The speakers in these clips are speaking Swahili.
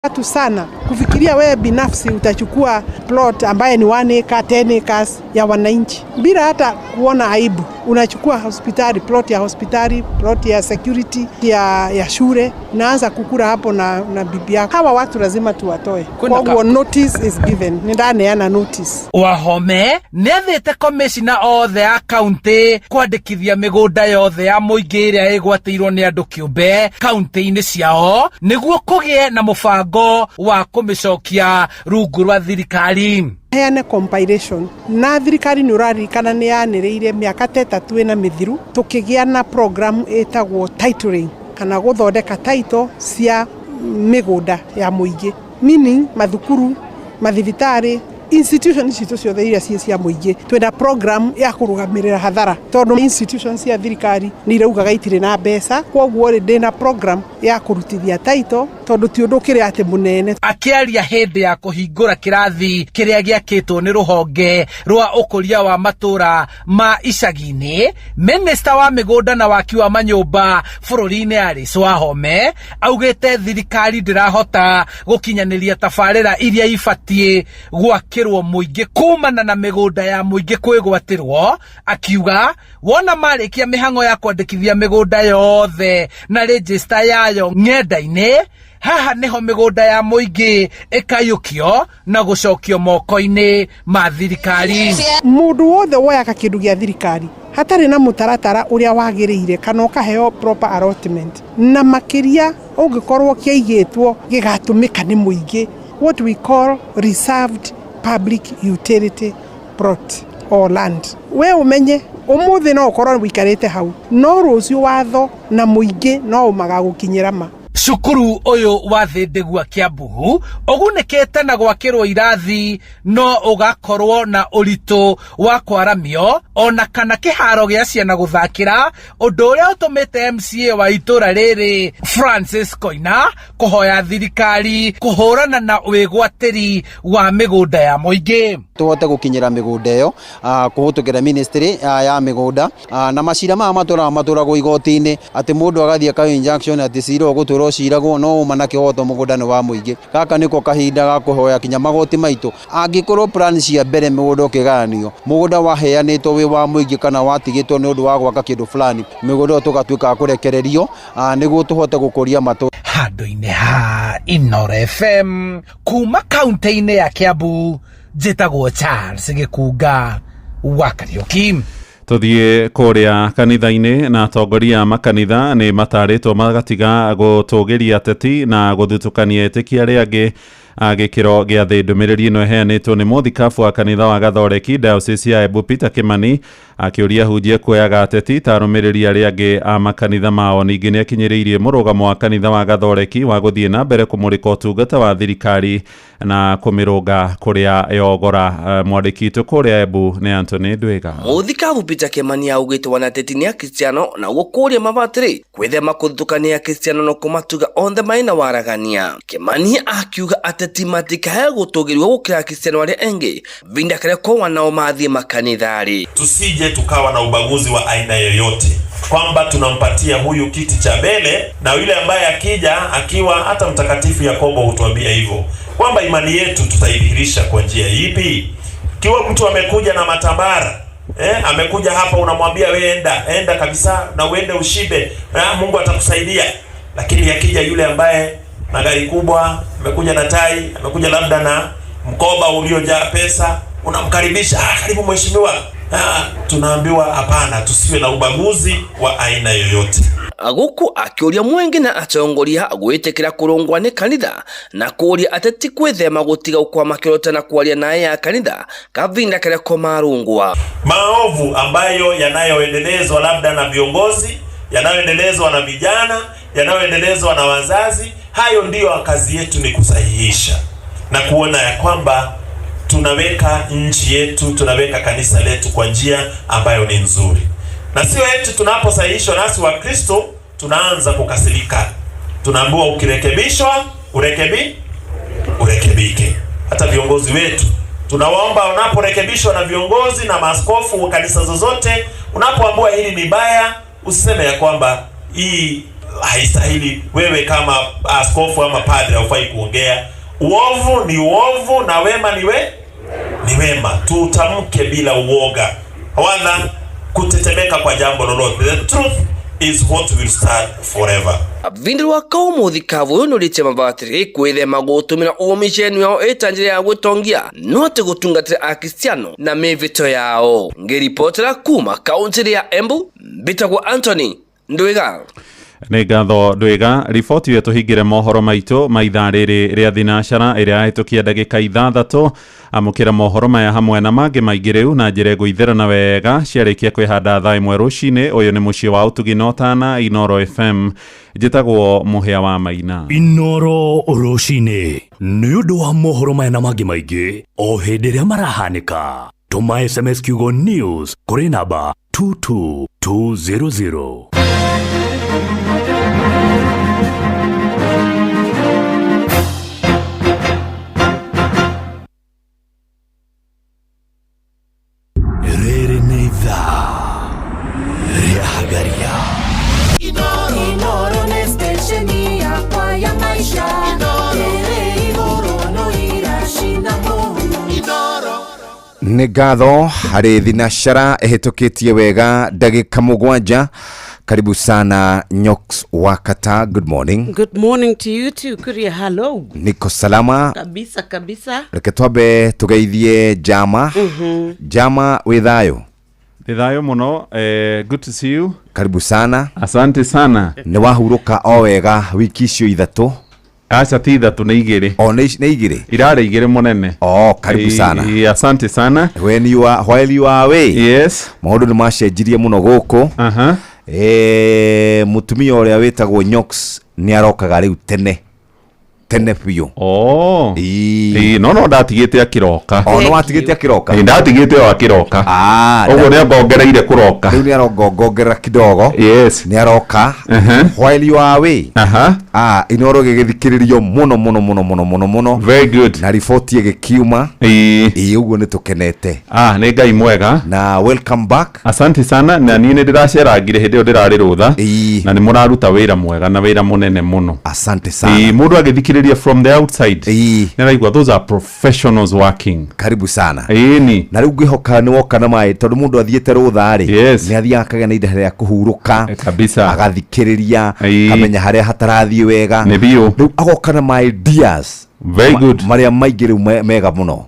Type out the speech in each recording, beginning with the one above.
Watu sana kufikiria wewe binafsi utachukua plot ambaye ni 1 acre, 10 acres ya wananchi bila hata kuona aibu. Unachukua hospitali, plot ya hospitali, plot ya security ya shule, naanza kukura hapo na bibi yako. Hawa watu lazima tuwatoe. Kwa notice is given. Nindaneana notice. Wahome nethete commissioner othe a county kwandikithia migunda yothe ya muingi iria igwatirwo ni andu kiumbe county-ini ciao niguo kugie na mubango wa kumicokia rungu rwa thirikari. Heane compilation na thirikari ni uraririkana ni yaniriire miaka 3 na mithiru tukigia na program etagwo titling kana guthondeka title cia migunda ya muingi, meaning mathukuru, mathibitari, institutions citu ciothe iria cia muingi twenda program ya kurugamirira hathara tondu institutions cia thirikari ni iraugaga itire na mbeca. Koguo ri ndina program ya kurutithia title tondu ti undu kire ati munene. Akiaria hindi ya kuhingura kirathi kiria giakitwo ni ruhonge rwa ukuria wa matura ma icagini, minister wa migunda na waki wa manyumba bururi-ini Alice Wahome augite thirikari ndirahota gukinyaniria tabarira iria ibatie gwakirwo muingi kumana na migunda ya muingi kwigwatirwo. Akiuga wona marikia mihango ya kwandikithia migunda yothe na register yayo ng'enda-ini, haha niho migunda ya muingi ikayukio na gucokio moko-ini ma thirikari. Mundu wothe woyaga kindu gia thirikari hatari na mutaratara uria wagiriire kana ukaheo proper allotment na makiria ungikorwo kiaigitwo gigatumika ni muingi, what we call reserved public utility plot or land. We umenye umuthi no ukorwo wikarite hau no rucio watho na muingi no magagukinyira ma. Cukuru uyu wa Thindegua Kiambu ugunikite na gwakirwo irathi no ugakorwo na uritu wa kwaramio ona kana kiharo gia ciana guthakira, undu uria utumite MCA wa itura riri Francis Koina kuhoya thirikari kuhurana na wigwatiri wa migunda ya muingi. Tuhote gukinyira migunda iyo kuhutukira ministry ya migunda na macira ma matura go igoti-ini ati mundu agathie ka injunction ati cira guturo ciragwo no uma kihoto mugunda ni wa muingi. Gaka niko kahinda ga kuhoya kinya magoti maitu angikorwo plan cia mbere mugunda ukiganio mugunda waheanitwo wi wa muingi kana watigitwo ni undu wa gwaka kindu fulani migunda tugatuika kurekererio niguo tuhote gukuria matu. Handu-ini ha Inooro FM kuma kaunti-ini ya Kiambu, njitagwo Charles Gikunga wa Kariuki. Tuthie kuria kanitha-ini na atongoria makanitha ni mataritwo magatiga gutugiria ateti na guthutukania etĩkia aria angi agikiro gia thi. Ndumiriri ino iheanitwo ni muthikabu wa kanitha wa Gathoreki Diocese ya Embu Peter Kimani akiuria hunjie kuoyaga ateti ta arumiriri aria angi a makanitha mao. Ningi ni akinyiriirie murugamo wa kanitha wa Gathoreki wa guthie na mbere kumurika utungata wa thirikari na kumirunga kuria yogora. Mwandiki witu kuria Embu ni Anthony Ndwiga. Muthikabu Peter Kimani augite wanateti ni akristiano na gukuria mabatiri kwithema kuthukania akristiano no kumatuga onthe maina waragania. Kimani akiuga ateti matikae gutugirwa gukira akristiano aria engi vinda kare ko wanao mathie makanithari. Tusije tukawa na ubaguzi wa aina yoyote kwamba tunampatia huyu kiti cha mbele na yule ambaye akija akiwa hata Mtakatifu Yakobo hutuambia hivyo kwamba imani yetu tutaidhihirisha kwa njia ipi. Kiwa mtu amekuja na matambara amekuja hapa unamwambia wewe enda kabisa na uende ushibe, Mungu atakusaidia. Lakini akija yule ambaye na gari kubwa, amekuja na tai, amekuja labda na mkoba uliojaa pesa, unamkaribisha, karibu mheshimiwa. Tunaambiwa hapana, tusiwe na ubaguzi wa aina yoyote. Aguku akiuria mwengi na atongoria agwitikira kurungwa ni kanitha na kuria ateti kwithema gutiga ukwama kirota na kwaria naye ya kanitha kavinda kare ko marungwa. Maovu ambayo yanayoendelezwa labda na viongozi, yanayoendelezwa na vijana, yanayoendelezwa na wazazi, hayo ndiyo kazi yetu ni kusahihisha na kuona ya kwamba tunaweka nchi yetu, tunaweka kanisa letu kwa njia ambayo ni nzuri. Na sio eti tunaposahihishwa nasi wa Kristo tunaanza kukasirika. Tunaambiwa ukirekebishwa, urekebike. Hata viongozi wetu tunawaomba unaporekebishwa na viongozi na maaskofu wa kanisa zozote, unapoambiwa hili ni baya, usiseme ya kwamba hii haistahili, wewe kama askofu ama padre haufai kuongea. Uovu ni uovu na wema ni wema. Tutamke bila uoga wala kutetemeka kwa jambo lolote. The truth is what will stand forever. Vindu wa kaumu thikavu nurite mabatiri kwithema gutumira umishenu yao etanjire ya gwitongia note gutungatira akristiano na mivito yao. Ngiripotera kuma kauntiri ya Embu, Mbitagwo Anthony Ndwiga. Nĩ ngatho Ndwiga. Riboti ĩyo tũhingĩre mohoro maitũ ma ithaa rĩrĩ rĩa thinacara ĩrĩa ĩhĩtũkia ndagĩka ithathatũ. Amũkĩra mohoro maya hamwe na mangĩ maingĩ rĩu na njĩra ĩgũithĩrana wega ciarĩkia kwĩhanda thaa ĩmwe rũcinĩ. Ũyũ nĩ mũciĩ wa ũtugi notana Inoro FM. Njĩtagwo Mũhĩa wa Maina. Inoro rũcinĩ nĩ ũndũ wa mohoro maya na mangĩ maingĩ o hĩndĩ ĩrĩa marahanĩka. Tũma SMS kiugo news kũrĩ namba 22200. Rĩrĩ nĩ ithaa rĩa Hagaria. Inoro nĩ station yakwa ya maisha. Rĩrĩ igũrũ no iracina mũhu. Nĩ ngatho harĩ thinacara ĩhĩtũkĩtie wega ndagĩka mũgwanja. Karibu sana Nyox Wakata, good morning. Good morning to you too. Kuria, hello. Niko salama. Kabisa. Reke twambe tugeithie Jama. Jama withayo. Ndithayo muno. Good to see you. Karibu sana. Asante sana. Nĩ wahuruka o wega wiki icio ithatũ. Acha ti ithatũ nĩ igĩrĩ. O nĩ igĩrĩ. Irarĩ igĩrĩ munene. Karibu sana. Asante sana. While you are away. Yes. Maũndũ nĩ macenjirie mũno gũkũ. Mutumia ũrĩa wĩtagwo Nyox nĩ arokaga rĩu tene biũ. No ndatigĩte akĩroka. No watigĩte akĩroka. Ndatigĩte o akĩroka. Ũguo nĩ agongereire kũroka. Rĩu nĩ arongongerera kidogo. Yes. Nĩ aroka. While you are away. Inoro gĩgĩthikĩrĩrio mũno. Very good. Na riboti ĩgĩkiuma. Ũguo nĩ tũkenete. Nĩ Ngai mwega. Na welcome back. Asante sana. Na niĩ nĩ ndĩracerangire hĩndĩ ĩyo ndĩrarĩ rũtha. Na nĩ mũraruta wĩra mwega na wĩra mũnene mũno. Asante sana. Mũndũ agĩthikĩrĩria from the outside. Nĩraigua those are professionals working. Karibu sana. Na rĩu ngĩhoka nĩ woka na maĩ tondũ mũndũ athiĩte rũtha-rĩ. Nĩ athiaga akagĩa na ihinda rĩa kũhurũka. Kabisa. Agathikĩrĩria. Kamenya harĩa hatarathiĩ wega. Nĩ biũ. Rĩu agoka na my ideas. Very good. Maria maingĩ rĩu mega mũno.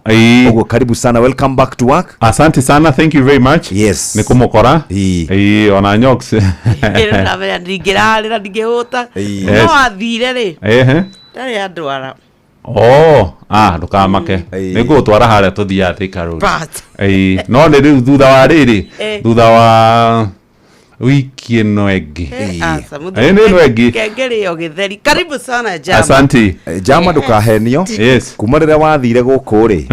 Ũguo karibu sana. Welcome back to work. Asante sana. Thank you very much. Yes. Nĩ kũmũkora. Ona Nyox. Ndingĩrarĩra ndingĩhũta. No athire-rĩ. Ndarĩ andwara. Ndũkamake. Nĩngũgũtwara harĩa tũthiaga Thika Road. No nĩ rĩu thutha wa rĩrĩ. Thutha wa wiki ĩno ĩngĩ. Ĩno ĩngĩ. Kengere yo gĩtheri. Karibu sana Jama. Asante. Jama ndũkahenio. Yes. Kuma rĩrĩa wathire gũkũ-rĩ,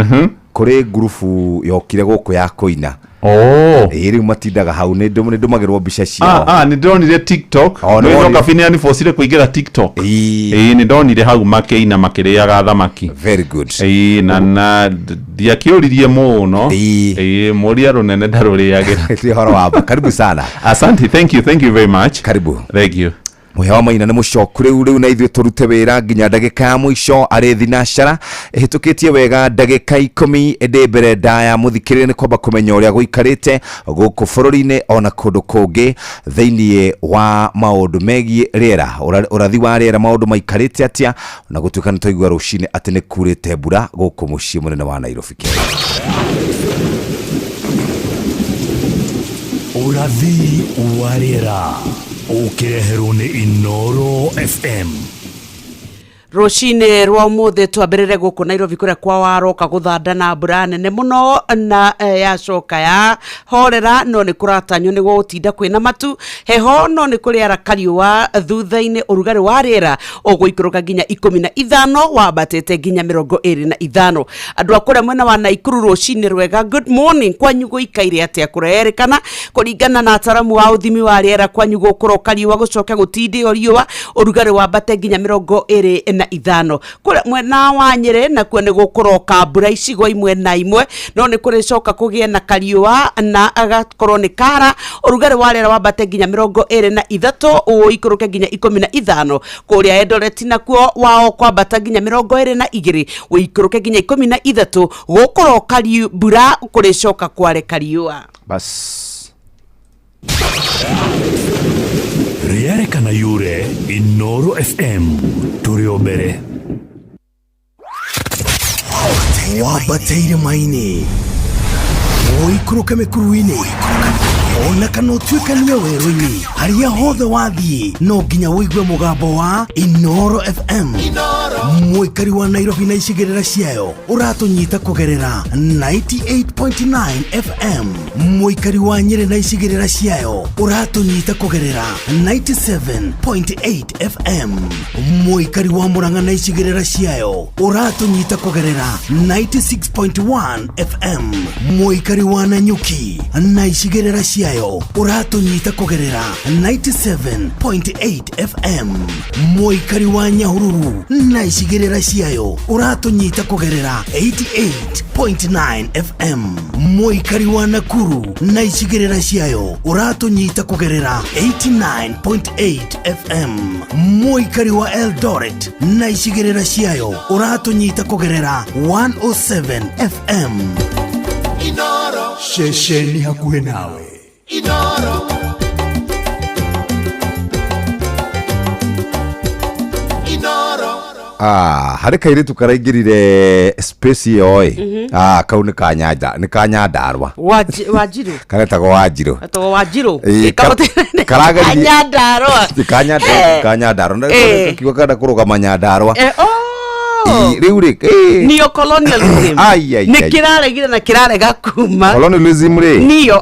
kũrĩ ngurubu yokire gũkũ ya kũina. Rĩu matindaga hau nĩ ndũmagĩrwo mbica ciao. Nĩ ndonire TikTok. Nĩ Kabini nĩ forcire kũingĩra TikTok. Nĩ ndonire hau makĩina makĩrĩaga thamaki. Very good. Na ndiakĩũririe mũno. Mũria rũnene ndarũrĩagĩra. Nĩ horo wamba. Karibu sana. Asante. Thank you very much. Karibu. Thank you. Mũhĩa wa Maina nĩ mũcoku rĩu na ithuĩ tũrute wĩra nginya ndagĩka ya mũico arĩ thinacara ĩhĩtũkĩtie wega ndagĩka 10 ĩndĩ mbere ndaya mũthikĩrĩria nĩ kwamba kũmenya ũrĩa gũikarĩte gũkũ bũrũri-inĩ ona kũndũ kũngĩ thĩinĩ wa maũndũ megiĩ rĩera ũrathi wa rĩera maũndũ maikarĩte atĩa na gũtuĩka nĩ twaigua rũcinĩ atĩ nĩ kurĩte mbura gũkũ mũciĩ mũnene wa Nairobi. Ũrathi wa rĩera ũkĩreherwo nĩ Inoro FM. Rũcinĩ rwa mũthĩ twambĩrĩre gũkũ Nairobi kũrĩa kwa waroka gũthandana mbura nene mũno na yacoka ya horera no nĩ kũratanywo nĩ gũtinda kwĩna matu heho no nĩ kũrĩara kariũa thutha-inĩ ũrugarĩ wa rĩera ũgũikũrũka nginya 15 wambatĩte nginya 25. Andũ a kũrĩa mwena wa Naikuru rũcinĩ rwega good morning kwanyu gũikaire atĩa kũrerĩkana kũringana na ataramu wa ũthimi wa rĩera kwanyu gũkũroka riũa gũcoka gũtindĩo riũa ũrugarĩ wambate nginya 24 15 kule mwena wa Nyeri na kuo ni gukuroka mbura icigo imwe na imwe no ni kuricoka kugie na kariua na agakorwo ni kara urugari wa rĩera wambate nginya 23 uikuruke nginya 15 kuria Eldoret na kuo wao kwambata nginya 22 uikuruke nginya 13 gukuroka mbura kuricoka kware kariua bas Rĩerekana yure Inoro FM turio mbere wabateire maini uikuruke mikuruini ona kana utuikania werũ-inĩ haria hothe wathiĩ no nginya wĩigue mũgambo wa Inoro FM mũikari wa Nairobi na icigĩrĩra ciayo ũratũnyita kũgerera 98.9 FM mũikari wa Nyeri na icigĩrĩra ciayo ũratũnyita kũgerera 97.8 FM mũikari wa Murang'a na icigĩrĩra ciayo ũratũnyita kũgerera 96.1 FM mũikari wa Nanyuki na icigĩrĩra ciayo uratunyita kugerera 97.8 FM mũikari wa Nyahururu na icigĩrĩra ciayo uratunyita kugerera 88.9 FM mũikari wa Nakuru na icigĩrĩra ciayo uratunyita kugerera 89.8 FM mũikari wa Eldoret na icigĩrĩra ciayo uratunyita kugerera 107 FM Inoro shesheni hakuhe nawe Inoro Inoro harĩ kairitu karaingĩrire space oi kau nĩ kanyandarwa Wanjiru karetagwo Wanjiru atagwo Wanjiru kanyandarwa kanyandarwa kiugo kada kũrũgama Nyandarwa riu neo-colonialism nĩ kĩraregire na kĩrarega kuma colonialism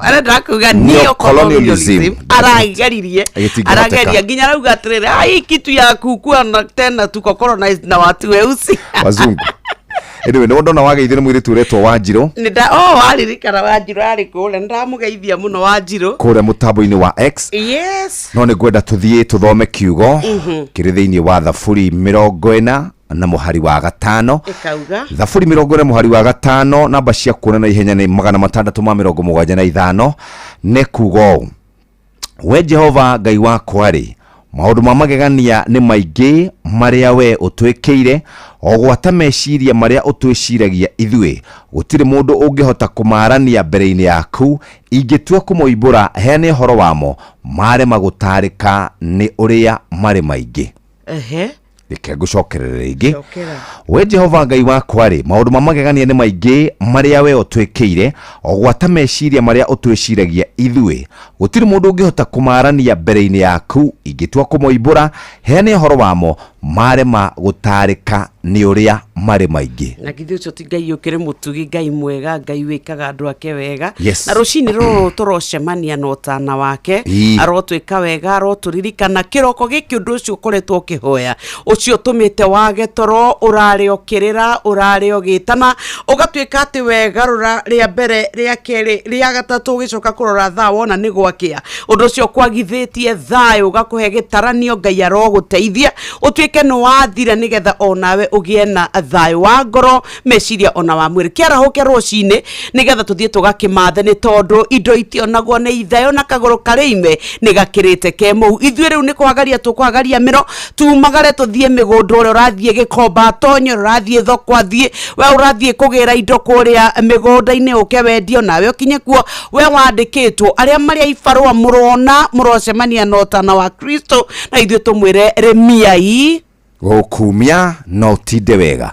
arenda kuga neo-colonialism arageririe nginya rauga atĩrĩrĩ ai kitu ya kukuana tena tuko colonized na watu weusi wazungu anyway no ndona wageithio nĩ mũirĩtu ũretwo Wanjiru aririkana Wanjiru arĩ kũrĩa ndamũgeithia mũno Wanjiru kũrĩa mũtambo-inĩ wa X no nĩ ngwenda tũthiĩ tũthome kiugo kĩrĩ thĩinĩ wa Thaburi 40 na mũhari wa 5 Thaburi 40 mũhari wa 5 namba cia kuona na ihenya nĩ 675 nĩ kugo we Jehova Ngai wakwa rĩ maũndũ ma magegania nĩ maingĩ marĩa we ũtwĩkĩire o gwata meciria marĩa ũtwĩciragia ithuĩ gũtirĩ mũndũ ũngĩhota kũmarania mbere-inĩ yaku ingĩtua kũmoimbũra heane ũhoro wamo mare magũtarĩka nĩ ũrĩa marĩ maingĩ reke ngũcokerere rĩngĩ we Jehova Ngai wakwa rĩ maũndũ ma magegania nĩ maingĩ marĩa we ũtwĩkĩire o gwata meciria marĩa ũtwĩciragia ithuĩ gũtirĩ mũndũ ũngĩhota kũmarania mbere-inĩ yaku ingĩtua kũmoimbũra heane ũhoro wamo mare magũtarĩka nĩ ũrĩa marĩ maingĩ na githĩ ũcio ti Ngai ũkĩrĩ mũtugi Ngai mwega Ngai wĩkaga andũ ake wega na rũcinĩ rũrũ tũrocemania na ũtana wake arotwĩka wega arotũririkana kĩroko gĩkĩ ũndũ ũcio ũkoretwo ũkĩhoya ũcio ũtũmĩte wage toro ũrarĩ ũkĩrĩra ũrarĩ ũgĩtana ũgatwĩka atĩ wegarũra rĩa mbere rĩa kerĩ rĩa gatatũ ũgĩcoka kũrora thaa wona nĩ gwakĩa ũndũ ũcio kwagithĩtie thayũ ũgakũhe gĩtaranio Ngai arogũteithia ũtwĩke nĩ wathira nĩgetha onawe ũgĩe na thayũ wa ngoro meciria ona wa mwĩrĩ kĩarahũke rũcinĩ nĩgetha tũthiĩ tũgakĩmathe nĩ tondũ indo itionagwo nĩ ithayo na kagũrũ karĩ ime nĩ gakĩrĩte ke mũu ithuĩ rĩu nĩ kwagaria tũkwagaria mĩro tumagare tũthiĩ mĩgũnda ũrĩa ũrathiĩ gĩkomba tonyo ũrathiĩ thoko athiĩ we ũrathiĩ kũgĩra indo kũrĩa mĩgũnda-inĩ ũke wendio nawe ũkinye kuo we wandĩkĩtwo arĩa marĩa ibarũa mũrona mũrocemania na ũtana wa Kristo na ithuĩ tũmwĩre rĩmiai gũkumia no tinde wega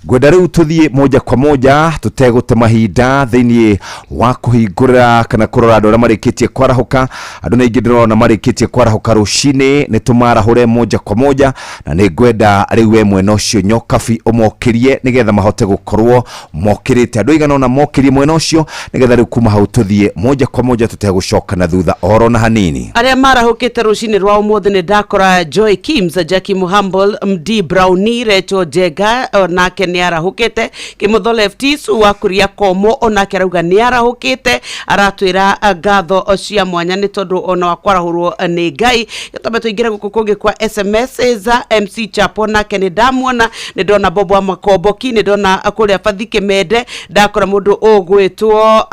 ngwenda rĩu tũthiĩ moja kwa moja tũtegũte mahinda thĩinĩ wa kũhingũra kana kũrora andũ arĩa marĩkĩtie kwarahũka andũ nĩ aingĩ ndĩrona marĩkĩtie kwarahũka rũcinĩ nĩ tũmarahũre moja kwa moja na nĩ ngwenda rĩu we mwena ũcio nyokabi ũmokĩrie nĩgetha mahote gũkorwo mokĩrĩte andũ aigana ona mokĩrie mwena ũcio nĩgetha rĩu kuma hau tũthiĩ moja kwa moja tũtegũcoka na thutha oro na hanini arĩa marahũkĩte rũcinĩ rwa ũmũthĩ nĩ ndakora Joy Kims Jackie Muhambol MD Brownie Recho Jega onake niarahukite Kimutho Leftis wa kuria komo ona kerauga niarahukite aratwira ngatho cia mwanya ni tondu ona wakwarahurwo ni Ngai gitome tuingire guku kungi kwa SMS za MC Chapo na Canada muona ni ndona Bobo Makomboki ni ndona kuria Fathike Mede ndakora mundu ugwitwo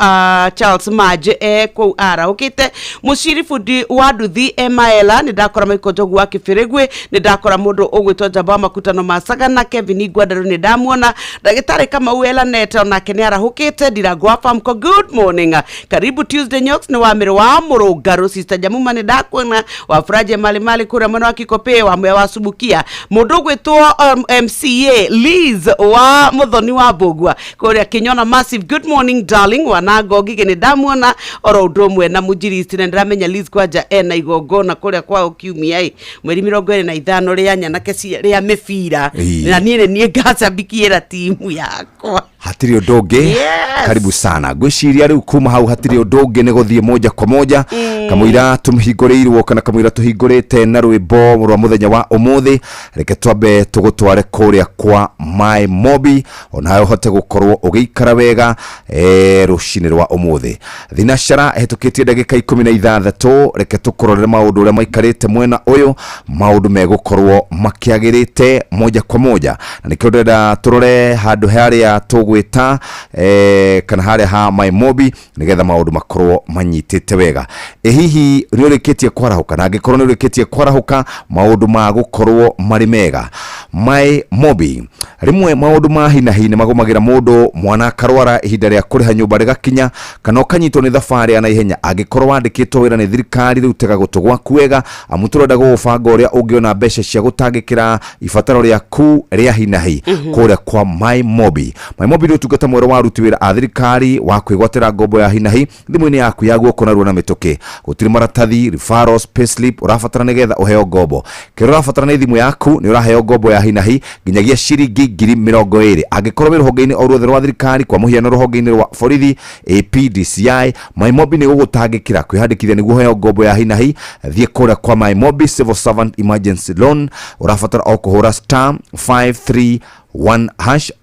Charles Maje ku arahukite mushiri fudi wa Nduthi Emaela ni ndakora Michael Jogu wa Kifiregwe ni ndakora mundu ugwitwo Jamba Makutano Masaga na Kevin Igwadaru ni ndamuona ndagitari kama uela neta na Kenya arahukite Ndiragwa Famko. Good morning, karibu Tuesday Nyoks ni wamiri wa Murugaru Sister Jamuma ni ndakuona wa Furaje Mali kura mwana wa Kikope wa mwe wasubukia mundu gwitwo MCA Liz wa Muthoni wa Bogwa kuria Kinyona Massive. Good morning darling wanagogi gene ndamuona oro ndomwe na mujiristi na ndramenya Liz kwaja ena igogona kuria kwa ukiumia mweri 25 ria nyanake ria mifira na nie ngacabikiera timu yakwa hatiri odonge karibu sana gwiciria riu kuma hau hatiri odonge ne guthie moja kwa moja kamwira tumhigoreirwo kana kamwira tuhigorete na rwimbo rwa muthenya wa umuthi reke twambe tugutware kuria kwa My Mobi onayo hote gukorwo ugiikara wega rucini rwa umuthi thinashara hetukitie ndagika 16 reke tukorore maundu ria maikarite mwena uyu maundu megukorwo makiagirite moja kwa moja na nikio ndenda turore handu haria tugwita kana haria ha My Mobi nigetha maundu makorwo manyitite wega hihi ni ureketie kwarahuka na angikorwo ni ureketie kwarahuka maundu ma gukorwo mari mega My Mobi rimwe maundu ma hina magomagira mundu mwana karwara ihinda ria kuriha nyumba rigakinya kana ukanyitwo ni thafari ana ihenya angikorwo wandikitwo wira ni thirikari riu tega gutugwa kwega amuturenda gubanga uria ungiona mbeca cia gutangikira ifataro ria ku ria hinahi kuria kwa My Mobi. My Mobi ni utungata mwero wa ruti wira a thirikari wa kwigwatira ngombo ya hinahi thimu-ini yaku ya guoko na ruona mituki gutiri maratathi referrals payslip urafatara nigetha uheo ngombo kero urafatara ni thimu yaku ni uraheo ngombo ya hinahi nginyagia ciringi 20,000 angikorwo ruhonge-ini o ruothe rwa thirikari kwa muhiano ruhonge-ini rwa borithi APDCI My Mobi ni gugutangikira kwihadikithia niguo uheo ngombo ya hinahi thie kuria kwa My Mobi Civil Servant Emergency Loan urafatara o kuhura *531#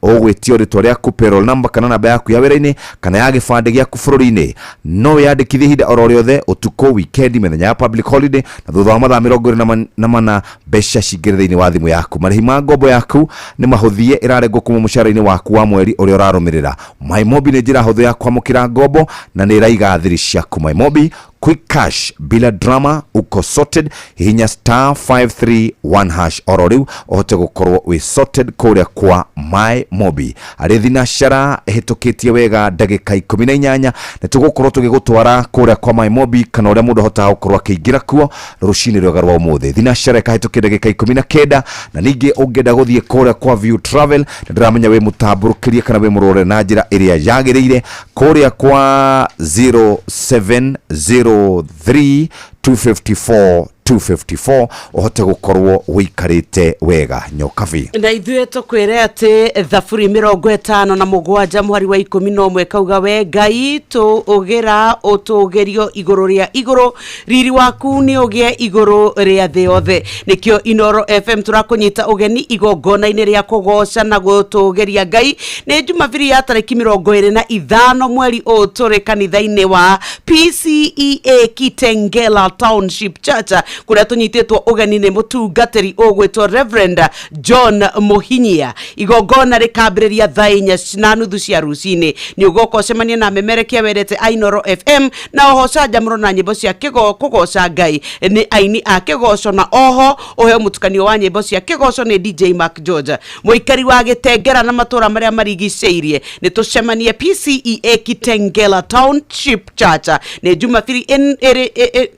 ogwetio ritwa ryaku payroll number kana namba yaku ya wira-ini kana ya gibande gyaku bururi-ini no yandikithie hinda oro riothe utuko weekend methenya ya public holiday na thutha wa mathaa 24 mbeca cingire-ini wa thimu yaku marihi ma ngombo yaku ni mahuthie irarengwo kuma mushara-ini waku wa mweri uria urarumirira. My Mobi ni njira huthu ya kwamukira ngombo na ni raiga thiri ciaku. My Mobi quick cash bila drama uko sorted hinya *531# oro riu ohote gukorwo we sorted kuria kwa My Mobi arithinacara hitukitie wega ndagika 18 na tugukorwo tugigutwara kuria kwa My Mobi kana uria mundu hota gukorwo akiingira kuo rucini rwa garwa umuthi thinacara kahitukie ndagika 19 na ningi ungenda guthie kuria kwa View Travel ndiramenya we mutamburukirie kana we murore na njira iria yagiriire kuria kwa 0703254254 ohote gukorwo wikarite wega nyokavi na ithuĩ tukwire ati thaburi 57 mweri wa 11 kauga we Ngai tuugira utugerio iguru ria iguru riri waku ni ugie iguru ria thi yothe nikio Inoro FM turakunyita ugeni igongona-ini ria kugoca na gutugeria Ngai ni Jumapili ya tariki 25 mweri turi kanitha-ini wa PCEA Kitengela Township Church kuria tunyitetwo ugeni ni mutungatiri ugwitwo Reverend John Muhinyia. Igongona rikambiriria 4:30 cia rucini ni ugoko cemania na memerekia werete Inoro FM na oho canjamuro na nyimbo cia kugoca Ngai ni aini a kigoco na oho ohe mutukanio wa nyimbo cia kigoco ni DJ Mark George. Muikari wa Gitengera na matura maria marigiceirie ni tucemanie PCEA Kitengela Township Church ni Jumapili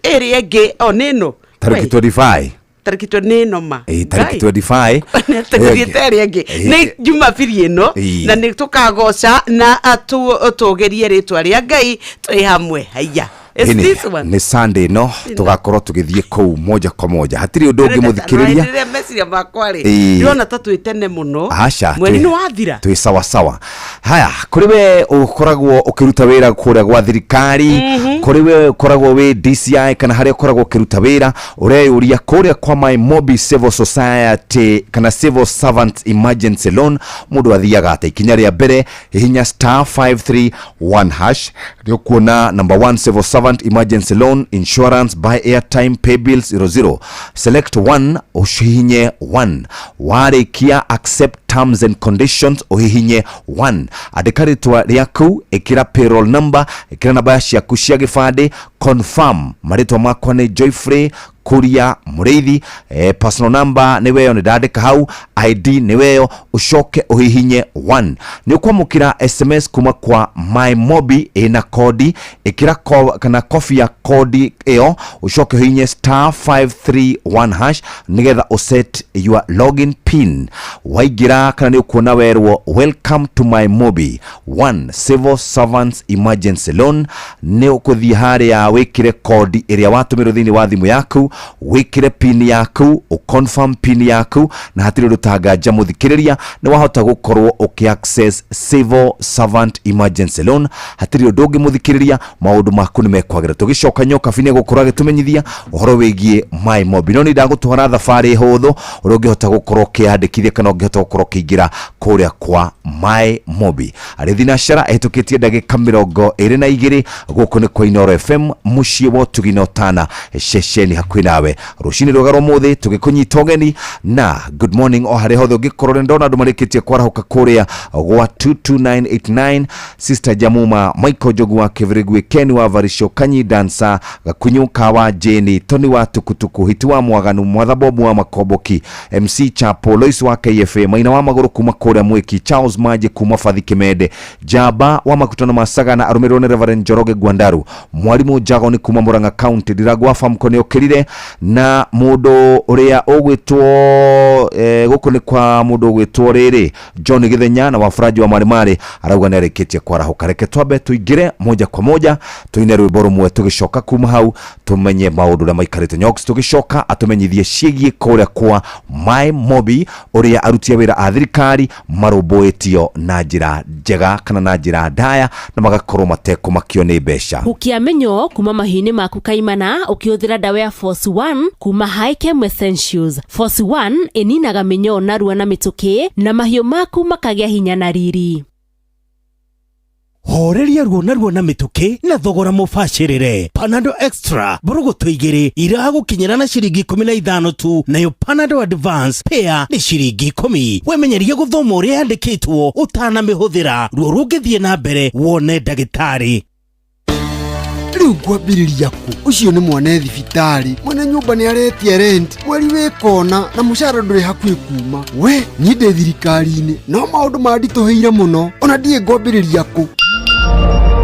eri ege oneno tariki 25 tariki 25 ma tariki 25 tariki ege ni Jumapili eno na ni tukagoca na atugerie ritwa ria Ngai twi hamwe haya Is this one? Ni Sunday no tugakorwo tugithie kou moja kwa moja hatiri undu ungi muthikiriria Ndio message makwari ndona tatu itene muno mweri ni wathira twi sawa sawa. Haya kuriwe ukoragwo ukiruta wira kuria gwa thirikari kuriwe ukoragwo wi DCI kana haria ukoragwo ukiruta wira ureyuria kuria kwa My Mobi Civil Society kana Civil Servant Emergency Loan mundu athiaga ate ikinya ria mbere hihinya *531# ndio kuona number 1 Civil Servant Emergency Loan Insurance by Airtime Pay Bills 00 select 1 ushihinye 1 warikia accept terms and conditions uhihinye 1 andika ritwa riaku ikira payroll number ikira namba ciaku cia gibande confirm maritwa makwa ni Joyfrey Kuria Mureithi personal number ni weyo ni ndandika hau ID ni weyo ucoke uhihinye 1 ni ukwamukira SMS kuma kwa My Mobi ina kodi ikira kana coffee ya kodi eyo ucoke uhihinye *531# nigetha uset your login pin waigira kana ni ukuona werwo welcome to My Mobi 1 Civil Servants Emergency Loan ni ukuthia haria wikire kodi iria watumiro thini wa thimu yaku wikire pin yaku uconfirm pin yaku na hatiri rutagaja muthikiriria ni wahota gukorwo ukiaccess Civil Servant Emergency Loan hatiri undu muthikiriria maundu maku ni mekwagira tugicoka nyoka bine gukura gitumenyithia uhoro wigie My Mobi no ni ndagutwara thafari huthu urungihota gukorwo kiandikithia kana ungihota gukorwo kiingira kuria kwa My Mobi arithina shara ehitukitie ndagika 22 guku ni kwa Inoro FM mucie wo tuginotana shesheni hakwi nawe rushini rugaro muthi tugikunyita ugeni na good morning o hare hothe gikorore ndona andu marikitie kwarahuka kuria gwa 22989 sister Jamuma Michael Jogu wa Kivirigu Ken wa Varisho Kanyi Dansa Gakunyuka wa Jeni Tony wa Tukutuku Hiti wa Mwaganu Mwadhabobu wa Makoboki MC Chapo Lois wa KFA Maina wa Maguru kuma kuria Mweki Charles Maji kuma Fathi Kimede Jaba wa Makutano Masaga na Arumirone Reverend Joroge Gwandaru Mwalimu Jagoni kuma Muranga County Diragwa famkone okirire na mudo uria ogwitwo guku ni kwa mudo ogwitwo riri John Githenya na wafuraji wa Marimari arauga nereketie kwarahuka reke twabe tuigire moja kwa moja tuine rwimbo rumwe tugicoka kuma hau tumenye maundu na maikarite nyoks tugicoka atumenyithie ciigie kuria kwa My Mobi uria arutia wira a thirikari marumbuitio na njira njega kana na njira ndaya na magakorwo mateko makio ni mbeca ukiamenyo kuma mahini maku kaimana ukihũthĩra dawa ya Force 1 kuma Highchem Essentials. Force 1 ininaga minyo narua na mituki na mahiũ maku makagĩa hinya na riri. Horeria ruo na mituki na thogora mubashirire. Panadol Extra burugutu igiri iragukinyira na ciringi 15 tu, nayo Panadol Advance pair ni ciringi 10. Wemenyerie guthoma uria yandikitwo utana mihuthira ruo rungithie na mbere wone ndagitari. Riu kwambiriria ku ucio ni mwana thibitari mwana nyumba ni aretie rent mweri wikona na mushara nduri hakwi kuma we ni ndi thirikari-ini no maundu mandituheire muno ona ndie ngwambiriria ku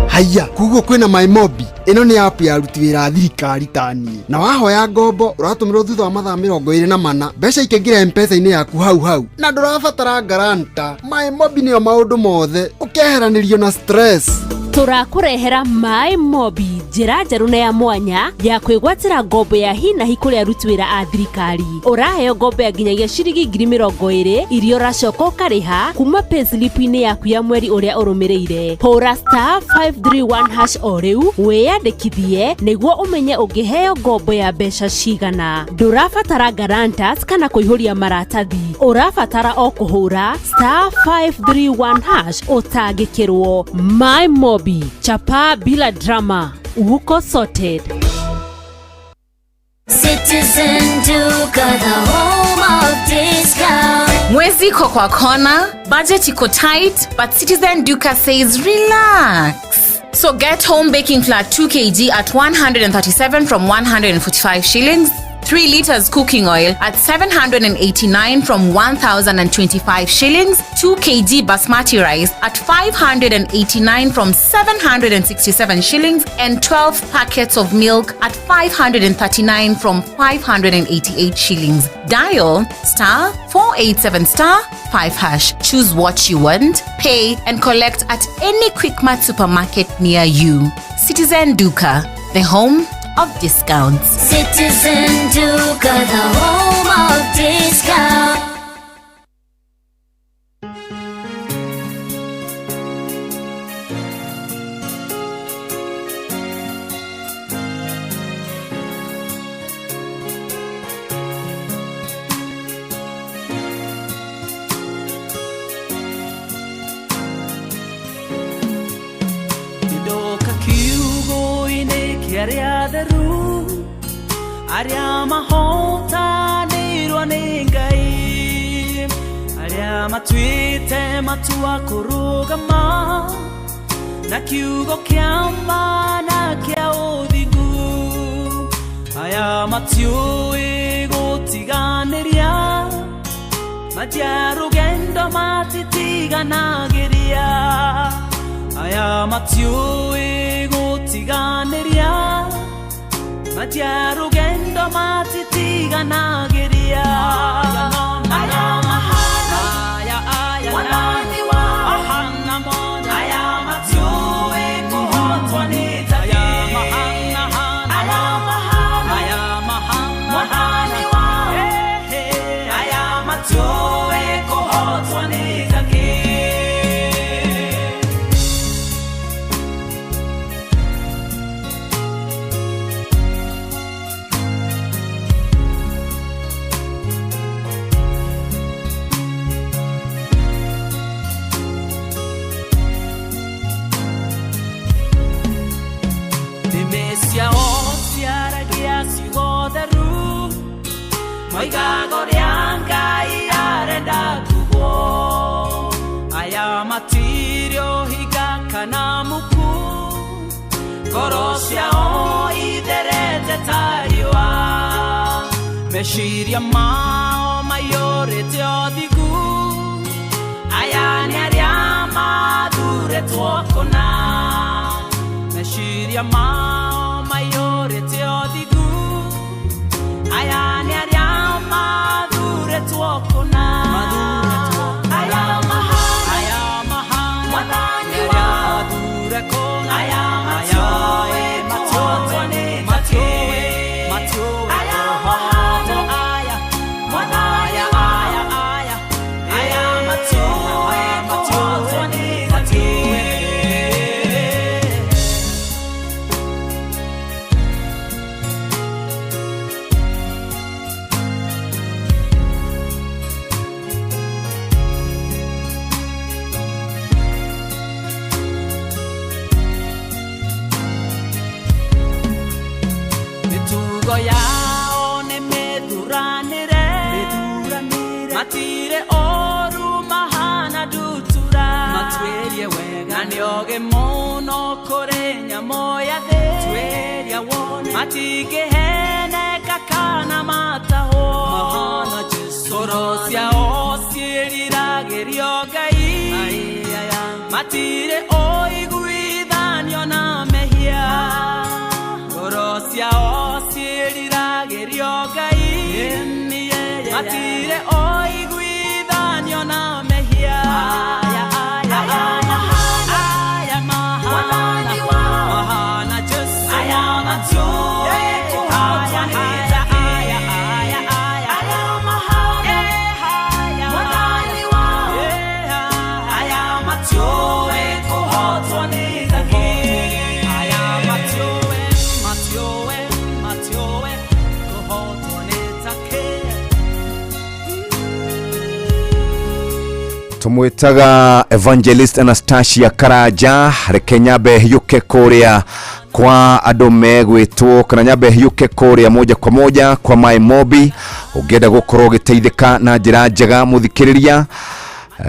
haya kuguo kwina My Mobi ino ni app ya aruti wira thirikari tani na wahoya ngombo uratumirwo thutha wa mathaa 24 mbeca ikengira M-Pesa-ini yaku hau na ndurabatara garanta. My Mobi niyo maundu mothe ukeheranirio na stress. Turakurehera My Mobi njira njeru na ya mwanya ya kwigwatira ngombo ya hi na hi kuri aruti wira a thirikari. Uraheo ngombo ya nginyagia ciringi 20,000 irio racoka ukariha kuma payslip-ini yaku ya mweri uria urumireire. Hura *531# o riu wiyandikithie niguo umenye ungiheo ngombo ya mbeca cigana. Ndurabatara guarantors kana kuihuria maratathi. Urabatara o kuhura *531# utangikirwo. My Mobi chapa bila drama uko sorted. Citizen Duka, the home of discount. Mwezi iko kwa kona, budget iko tight, but Citizen Duka says relax. So get home baking flour 2 kg at 137 from 145 shillings. 3 liters cooking oil at 789 from 1,025 shillings, 2 kg basmati rice at 589 from 767 shillings, and 12 packets of milk at 539 from 588 shillings. Dial *487*5#. Choose what you want, pay and collect at any Quickmart supermarket near you. Citizen Duka, the home of discounts. Citizen Duka, the home of discount. Aria mahota nirwa ningai aria matwite matua kurugama na kiugo kia mana kia uthingu aya matiui gutiganiria matia rugendo matitiganagiria aya matiui gutiganiria matia rugendo matitiganagiria aya mahana aya wadani wa ahana moja aya matiue kuhotwa nita aya mahana aya mahana wadani wa aya matiue kuhotwa nita Maigagoreanga iarenda kugo aya matirio higa kanamuku korosia o iderete tariwa meshiria mao mayorete odigu aya niaria madure tuokona meshiria mao mayorete odigu aya niaria madure tuokona aya mahana wadani wa madure kona aya matoe ni matoe aya mahana aya wadani aya matoe ni matoe. Matire oru mahana dutura matwerie wega nioge mono korenya moya de tweria wone matige hene kakana mataho mahana jesu korosia osirira geriogai matire oiguithanio na mehia korosia osirira geriogai matire oiguithanio na mehia aya mahana jesu aya matue kuhotwa nita aya mahana wadani wa aya matue kuhotwa nita aya matue kuhotwa nita tumwitaga Evangelist Anastasia Karaja reke nyabe yuke kuria kwa andu megwitwo kana nyabe yuke kuria moja kwa moja kwa My Mobi ugenda gukorwo giteithika na njira njega muthikiriria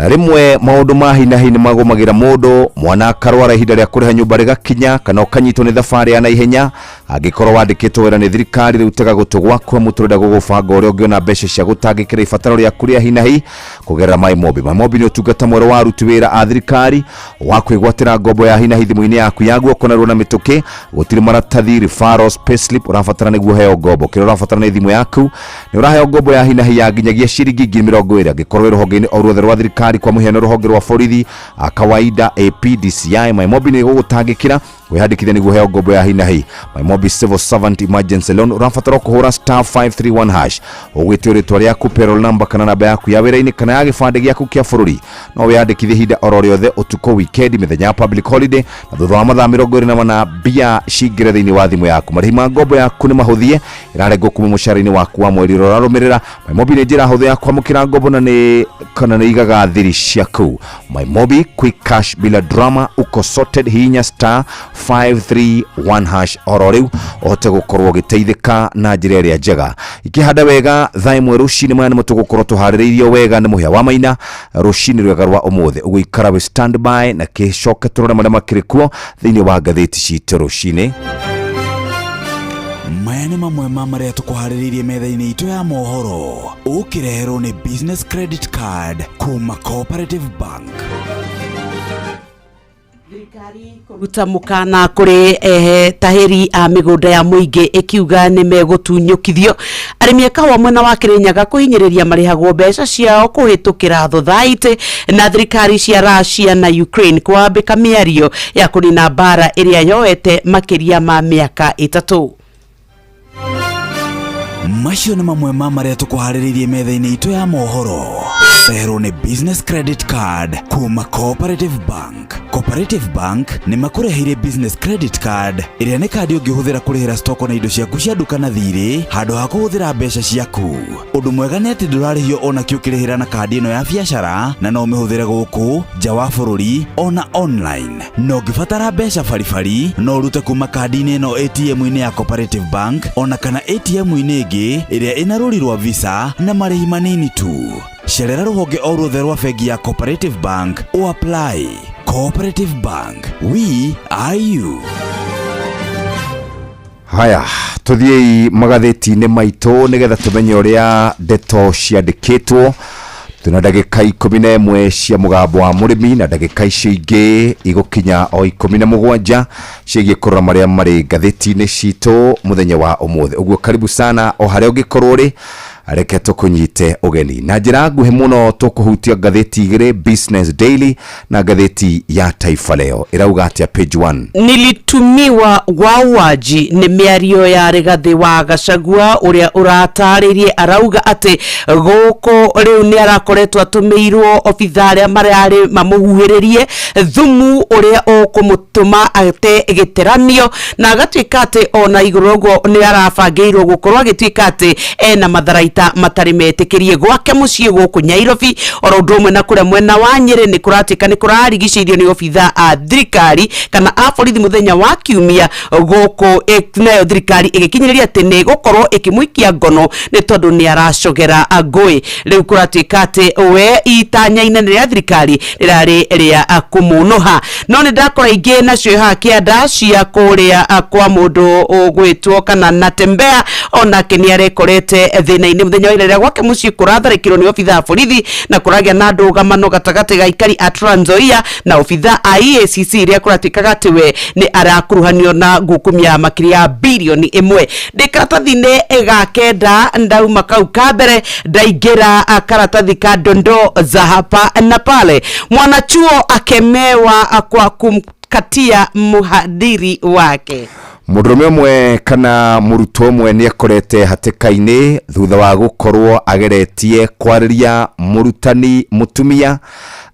rimwe maundu mahina hini magomagira mundu mwana karwara ihinda ria kuriha nyumba rigakinya kana ukanyitwo ni thabari ya naihenya angikorwo wandikitwo wira ni thirikari riutega gutugwa kwa muturida gugubanga uria ungiona mbeca cia gutangikira ibataro ria kuria hina hi kugerera My Mobi. My Mobi ni utungata mwero wa aruti wira a thirikari wa kwigwatira ngombo ya hina hi thimu-ini yaku ya guokonarwo na mituki gutiri maratathi referrals payslip urafatara niguo heo ngombo kiro urafatara ni thimu yaku ni uraheo ngombo ya hina hi ya nginyagia ciringi 20,000 angikorwo ruhonge-ini o ruothe rwa thirikari kwa muhiano ruhonge rwa borithi kawaida AP DCI. My Mobi ni gugutangikira wihadikithia niguo heo ngombo ya hina hi. My Mobi Civil Servant Emergency Loan urabatara kuhura *531# ugwite ritwa ryaku, payroll number kana namba yaku ya wira-ini kana ya gibande gyaku kia bururi. No wiyandikithie hinda oro riothe utuko, weekend, mithenya ya public holiday na thutha wa mathaa 24 mbia cingire thiini wa thimu yaku. Marihi ma ngombo yaku ni mahuthie, irarengwo kuma mushara-ini waku wa mweri urarumirira. My Mobi ni njira huthu ya kwamukira ngombo na ni kana ni igaga thiri ciaku. My Mobi quick cash bila drama, uko sorted. Hinya *531# oro riu ohote gukorwo giteithika na njira iria njega. Ikihanda wega thaa imwe rucini mwana mutugukorwo tuhaririirio wega ni muhia wa maina rucini rwega rwa umuthi ugikara we standby na kishoke turore maria makirikuo thiini wa ngatheti citu rucini. Maya nĩ mamwe ma marĩa tũkũharĩrĩirie metha-inĩ itũ ya mohoro. Ũkĩreherwo nĩ business credit card kuma Cooperative Bank. Kuruta mukana kuri tahiri a migunda ya muingi ikiuga ni megutunyukithio arimi akawa mwena wa Kirinyaga kuhinyiriria marihagwo mbeca ciao kuhitukira thothaiti na thirikari cia Russia na Ukraine kwambika miario ya kunina bara iria yoete makiria ma miaka 3. Macio nĩ mamwe ma marĩa tũkũharĩrĩirie metha-inĩ itũ ya mohoro. Reherwo nĩ business credit card kuma Cooperative Bank. Cooperative Bank nĩ makũreheire business credit card ĩrĩa nĩ kandi ũngĩhũthĩra kũrĩhĩra stoko na indo ciaku cia duka na thirĩ handũ ha kũhũthĩra mbeca ciaku. Ũndũ mwega nĩ atĩ ndũrarĩhio ona kĩ ũkĩrĩhĩra na kandi ĩno ya biacara na no ũmĩhũthĩre gũkũ nja wa bũrũri ona online. No ũngĩbatara mbeca baribari no ũrute kuma kandi-inĩ ĩno ATM-inĩ ya Cooperative Bank ona kana ATM-inĩ ĩngĩ ĩrĩa ĩna rũri rwa Visa na marĩhi manini tu. Cerera rũhonge o ruothe rwa bengi ya Cooperative Bank o apply. Cooperative Bank, we are you. Haya, tuthiei magatheti-inĩ maitũ nigetha tumenye ũrĩa ndeto ciandĩkĩtwo. Tuna ndagĩka 11 cia mũgambo wa mũrĩmi na ndagĩka icio ingĩ igũkinya o 17 ciĩgiĩ kũrora marĩa marĩ ngatheti-inĩ citũ mũthenya wa ũmũthĩ. Ũguo karibu sana o harĩa ũngĩkorwo ũrĩ, areke tukunyite ugeni na njira nguhe muno tukuhutia ngatheti igire Business Daily na ngatheti ya Taifa Leo. Irauga atia page 1. Nilitumiwa wauaji ni miario ya Rigathi wa Gachagua uria urataririe arauga ati guko riu ni arakoretwo atumirwo obitharia mariari mamuhuhiririe thumu uria ukumutuma ate giteranio na agatwika ati ona igurugo ni arabangirwo gukorwa agitwika ati ena matharaita matari metikirie gwake muciĩ guku Nyairobi oro ndumwe na kuria mwena wa Nyeri ni kuratika ni kurarigicĩirio ni obitha a thirikari kana a borithi muthenya wa Kiumia guku nayo thirikari igikinyĩrĩria ati ni gukorwo ikimwikia ngono ni tondu ni aracogera ngũĩ. Riu kuratika ati we itanya-inĩ rĩa thirikari rĩrarĩ rĩa kumunoha. No ni ndakora ingĩ nacio ha kĩanda cia kũrĩa kwa mũndũ ũgwĩtwo kana Natembea ona kĩni arekorete thĩna-inĩ muthenya wa ira gwake muciĩ kuratharĩkĩrwo ni obitha a borithi na kuragĩa na ndũgamano gatagatĩ ga ikari a Trans Nzoia na obitha a EACC iria kuratikaga ati we ni arakuruhanio na ngukumia makiria bilioni 1. Ndĩkaratathi-inĩ ga kenda ndauma kau ka mbere ndaingĩra karatathi ka dondo za hapa na pale. Mwanachuo akemewa kwa kumkatia muhadiri wake. Mũndũrũme ũmwe kana mũrutwo ũmwe nĩ akorete hatĩka-inĩ thutha wa gũkorwo ageretie kwarĩria mũrutani mũtumia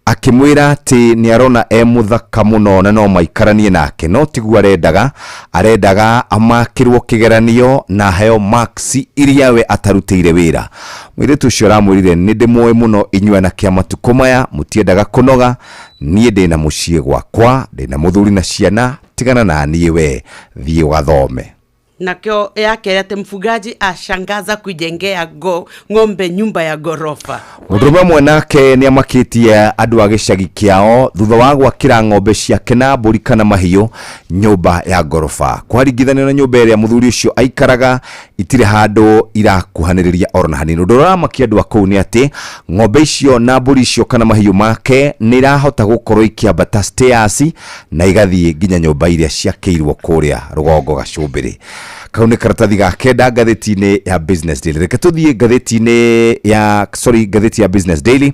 akimwira ati ni arona muthaka muno na no maikaranie nake no tiguo arendaga amakirwo kigeranio na heo marks iria we atarutĩire wĩra. Mwiritu ũcio aramwĩrire ni ndĩmũĩ muno inyuĩ na kĩa matukũ maya mutiendaga kunoga, niĩ ndĩna mũciĩ gwakwa, ndĩna mũthuri na ciana, tigana na niĩ we thiĩ wathome. Nakio yake ati mfugaji ashangaza kujengea ng'ombe nyumba ya gorofa. Mũndũrũme mwe nake ni amakitie andũ a gĩcagi kĩao thutha wa gwakĩra ng'ombe ciake na mbũri kana mahiũ nyũmba ya gorofa. Kwaringithanio na nyũmba ĩrĩa mũthuri ũcio aikaraga itirĩ handũ irakuhanĩrĩria orona hanini. Ũndũ ũrĩa ũramakia andũ a kũu nĩ atĩ ng'ombe icio na mbũri icio kana mahiũ make nĩ irahota gũkorwo ikĩambata stairs na igathiĩ nginya nyũmba iria ciakĩirwo kũrĩa rũgongo Gacumbĩrĩ. kau nĩ karatathi ga kenda ngathĩti-inĩ ya Business Daily. Reke tũthiĩ ngathĩti ya Business Daily,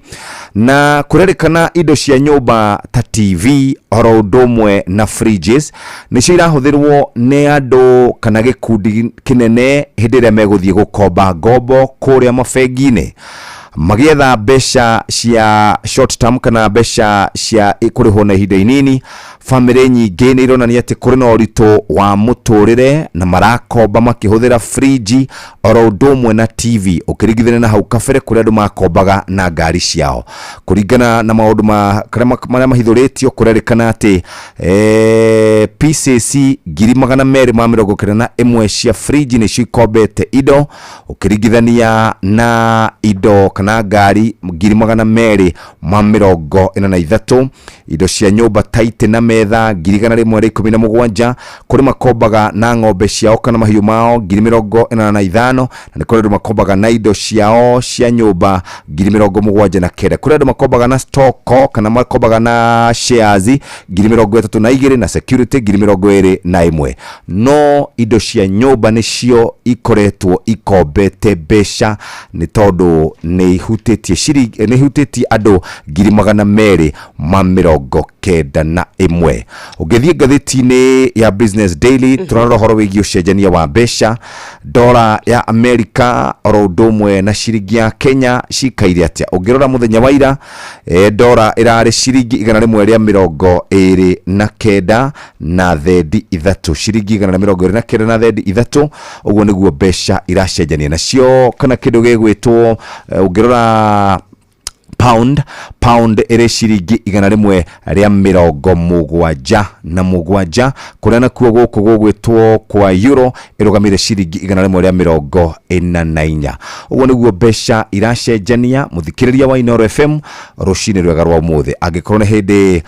na kũrerĩkana indo cia nyũmba ta TV oro ũndũ ũmwe na fridges nĩcio irahũthĩrwo nĩ andũ kana gĩkundi kĩnene hĩndĩ ĩrĩa megũthiĩ gũkomba ngombo kũrĩa mabengi-inĩ magĩetha mbeca cia short term kana mbeca cia kũrĩhwo na ihinda inini. Family nyingĩ nĩ ironania atĩ kũrĩ na ũritũ wa mũtũrĩre na marakomba makĩhũthĩra fridge oro ũndũ ũmwe na TV ũkĩringithania na hau kabere kũrĩa andũ makombaga na ngari ciao. Kũringana na maũndũ marĩa mahithũrĩtio kũrerĩkana atĩ PCC 291 cia fridge nĩcio ikombete indo ũkĩringithania na indo kana ngari 243 indo cia nyũmba taiti na metha 117 kũrĩ makombaga na ng'ombe ciao kana mahiũ mao 45 na nĩ kũrĩ andũ makombaga na indo ciao cia nyũmba 79 kũrĩ andũ makombaga na stock kana makombaga na shares 32 na security 21 no indo cia nyũmba nĩcio ikoretwo ikombete mbeca nĩ tondũ nĩ ihutĩtie andũ 291. Ũgĩthiĩ ngathĩti-inĩ ya Business Daily tũrarora ũhoro wĩgiĩ ũcenjania wa mbeca. Dola ya Amerika oro ũndũ ũmwe na ciringi ya Kenya cikaire atĩa? Ũngĩrora mũthenya wa ira dola ĩrarĩ ciringi 129 na thendi ithatũ, ciringi 129 na thendi ithatũ. Ũguo nĩguo mbeca iracenjania nacio kana kĩndũ gĩgwĩtwo ũngĩrora pound ere ciringi 177 kuria na kuo gũkũ gũgwĩtwo kwa euro ĩrũgamire ciringi 144. Ũguo nĩguo mbeca iracenjania. Mũthikĩrĩria wa Inooro FM rũcinĩ rwega rwa ũmũthĩ angĩkorwo nĩ hĩndĩ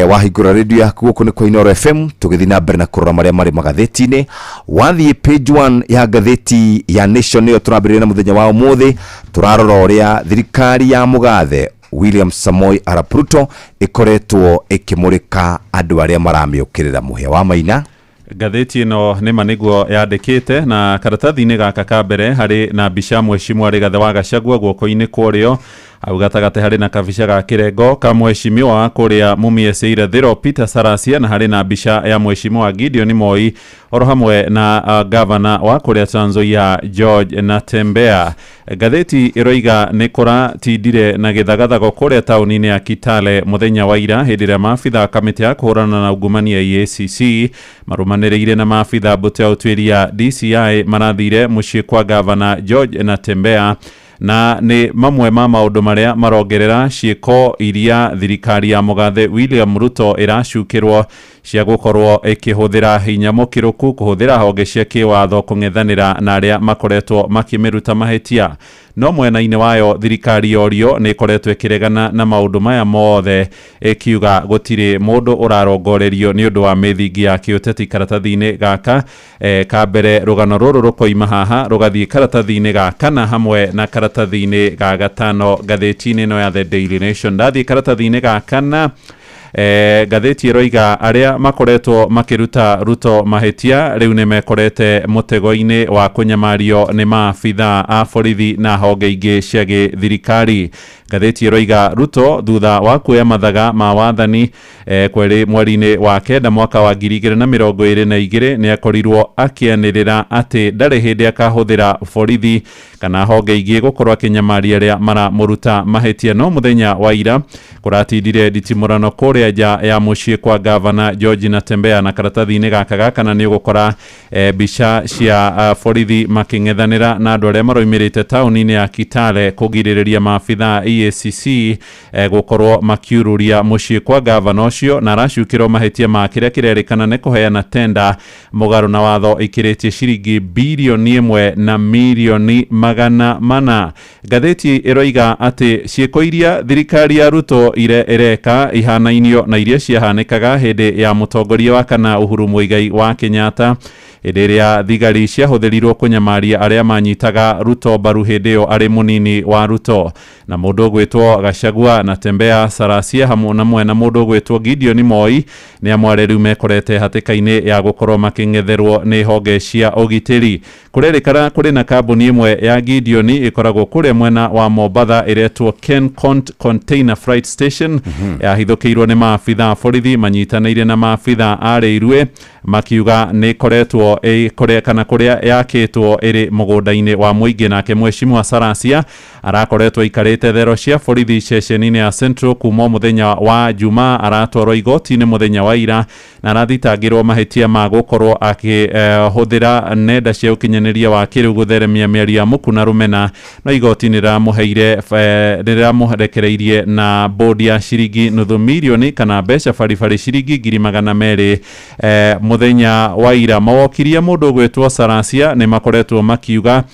wahingũra radio yaku gũkũ nĩ kwa Inooro FM tũgĩthiĩ na mbere na kũrora marĩa marĩ magathĩti-inĩ. Wathiĩ page 1 ya ngathĩti ya Nation nĩyo tũrambĩrĩria na mũthenya wa ũmũthĩ. Tũrarora ũrĩa thirikari ya mũgathe William Samoei Arap Ruto ikoretwo ikimurika andu aria maramĩũkĩrĩra mũhĩa wa Maina. Ngathĩti ĩno nĩma nĩguo yandĩkĩte na karatathi-inĩ gaka ka mbere harĩ na mbica Mheshimiwa Rigathĩ wa Gachagua guoko-inĩ kũrĩo au gatagate harĩ na kabica ga kĩrengo ka Mheshimiwa wa kũrĩa Mumias ya irathĩro Peter Sarasia na harĩ na mbica ya Mheshimiwa Gideon Moi oro hamwe na gavana wa kũrĩa Trans Nzoia George Natembeya. Ngathĩti ĩroiga nĩ kũratindire na gĩthagathago kũrĩa taũni-inĩ ya Kitale mũthenya wa ira hĩndĩ ĩrĩa maabitha kamĩtĩ ya kũhũrana na ungumania EACC marumanĩrĩire na maabitha mbũtũ ya ũtuĩria DCI marathire mũciĩ kwa gavana George Natembeya na nĩ mamwe ma maũndũ marĩa marongerera ciĩko iria thirikari ya mũgathe William Ruto ĩracukĩrwo cia gũkorwo ĩkĩhũthĩra hinya mũkĩrũku kũhũthĩra honge cia kĩwatho kũng'ethanĩra na arĩa makoretwo makĩmĩruta mahĩtia. No mwena-inĩ wayo thirikari yorio nĩ ĩkoretwo ĩkĩregana na maũndũ maya mothe ĩkiuga gũtirĩ mũndũ ũrarongorerio nĩ ũndũ wa mĩthingi ya kĩũteti karatathi-inĩ gaka. Ka mbere rũgano rũrũ rũkoima haha rũgathiĩ karatathi-inĩ ga kana hamwe na karatathi-inĩ ga gatano ngathĩti-inĩ ĩno ya The Daily Nation. Ndathiĩ karatathi-inĩ ga kana ngathĩti ĩroiga arĩa makoretwo makĩruta Ruto mahĩtia rĩu nĩ mekorete mũtego-inĩ wa kũnyamario nĩ maabitha a borithi na honge ingĩ cia gĩthirikari. Ngathĩti ĩroiga Ruto thutha wa kuoya mathaga ma wathani kweri mweri-inĩ wa kenda mwaka wa 2022 nĩ akorirwo akĩanĩrĩra atĩ ndarĩ hĩndĩ akahũthĩra borithi kana honge ingĩ gũkorwo akĩnyamaria arĩa maramũruta mahĩtia. No mũthenya wa ira kũratindire nditimũrano kũrĩa nja ya mũciĩ kwa gavana George Natembeya na karatathi-inĩ gaka kana nĩ ũgũkora mbica cia borithi makĩng'ethanĩra na andũ arĩa maroimĩrĩte taũni-inĩ ya Kitale kũgirĩrĩria maabitha EACC gũkorwo makiururia mũciĩ kwa gavana ũcio na aracukĩrwo mahĩtia ma kĩrĩa kĩrerĩkana nĩ kũheana tenda mũgarũ na watho ikĩrĩtie ciringi bilioni 1 na milioni 400. Ngathĩti ĩroiga atĩ ciĩko iria thirikari ya Ruto ireka ihanainio na iria ciahanĩkaga hĩndĩ ya mũtongoria wa kana Uhuru Muigai wa Kenyatta ĩrĩa thigari ciahũthĩrirwo kũnyamaria arĩa manyitaga Ruto mbaru hĩndĩ ĩyo arĩ mũnini wa Ruto. Na mũndũ ũgwĩtwo Gachagua na Tembea Sarasia hamwe na mũndũ ũgwĩtwo Gideon Moi nĩ amwe rĩu mekorete hatĩka-inĩ ya gũkorwo makĩng'etherwo nĩ honge cia ũgitĩri. Kũrerĩkana kũrĩ na kambuni ĩmwe ya Gideon ĩkoragwo kũrĩa mwena wa Mombatha ĩretwo Ken Container Freight Station yahithũkĩirwo nĩ maabitha borithi manyitanĩire na maabitha a Railway makiuga nĩ koretwo kũrĩa yakĩtwo ĩrĩ mũgũnda-inĩ wa mũingĩ. Nake Mheshimiwa Sarasia arakoretwo ikarĩte thero cia borithi ceceni-inĩ ya Central kuma mũthenya wa Juma, aratwarwo igoti-inĩ mũthenya wa ira na arathitangĩrwo mahĩtia ma gũkorwo akĩhũthĩra nenda cia ũkinyanĩria wa kĩrĩu gũtheremia mĩario ya mũku na rũmena, na igoti nĩrĩramũrekereirie na bodi ya ciringi nuthu mirioni kana mbeca baribari ciringi 200,000 mũthenya wa ira. Mawokiria mũndũ ũgwĩtwo Sarasia nĩ makoretwo makiuga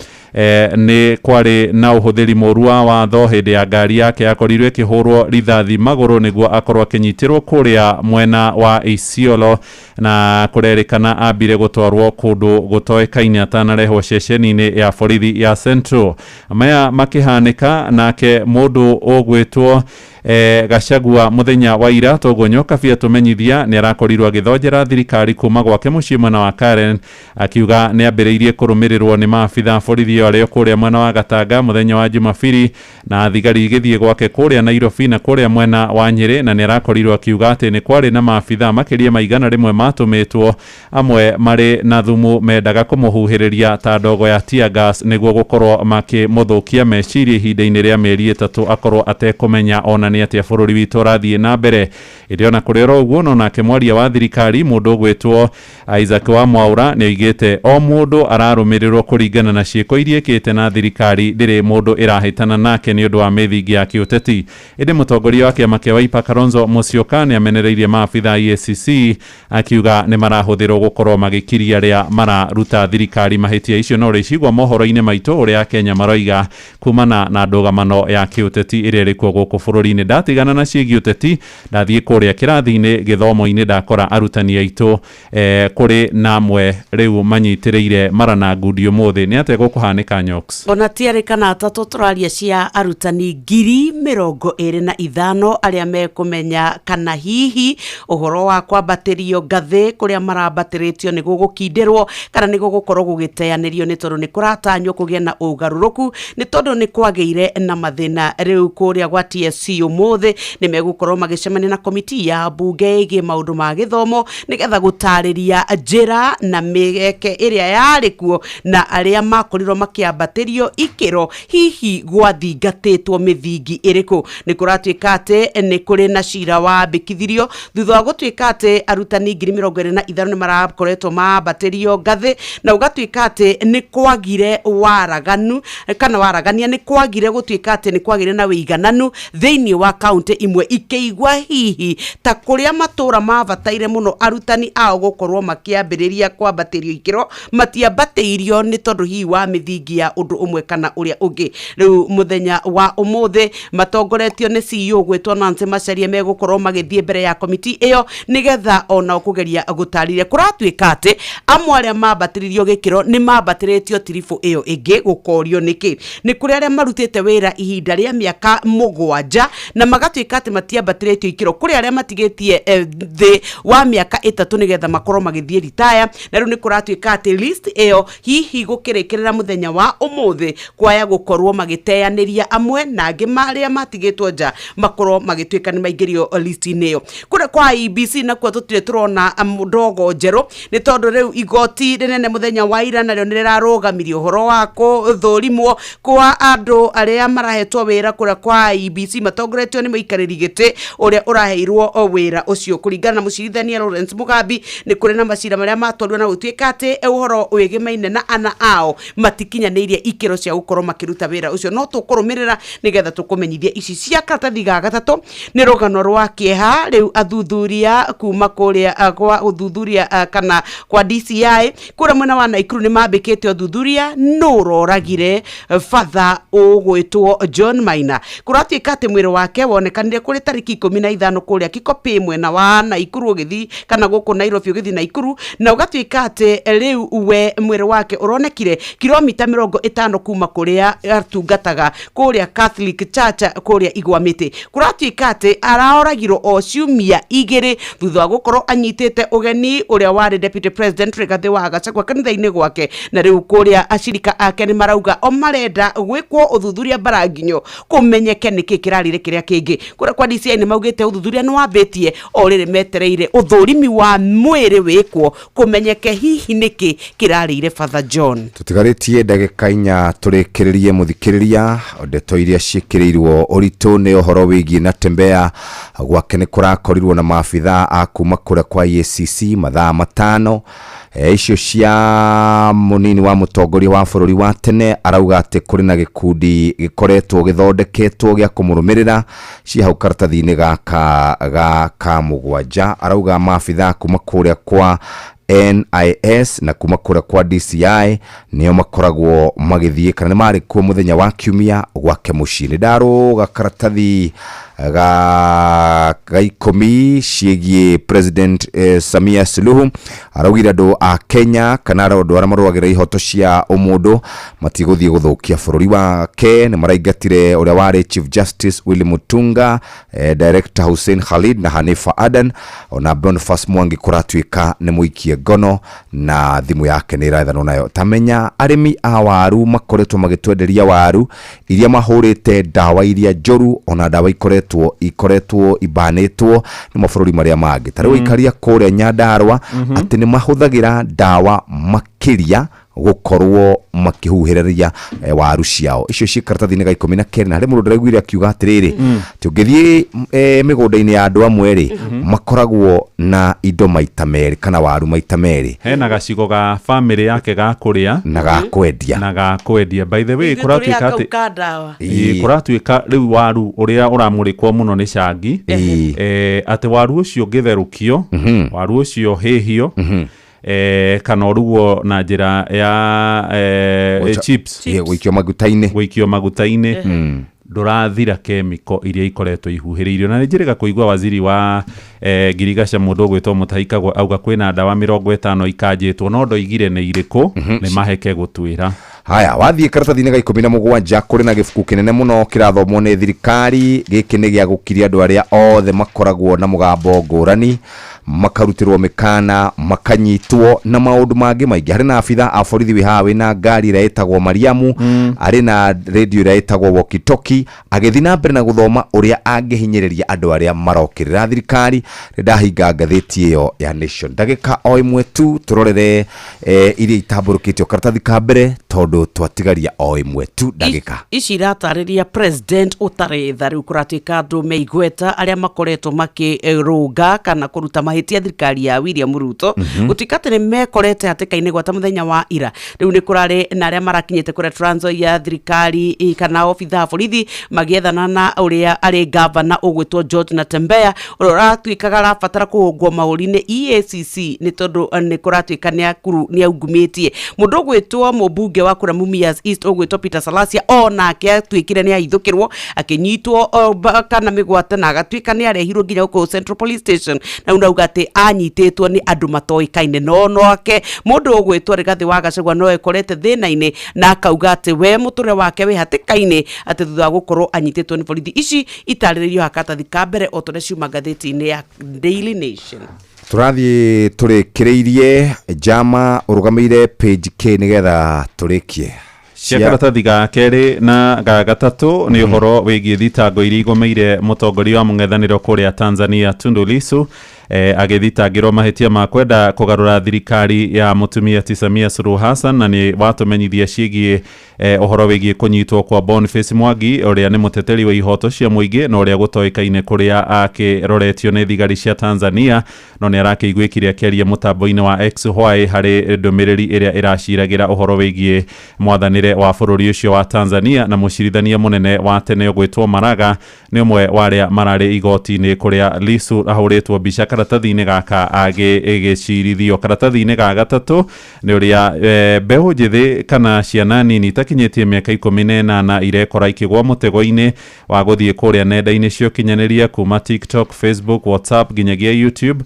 nĩ kwarĩ na ũhũthĩri mũru wa watho hĩndĩ ya ngari yake yakorirwo ĩkĩhũrwo rithathi magũrũ nĩguo akorwo akĩnyitirwo kũrĩa mwena wa Isiolo, na kũrerĩkana ambire gũtwarwo kũndũ gũtoĩkaine atanarehwo ceceni-inĩ ya borithi ya Central. Maya makĩhanĩka nake mũndũ ũgwĩtwo Gachagua mũthenya wa ira Togo Nyoka bia tumenyithia nĩ arakorirwo agĩthonjera thirikari kuma gwake mũciĩ mwena wa Karen, akiuga nĩ ambĩrĩirie kũrũmĩrĩrwo nĩ maabitha borithi arĩa kũrĩa mwena wa Gatanga mũthenya wa Jumapili, na thigari igĩthiĩ gwake kũrĩa Nairobi na kũrĩa mwena wa Nyeri, na nĩ arakorirwo akiuga atĩ nĩ kwarĩ na maabitha makĩria maigana rĩmwe matũmĩtwo, amwe marĩ na thumu mendaga kũmũhuhĩrĩria ta ndogo ya tear gas nĩguo gũkorwo makĩmũthũkia meciria ihinda-inĩ rĩa mĩeri 3 akorwo atekũmenya ona nĩ atĩa bũrũri witũ ũrathiĩ na mbere. Ĩrĩ ona kũrĩ ũguo no nake mwaria wa thirikari mũndũ ũgwĩtwo Isaac wa Mwaura nĩ oigĩte o mũndũ ararũmĩrĩrwo kũringana na ciĩko iria ĩkĩte na thirikari, ndĩrĩ mũndũ ĩrahĩtana nake nĩ ũndũ wa mĩthingi ya kĩũteti. Ĩndĩ mũtongoria wa kĩama kĩa Wiper Kalonzo Musyoka nĩ amenereirie maabitha EACC akiuga nĩ marahũthĩrwo gũkorwo magĩkiria arĩa mararuta thirikari mahĩtia icio. No rĩcigwa mohoro-inĩ maitũ ũrĩa Kenya maroiga kumana na ndũgamano ya kĩũteti ĩrĩa ĩrĩ kuo gũkũ bũrũri-inĩ. Ndatigana na ciĩgiĩ ũteti, ndathiĩ kũrĩa kĩrathi-inĩ gĩthomo-inĩ ndakora arutani aitũ kũrĩ namwe rĩu manyitĩrĩire marana ngundi ũmũthĩ. Nĩ atĩa gũkũhanĩka Nyoks? Ona tiarĩkana atatũ tũraria cia arutani 25,000 arĩa mekũmenya kana hihi ũhoro wa kwambatĩrio ngathĩ kũrĩa marambatĩrĩtio nĩguo gũkindĩrwo kana nĩguo gũkorwo gũgĩteanĩrio, nĩ tondũ nĩ kũratanywo kũgĩa na ũgarũrũku, nĩ tondũ nĩ kwagĩire na mathĩna rĩu kũrĩa gwa TSC ũmũthĩ nĩ megũkorwo magĩcemania na komiti ya mbunge ĩgiĩ maũndũ ma gĩthomo nĩgetha gũtarĩria njĩra na mĩgeke ĩrĩa yarĩ kuo na arĩa makorirwo makĩambatĩrio ikĩro hihi gwathingatĩtwo mĩthingi ĩrĩkũ. Nĩ kũratuĩka atĩ nĩ kũrĩ na cira wa mbĩkithirio thutha wa gũtuĩka atĩ arutani 25,000 nĩ marakoretwo maambatĩrio ngathĩ, na ũgatuĩka atĩ nĩ kwagire waragania nĩ kwagire gũtuĩka atĩ nĩ kwagire na wĩigananu thĩinĩ wa kaunti imwe ikĩigua hihi ta kũrĩa matũra mabataire mũno arutani ao gũkorwo makĩambĩrĩria kwambatĩrio ikĩro matiambatĩirio nĩ tondũ hihi wa mĩthingi ya ũndũ ũmwe kana ũrĩa ũngĩ. Rĩu mũthenya wa ũmũthĩ matongoretio nĩ CEO gwĩtwo Nancy Macharia megũkorwo magĩthiĩ mbere ya komiti ĩyo nĩgetha ona kũgeria gũtarĩria. Kũratuĩka atĩ amwe arĩa mambatĩririo gĩkĩro nĩ mambatĩrĩtio tiribũ ĩyo ĩngĩ gũkorio nĩkĩ. Nĩ kũrĩ arĩa marutĩte wĩra ihinda rĩa mĩaka 7 na magatuĩka atĩ matiambatĩrĩtio ikĩro, kũrĩ arĩa matigĩtie thĩ wa mĩaka 3 nĩgetha makorwo magĩthiĩ retire. Na rĩu nĩ kũratuĩka atĩ list ĩyo hihi gũkĩrĩkĩrĩra mũthenya wa ũmũthĩ kwaya gũkorwo magĩteanĩria amwe na angĩ marĩa matigĩtwo nja makorwo magĩtuĩka nĩ maingĩrio list-inĩ ĩyo. Kũrĩ kwa IEBC nakuo tũtirĩ tũrona ndogo njerũ, nĩ tondũ rĩu igoti rĩnene mũthenya wa ira narĩo nĩ rĩrarũgamirie ũhoro wa gũthũrimwo kwa andũ arĩa marahetwo wĩra kũrĩa kwa IEBC matongoretio nĩ mũikarĩri gĩtĩ ũrĩa ũraheirwo wĩra ũcio. Kũringana na mũcirithania Lawrence Mugambi, nĩ kũrĩ na macira marĩa matwarirwo na gũtuĩka atĩ ũhoro wĩgĩmaine na ana ao matikinyanĩirie ikĩro cia gũkorwo makĩruta wĩra ũcio. No tũkũrũmĩrĩra nĩgetha tũkũmenyithie ici cia karatathi ga gatatũ. Nĩ rũgano rwa kĩeha rĩu athuthuria kuma kũrĩa kwa ũthuthuria kana kwa DCI kũrĩa mwena wa Naikuru nĩ mambĩkĩte ũthuthuria nũ ũroragire father ũgwĩtwo John Maina. Kũratuĩka atĩ mwĩrĩ wake wake wonekanire kuri tariki 15 kuria Kikopi mwena wa Naikuru githi kana guku Nairobi githi Naikuru na ugatuika ati riu we mwiri wake uronekire kilomita 50 kuma kuria atungataga kuria Catholic Church kuria Igwamiti kuratuika ati araoragirwo o ciumia igiri thutha wa gukorwo anyitite ugeni uria wari Deputy President Rigathi wa Gachagua kanitha-ini gwake na riu kuria ashirika ake ni marauga o marenda gwikwo uthuthuria baranginyo kumenyeke niki kirarire kiria kingi kuria kwa DCI ni maugite uthuthuria ni wambitie o riri metereire uthurimi wa mwiri wikwo kumenyeke hihi niki kirarire Father John. Tutigaritie ndagika inya turikiririe muthikiriria ndeto iria cikirirwo uritu ni uhoro wigie na tembea gwake ni kurakorirwo na maabitha akuma kura kwa EACC mathaa 5 icio cia munini wa mutongoria wa bururi wa tene arauga ati kuri na gikundi gikoretwo githondeketwo gya kumurumirira cia hau karatathi-ini ga mugwanja arauga maabitha kuma kuria kwa NIS na kuma kura kwa DCI nio makoragwo magithie kana mari ku muthenya wa kiumia gwake mucini ndaro gakaratathi ga ikomi ciĩgiĩ President Samia Suluhu araugire andu a Kenya kana andu aria marũagĩra ihoto cia ũmũndũ matigũthiĩ gũthũkia bũrũri wake ni maraingatire uria wari Chief Justice Willy Mutunga, Director Hussein Khalid na Hanifa Adan ona Boniface Mwangi kuratuĩka ni muikie ngono na thimu yake ni iraithanwo nayo. Tamenya arimi a waru makoretwo magĩtwenderia waru iria mahũrĩte ndawa iria njoru ona ndawa ikoretwo ibanĩtwo ni mabũrũri maria mangĩ tarĩu ikaria kũrĩa Nyandarua ati ni mahũthagĩra ndawa makiria gukorwo makihuhĩrĩria waru ciao icio cikaratathi-inĩ ga 12 na harĩ mũndũ ndĩraiguire akiuga atĩrĩrĩ tũngĩthiĩ mĩgũnda-inĩ ya andũ amwe rĩ makoragwo na indo maita merĩ kana waru maita merĩ hena gacigo ga family yake ga kũrĩa na ga kwendia by the way kuratuĩka atĩ kuratuĩka rĩu waru ũrĩa ũramũrĩkwo mũno nĩ Cangi atĩ waru ũcio ngĩtherũkio waru ũcio hĩhio kana ũrugwo na njĩra ya chips gũikio maguta-inĩ ndũrathira kemiko iria ikoretwo ihuhĩrĩirio na nĩnjĩrĩga kũigua waziri wa Girigasha mũndũ ũgwĩtwo Mũtahi auga kwĩna ndawa 50 ikanjĩtwo no ndoigire nĩ irĩkũ nĩ maheke gũtwĩra. Haya wathiĩ karatathi-inĩ ga 17 kũrĩ na gĩbuku kĩnene mũno kĩrathomwo nĩ thirikari gĩkĩ nĩ gĩa gũkiria andũ arĩa othe makoragwo na mũgambo ngũrani makarutirwo mikana makanyitwo na maundu mangĩ maingĩ harĩ na abitha a borithi wĩhawe na ngari ĩrĩa ĩtagwo Mariamu arĩ na radio ĩrĩa ĩtagwo Walkie-Talkie agĩthiĩ na mbere na gũthoma ũrĩa angĩhinyĩrĩria andũ arĩa marokĩrĩra thirikari. Ndahinga ngathĩti ĩyo ya Nation ndagĩka o ĩmwe tu tũrorere iria itambũrũkĩtio karatathi ka mbere tondũ twatigaria o ĩmwe tu ndagĩka ici iratarĩria president ũtarĩ tha rĩu kũratuĩka andũ meigweta arĩa makoretwo makĩrũnga kana kũruta mahĩtia thirikari ya William Ruto gũtikatĩ nĩ mekorete hatĩka-inĩ gwata mũthenya wa ira rĩu nĩ kũrarĩ na arĩa marakinyĩte kũrĩa Trans Nzoia thirikari kana obitha borithi magĩethana na ũrĩa arĩ gavana ũgwĩtwo George Natembeya ũrĩa ũratuĩkaga arabatara kũhũngwo maũri-inĩ EACC nĩ tondũ nĩ kũratuĩka nĩ aungumĩtie mũndũ ũgwĩtwo mũmbunge wa kũrĩa Mumias East ũgwĩtwo Peter Salasia onake atuĩkire nĩ ahithũkĩrwo akĩnyitwo kana mĩgwate na agatuĩka nĩ arehirwo nginya gũkũ Central Police Station na unauga ati anyitĩtwo nĩ andũ matoĩkaine no noke mũndũ ũgwĩtwo Rigathi wa Gachagua no ekorete thĩna-inĩ na akauga ati we mũtũre wake wĩ hatĩka-inĩ ati thutha wa gũkorwo anyitĩtwo nĩ borithi ici itarĩrĩrio hakatathi ka mbere o tũrĩa ciuma ngathĩti-inĩ ya Daily Nation. Tũrathiĩ tũrĩkĩrĩirie Jama ũrũgamĩire page K nĩgetha tũrĩkie cia karatathi ga kerĩ na ga gatatũ nĩ ũhoro wĩgiĩ thitango iria igũmĩire mũtongoria wa mũng'ethanĩro kũrĩa Tanzania Tundu Lissu agĩthitangĩrwo mahĩtia ma kwenda kũgarũra thirikari ya mũtumia ti Samia Suluhu Hassan na nĩ watũmenyithia ciĩgiĩ ũhoro wĩgiĩ kũnyitwo kwa Boniface Mwangi ũrĩa nĩ mũteteri wa ihoto cia mũingĩ na ũrĩa gũtoĩkaine kũrĩa akĩroretio nĩ thigari cia Tanzania no nĩ arakĩiguĩkire akĩaria mũtambo-inĩ wa X why harĩ ndũmĩrĩri ĩrĩa ĩraciragĩra ũhoro wĩgiĩ mwathanĩre wa bũrũri ũcio wa Tanzania na mũcirithania mũnene wa tene ũgwĩtwo Maraga nĩ ũmwe wa arĩa mararĩ igoti-inĩ kũrĩa Lissu ahũrĩtwo mbica karatathi-inĩ gaka agĩcirithio. Karatathi-inĩ ga gatatũ nĩ ũrĩa mbeũ njĩthĩ kana ciana nini itakinyĩtie mĩaka 18 irekora ikĩgwa mũtego-inĩ wa gũthiĩ kũrĩa nenda-inĩ cia ũkinyanĩria kuma TikTok, Facebook, WhatsApp nginyagia YouTube,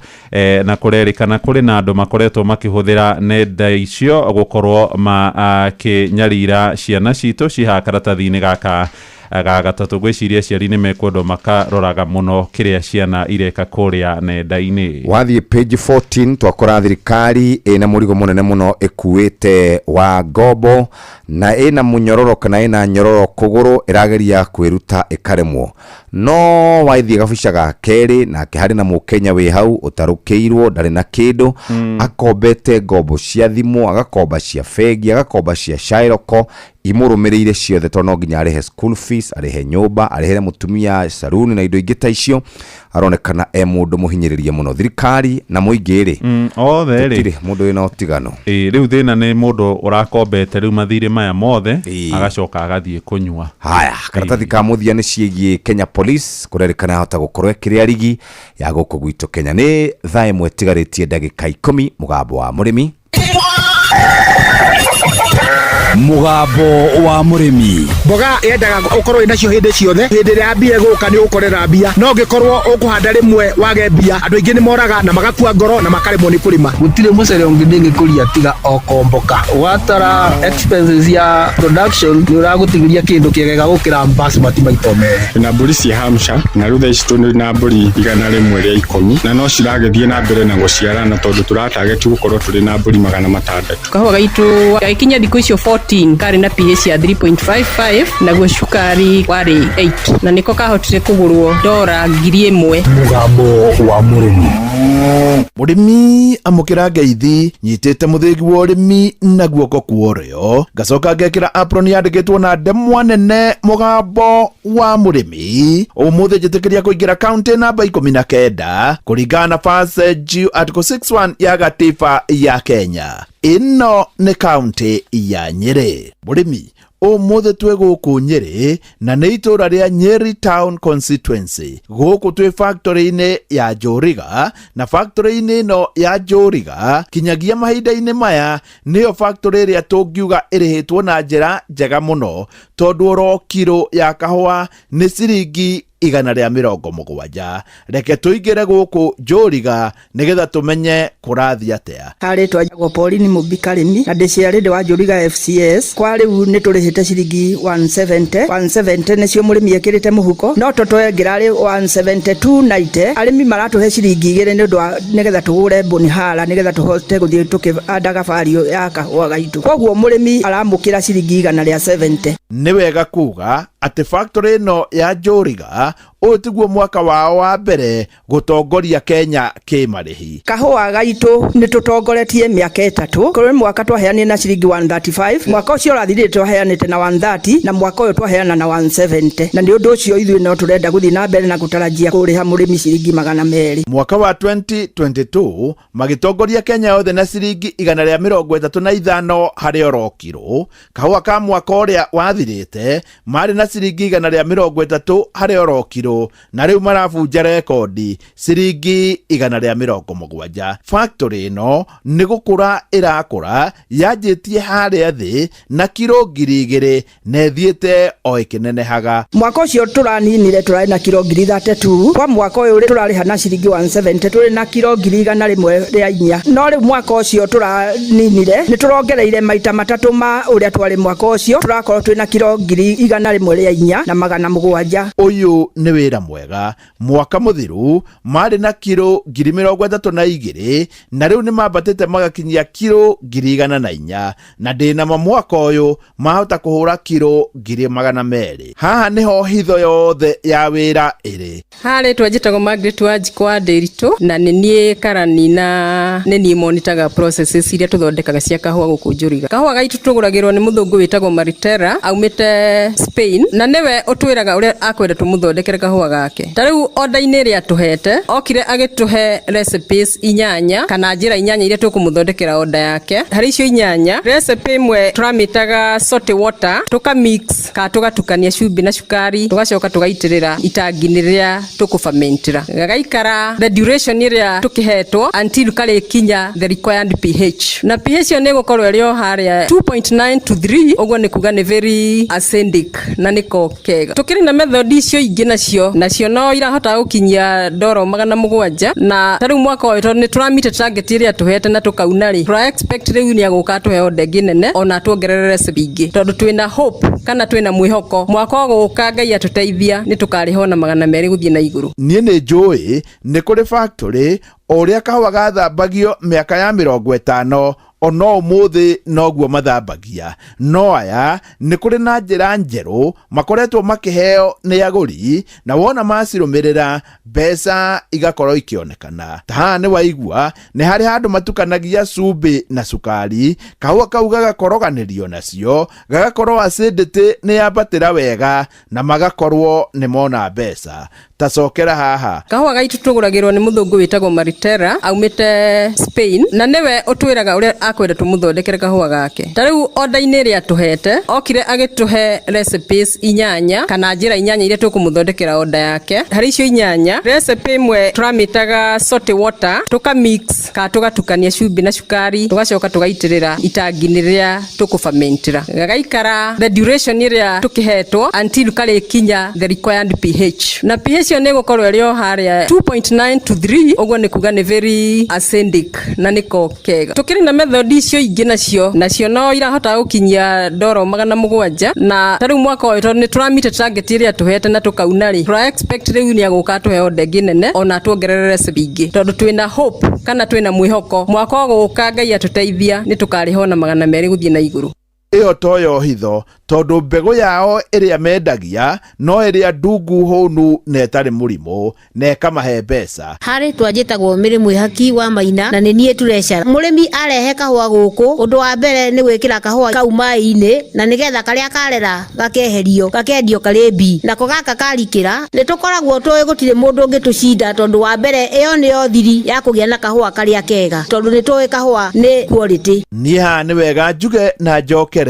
na kũrerĩkana kũrĩ na andũ makoretwo makĩhũthĩra nenda icio gũkorwo makĩnyarira ciana citũ ciha karatathi-inĩ gaka ga gatatũ. Gwĩciria aciari nĩ mekwendwo makaroraga mũno kĩrĩa ciana ireka kũrĩa nenda-inĩ. Wathiĩ page 14 twakora thirikari ĩna mũrigo mũnene mũno ĩkuĩte wa ngombo na ĩna mũnyororo kana ĩna nyororo kũgũrũ ĩrageria kwĩruta ĩkaremwo. No waithiĩ gabica ga kerĩ nake harĩ na mũkenya wĩ hau ũtarũkĩirwo ndarĩ na kĩndũ akombete ngombo cia thimũ, agakomba cia bengi, agakomba cia Shairoko imũrũmĩrĩire ciothe tondũ no nginya arĩhe school fees, arĩhe nyũmba, arĩhe mũtumia saruni na indo ingĩ ta icio. Aronekana mũndũ mũhinyĩrĩrie mũno. Thirikari na mũingĩ othe rĩ mũndũ wĩna ũtigano. Rĩu thĩna nĩ mũndũ ũrakombete rĩu mathirĩ maya mothe agacoka agathiĩ kũnyua. Haya, karatathi ka mũthia nĩ ciĩgiĩ Kenya Police kũrerĩkana hota gũkorwo kĩrĩa rigi ya gũkũ gwitũ Kenya. Nĩ thaa ĩmwe tigarĩtie ndagĩka 10. Mũgambo wa mũrĩmi. Mugambo wa mũrĩmi. Mboga yendaga ũkorwo inacio hĩndĩ ciothe. Hĩndĩ ĩrĩa mbia gũka nĩ ũkorera mbia. No ngĩkorwo ũkũhanda rĩmwe wage mbia, andũ aingĩ nĩ moraga na magakua ngoro na makaremwo nĩ kũrĩma. Gũtirĩ mũcere ũngĩ ndĩngĩkũria tiga o komboka. Watara expenses ya production nĩ ũragũtigĩria kĩndũ kĩegega gũkĩra basmati maito merĩ. Na mbũri cia Hampshire na rĩu thaa ici tũrĩ na mbũri 100 rĩa 10 na no ciragĩthiĩ na mbere na gũciarana tondũ tũratageti gũkorwo tũrĩ na mbũri 600. Kahũa gaitũ gaikinya thikũ icio 14 kari na pH ya 3.55 na gwe shukari warĩ 8 na niko kahotire kũgũrwo $1,000. Mugambo wa mũrĩmi. Mũrĩmi amũkĩra ngeithi nyitĩte mũthĩgi wa ũrĩmi na guoko kuorĩo ngacoka ngekĩra apron yandĩkĩtwo na ndemwa nene. Mugambo wa mũrĩmi ũmũthĩ njĩtĩkĩria kũingĩra kaunti namba 19 kũringana na Passage Article 61 ya gatiba ya Kenya. Ino nĩ kaunti ya Nyeri. Mũrĩmi ũmũthĩ twĩ gũkũ Nyeri na nĩ itũra rĩa Nyeri Town Constituency. Gũkũ twĩ factory-inĩ ya Njũriga na factory-inĩ ĩno ya Njũriga kinyagia mahinda-inĩ maya nĩyo factory ĩrĩa tũngiuga ĩrĩhĩtwo na njĩra njega mũno tondũ oro kiro ya kahũa nĩ ciringi 170. Reke tuingire guku Njũriga nigetha tumenye kũrathi atĩa. Harĩ twajagwo Pauline Mubikarimi na ndĩciarĩndĩ wa Njũriga FCS. Kwa rĩu nĩ tũrĩhĩte ciringi 170 nĩcio mũrĩmi ekĩrĩte mũhuko, no tũtwengerarĩ 172.90. Arĩmi maratũhe ciringi 2 nĩ ũndũ wa nigetha tũgũre mbũnihara nigetha tũhote gũthiĩ tũkĩanda gabario ya kahũa gaitũ. Koguo mũrĩmi aramũkĩra ciringi 170. Nĩ wega kuga atĩ factory ĩno ya Njũriga ũyũ tiguo mwaka wao wa mbere gũtongoria Kenya kĩmarĩhi. Kahũa gaitũ nĩ tũtongoretie mĩaka 3. Kũrĩ mwaka twaheanire na ciringi 135, mwaka ũcio ũrathirire twaheanĩte na 130 na mwaka ũyũ twaheana na 170. Na nĩ ũndũ ũcio ithuĩ no tũrenda gũthiĩ na mbere na gũtarajia kũrĩha mũrĩmi ciringi 200. Mwaka wa 2022 magĩtongoria Kenya yothe na ciringi 135 harĩ oro kiro. Kahũa ka mwaka ũrĩa wathirĩte marĩ na ciringi 130 harĩ oro kiro na rĩu marabunja rekondi ciringi 170. Factory ĩno nĩ gũkũra ĩrakũra yanjĩtie harĩa thĩ na kiro 2,000 na ĩthiĩte o ĩkĩnenehaga. Mwaka ũcio tũraninire tũrarĩ na kiro 32. Kwa mwaka ũyũ tũrarĩha na ciringi 170 tũrĩ na kiro 104. No rĩu mwaka ũcio tũraninire nĩ tũrongereire maita 3 ma ũrĩa twarĩ mwaka ũcio. Tũrakorwo twĩ na kiro 104 na 700. Ũyũ nĩ wĩra mwega. Mwaka mũthiru marĩ na kiro 32 na rĩu nĩ mambatĩte magakinyia kiro 104 na ndĩna mwaka ũyũ mahota kũhũra kiro 200. Haha nĩho hitho yothe ya wĩra ĩrĩ. Harĩ twajĩtagwo Margaret Wanjikwa Ndĩritũ na nĩ niĩ karani na nĩ niĩ monitaga processes iria tũthondekaga cia kahũa gũkũ Njũriga. Kahũa gaitũ tũgũragĩrwo nĩ mũthũngũ wĩtagwo Maritera aumĩte Spain na nĩwe ũtwĩraga ũrĩa akwenda tũmũthondekere kahua gake. Tariu order-inĩ ĩrĩa tuhete okire agĩtuhe recipes 8 kana njĩra 8 iria tũkũmũthondekera order yake. Harĩ icio 8 recipe imwe turamĩtaga salt water tukamix ka tugatukania cumbĩ na cukari tugacoka tugaitĩrĩra itangi-inĩ rĩrĩa tũkũfermentĩra. Gagaikara the duration ĩrĩa tũkĩhetwo until karĩkinya the required pH. Na pH ĩyo nĩ gũkorwo ĩrĩ o harĩa 2.9 to 3 ũguo nĩ kuga nĩ very acidic na nĩko kega. Tukĩrĩ na method icio ingĩ nacio no irahota gũkinyia ndoro 700 na tarĩu mwaka ũyũ tondũ nĩ tũramite target ĩrĩa tuhete na tukauna rĩ tũra expect rĩu nĩ agũka tuhe order ĩngĩ nene ona tuongerere recipe ingĩ tondũ twĩna hope kana twĩna mwĩhoko mwaka ũgũka Ngai atũteithia nĩ tũkarĩho na 200 gũthiĩ na igũrũ. Niĩ nĩ njũĩ nĩ kũrĩ factory ũrĩa kahũa gathambagio mĩaka ya 50 ono ũmũthĩ noguo mathambagia. No aya nĩ kũrĩ na njĩra njerũ makoretwo makĩheo nĩ agũri na wona macirũmĩrĩra mbeca igakorwo ikĩonekana. Ta haha nĩ waigua nĩ harĩ handũ matukanagia cumbĩ na cukari kahũa kau gagakoroganĩrio nacio gagakorwo acidity nĩ yambatĩra wega na magakorwo nĩ mona mbeca. Tacokera haha kahũa gaitũ tũgũragĩrwo nĩ mũthũngũ wĩtagwo Maritera aumĩte Spain na nĩwe ũtwĩraga ũrĩa akwenda tũmũthondekere kahũa gake. Tarĩu order-inĩ ĩrĩa tuhete okire agĩtuhe recipes 8 kana njĩra 8 iria tũkũmũthondekera order yake. Harĩ icio 8 recipe imwe turamĩtaga salt water tukamix ka tugatukania cumbĩ na cukari tugacoka tugaitĩrĩra itangi-inĩ rĩrĩa tũkũfermentĩra. Gagaikara the duration ĩrĩa tũkĩhetwo until karĩkinya the required pH. Na pH ĩyo nĩ gũkorwo ĩrĩ o harĩa 2.9 to 3 ũguo nĩ kuga nĩ very acidic na nĩko kega. Tukĩrĩ na method icio ingĩ nacio no irahota gũkinyia ndoro 700 na tarĩu mwaka ũyũ tondũ nĩ tũramite target ĩrĩa tuhete na tukauna rĩ tũra expect rĩu nĩ agũka tuhe order ĩngĩ nene ona tuongerere recipe ingĩ tondũ twĩna hope kana twĩna mwĩhoko mwaka ũgũka Ngai atũteithia nĩ tũkarĩho na 200 gũthiĩ na igũrũ. Iyo toyo hitho tondu mbegu yao ĩrĩa mendagia no ĩrĩa ndungu hũnu na ĩtarĩ mũrimũ na ĩkamahe mbeca. Harĩ twanjĩtagwo Mĩrĩ Mwĩhaki wa Maina na nĩ niĩ Treasure. Mũrĩmi arehe kahũa gũkũ ũndũ wa mbere nĩ gwĩkĩra kahũa kau maĩ-inĩ na nĩgetha karĩa karera gakeherio gakendio karĩ mbi. Nako gaka karikĩra nĩ tũkoragwo tũĩ gũtirĩ mũndũ ũngĩtũcinda tondũ wa mbere ĩyo nĩyo thiri ya kũgĩa na kahũa karĩa kega tondũ nĩ tũĩ kahũa nĩ quality. Niĩ haha nĩ wega njuge na njokere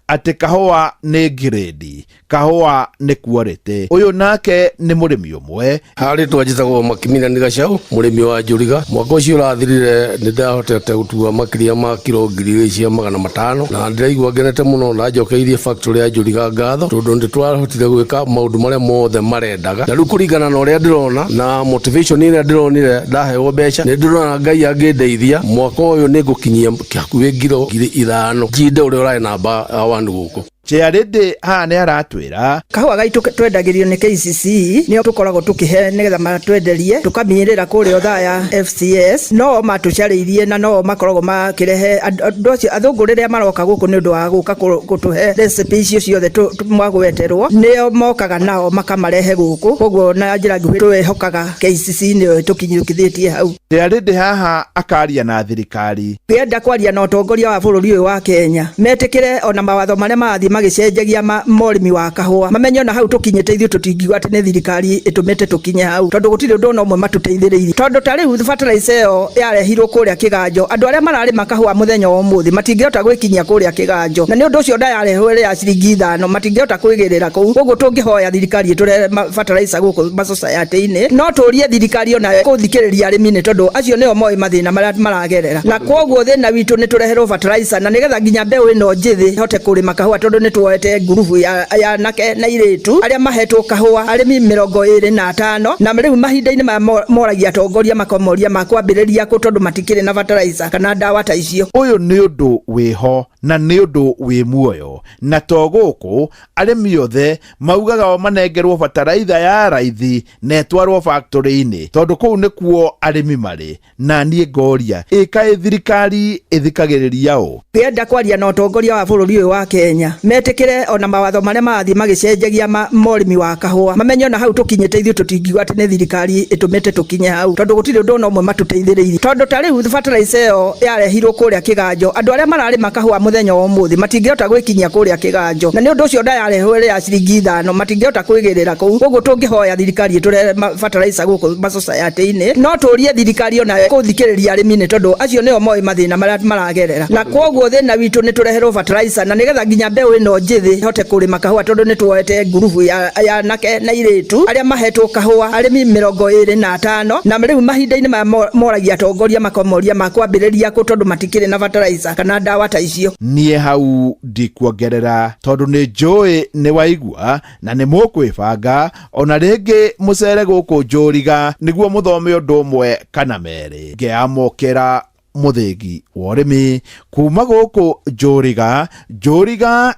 atĩ kahũa nĩ grade kahũa nĩ quality. Ũyũ nake nĩ mũrĩmi ũmwe harĩ twanjĩtagwo Makimina nĩ Gacaũ mũrĩmi wa Njũriga. Mwaka ũcio ũrathirire nĩ ndahotete gũtua makĩria ma kilo 2,500 na ndĩraigua ngenete mũno na njokeirie factory ya Njũriga ngatho tondũ nĩ twahotire gwĩka maũndũ marĩa mothe marendaga. Na rĩu kũringana na ũrĩa ndĩrona na motivation ĩrĩa ndĩronire ndaheo mbeca nĩ ndĩrona Ngai angĩndeithia mwaka ũyũ nĩ ngũkinyia hakuhĩ kilo 5,000 njinde ũrĩa ũrarĩ namba 1 gũkũ. Charity haha nĩ aratwĩra kahũa gaitũ twendagĩrio nĩ KCC nĩo tũkoragwo tũkĩhe nĩgetha matwenderie tũkaminyĩrĩra kũrĩa Othaya FCS no matũcarĩirie na no makoragwo makĩrehe andũ acio athũngũ rĩrĩa maroka gũkũ nĩ ũndũ wa gũka gũtũhe recipe icio ciothe mwagweterwo nĩo mokaga nao makamarehe gũkũ koguo na njĩra nguhĩ twĩhokaga KCC nĩyo tũkinyũkithĩtie hau. Charity haha akaria na thirikari kwenda kwaria na ũtongoria wa bũrũri ũyũ wa Kenya metĩkĩre ona mawatho marĩa mathi magĩcenjagia mũrĩmi wa kahũa mamenye na hau tũkinyĩte ithuĩ tũtingiuga atĩ nĩ thirikari ĩtũmĩte tũkinye hau tondũ gũtirĩ ũndũ ũmwe matũteithĩrĩirie tondũ ta rĩu fertilizer ĩyo yarehirwo kũrĩa Kĩganjo andũ arĩa mararĩma kahũa mũthenya wa ũmũthĩ matingĩhota gwĩkinyia kũrĩa Kĩganjo na nĩ ũndũ ũcio ndayarehwo ĩrĩ ya ciringi 5 matingĩhota kwĩgĩrĩra kũu koguo tũngĩhoya thirikari ĩtũrehe fertilizer gũkũ macocayatĩ-inĩ no tũrie thirikari ona gũthikĩrĩria arĩmi nĩ tondũ acio nĩo moĩ mathĩna marĩa maragerera na koguo thĩna witũ nĩ tũreherwo fertilizer na nĩgetha nginya mbeũ ĩno njĩthĩ hote kũrĩma kahũa tondũ nĩ tuoete ngurubu ya nake na iretu arĩa mahetwo kahũa arĩmi 25 na rĩu mahinda-inĩ moragia atongoria makomoria makwambĩrĩria kũ tondũ matikĩrĩ na fertilizer kana ndawa ta icio. Ũyũ nĩ ũndũ wĩho na nĩ ũndũ wĩ muoyo na to gũkũ arĩmi othe maugaga o manengerwo fertilizer ya raithi na ĩtwarwo factory-inĩ tondũ kũu nĩkuo arĩmi marĩ na niĩ ngoria ĩkaĩ thirikari ĩthikagĩrĩria ũ. Kwenda kwaria na ũtongoria wa bũrũri ũyũ wa Kenya metĩkĩre ona mawatho marĩa mathi magĩcenjagia mũrĩmi wa kahũa mamenye na hau tũkinyĩte ithuĩ tũtingiuga atĩ nĩ thirikari ĩtũmĩte tũkinye hau tondũ gũtirĩ ũndũ ũmwe matũteithĩrĩirie tondũ ta rĩu fertilizer ĩyo yarehirwo kũrĩa Kĩganjo andũ arĩa mararĩma kahũa muthenya wa umuthi matingihota gwikinyia kuria kiganjo na ni undu ucio ndayarehwe ya ciringi 5 matingihota kwigirira kuu koguo tungihoya thirikari tule fertilizer guku masociety-ini no turie thirikari ona kuthikiriria arimi ni tondu acio nio moi mathina maria maragerera na koguo thina witu ni tureherwo fertilizer na nigetha nginya mbeu ino njithi hote kurima kahua tondu ni tuoete ngurubu ya nake na iritu aria mahetwo kahua arimi 25 na riu mahinda-ini moragia atongoria makomoria makwambiriria ku tondu matikiri na fertilizer kana dawa ta icio nie hau ndikuongerera tondu ni njui ni waigua na ni mukwibanga ona ringi mucere guku njuriga niguo muthome undu umwe kana meri ngeamukira muthingi wa urimi kuma guku njuriga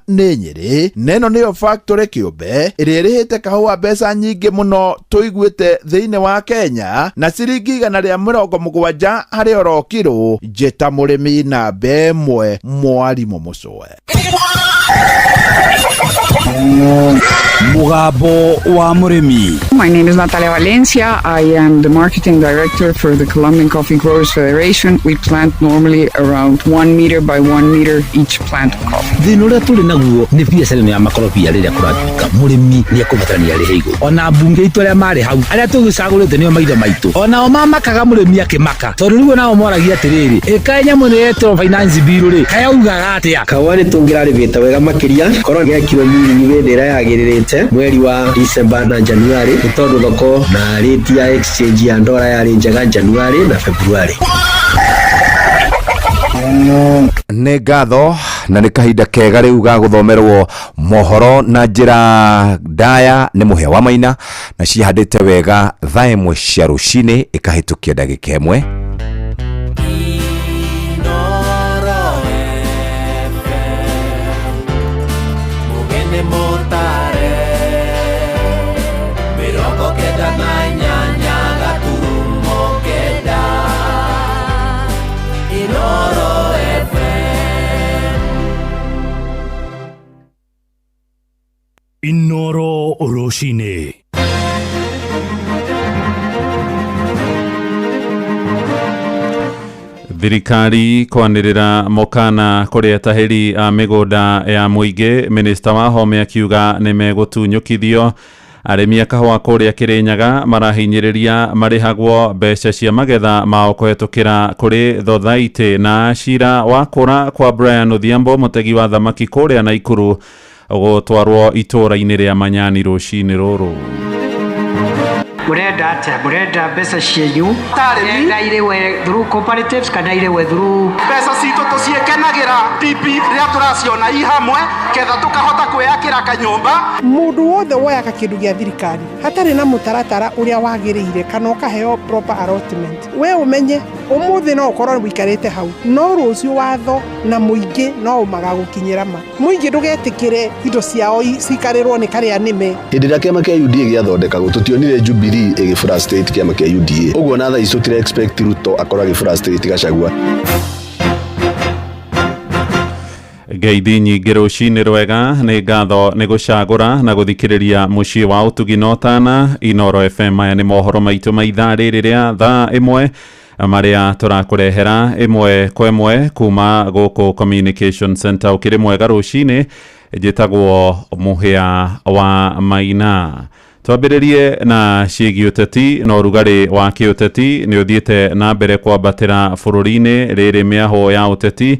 ni Nyeri neno niyo factory kiumbe iria irihite kahua mbeca nyingi muno tuiguite thiini wa Kenya na ciringi 170 hari oro kilo njita murimi na bemwe mwarimu mucoe Mugambo wa murimi. My name is Natalia Valencia. I am the marketing director for the Colombian Coffee Growers Federation. We plant normally around 1 meter by 1 meter each plant of coffee. Thina uria turi naguo ni biacara ya makorobia riria kuratuika murimi ni akubatarania ri higo ona bunge itu aria mari hau aria tugicagurite nio maitho maitu ona o mamakaga murimi akimaka tondu riu nao moragia atiriri eka nyamu ni etro finance bill ri kayaugaga atia kawani tungiraribita wega makiria korwo gekiro miri wethera yagiririte mweri wa December na January tondu thoko na rate ya exchange ya ndora yari njega January na February. Nĩ ngatho na nĩ kahinda kega rĩu ga gũthomerwo mohoro na njĩra ndaya nĩ Mũhĩa wa Maina na cihandĩte wega thaa ĩmwe cia rũcinĩ ĩkahĩtũkia ndagĩka ĩmwe. Inoro Roshine. Thirikari kwanirira mokana kuri atahiri a migunda ya muingi minista wa home akiuga ni megutunyukithio arimi akahwa kuria Kirinyaga marahinyiriria marihagwo mbeca cia magetha mao kuhetukira kuri thothaiti na cira wa kura kwa Brian Odhiambo mutegi wa thamaki kuria Naikuru gutwarwo itura-ini ria Manyani rucini ruru. Murenda atia murenda mbeca cienyu tarenda irewe through cooperatives kana irewe through mbeca citu tuciekenagira PP ria turaciona i hamwe ketha tukahota kwiyakira kanyumba. Mundu wothe woyaga kindu gia thirikari hatari na mutaratara uria wagiriire kana ukaheo proper allotment we umenye umuthi no ukorwo wikarite hau no rucio watho na muingi no magagukinyira ma muingi ndugetikire indo ciao cikarirwo ni karia nime. Hindi ria kiama kia UDA giathondeka gututionire Jubilee igifrustrate kiama kia UDA uguo na tha icu tire expect Ruto akorwo agifrustrate Gachagua. Ngeithi nyingĩ rũcinĩ rwega nĩ ngatho nĩ gũcagũra na gũthikĩrĩria mũciĩ wa ũtugi na ũtana Inoro FM. Aya nĩ mohoro maitũ ma ithaa rĩrĩ rĩa thaa ĩmwe marĩa tũrakũrehera ĩmwe kwa ĩmwe kuma gũkũ Communication Center. Ũkĩrĩ mwega rũcinĩ, njĩtagwo Mũhĩa wa Maina. Twambĩrĩrie na ciĩgiĩ ũteti na ũrugarĩ wa kĩũteti nĩ ũthiĩte na mbere kwambatĩra bũrũri-inĩ rĩrĩ mĩahũ ya ũteti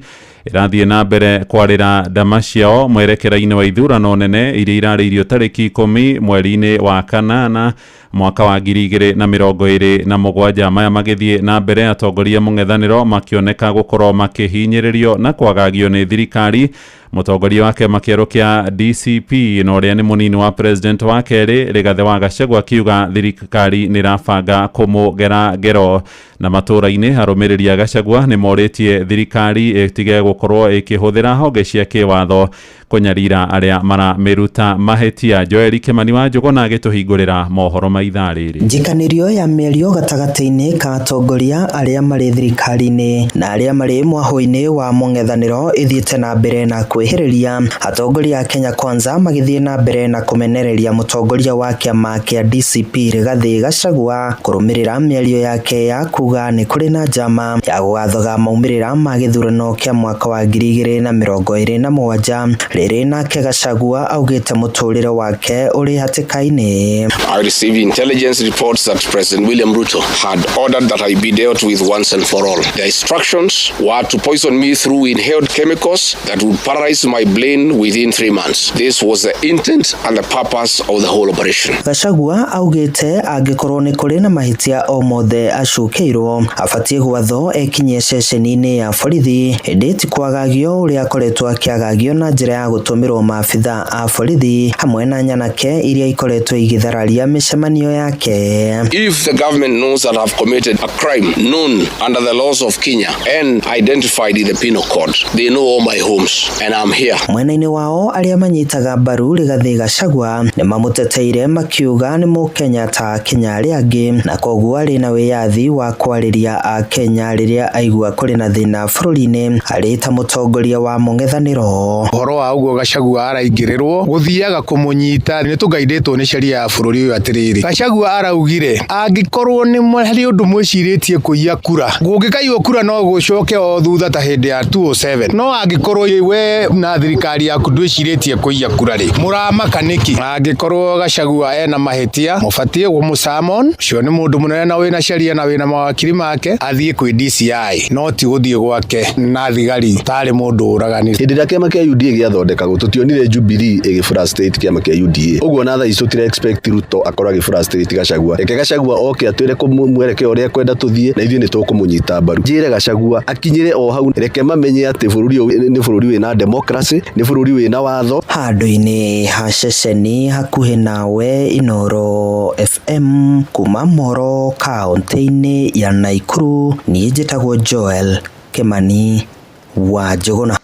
irathiĩ na mbere kwarĩra ndama ciao mwerekera-inĩ wa ithurano nene iria irarĩirio tarĩki 10 mweri-inĩ wa kanana mwaka wa 2027. Maya magĩthiĩ na mbere atongoria mũng'ethanĩro makĩoneka gũkorwo makĩhinyĩrĩrio na kwagagio nĩ thirikari. Mũtongoria wa kĩama kĩerũ kĩa DCP na ũrĩa nĩ mũnini wa president wa kerĩ Rigathĩ wa Gachagua akiuga thirikari nĩ irabanga kũmũgera ngero na matũra-inĩ. Arũmĩrĩri a Gachagua nĩ morĩtie thirikari ĩtige gũkorwo ĩkĩhũthĩra honge cia kĩwatho kunyarira aria marameruta mahetia. Joel Kimani wa Njuguna agituhingurira mohoro ma ithaa riri. Njikanirio ya mĩario gatagati-inĩ ka atongoria aria marĩ thirikari-inĩ na aria marĩ mwahũ-inĩ wa mũng'ethanĩro ithiĩte na mbere na kwĩhĩrĩria. Atongoria a Kenya Kwanza magĩthiĩ na mbere na kũmenereria mũtongoria wa kĩama kĩa DCP Rigathi Gachagua kũrũmĩrĩra mĩario yake ya kuga nĩ kũrĩ na njama ya gũgathaga maumĩrĩra ma gĩthurano kĩa mwaka wa 2027. Rĩrĩ nake Gachagua augĩte mũtũrĩre wake ũrĩ hatĩka-inĩ. I received intelligence reports that President William Ruto had ordered that I be dealt with once and for all. The instructions were to poison me through inhaled chemicals that would paralyze my brain within 3 months. This was the intent and the purpose of the whole operation. Gachagua augĩte angĩkorwo nĩ kũrĩ na mahĩtia o mothe acukĩirwo abatie gwathwo ekinyie ceceni-inĩ ya borithi ĩndĩ ti kwagagio ũrĩa akoretwo akĩagagio na njĩra ya gũtũmĩrwo maabitha a borithi hamwe na nyanake iria ikoretwo igĩthararia mĩcemanio yake. If the government knows that I've committed a crime known under the laws of Kenya and identified in the penal code, they know all my homes and I'm here. Mwena-inĩ wao arĩa manyitaga mbaru Rigathi Gachagua nĩ mamũteteire makiuga nĩ mũkenya ta Kenya arĩa angĩ na koguo arĩ na wĩyathi wa kwarĩria a Kenya rĩrĩa aigua kũrĩ na thĩna bũrũri-inĩ arĩ ta mũtongoria wa mũng'ethanĩro. Ũhoro wa ũguo Gachagua araingĩrĩrwo gũthiaga kũmũnyita nĩ tũgaithĩtwo nĩ sheria ya bũrũri ũyũ atĩrĩrĩ. Gachagua araugire angĩkorwo nĩ harĩ ũndũ mwĩcirĩtie kũiya kura gũngĩkaiywo kura no gũcoke o thutha ta hĩndĩ ya 207 no angĩkorwo we na thirikari yaku ndwĩcirĩtie kũiya kura rĩ mũramaka nĩki? Angĩkorwo Gachagua ena mahĩtia mũbatie gũmũcamon ũcio nĩ mũndũ mũnene na wĩna sheria na wĩna mawakiri make athiĩ kwĩ DCI no ti gũthiĩ gwake na thigari tarĩ mũndũ ũragani. Hĩndĩ ĩrĩa kĩama kĩa UDA gĩathondekagwo tũtionire Jubilee ĩgĩfrustrate kĩama kĩa UDA. Ũguo na thaa ici tũtire expect Ruto akorwo agĩfrustrate Gachagua. Reke Gachagua oke atwĩre kũmwerekea ũrĩa kwenda tũthiĩ na ithuĩ nĩ tũkũmũnyita mbaru. Njĩre Gachagua akinyire o hau reke mamenye atĩ bũrũri ũyũ nĩ bũrũri wĩna democracy, nĩ bũrũri wĩna watho. Handũ-inĩ ha ceceni hakuhĩ nawe Inooro FM kuma Moro kaunti-inĩ ya Naikuru, niĩ njĩtagwo Joel Kimani wa Njuguna.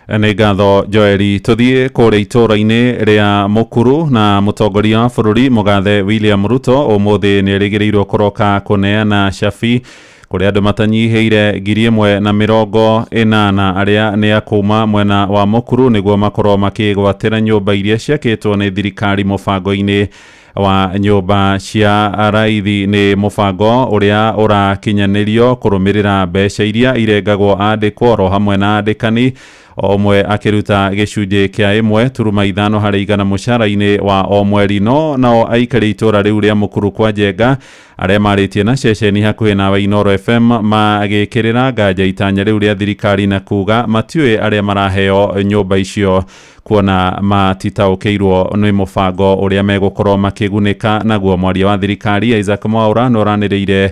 Nĩ ngatho Joeli. Tũthiĩ kũrĩa itũũra-inĩ rĩa Mũkuru na mũtongoria wa bũrũri mũgathe William Ruto ũmũthĩ nĩ erĩgĩrĩirwo kũroka kũneana cabi kũrĩa andũ matanyihĩire 180,000 arĩa nĩ akuma mwena wa Mũkuru nĩguo makorwo makĩgwatĩra nyũmba iria ciakĩtwo nĩ thirikari mũbango-inĩ wa nyũmba cia raithi. Nĩ mũbango ũrĩa ũrakinyanĩrio kũrũmĩrĩra mbeca iria irengagwo andĩkwo oro hamwe na andĩkani o ũmwe akĩruta gĩcunjĩ kĩa 1.5 harĩ igana mũcara-inĩ wa o mweri. No nao aikari itũũra rĩu rĩa Mũkuru kwa Njenga arĩa marĩtie na ceceni hakuhĩ na Inooro FM magĩkĩrĩra nganja itanya rĩu rĩa thirikari na kuga matiũĩ arĩa maraheo nyũmba icio kuona matitaũkĩirwo nĩ mũbango ũrĩa megũkorwo makĩgunĩka naguo. Mwaria wa thirikari Isaac Mwaũra noranĩrĩire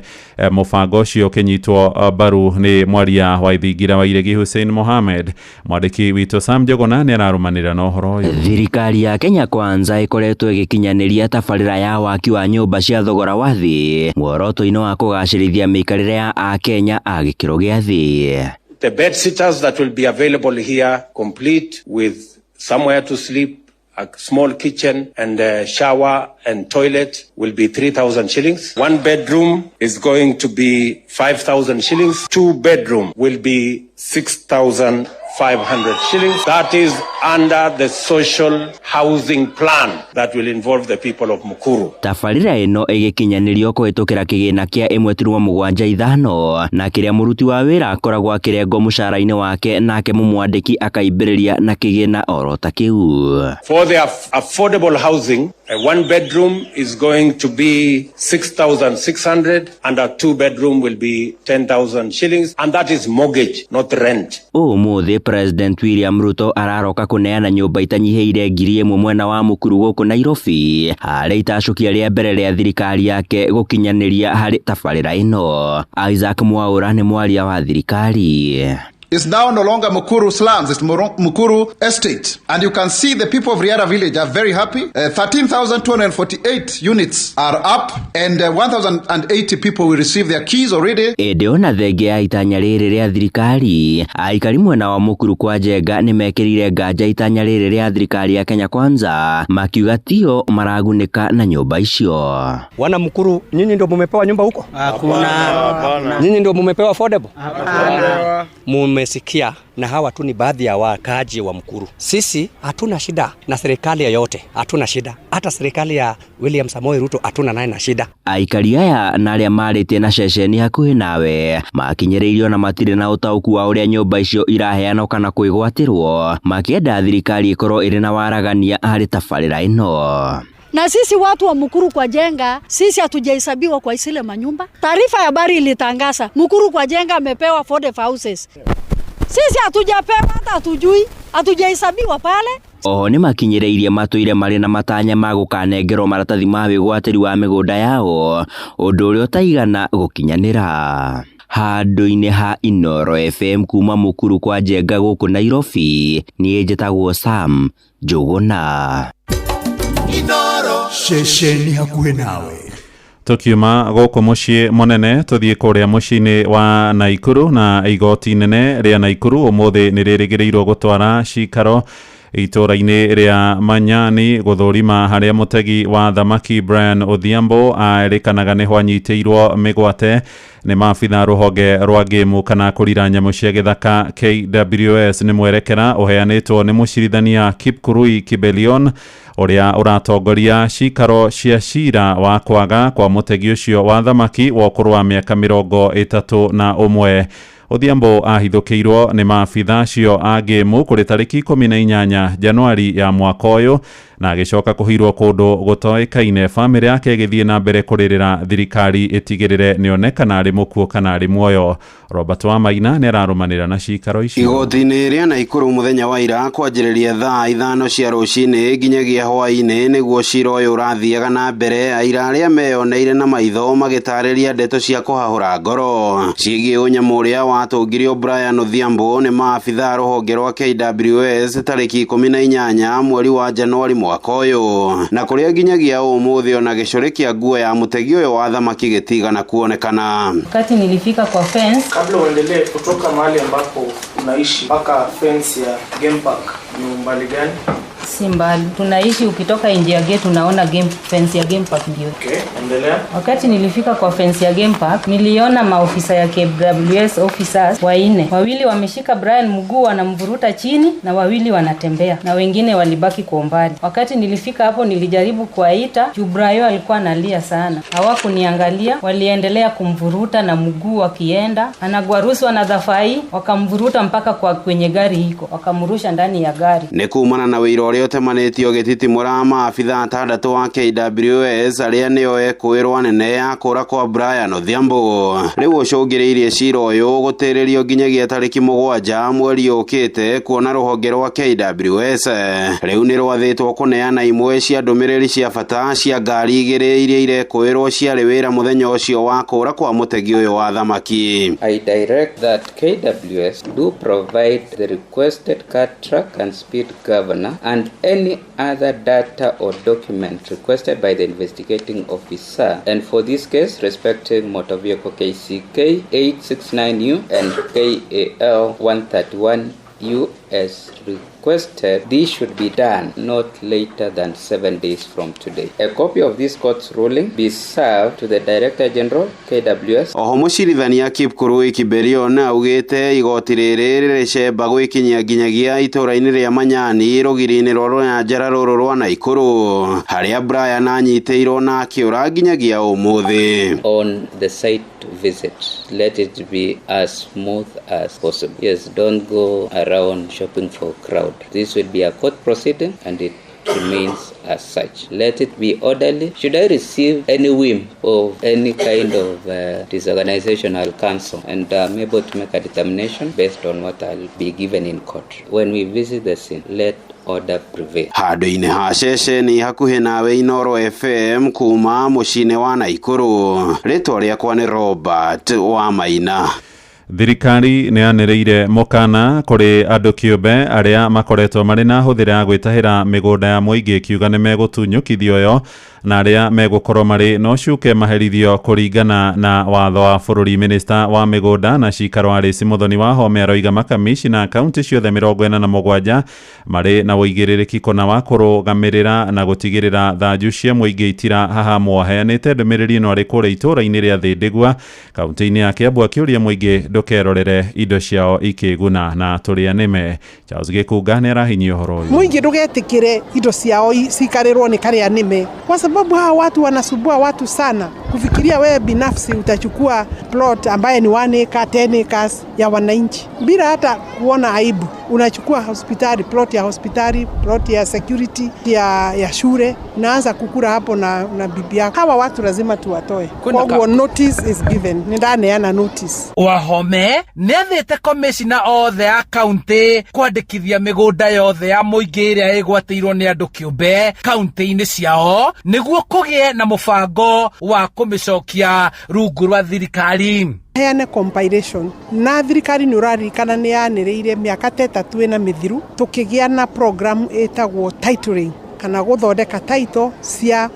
mũbango ũcio ũkĩnyitwo mbaru nĩ mwaria wa ithingira wa Iregi Hussein Mohamed. Mwandĩki witũ Sam Njuguna nĩ ararũmanĩrĩra na ũhoro ũyũ. Thirikari ya Kenya Kwanza ĩkoretwo ĩgĩkinyanĩria tabarĩra ya waki wa nyũmba cia thogora wa thĩ muoroto-inĩ wa kũgacĩrithia mĩikarĩre ya Akenya a gĩkĩro gĩa thĩ. The bed sitters that will be available here, complete with somewhere to sleep, a small kitchen and a shower and toilet, will be 3,000 shillings. 1 bedroom is going to be 5,000 shillings. 2 bedroom will be 6,500 shillings. That is under the social housing plan that will involve the people of Mukuru. Tabarĩra ĩno ĩgĩkinyanĩrio kũhĩtũkĩra kĩgĩna kĩa 1.75 na kĩrĩa mũruti wa wĩra akoragwo akĩrengwo mũcara-inĩ wake nake mũmwandĩki akaimbĩrĩria na kĩgĩna oro ta kĩu. For the affordable housing, a 1 bedroom is going to be 6,600 and a 2 bedroom will be 10,000 shillings, and that is mortgage, not rent. Ũmũthĩ President William Ruto araroka kũneana nyũmba itanyihĩire 1,000 mwena wa Mũkuru gũkũ Nairobi harĩ itacokia rĩa mbere rĩa thirikari yake gũkinyanĩria harĩ tabarĩra ĩno. Isaac Mwaũra nĩ mwaria wa thirikari. is now no longer Mukuru slums, it's Mukuru estate. And you can see the people of Riara village are very happy. 13,248 units are up and 1,080 people will receive their keys already. Edeona thenge ya itanya riri ria thirikari, aikari mwena wa Mukuru kwa Njenga nimekirire nganja itanya riri ria thirikari ya Kenya Kwanza, makiuga tio maragunika na nyumba icio. Wana Mukuru, nyinyi ndio mumepewa nyumba huko? Hakuna. Nyinyi ndio mumepewa affordable? Hakuna. Mumesikia, na hawa tu ni baadhi ya wakaaji wa Mukuru. Sisi hatuna shida na serikali yoyote, hatuna shida. Hata serikali ya William Samoei Ruto hatuna naye na shida. Aikari aya na aria marite na ceceni hakuhi nawe makinyereirio na matire na utauku wa uria nyumba icio iraheana kana kuigwatirwo, makienda thirikari ikorwo iri na waragania hari tabarira ino. Na sisi watu wa Mukuru kwa Njenga, sisi hatujahesabiwa kwa isile manyumba. Taarifa ya habari ilitangaza Mukuru kwa Njenga amepewa 40 houses. Sisi hatujapewa, hata hatujui, hatujahesabiwa pale. Oho ni makinyereirie matuire mari na matanya magukanengerwo maratathi ma wigwatiri wa migunda yao, undu uria utaigana gukinyanira. Handu-ini ha Inoro FM kuma Mukuru kwa Njenga guku Nairobi, ni njitagwo Sam Njuguna. Inoro shesheni hakuhi nawe. Tukiuma guku mucii munene tuthie kuria mucii-ini wa Naikuru, na igoti nene ria Naikuru umuthi ni ririgirirwo gutwara cikaro itura-ini ria Manyani guthurima haria mutegi wa thamaki Brian Odhiambo arikanaga ni hwanyitiirwo migwate ni maabitha ruhonge rwa game kana kurira nyamu cia githaka KWS ni mwerekera uheanitwo ni mucirithania Kipkurui Kibelion uria uratongoria cikaro cia cira wa kwaga kwa mutegi ucio wa thamaki wa ukuru wa miaka 31. Odhiambo ahithukiirwo ni maabitha acio a game kuri tariki 18 Januari ya mwaka uyu, na agicoka kuhirwo kundu gutoekaine. Family yake githie na mbere kuririra thirikari itigirire nionekana ari mukuo kana ari muoyo. Robert Wamaina ni ararumanira na cikaro icio. Igoti-ini ria Naikuru muthenya wa ira kwanjiriria thaa 5 cia rucini nginyagia hwaini niguo cira uyu urathiaga na mbere. Aira aria meyoneire na maitho magitariria ndeto cia kuhahura ngoro ciigie unyamu uria watungirio Brian Odhiambo ni maabitha ruhonge rwa KWS tariki 18 mweri wa Januari mwaka uyu, na kuria nginyagia umuthi ona gicuri kia nguo ya mutegi uyu wa thamaki gitigana kuonekana. Wakati nilifika kwa fence, kabla uendelee kutoka mahali ambapo unaishi mpaka fence ya game park ni umbali gani? Si mbali. Tunaishi ukitoka nje ya gate unaona fence ya game park ndio. Okay, endelea. Wakati nilifika kwa fence ya game park, niliona maofisa ya KWS officers wanne. Wawili wameshika Brian mguu wanamvuruta chini na wawili wanatembea na wengine walibaki kwa umbali. Wakati nilifika hapo nilijaribu kuwaita, Brian alikuwa analia sana. Hawakuniangalia, waliendelea kumvuruta na mguu wakienda. Anagwarusu wanadhafai, wakamvuruta mpaka kwa kwenye gari hiko, wakamrusha ndani ya gari. Nekumana na wiro temanetio getitimura maabitha 6 wa KWS aria nio ekwirwo nene ya kura kwa Brian Odhiambo. Riu ucungiriirie cira uyu gutiririo nginyagia tariki 7 mweri ukite kuona ruhonge rwa KWS riu ni rwathitwo kuneana imwe cia ndumiriri cia bata cia ngari igiri iria irekwirwo ciari wira muthenya ucio wa kura kwa mutegi uyu wa thamaki. I direct that KWS do provide the requested car track and speed governor and any other data or document requested by the investigating officer, and for this case respecting motor vehicle KCK 869U and KAL 131U as requested. This should be done not later than 7 days from today. A copy of this court's ruling be served to the Director General KWS. Oho mucirithania Kipkurui Kibelion augite igoti riri ricemba gwikinyia nginyagia itura-ini ria Manyani rugiri-ini rwa Nyanjara ruru rwa Naikuru haria Brian anyiteirwo na akiura nginyagia umuthi. On the site visit, let it be as smooth as possible. Yes, don't go around shopping for crowd. This will be a court proceeding and it remains as such. Let it be orderly. Should I receive any whim of any kind of disorganization, I'll cancel, and I'm able to make a determination based on what I'll be given in court. When we visit the scene, let order prevail. Handu-ini ha ceceni hakuhi nawe Inoro FM kuma mucii-ini wa Naikuru. Ritwa riakwa ni Robert Wamaina. Thirikari nĩ yanĩrĩire mũkana kũrĩ andũ kĩũmbe arĩa makoretwo marĩ na hũthĩra ya gwĩtahĩra mĩgũnda ya mũingĩ kiuga nĩ megũtunyũkithio yo na arĩa megũkorwo marĩ no cuke maherithio kũringana na watho wa bũrũri. Minista wa mĩgũnda na cikaro Alice Muthoni Wahome aroiga makamishina kaunti ciothe 47 marĩ na wũigĩrĩrĩki kũna wa kũrũgamĩrĩra na gũtigĩrĩra thanju cia mũingĩ itira hahamwo. Aheanĩte ndũmĩrĩri ĩno arĩ kũrĩa itũũra-inĩ rĩa Thĩndigwa kaunti-inĩ ya Kiambu akĩũria mũingĩ ndũkerorere indo ciao ikĩguna na tũrĩa nĩme. Charles Gĩkunga nĩ arahinyia ũhoro ũyũ. Mũingĩ ndũgetĩkĩre indo ciao cikarĩrwo nĩ karĩa nĩme, kwa sababu hawa watu wanasumbua watu sana. Kufikiria wewe binafsi utachukua plot ambaye ni 1 acre 10 acres ya wananchi bila hata kuona aibu. Unachukua hospitali, plot ya hospitali, plot ya security ya shule, naanza kukura hapo na bibi yako. Hawa watu lazima tuwatoe. Kwa notice is given. Nindaneana notice. Wahome nethete commissioner othe a county kwandĩkithia mĩgũnda yothe ya mũingĩ ĩrĩa ĩgwatĩirwo nĩ andũ kĩũmbe county-inĩ ciao nĩguo kũgĩe na mũbango wa kũmĩcokia rungu rwa thirikari. Heane compilation na thirikari nĩ ũraririkana nĩ yanĩrĩire mĩaka 3 na mĩthiru tũkĩgĩa na program ĩtagwo titling kana gũthondeka title cia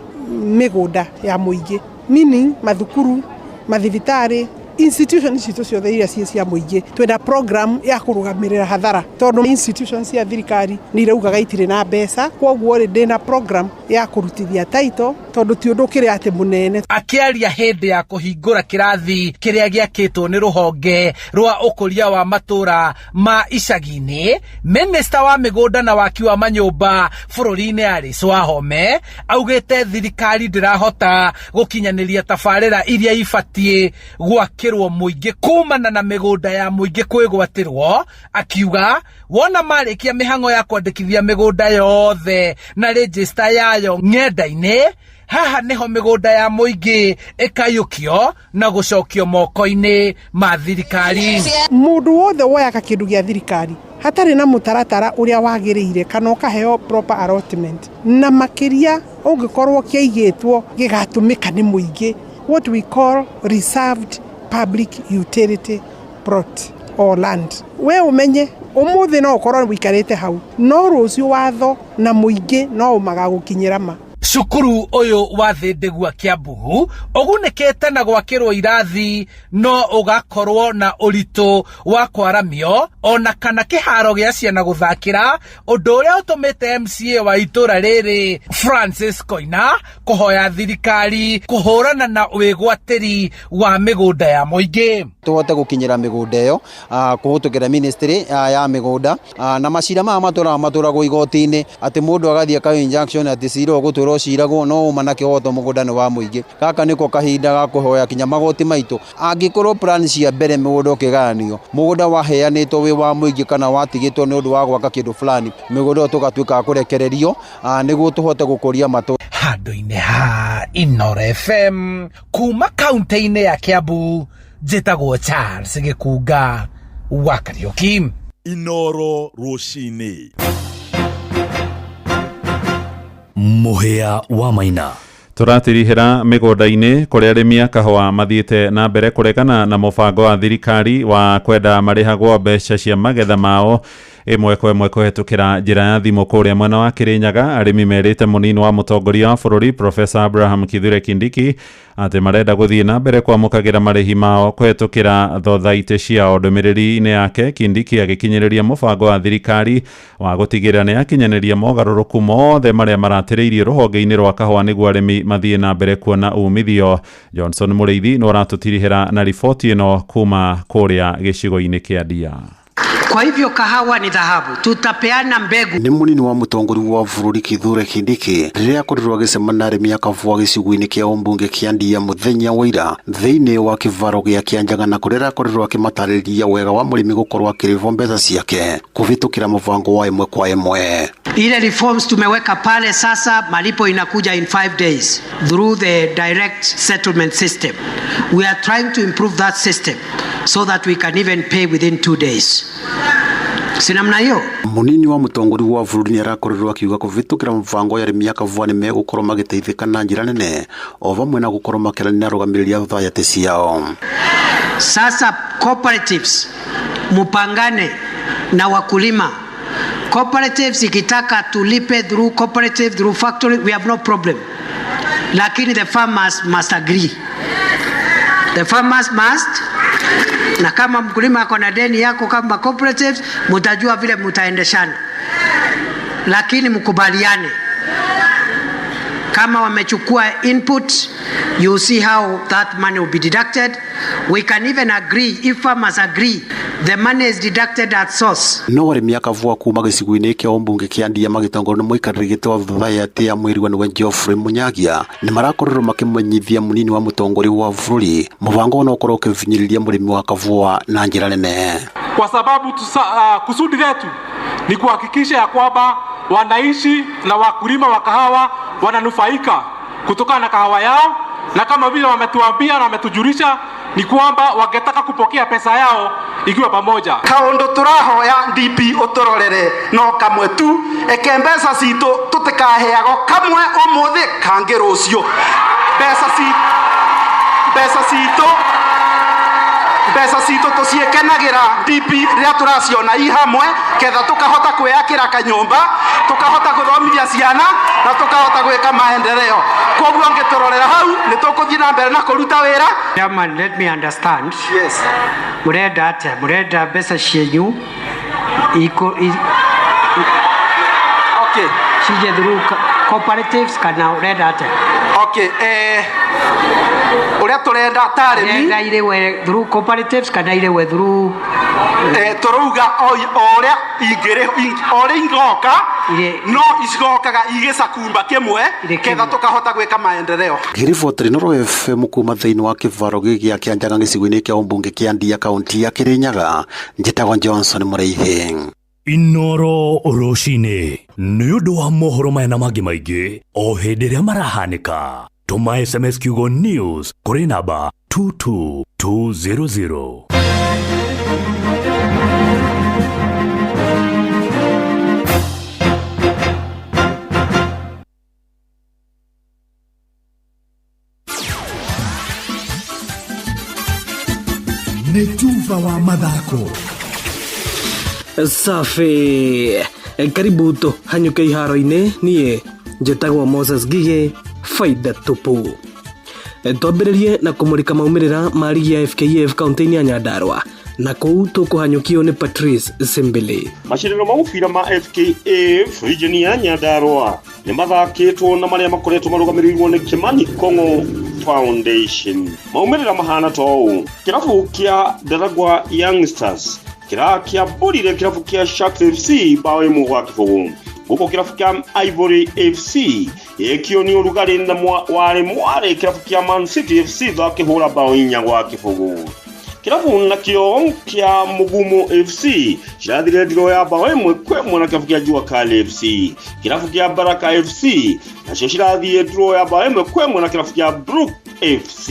mĩgũnda ya mũingĩ, meaning mathukuru, mathibitarĩ, institutions citũ ciothe iria cia mũingĩ twenda program ya kũrũgamĩrĩra hathara tondũ institutions cia thirikari nĩ iraugaga itirĩ na mbeca. Kwoguo rĩ na program ya kũrutithia title tondũ ti ũndũ kĩrĩa atĩ mũnene. Akĩaria hĩndĩ ya kũhingũra kĩrathi kĩrĩa gĩakĩtwo nĩ rũhonge rwa ũkũria wa matũra ma icagi-inĩ, minista wa mĩgũnda na waki wa manyũmba bũrũri-inĩ Alice Wahome augĩte thirikari ndĩrahota gũkinyanĩria tabarĩra iria ibatiĩ gwakĩrwo mũingĩ kumana na mĩgũnda ya mũingĩ kwĩgwatĩrwo. Akiuga wona marĩkia mĩhang'o ya kwandĩkithia mĩgũnda yothe na register yayo ng'enda-inĩ, haha niho mĩgũnda ya mũingĩ ĩkayũkio na gũcokio moko-inĩ ma thirikari. Mũndũ wothe woyaga kĩndũ gĩa thirikari hatarĩ na mũtaratara ũrĩa wagĩrĩire kana ũkaheo proper allotment, na makĩria ũngĩkorwo kĩaigĩtwo gĩgatũmĩka nĩ mũingĩ, what we call reserved public utility plot or land. We umenye ũmũthĩ no ũkorwo wĩikarĩte hau, no rũciũ watho na mũingĩ no ũmagagũkinyĩra ma. Cukuru ũyũ wa Thĩndigwa Kiambu ũgunĩkĩte na gwakĩrwo irathi no ũgakorwo na ũritũ wa kwaramio ona kana kĩharo gĩa ciana gũthakĩra, ũndũ ũrĩa ũtũmĩte MCA wa itũra rĩrĩ Francis Koina kũhoya thirikari kũhũrana na wĩgwatĩri wa mĩgũnda ya mũingĩ. Tũhote gũkinyĩra mĩgũnda ĩyo kũhĩtũkĩra ministry ya mĩgũnda na macira maya matũragwo igoti-inĩ atĩ mũndũ agathiĩ ka injunction atĩ cira ũgũtũrwo ciragwo no uma na kĩhoto mũgũnda nĩ wa mũingĩ. Gaka nĩko kahinda ga kũhoya kinya magoti maitũ. Angĩkorwo plan cia mbere mũgũnda ũkĩgayanio, mũgũnda waheanĩtwo wĩ wa mũingĩ kana watigĩtwo nĩ ũndũ wa gwaka kĩndũ fulani, mũgũnda ũtũgatuĩka kũrekererio nĩguo tũhote gũkũria matũ. Handũ-inĩ ha Inooro FM kuma kaunti-inĩ ya Kiambu, njĩtagwo Charles Gĩkunga wa Kariũki. Inooro rũcinĩ. Mũhĩa wa Maina. Tũratirihĩra mĩgũnda-inĩ kũrĩa arĩmi a kahũa mathiĩte na mbere kũregana na mũbango wa thirikari wa kwenda marĩhagwo mbeca cia magetha mao ĩmwe kwa ĩmwe kũhetũkĩra njĩra ya thimũ kũrĩa mwena wa Kĩrĩnyaga. Arĩmi merĩte mũnini wa mũtongoria wa bũrũri Professor Abraham Kithure Kindiki atĩ marenda gũthiĩ na mbere kwamũkagĩra marĩhi mao kũhetũkĩra thothaitĩ ciao. Ndũmĩrĩri-inĩ yake, Kindiki agĩkinyĩrĩria mũbango wa thirikari wa gũtigĩrĩra nĩ yakinyanĩria mogarũrũku mothe marĩa maratĩrĩirie rũhonge-inĩ rwa kahũa nĩguo arĩmi mathiĩ na mbere kuona umithio. Johnson Mũrĩithi nĩ ũratũtirihĩra na riboti ĩno kuma kũrĩa gĩcigo-inĩ kĩa Ndia. Kwa hivyo kahawa ni dhahabu, tutapeana mbegu. Ni munini wa mũtongoria wa bũrũri Kithure Kindiki rĩrĩa akorirwo agĩcemana na arĩmi a kahũa gĩcigo-inĩ kĩa ũmbunge kĩa Ndia mũthenya wa ira thĩinĩ wa kĩvaro gĩa Kĩanjaga, na kũrĩa akorirwo akĩmatarĩria wega wa mũrĩmi gũkorwo akĩrĩhwo mbeca ciake kũhĩtũkĩra mũbango wa ĩmwe kwa ĩmwe. Ile reforms tumeweka pale, sasa malipo inakuja in 5 days through the direct settlement system. We are trying to improve that system so that we can even pay within 2 days. Si namna hiyo. Munini wa mutongori wa bururi ni arakorirwo akiuga kuvitukira mvango ya arimi akavuga ni megukorwo magiteithika na njira nene o vamwe na gukorwo makerania rugamiria thayati ciao. Sasa cooperatives mupangane na wakulima. Cooperatives ikitaka tulipe through cooperative, through factory, we have no problem. Lakini the farmers must agree. The farmers must, na kama mkulima ako na deni yako kama cooperatives, mutajua vile mutaendeshana. Lakini mkubaliane. Kama wamechukua input, you see how that money will be deducted. We can even agree, if farmers agree, the money is deducted at source. No arimi akavuga kuma gicigo-ini kia ombunge kia Ndia magitongorwo ni muikarĩrĩte wa thayati ya mwĩrĩgano wa Geoffrey Munyagia ni marakorerwo makimenyithia munini wa mutongori wa bururi mubango no korwo kivinyiriria murimi wa kavua na njira nene, kwa sababu kusudi letu ni kuhakikisha ya kwamba wanaishi na wakulima wa kahawa wananufaika kutokana na kahawa yao, na kama vile wametuambia na wametujulisha ni kwamba wangetaka kupokea pesa yao ikiwa pamoja. Kaundu turahoya DP utororere no kamwe tu ekembesa cito tutikaheago kamwe umuthi kangi rucio Besa cito tuciekenagira DP ria turaciona i hamwe ketha tukahota kwiyakira kanyumba, tukahota guthomithia ciana na tukahota gwika maendeleo. Koguo ngitororera hau ni tukuthii na mbere na kuruta wira. Chairman, let me understand. Yes. Murenda besa cienyu okay, cije through cooperatives kana urenda atia? Okay, uria turenda tarimi ire we through cooperatives kana ire we through turuga oria ingire oria ingoka no isgokaga igicakumba kimwe ketha tukahota gwika maendeleo. Giriboti Noro FM kuma thiini wa kivaro gigi kia Njaga gicigo-ini kia ombunge kia Ndia kaunti ya Kirinyaga, njitagwo Johnson Mureithi. Inoro Roshine ni undu wa mohoro maya na mangi maingi o hindi ria marahanika. Tuma SMS kiugo news kuri namba 22200. Ni Tuva wa mathako. Safi, karibu tu hanyuke iharo-ini. Nie njitagwo Moses Gige, faida tupu. Twambĩrĩrie na kũmũrĩka maumĩrĩra ma ligi ya FKF kaunti-inĩ ya Nyandarua, na kũu tũkũhanyũkio nĩ Patrice Simbili. Macindano ma mũbira ma FKF region ya Nyandarua nĩ mathakĩtwo na marĩa makoretwo marũgamĩrĩirwo nĩ Kimani Kongo Foundation. Maumĩrĩra mahana ta ũũ: kĩrabu kĩa Ndaragwa Youngsters kĩrakĩambũrire kĩrabu kĩa Sharks FC bao ĩmwe gwa kĩbũgũ. Guko kĩrabu kĩa Ivory FC gĩkĩonio ũrugarĩ na warĩ mware kĩrabu kĩa Man City FC gakĩhũra bao 4 gwa kĩbũgũ. Kĩrabu nakĩo kĩa Mugumo FC kĩrathire ndiro ya bao 1-1 na kĩrabu kĩa Jua Kali FC. Kĩrabu kĩa Baraka FC nacio cirathire ndiro ya bao 1-1 na kĩrabu kĩa Brook FC.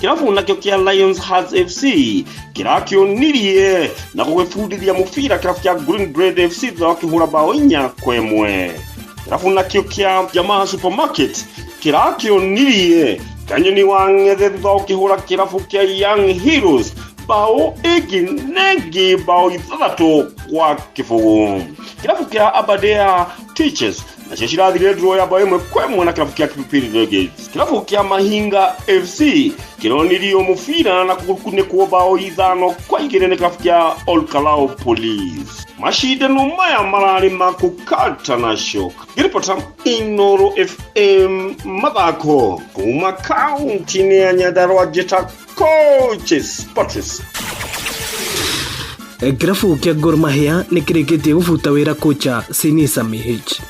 Kĩrabu nakĩo kĩa Lions Hearts FC kĩrakĩonirie na gũgĩbundithia mũbira kĩrabu kĩa Green Bread FC gakĩhũra bao 4-1. Kĩrabu nakĩo kĩa Jamaa Supermarket kĩrakĩonirie Kanyoni wa Ng'ethe gakĩhũra kĩrabu kĩa Young Heroes bao ĩngĩ bao 3 gwa kĩbũgũ. Kĩrabu kĩa Aberdare Teachers nacio cirathire ndiro ya bao 1-1 na kĩrabu kĩa Kipipiri Renegades. Kĩrabu kĩa Mahinga FC kĩronirio mũbira na gũkunĩkwo bao 5-2 nĩ kĩrabu kĩa Olkalau Police. Macindano maya mararĩ ma gũkata na shoka. Ngĩribota Inoro FM mathako kuma kaunti-inĩ ya Nyandarua, njĩta Coaches Patrice. Kĩrabu kĩa Gor Mahia nĩ kĩrĩkĩtie gũbuta wĩra kocha Sinisa Mihich.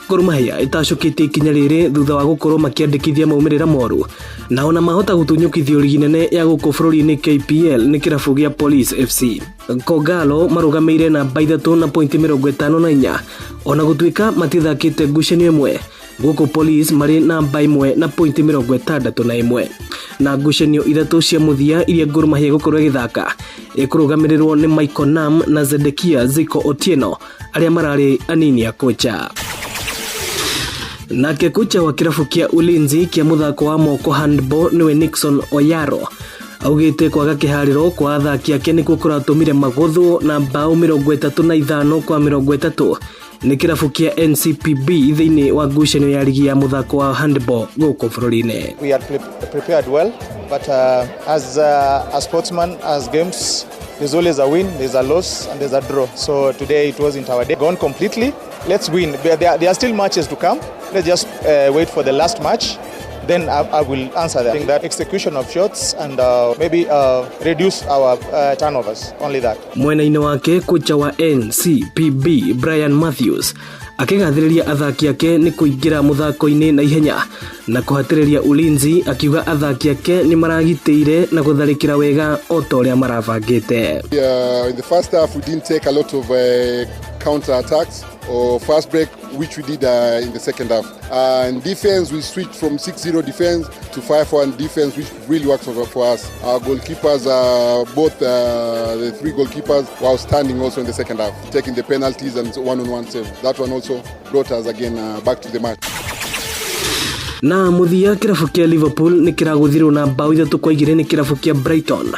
Gor Mahia ĩtacũkĩte ikinya rĩrĩ thutha wa gũkorwo makĩandĩkithia maumĩrĩra moru na ona mahota gũtunyũkithio ligi nene ya gũkũ bũrũri-inĩ KPL nĩ kĩrabu gĩa Police FC. Kogalo marũgamĩire namba 3 na pointi 54 ona gũtuĩka matithakĩte ngucanio ĩmwe guko police mari namba 1 na point 61 na ngucanio ithatu cia muthia iria Gor Mahia gukorwo igithaka ikurugamirwo ni Michael Nam na Zedekia Ziko Otieno aria marari anini a kocha. Nake kocha wa kirabu kia Ulinzi kia muthako wa moko handball niwe Nixon Oyaro augite kwaga kihariro kwa athaki ake nikuo kuratumire maguthu na mbao 35 kwa 30 ni kirabu kia NCPB thiini wa ngucanio ya ligi ya muthako wa handball guko bururi-ini. We are prepared well, but as a sportsman, as games, there's always a win, there's a loss, and there's a draw. So today it wasn't our day. Gone completely. Let's win. There are still matches to come. Let's just wait for the last match. Then I will answer that. I think that execution of shots and maybe reduce our turnovers. Only that. Mwena-ini wake kocha wa NCPB Brian Matthews akigathiriria athaki ake ni kuingira muthako-ini na ihenya na kuhatiriria Ulinzi akiuga athaki ake ni maragitire na gutharikira wega otoria maravangite. In the first half we didn't take a lot of counter attacks or fast break which we did in the second half. And defense, we switched from 6-0 defense to 5-1 defense, which really works for us. Our goalkeepers, both the three goalkeepers were outstanding also in the second half, taking the penalties and one-on-one save. That one also brought us again back to the match. Na muthia kirabu kia Liverpool ni kiraguthirwo na mbao 3-2 ni kirabu kia Brighton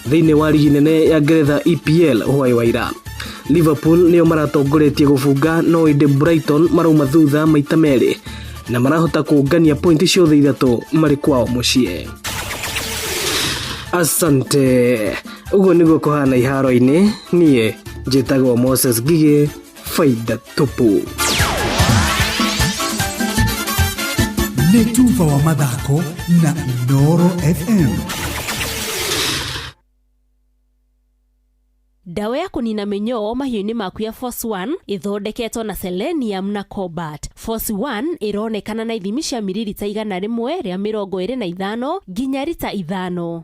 thiini wa ligi nene ya Ngeretha EPL hwai waira. Liverpool nio maratongoretie gufunga no inde Brighton marauma thutha maita meri na marahota kungania pointi ciothe ithatu mari kwao mucie. Asante. Ugo niguo kuhana iharo-ini nie njitagwo Moses Gige faida tupu. Ni tufa wa mathako na Inooro FM. Dawa ya kunina minyoo mahiũ-inĩ maku ya Force 1 ithondeketwo na selenium na cobalt. Force 1 ironekana na ithimi cia mililita 100 rĩa 25 nginya lita 5.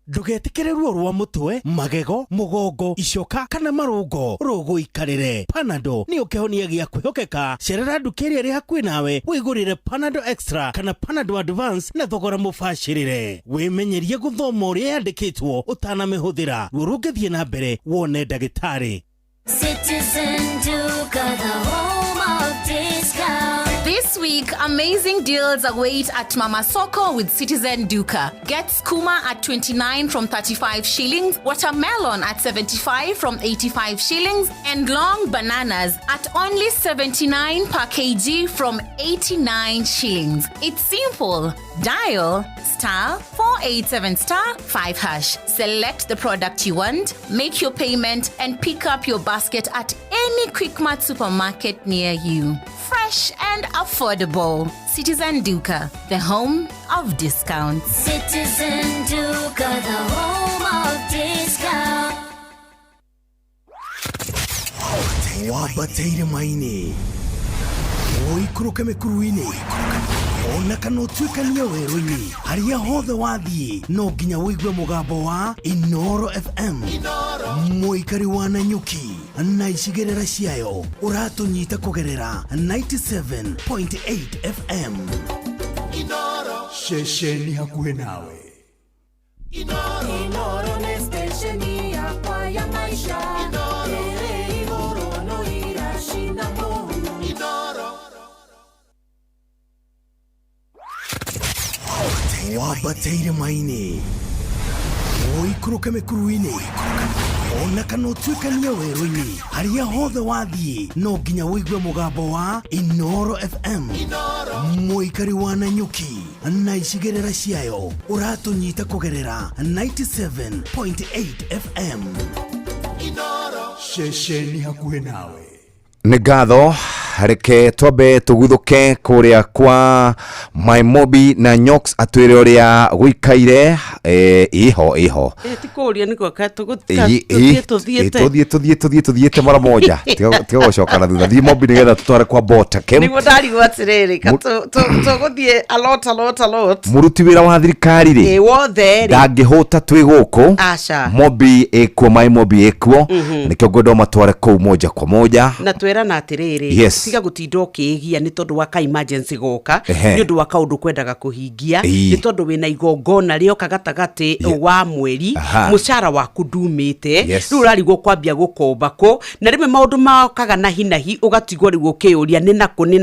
Ndugetikire ruo rwa mutwe, magego, mugongo, icoka kana marungo. Rugo ikarire. Panadol ni ukihonia gia kwihokeka. Cerera ndukeria ri hakuhi nawe wigurire Panadol Extra kana Panadol Advance na thogora mubashirire. Wimenyerie guthoma uria yandikitwo utanamihũthĩra. Ruo rungithie na mbere wone ndagĩtarĩ. Citizen Duka, the home of discount. This week, amazing deals await at Mama Soko with Citizen Duka. Get skuma at 29 from 35 shillings, watermelon at 75 from 85 shillings, and long bananas at only 79 per kg from 89 shillings. It's simple. Dial *487*5#. Select the product you want, make your payment, and pick up your basket at any Quickmart supermarket near you. Fresh and affordable. Citizen Duka, the home of discounts. Citizen Duka, the home of discounts. Wabateire maini oikuruke mekuruini ona kana utuikania weru-ini haria hothe wathie no nginya wigue mugambo wa Inooro FM. Muikari wa Nanyuki na icigerera ciayo uratunyita kugerera 97.8 FM. Inooro shesheni hakuhe nawe. Inooro ni stesheni yakwa ya maisha. Wabateire maini oikuruke mekuruini ona kana utuikania weru-ini haria hothe wathie no nginya wigue mugambo wa Inooro FM. Muikari wa Nanyuki na icigerera ciayo uratunyita kugerera 97.8 FM. Inooro shesheni hakuhe nawe. Nĩ ngatho reke twambe tuguthuke kuria kwa Maimobi na Nyox atwire uria guikaire iho tikuria niko tuthiete mara moja tiga gucoka na thutha Mobi nigetha tutware kwa bota kem niguo ndarigwo atiriri tuguthie a lot muruti wira wa thirikari ri wothe ndangihota twi guku aca Mobi ekuo Maimobi ekuo nikio ngodo matware kuu moja kwa moja na twira tũkerana atĩrĩrĩ tiga gũtinda ũkĩĩgia nĩ tondũ wa ka emergency goka nĩ ũndũ wa kaũndũ kwendaga kũhingia nĩ tondũ wĩna igongona rĩoka gatagatĩ wa mweri mũcara waku ndumĩte rĩu ũrarigwo kwambia gũkomba kũ na rĩmwe maũndũ maokaga na hinahi ũgatigwo rĩu ũkĩũria nĩ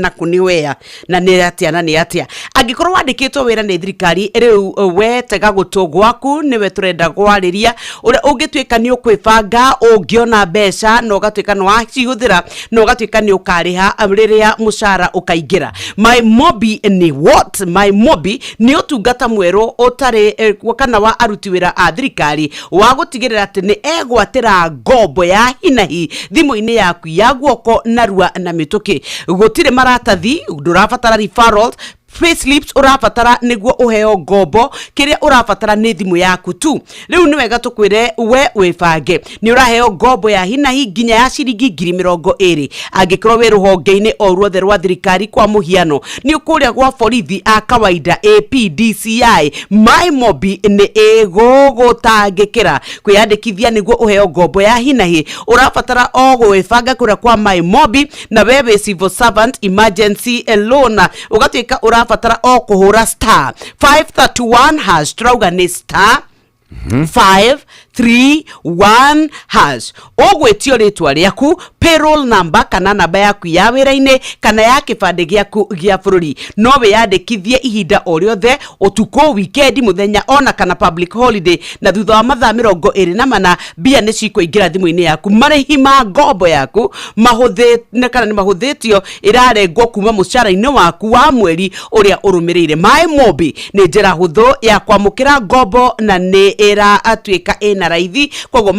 nakũ nĩ wea na nĩ atĩa angĩkorwo wandĩkĩtwo wĩra nĩ thirikari rĩu we tega gũtũ gwaku nĩwe tũrenda gwarĩria ũrĩa ũngĩtuĩka nĩ ũkwĩbanga ũngĩona mbeca na ũgatuĩka nĩ wacihũthĩra na ũgatuĩka nĩ ũkarĩha rĩrĩa mũcara ũkaingĩra. MyMobi nĩ what? MyMobi nĩ ũtungata mwerũ ũtarĩ kana wa aruti wĩra a thirikari wa gũtigĩrĩra atĩ nĩ egwatĩra ngombo ya hinahi thimũ-inĩ yaku ya guoko narua na mĩtũkĩ. Gũtirĩ maratathi, ndũrabatara referrals, payslips urabatara niguo uheo ngombo kiria urabatara ni thimu yaku tu. Riu ni wega tukwire we wibange ni uraheo ngombo ya hinahi nginya ya ciringi 20,000 angikorwo wi ruhonge-ini o ruothe rwa thirikari kwa muhiano ni ukuria gwa borithi a kawaida APDCI. MyMobi ni igugutangikira kwiyandikithia niguo uheo ngombo ya hinahi urabatara o gwibanga kuria kwa MyMobi na wewe civil servant emergency loan ugatuika fatara o kuhura star 531 hash trauga ni star 531 hash ogwetio ritwa rĩaku payroll number kana namba yaku ya wĩra-inĩ kana ya kĩbandĩ gĩaku gĩa bũrũri no wĩyandĩkithie ihinda o rĩothe ũtukũ weekend mũthenya ona kana public holiday na thutha wa mathaa 24 mbia nĩ cikũingĩra thimũ-inĩ yaku. Marĩhi ma ngombo yaku kana nĩ mahũthĩtio ĩrarengwo kuma mũcara-inĩ waku wa mweri ũrĩa ũrũmĩrĩire. MyMobi nĩ njĩra hũthũ ya kwamũkĩra ngombo na nĩ ĩratuĩka ĩna raithi koguo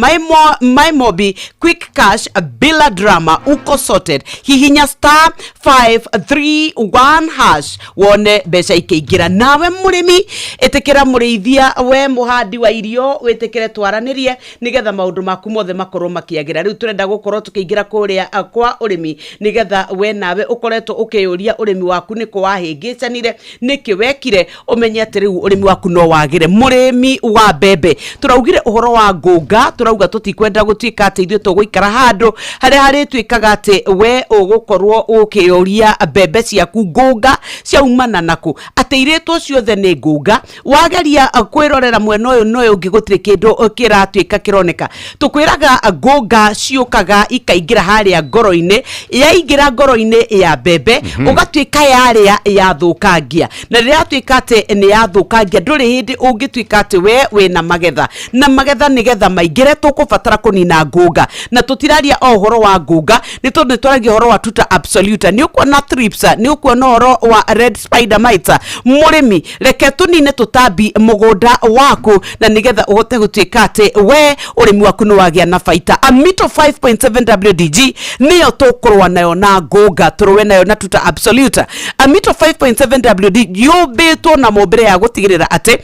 MyMobi quick cash bila drama uko sorted. Hihinya star 531 hash wone mbeca ikĩingĩra. Nawe mũrĩmi ĩtĩkĩra mũrĩithia we mũhandi wa irio wĩtĩkĩre twaranĩrie nigetha maũndũ maku mothe makorwo makĩagĩra. Rĩu tũrenda gũkorwo tũkĩingĩra kũrĩa kwa ũrĩmi nigetha we nawe ũkoretwo ũkĩyũria ũrĩmi waku nĩkũ wahĩngĩcanire nĩkĩ wekire ũmenye atĩ rĩu ũrĩmi waku no wagĩre. Mũrĩmi wa mbembe turaugire uhoro wa ngũnga turauga tutikwenda gũtuĩka atĩ ithuĩ tũgũikara handũ harĩa harĩtuĩkaga atĩ we ũgũkorwo ũkĩyũria mbembe ciaku ngũnga ciaumana naku atĩ irĩtwo ciothe nĩ ngũnga wageria kwĩrorera mwena ũyũ no ũngĩ gũtirĩ kĩndũ kĩratuĩka kĩroneka. Tũkwĩraga ngũnga ciũkaga ikaingĩra harĩa ngoro-inĩ yaingĩra ngoro-inĩ ya mbembe ũgatuĩka yarĩa yathũkangia na rĩrĩa tuĩka atĩ nĩ yathũkangia ndũrĩ hĩndĩ ũngĩtuĩka atĩ we wĩna magetha na magetha nigetha maingĩre tũkũbatara kũnina ngũnga na tũtiraria o ũhoro wa ngũnga nĩ tondũ nĩ twaragia ũhoro wa tuta absoluta nĩ ũkuona thrips nĩ ũkuona ũhoro wa red spider mites. Mũrĩmi reke tũnine tũtambi mũgũnda waku na nigetha ũhote gũtuĩka atĩ we ũrĩmi waku nĩ wagĩa na baita. Amito 5.7 WDG nĩyo tũkũrũa nayo na ngũnga tũrũe nayo na tuta absoluta. Amito 5.7 WD yũmbĩtwo na mũmbĩre ya gũtigĩrĩra atĩ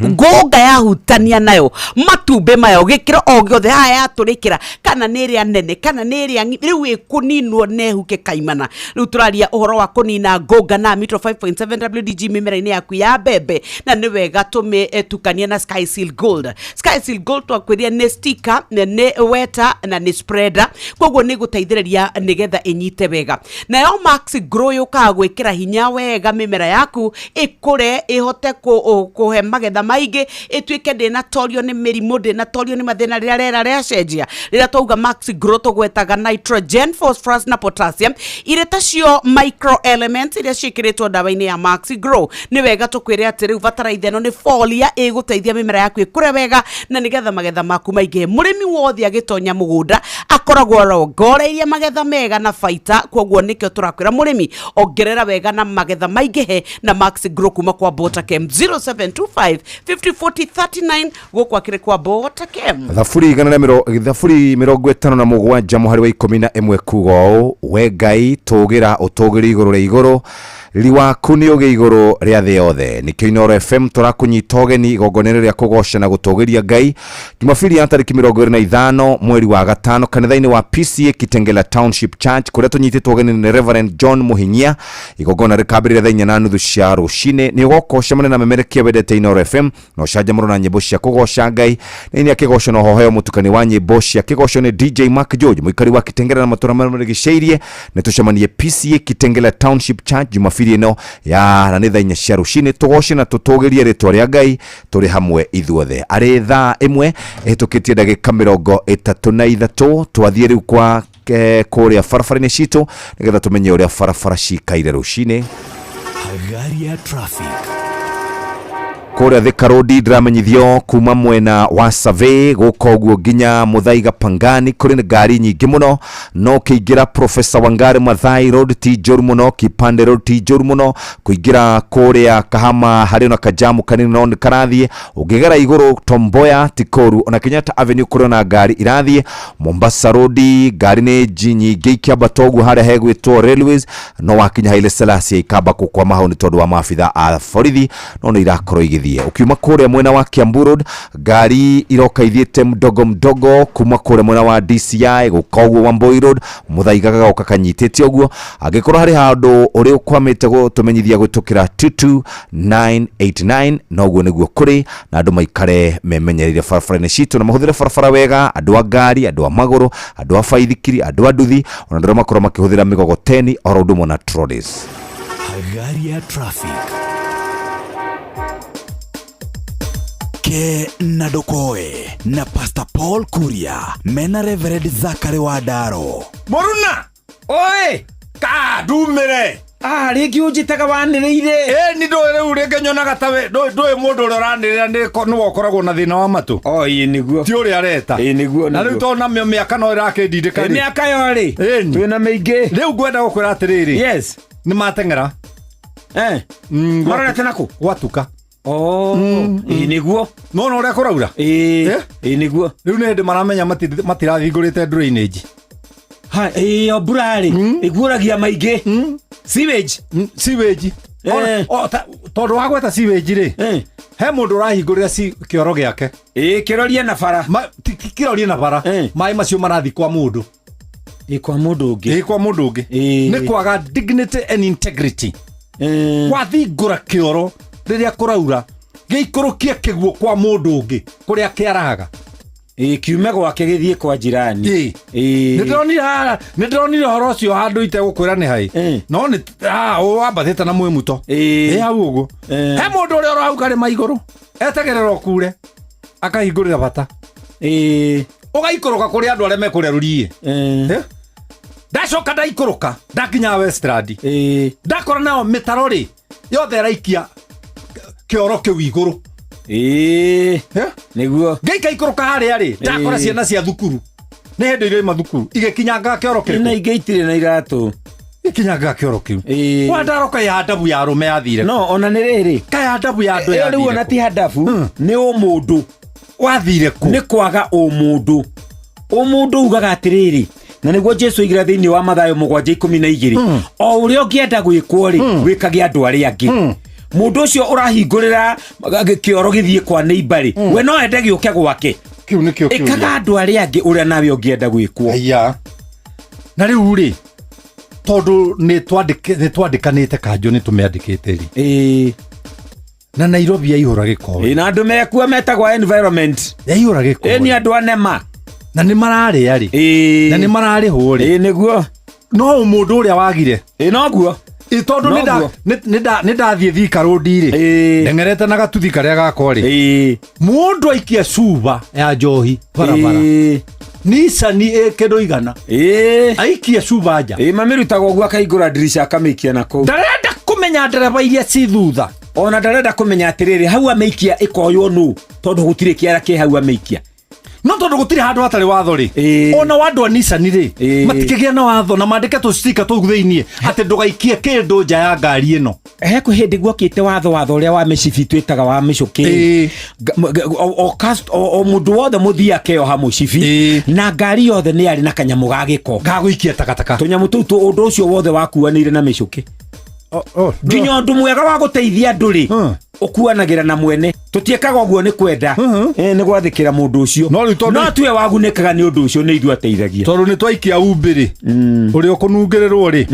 ngũnga yahutania nayo matumbe mayo gĩkĩro o gĩothe haya yatũrĩkĩra kana nĩ ĩrĩa nene kana nĩ ĩrĩa rĩu ĩkũninwo nehuke kaimana. Rĩu tũraria ũhoro wa kũnina ngũnga na Amito 5.7 WDG mĩmera-inĩ yaku ya mbembe na nĩ wega tũmĩtukanie na Sky Seal Gold. Sky Seal Gold twakwĩria nĩ sticker nĩ weta na nĩ spreader koguo nĩ gũteithĩrĩria nĩgetha ĩnyite wega. Nayo Max Grow yũkaga gwĩkĩra hinya wega mĩmera yaku ĩkũre ĩhote kũhe magetha maingĩ ĩtuĩke ndĩnatorio nĩ mĩrimũ ndĩnatorio nĩ mathĩna rĩrĩa rĩera rĩacenjia. Rĩrĩa twauga Max Grow tũgwetaga nitrogen, phosphorus na potassium irĩ tacio micro elements iria ciĩkĩrĩtwo ndawa-inĩ ya Max Grow. Nĩ wega tũkwĩre atĩ rĩu bataraitha ĩno nĩ folia ĩgũteithia mĩmera yaku ĩkũre wega na nĩgetha magetha maku maingĩ. Mũrĩmi wothe agĩtonya mũgũnda akoragwo rongoreirie magetha mega na baita koguo nĩkĩo tũrakwĩra mũrĩmi ongerera wega na magetha maingĩ na Max Grow kuma kwa Botakem 0725 504039 gũkwa kĩrĩ kwa Botakem. Thaburi 57 mũhari wa 11 kuga ũũ we Ngai tũgĩra ũtũgĩri igũrũ rĩa igũrũ riri waku nĩ ũgĩ igũrũ rĩa thĩ yothe. Nĩkĩo Inooro FM tũrakũnyita ũgeni igongona rĩa kũgoca na gũtũgĩria Ngai Jumapili ya tarĩki 25 mweri wa gatano. kanitha-inĩ wa PCA Kitengela Township Church kuria tunyititwo geni ni Reverend John Muhinyia. Igongona rikambĩrĩria thaa 8:30 cia rũcinĩ. Nĩ ũgũkocemania na memerekia wendete Inooro FM na ũcanjamũro na nyĩmbo cia kũgoca Ngai. Nĩ akĩgoco no hoheo mũtukani wa nyĩmbo cia kĩgoco nĩ DJ Mark George mũikari wa Kitengela na matũra marigicĩirie. Nĩ tucemanie PCA Kitengela Township Church Jumapili ĩno ya na nĩ thaa 4 cia rũcinĩ. Tũgoce na tũtũgĩrie rĩtwa rĩa Ngai tũrĩ hamwe ithuothe. Arĩ thaa 1 ĩhĩtũkĩtie ndagĩka 33 twathiĩ rĩu kwa kũrĩa barabara-inĩ citũ nĩgetha tumenye ũrĩa barabara cikaire rũcinĩ. Hagari ya traffic kũrĩa Thika Road ndiramenyithio kuma mwena wa Survey gũka ũguo nginya Muthaiga Pangani kũrĩ na ngari nyingĩ mũno, no kĩingĩra Professor Wangari Maathai Road ti njũru mũno, Kipande Road ti njũru mũno, kũingĩra kũrĩa Kahama harĩ na kajamu kanini no nĩ karathiĩ, ũngĩgera igũrũ Tom Mboya ti kũru, ona Kenyatta Avenue kũrĩ na ngari irathiĩ. Mombasa Road ngari nĩ nyingĩ ikĩambata ũguo harĩa hegwĩtwo Railways, no wakinya Haile Selassie ikamba gũkwama hau nĩ tondũ wa maabitha a borithi, no nĩ irakorwo igĩthiĩ. Ukiuma kũrĩa mwena wa Kiambu Road ngari iroka ithiĩte mdogo kuma kũrĩa mwena wa DCI gũka ũguo Wamboi Road Muthaiga gagoka kanyitĩte ũguo, angĩkorwo harĩ handũ ũrĩ ũkwamĩte gũtũmenyithia gwĩtũkĩra 22989 no ũguo nĩguo kũrĩ na andũ maikare memenyereire barabara-inĩ citũ na mahũthĩre barabara wega, andũ a ngari, andũ a magũrũ, andũ a baithikiri, andũ a nduthi, ona ndĩrĩa makorwo makĩhũthĩra mĩgogoteni oro ũndũ ũmwe na trolleys. Hagari ya traffic ke na dokoe na Pastor Paul Kuria mena Reverend Zachary Wadaro Moruna oe ka dumire rĩngĩ ũnjĩtaga wanĩrĩire ni ndũĩ rĩu rĩngĩ nyonaga tawe ndũĩ mũndũ ũrĩa ũranĩrĩra nĩwe ũkoragwo na thĩna wa matũ ĩĩ nĩguo ti ũrĩa areta nĩguo na rĩu tondũ na mĩaka no ĩrakĩndindĩka mĩaka yo twĩna mĩingĩ rĩu ngwenda gũkwĩra atĩrĩrĩ yes nĩ mateng'era marorete nakũ gwatuka nĩguo nona ũrĩa kũraura nĩguo rĩu nĩ hĩndĩ maramenya matirathingũrĩte drainage mbura-rĩ ĩguũragia maingĩ sewage tondũ wagweta sewage-rĩ he mũndũ ũrahingũrĩra kĩoro gĩake kĩrorie na bara kĩrorie na bara maĩ macio marathi kwa mũndũ kwa mũndũ ũngĩ nĩ kwaga dignity and integrity wathingũra kĩoro rĩrĩa kũraura gĩikũrũkia kĩguo kwa mũndũ ũngĩ kũrĩa kĩaraga kiume gwake gĩthiĩ kwa jirani nĩndĩronire ũhoro ũcio handũ itegũkwĩra nĩ hai no nĩ wambathĩte na mwĩmuto hau ũguo he mũndũ ũrĩa ũrahau karĩma igũrũ etegerera ũkure akahingũrĩra bata ũgaikũrũka kũrĩ andũ arĩa mekũrĩa rũriĩ ndacoka ndaikũrũka ndakinya Westland ndakora nao mĩtaro-rĩ yothe ĩraikia kĩoro kĩu igũrũ nĩguo ngaikaikũrũka harĩa-rĩ ndakora ciana cia thukuru nĩ hĩndĩ iraima thukuru igĩkinyangaga kĩoro kĩu na ingĩ itirĩ na iratũ ikinyangaga kĩoro kĩu wandaroka ya ndabu ya arũme yathire no ona nĩ rĩrĩ kaya ndabu ya andũ yathire rĩu ona ti hadabu nĩ ũmũndũ wathire kũ nĩ kwaga ũmũndũ ugaga atĩrĩrĩ na nĩguo Jesu oigire thĩinĩ wa Mathayo 7:12 o ũrĩa ũngĩenda gwĩkwo-rĩ wĩkage andũ arĩa angĩ. Mũndũ ũcio ũrahingũrĩra kĩoro gĩthiĩ kwa neighbor-rĩ we no ende gĩũke gwake kĩu nĩkĩo kĩu ĩkaga andũ arĩa angĩ ũrĩa nawe ũngĩenda gwĩkwo. Na rĩu-rĩ tondũ nĩ twandĩkanĩte kanjũ nĩ tũmĩandĩkĩte-rĩ na Nairobi yaihũra gĩko na andũ mekuo metagwo environment yaihũra gĩko nĩ andũ anema na nĩ mararĩa-rĩ na nĩ mararĩhwo-rĩ nĩguo no mũndũ ũrĩa wagire noguo tondũ nĩ ndathiĩ Thika Road-rĩ ndeng'erete na gatuthi karĩa gakwa-rĩ mũndũ aikia cuba ya njohi barabara Nissan kĩndũ igana aikia cuba nja mamĩrutaga ũguo akaihũra dirisha akamĩikia nakũu. Ndarenda kũmenya ndereba iria ci thutha ona ndarenda kũmenya atĩrĩrĩ hau amĩikia ĩkoywo nũ tondũ gũtirĩ kĩara kĩ hau amĩikia no tondũ gũtirĩ handũ hatarĩ watho-rĩ ona andũ a Nissan-rĩ matikĩgĩa na watho na mandĩke tũstika tũu thĩinĩ atĩ ndũgaikie kĩndũ nja ya ngari ĩno. Hekwĩ hĩndĩ guokĩte watho ũrĩa wa mĩcibi twĩtaga wa mĩcũkĩ o mũndũ wothe mũthia keoha mũcibi na ngari yothe nĩ arĩ na kanyamũ ga gĩko ga gũikia takataka tũnyamũ tũu ũndũ ũcio wothe wakuanĩire na mĩcũkĩ nginya ũndũ mwega wa gũteithia andũ-rĩ ukuanagira na mwene tutiekaga uguo ni kwenda ni gwathikira mundu ucio no tuwe wagunikaga ni undu ucio ni ithu ateithagia tondu ni twaikia umbiri uri okunungirirwo ri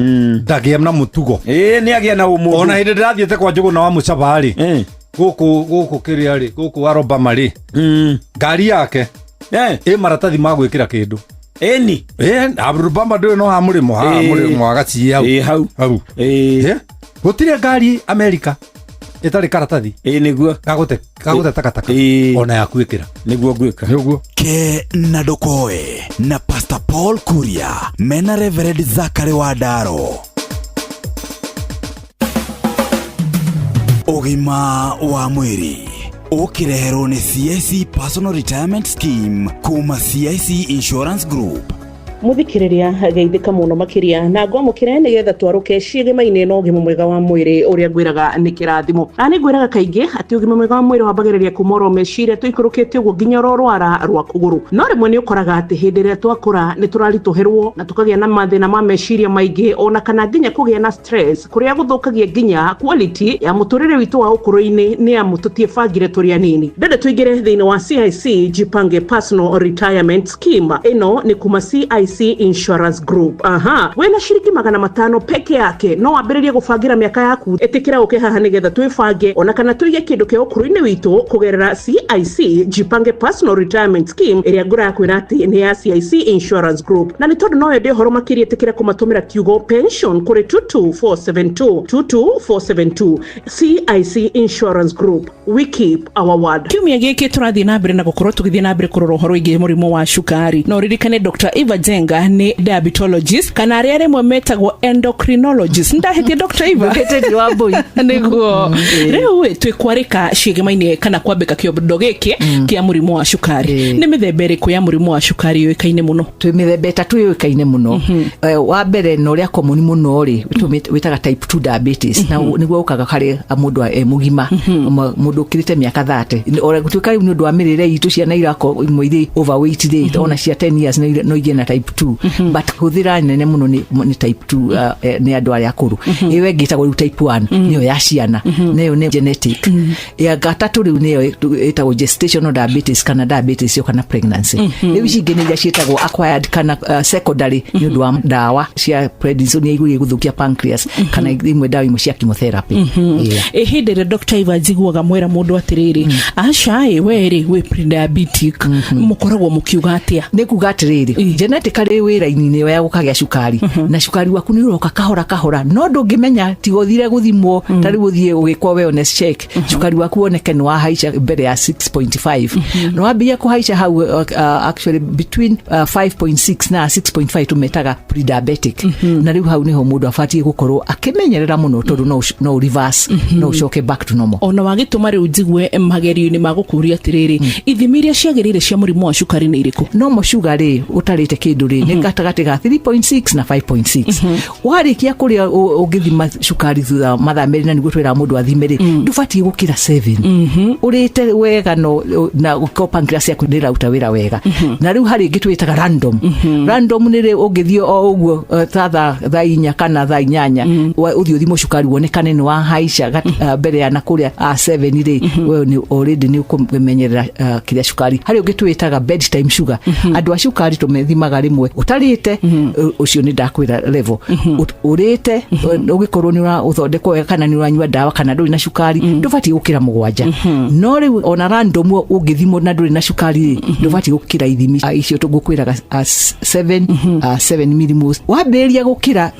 ndagia na mutugo ni agia na umundu ona hindi ndirathiete kwa Njuguna wa Mucaba ri guku kiria ri guku Arobama ri ngari yake maratathi ma gwikira kindu eni Arobama ndio no hamurimo agaci hau gutire ngari Amerika itari karatathi niguo gagute takataka ona yakwikira niguo gwika niguo ke na dokoe na Pastor Paul Kuria mena Reverend Zachary Wadaro. Ugima wa mwiri ukireherwo ni CIC Personal Retirement Scheme kuma CIC Insurance Group. muthikiriria geithika muno makiria na ngwamukire ni getha twaruke ciĩgĩma-inĩ no ũgima mwega wa mwĩrĩ ũrĩa ngwĩraga nĩ kĩrathimo na nĩ ngwĩraga kaingĩ atĩ ũgima mwega wa mwĩrĩ wambagĩrĩria kuma oro meciria tũikũrũkĩte ũguo nginya oro rwara rwa kũgũrũ no rĩmwe nĩ ũkoraga atĩ hĩndĩ ĩrĩa twakũra nĩ tũraritũhĩrwo na tũkagĩa na mathĩna ma meciria maingĩ ona kana nginya kũgĩa na stress kũrĩa gũthũkagia nginya quality ya mũtũrĩre witũ wa ũkũrũ-inĩ nĩ amu tũtiebangire tũrĩ anini. Ndende tũingĩre thĩinĩ wa CIC Jipange Personal Retirement Scheme. Ĩno nĩ kuma CIC Insurance Group. Wena shilingi 500 peke yake no wambĩrĩrie gũbangira miaka yaku ĩtĩkĩra ũke haha nĩgetha twĩbange ona kana tũige kĩndũ kĩa ũkũrũ-inĩ witũ kũgerera CIC Jipange Personal Retirement Scheme ĩrĩa ngũrakwĩra atĩ nĩ ya CIC Insurance Group na nĩ tondũ no wende ũhoro makĩria ĩtĩkĩra kũmatũmĩra kiugo pension kũrĩ 22472 CIC Insurance Group. We keep our word. Kiumia gĩkĩ tũrathiĩ na mbere na gũkorwo tũgĩthiĩ na mbere kũrora ũhoro wĩgiĩ mũrimũ wa cukari no ririkane Dr. Eva Jenga ni diabetologist kana arĩa rĩmwe metagwo endocrinologist. Ndahetie Dr. Eva Ndeteti wa boy nĩguo rĩu twĩkwarĩka ciĩgĩma-inĩ kana kwambĩka kĩondo gĩkĩ kĩa mũrimũ wa cukari. Nĩ mĩthemba ĩrĩkũ ya mũrimũ wa cukari yũĩkaine mũno? Twĩ mĩthemba ĩtatũ yũĩkaine mũno. Wa mbere na ũrĩa common mũno rĩ wĩtaga type 2 diabetes na nĩguo ũkaga harĩ mũndũ mũgima mũndũ ũkĩrĩte mĩaka 30 ora gũtuĩka rĩu nĩ ũndũ wa mĩrĩre itũ ciana irako imwe irĩ overweight rĩ ona cia 10 years no igĩe na type 2 but hũthĩra nene mũno nĩ type 2 nĩ andũ arĩa akũrũ. Ĩyo ĩngĩ ĩtagwo type 1 nĩyo ya ciana nayo nĩ genetic. Ya gatatũ rĩu nĩyo ĩtagwo gestational diabetes kana diabetes yo kana pregnancy. Rĩu ici ingĩ nĩ iria ciĩtagwo acquired kana secondary nĩ ũndũ wa ndawa cia prednisone igũrũ gũthũkia pancreas kana imwe ndawa imwe cia chemotherapy. Hĩndĩ ĩrĩa Dr. Eva njiguaga mwera mũndũ atĩrĩrĩ aca wĩrĩ wĩ pre-diabetic mũkoragwo mũkiuga atĩa? Nĩ kuga atĩrĩrĩ genetically wĩra-inĩ ya gũkagĩa cukari na cukari waku nĩ ũroka kahora no ndũngĩmenya tiga ũthire gũthimwo tarĩ gũthiĩ ũgĩkwo wellness check cukari waku woneke nĩ wahaica mbere ya 6.5 no wambia kũhaica hau actually between 5.6 na 6.5 tũmetaga pre-diabetic na rĩu hau nĩho mũndũ abatie gũkorwo akĩmenyerera mũno tondũ no reverse no ũcoke back to normal. Ona wagĩtũma rĩu njigue magerio-inĩ ma gũkũria atĩrĩrĩ ithimi iria ciagĩrĩire cia mũrimũ wa cukari nĩ irĩkũ? Normal sugar rĩ ũtarĩte kĩndũ rĩ nĩ gatagatĩ ga 3.6 na 5.6 warĩkia kũrĩa ũgĩthima cukari thutha mathaa merĩ na nĩguo twĩra mũndũ athime rĩ ndũbatiĩ gũkĩra 7 ũrĩte wega na pancreas yaku ndĩraruta wĩra wega na rĩu harĩ ĩngĩ twĩtaga random nĩ rĩ ũngĩthiĩ o ũguo thaa 4 kana thaa 8 ũthiĩ ũthimwo cukari wonekane nĩ wahaica mbere ya na kũrĩa 7 rĩ we already nĩ ũkũmenyerera kĩrĩa cukari. Harĩ ũngĩ twĩtaga bedtime sugar andũ a cukari tũmethimaga rĩmwe ũtarĩte ũcio nĩ ndakwĩra level ũrĩte ũgĩkorwo nĩ ũthondekwo wega kana nĩ ũranyua ndawa kana ndũrĩ na cukari ndũbatiĩ gũkĩra 7 no rĩu ona random ũngĩthimwo na ndũrĩ na cukari ndũbatiĩ gũkĩra ithimi icio tũgũkwĩraga 7 millimoles. Wambĩrĩria gũkĩra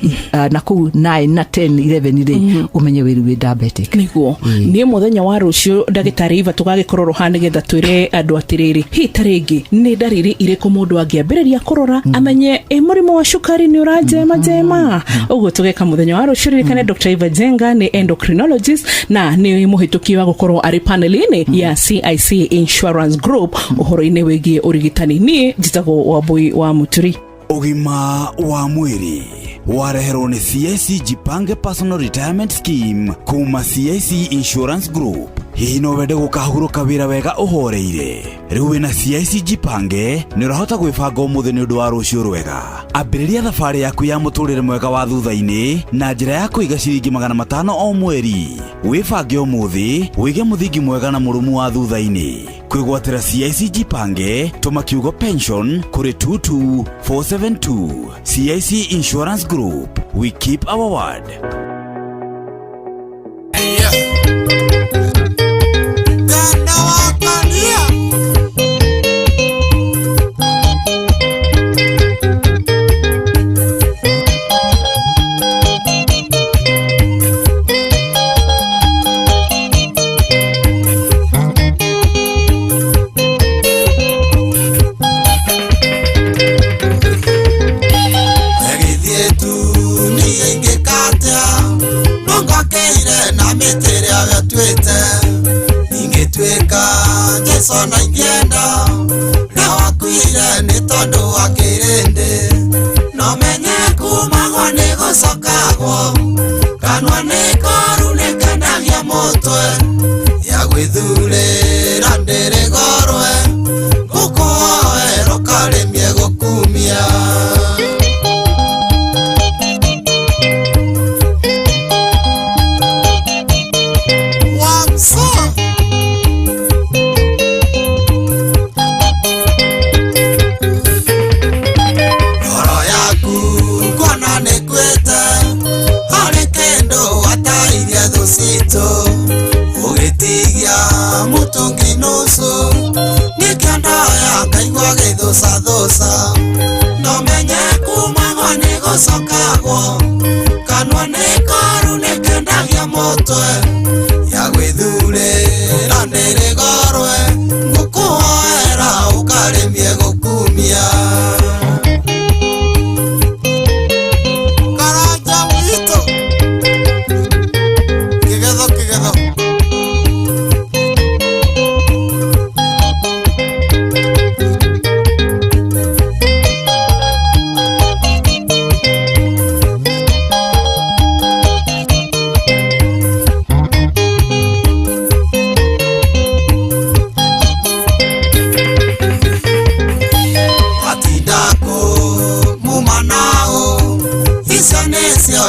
na kũu 9 na 10 11 rĩ ũmenye wĩ diabetic. Nĩguo niĩ mũthenya wa rũciũ ndagĩtarĩ Eva tũgagĩkorwo roha nĩgetha twĩre andũ atĩrĩrĩ hihi tarĩngĩ nĩ ndarĩrĩ irĩkũ mũndũ angĩambĩrĩria kũrora amenye mũrimũ wa cukari nĩ ũranjema ũguo tũgeka mũthenya wa rũciũ. Ririkane Dr. Eva Jenga nĩ endocrinologist na nĩ mũhĩtũki wa gũkorwo arĩ panel-inĩ ya CIC Insurance Group ũhoro-inĩ wĩgiĩ ũrigitani. Niĩ njĩtagwo Wambui wa Muturi. Ũgima wa mwĩrĩ wareherwo nĩ CIC Jipange Personal Retirement Scheme kuma CIC Insurance Group. Hihi no wende gũkahurũka wĩra wega ũhoreire? Rĩu wĩna CIC Jipange nĩ ũrahota gwĩbanga ũmũthĩ nĩ ũndũ wa rũciũ rwega. Ambĩrĩria thabarĩ yaku ya mũtũrĩre mwega wa thutha-inĩ na njĩra ya kũiga ciringi 500 o mweri. Wĩbange ũmũthĩ wĩige mũthingi mwega na mũrũmu wa thutha-inĩ. Kwĩgwatĩra CIC Jipange tũma kiugo pension kũrĩ 22472. CIC Insurance Group, we keep our word. Sona ingenda na wakuire ni tondu wa kirindi no menye kumagwo ni gucokagwo kanwa ni koru ni kandagia mutwe ya gwithurira ndiri gorwe gukuoero karimie gukumia mutungi nusu nikiandoya ngaigua githuca no menye kumagwo ni gucokagwo kanwa ni koru nikendagia mutwe ya gwithurira ndiri gorwe ngukuhoera ukarimie gukumia karanja wito kigetho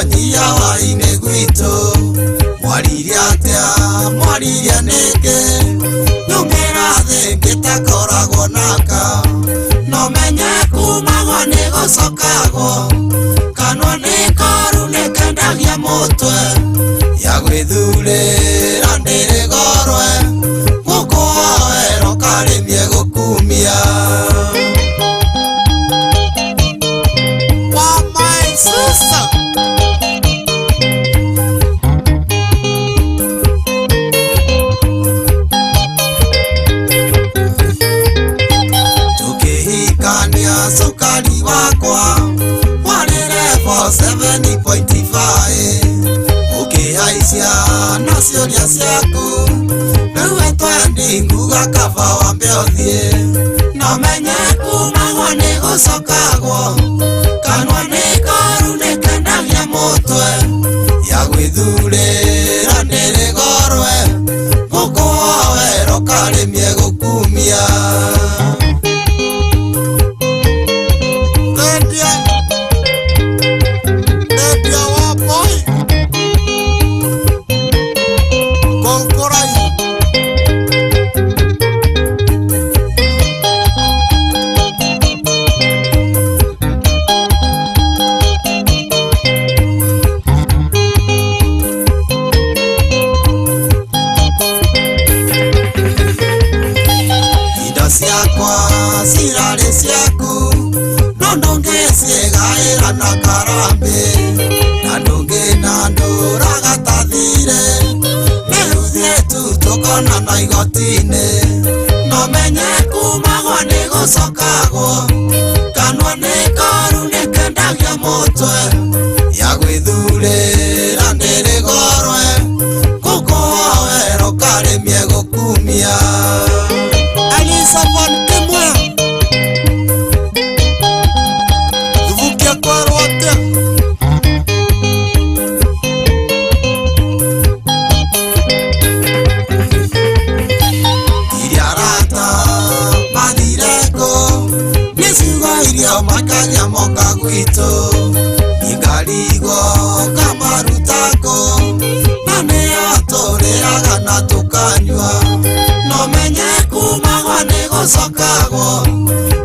nyia waine gwito mwariria atia mwariria neke nyumira thi ngitakoragwo naka no menye kumagwo ni gucokagwo kanwa ni koru nikendagia mutwe ya gwithurira ndiri gorwe gukuoero karimie gukumia wa my sister sukari wakwa warire for 7.5 ukihaisya na ciuria ciaku riu etwendi nguga kaba wambe uthie no menye kumagwo ni gucokagwo kanwa ni koru nikendagia mutwe ya gwithurira ndiri gorwe gukuoero karimie gukumia sirare ciaku no ndungicigaira na karambe na ndungi na nduraga tathire riu thietu tukona na igoti-ini no menye kumagwo ni gucokagwo kanwa ni koru nikendagia mutwe ya gwithurira ndiri gorwe gukuoero karimie gukumia irio makanyamoka gwito ingarigo kamarutako nane atoreraga na tukanywa no menye kumagwa nĩ gũcokagwo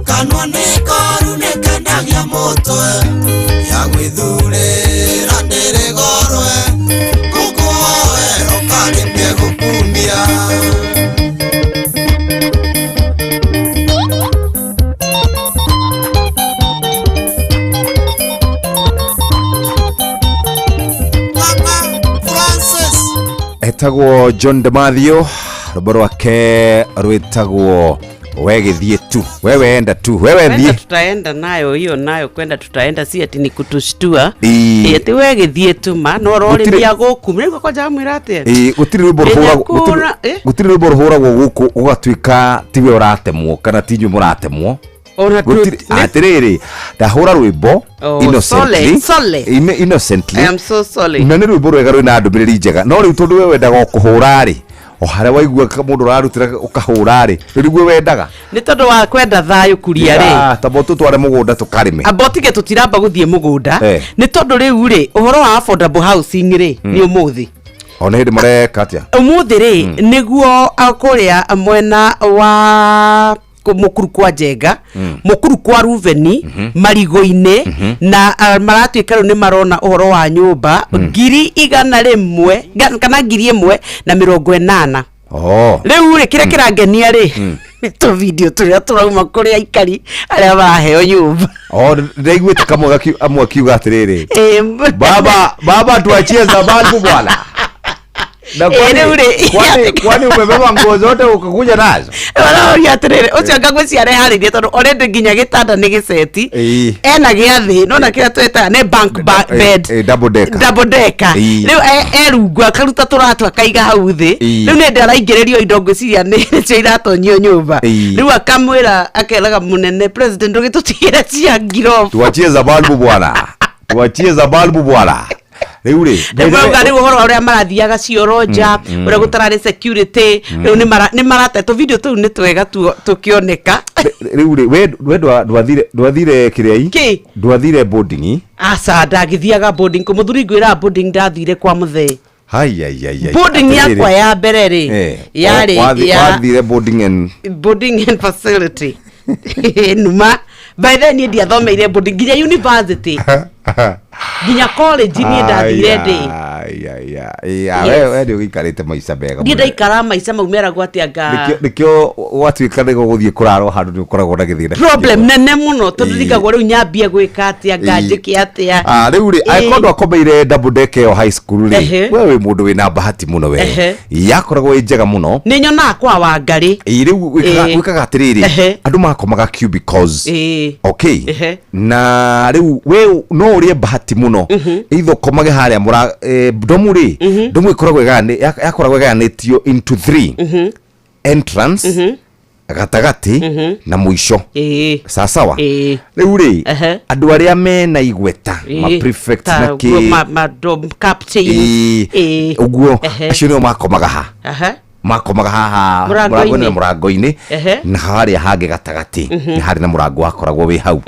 kanua nĩ koru nĩ kendagia mũtwe ya gwĩthurĩra ndĩrĩ gorwe ngũkũhoero karĩmie gũkumia etagwo John Demathio rũmbo rwake rwĩtagwo wegithie tu wewe enda tu wewe thie tutaenda nayo hiyo nayo kwenda tutaenda si ati ni kutushtua ati wegithie tu ma no roria goku mrego kwa jamwira ati gutiri rũmbo rũhũragwo gũkũ ũgatuĩka tiwe ũratemwo kana tinywe mũratemwo atiriri ndahũra rwĩmbo innocently I am so sorry na nĩ rwĩmbo rwega rwĩna ndũmĩrĩri njega no rĩu tondũ we wendaga kũhũra rĩ o harĩa waigua mũndũ ũrarutĩra ũkahũra rĩ rĩu wendaga nĩ tondũ wa kwenda thayũ kuria rĩ tabo tũtware mũgũnda tũkarĩme abotige tũtiramba gũthiĩ mũgũnda nĩ tondũ rĩu rĩ ũhoro wa affordable housing rĩ nĩ ũmũthĩ ona hĩndĩ mareka atĩa ũmũthĩ rĩ nĩguo kũrĩa mwena wa mukuru kwa Njenga mukuru kwa Ruveni Marigo-inĩ na maratuĩka rĩu nĩ marona ũhoro wa nyũmba 100,000 kana 1,080 rĩu rĩ kĩrĩa kĩrangenia rĩ to video tũrĩa tũrauma kũrĩa aikari arĩa baheo nyũmba ndaiguĩte kamwe amwe akiuga atĩrĩrĩ baba tuachie sababu bwana na kwani umebeba nguo zote ukakuja nazo wala atirire ucio ngagweci areharirie tondu already nginya gitanda ni giceti ena giathi nona kira tweta ne bank bed double decker riu erungwa karuta turatu akaiga hau thi riu ne ndaraingiririo indo ngwiciria ni cio iratonyio nyumba riu akamwira akelaga munene president ugitutigire cia ngiro tuachie za balbu bwana rĩu rĩ ndĩrauga rĩu ũhoro ũrĩa marathiaga cioroja ũrĩa gũtararĩ security rĩu nĩ maratetwo video tũu nĩ twega tũkĩoneka rĩu rĩ we ndwathire kĩrĩa ndwathire boarding aca ndagĩthiaga boarding kũmũthuri ngwĩra boarding ndathire kwa mũthee boarding yakwa ya mbere rĩ yarĩ wathire boarding and facility numa by then niĩ ndiathomeire boarding nginya university nginya college niĩ ndathire ndĩ wewe ndio gĩikarĩte maica mega ndiĩ ndaikara maica mau meragwo atĩ anga nĩkĩo gwatuĩka nĩ gũgũthiĩ kũrarwo handũ nĩ ũkoragwo na gĩthĩna problem nene mũno tondũ ndikagwo rĩu nyambie gwĩka atĩa nganjĩke atĩa rĩu rĩ angĩkorwo akomeire double decker ĩyo high school rĩ we wĩ mũndũ wĩna bahati mũno we yakoragwo ĩ njega mũno nĩ nyonaga kwa Wangarĩ rĩu gwĩkaga atĩrĩrĩ andũ makomaga cubicles okay na rĩu we no ũrĩe bahati mũno either komage harĩa domu rĩ domu ikoragwo yakoragwo ĩgayanĩtio into 3 entrance gatagati na mũico sawa rĩu rĩ andũ arĩa mena igweta ma prefect na madom captain ũguo acio nĩo makomaga haha mũrango-inĩ na harĩa hangĩ gatagati nĩ harĩ na mũrango wakoragwo wĩ hau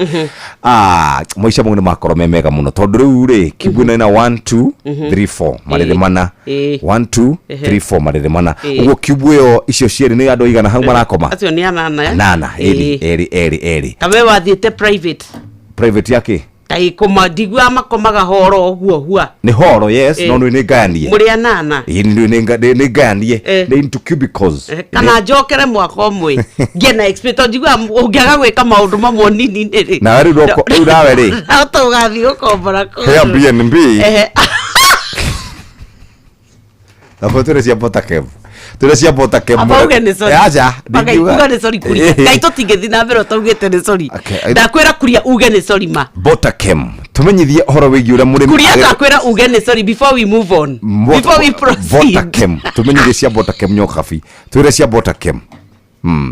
maica mau nĩ makorwo me mega mũno tondũ rĩu rĩ kiugu na 1 2 3 4 marĩrĩ mana 1 2 3 4 marĩrĩ mana ũguo kiugu ĩyo icio cierĩ nĩ andũ igana hau marakoma acio nĩ anana erĩ kawe wathiĩte private yake Taikoma digwa makomaga horo oguo hua. Ni horo yes no no ni nganie. Muri anana. Ni nganie ni into cubicles. Kana jokere mwako mwe. Ngena expect digwa ungiaga gwika maundu mamwe nini niri. Na ri roko urawe ri. Auto gathi gukombora ko. He BNB. Apotere cia Botakev. Turecia Botakev. Abauge ni sorry. Aja. Uga ni sorry kuria. Kaito tigethi na mbere utaugite ni sorry. Ndakwira kuria uge ni sorry ma. Botakev. Tumenyithie horo wigi ura muri. Kuria ndakwira uge ni sorry before we move on. Before we proceed. Botakev. Tumenyithie cia Botakev nyokabi. Turecia Botakev.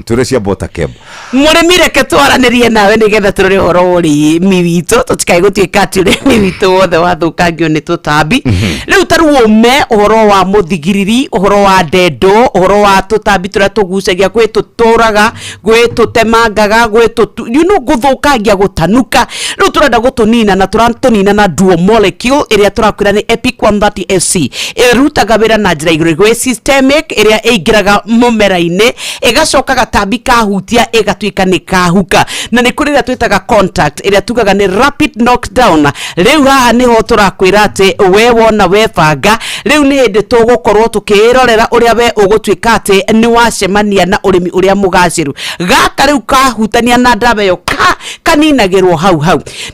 Ture cia bota keb. Murimi reke twaranirie nawe nigetha turore horo uri miwito tutikae gutuika ati uri miwito wothe wathukangio ni tutambi. Riu taruome horo wa muthigiriri, horo wa ndendo, horo wa tutambi turia tugucagia gwe tuturaga, gwe tutemangaga, gwe guthukangia gutanuka. Riu turenda gutunina na turantunina na dual molecule iria turakwira ni Epic 130 SC. Irutaga wira na njira iguru gwe systemic iria ingiraga mumera-ini igacoka gatambi kahutia igatuika ni kahuka, na ni kuri ria twitaga contact iria tugaga ni rapid knockdown. Riu haha niho turakwira ati we wona webanga, riu ni hindi tugukorwo tukirorera uria we ugutuika ati ni wacemania na urimi uria mugaciru. Gaka riu kahutania na ndawa yo kaninagirwo hau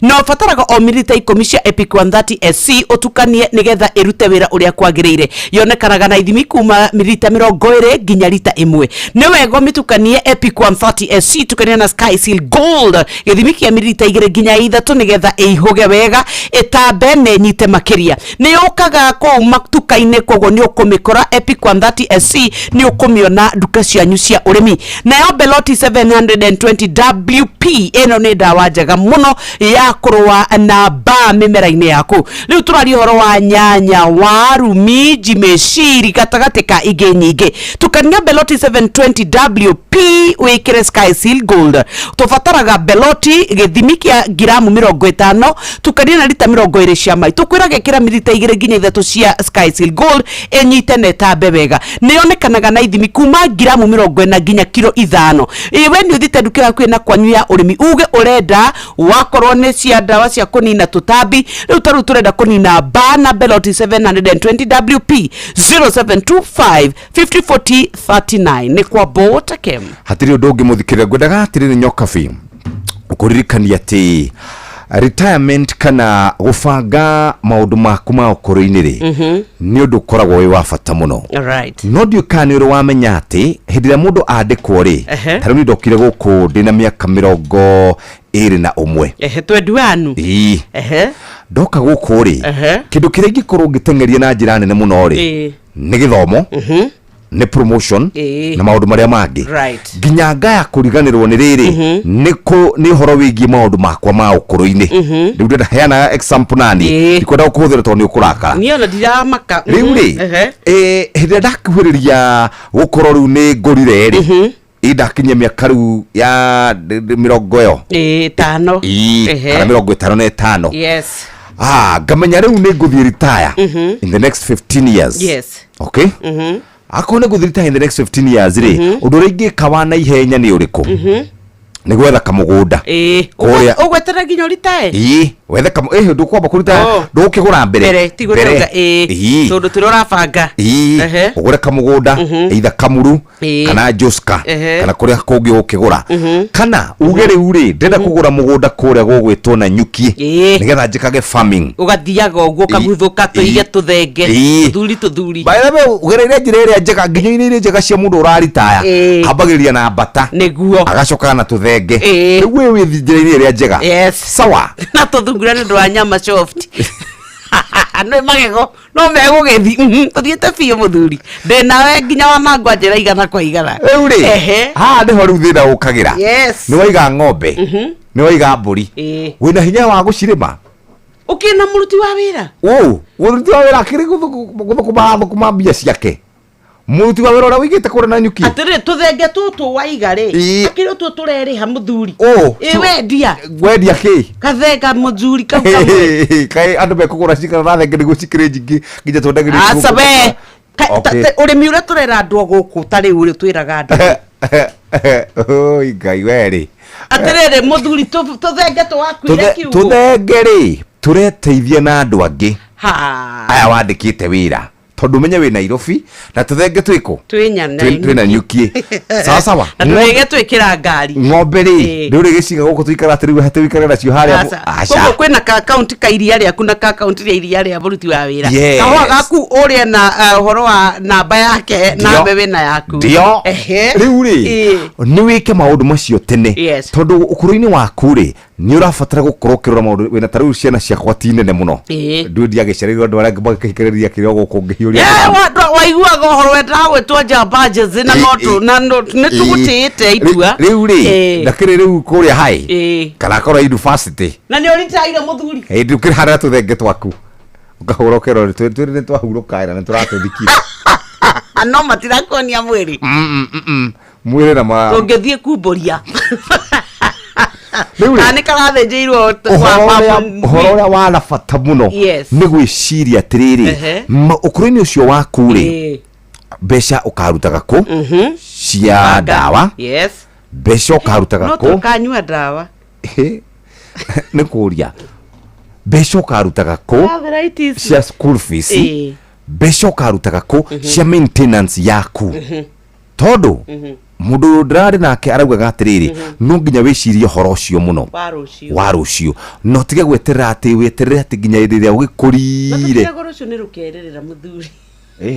no fataraga o milita 10 cia Epic 130 SC utukanie nigetha irute wira uria kwagirire. Yonekanaga na ithimi kuma milita 20 nginya lita 1. Ni wego mitukanie Epic 130 SC tukania na Sky Seal Gold githimi kia milita 2 nginya 3 nigetha ihuge wega itambe ne nyite makiria. Ni yokaga ko matuka-ine kogo ni ukumikora Epic 130 SC ni ukumiona duka cianyu cia urimi. Na yo Beloti 720 WP eno ni dawa njega muno ya kurwa na ba mimera-ine yaku. Riu turari horo wa nyanya, waru, minji, meciri gatagati ka ingi nyingi. Tukania Beloti 720 WP wikire Sky Seal Gold. Tufataraga Beloti githimi kia gramu 50 tukania na lita 20 cia mai. Tukwiraga kira milita 2 nginya 3 cia Sky Seal Gold enyite netambe wega. Niyonekanaga na ithimi kuma gramu 40 nginya kilo 5. Iwe ni uthite ndukira kwina kwanyu ya urimi uge urenda wakorwo ni cia ndawa cia kunina tutambi. Riu taru turenda kunina bana Beloti 720 WP 0725 5040 39 ni kwa bota kem. Hatiri undu ungi muthikirira ngwendaga atiri ni nyokabi ukuririkania ati retirement kana gubanga maundu maku ma ukuru-ini ri ni undu ukoragwo wi wa bata muno. No ndio kana uri wamenya ati hindi ya mundu andikwo ri tari ni ndokire guku ndina miaka 21 tweduanu ndoka guku ri kindu kiria ngikorwo ngitengeria na njira nene muno ri ni githomo ni promotion na maundu maria mangi nginya ngaya kuriganirwo ni riri ni horo wigi maundu makwa ma ukuru-ini. Riu ndenda heana example nani ikwenda gukuhuthira to ni ukurakara ni ona ndiramaka riu ri hindi ndakuhiriria gukorwo riu ni ngurire ri idakinya miaka riu ya 50 5 kana 55 yes ngamenya riu ni nguthie retire in the next 15 years okay akone guthirita in the next 15 years ri undu ringi kawana ihenya ni uriku ni gwetha kamugunda kuria ugwetera nginya uritae wethe ndukwamba kurita ndukigura mbere tigurega tondu turora banga ugure kamugunda either Kamuru kana Joska kana kuria kungi ukigura kana uge riu ri ndenda kugura mugunda kuria gugwitwo na nyuki nigetha njikage farming ugathiaga uguo kaguthuka tuige tuthenge tuthuri by the way ugereire njira iria njega nginya iri njega cia mundu uraritaya ambagiriria na bata niguo agacoka na tuthenge riu wi njira iria njega sawa na tuthungura ni ndwa nyama soft no magego no megugethi tuthiete biu muthuri ndinawe nginya wa mangwa njira igana kwa igana riu ri ndi ho riu thina ukagira ni waiga ng'ombe ni waiga mburi wina hinya wa gucirima ukina muruti wa wira muruti wa wira akiri guthukuma mbia ciake muruti wa wira ura wigite kure na nyuki atire tuthenge tutu waiga ri akiri tu tureri ha muthuri wendia ki kathenga muthuri kai andu be kugura cikara na thenge nigu cikire jingi nginya twendagiri asabe urimi ure turera andu guku tari uri twiraga andu ngai weri atirere muthuri tuthenge twakwire kiugo tuthenge ri tureteithia na andu angi aya wandikite wira tondu menye we Nairobi na tuthenge twiko twina nyuki sawa na twege twikira ngari ng'ombe ri riu giciga guku twikara atiriwe hate wikara nacio haria guku kwina ka account ka iria ria kuna ka account ria iria ria buruti wa wira kahwa gaku uria na horo wa namba yake na bebe na yaku riu ri ni wike maundu macio tene tondu ukuru-ini waku ri ni urabatara gukorwo kirora maundu wina taru ciana cia kwati nene muno ndu ndiagecererwo andu aria bakikereria kirio guku ngihiuria waiguaga horo wenda gwetwo njamba njezi na no nitugutite itua riu ri ndakire riu kuria hai kana kora university na ni uritaire muthuri ndukire hara tuthenge twaku ukahura kero twiri twahuruka na niturathithikira no matirakonia mwiri mwiri na ma ungethie kumburia nä karathenjäirwo horo å rä a wana bata må no nä gwä ciria atä rä rä å kå rå-inä å cio waku rä mbeca å karutaga kå cia ndawa mbeca å karutaga kå ndawa nä kå ria mbeca å karutaga kå cia school fees mbeca å karutaga kå cia maintenance yaku tondå mundu ndarari nake araugaga atiriri no nginya wicirie horo cio muno wa rucio no tige gweterera ati nginya iriria ugikurire na rucio ni rukererera muthuri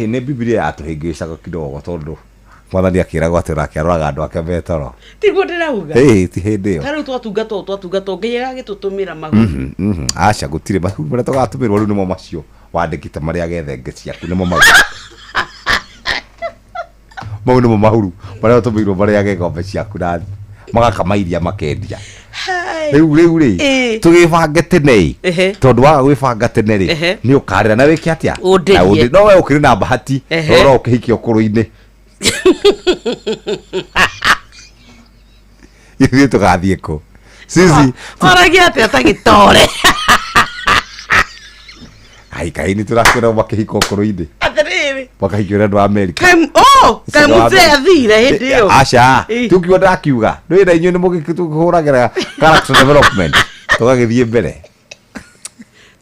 ni Biblia atuhingicaga kidogo tondu mwathani akiragwo ati nake aroraga andu ake betoro tiguo ndirauga ti hindi yo taru twatungata nginya agitutumira mahuru aca gutire mahuru maria tugatumirwo riu nimo macio wandikite maria gethenge ciaku nimo mau mau nimo mahuru maria tumirwo maria gegombe ciaku nathi magakamairia makendia riu ri tugibange tene tondu wa gwibanga tene ri ni ukarira na wiki atia no we ukiri na bahati ro ukihikio kuru-ini ithuĩ tũgathiĩ kũ sisi oragia atia tagitore ai ni tũrakwĩra makĩhika ũkũrũ-inĩ atĩrĩrĩ makahikio andũ a Amerika kaĩ mũzee athire hĩndĩ ĩyo aca tukiuga ndakiuga nĩ na inyuĩ nĩ mũgĩtũhũragĩra character development tũgagĩthiĩ mbere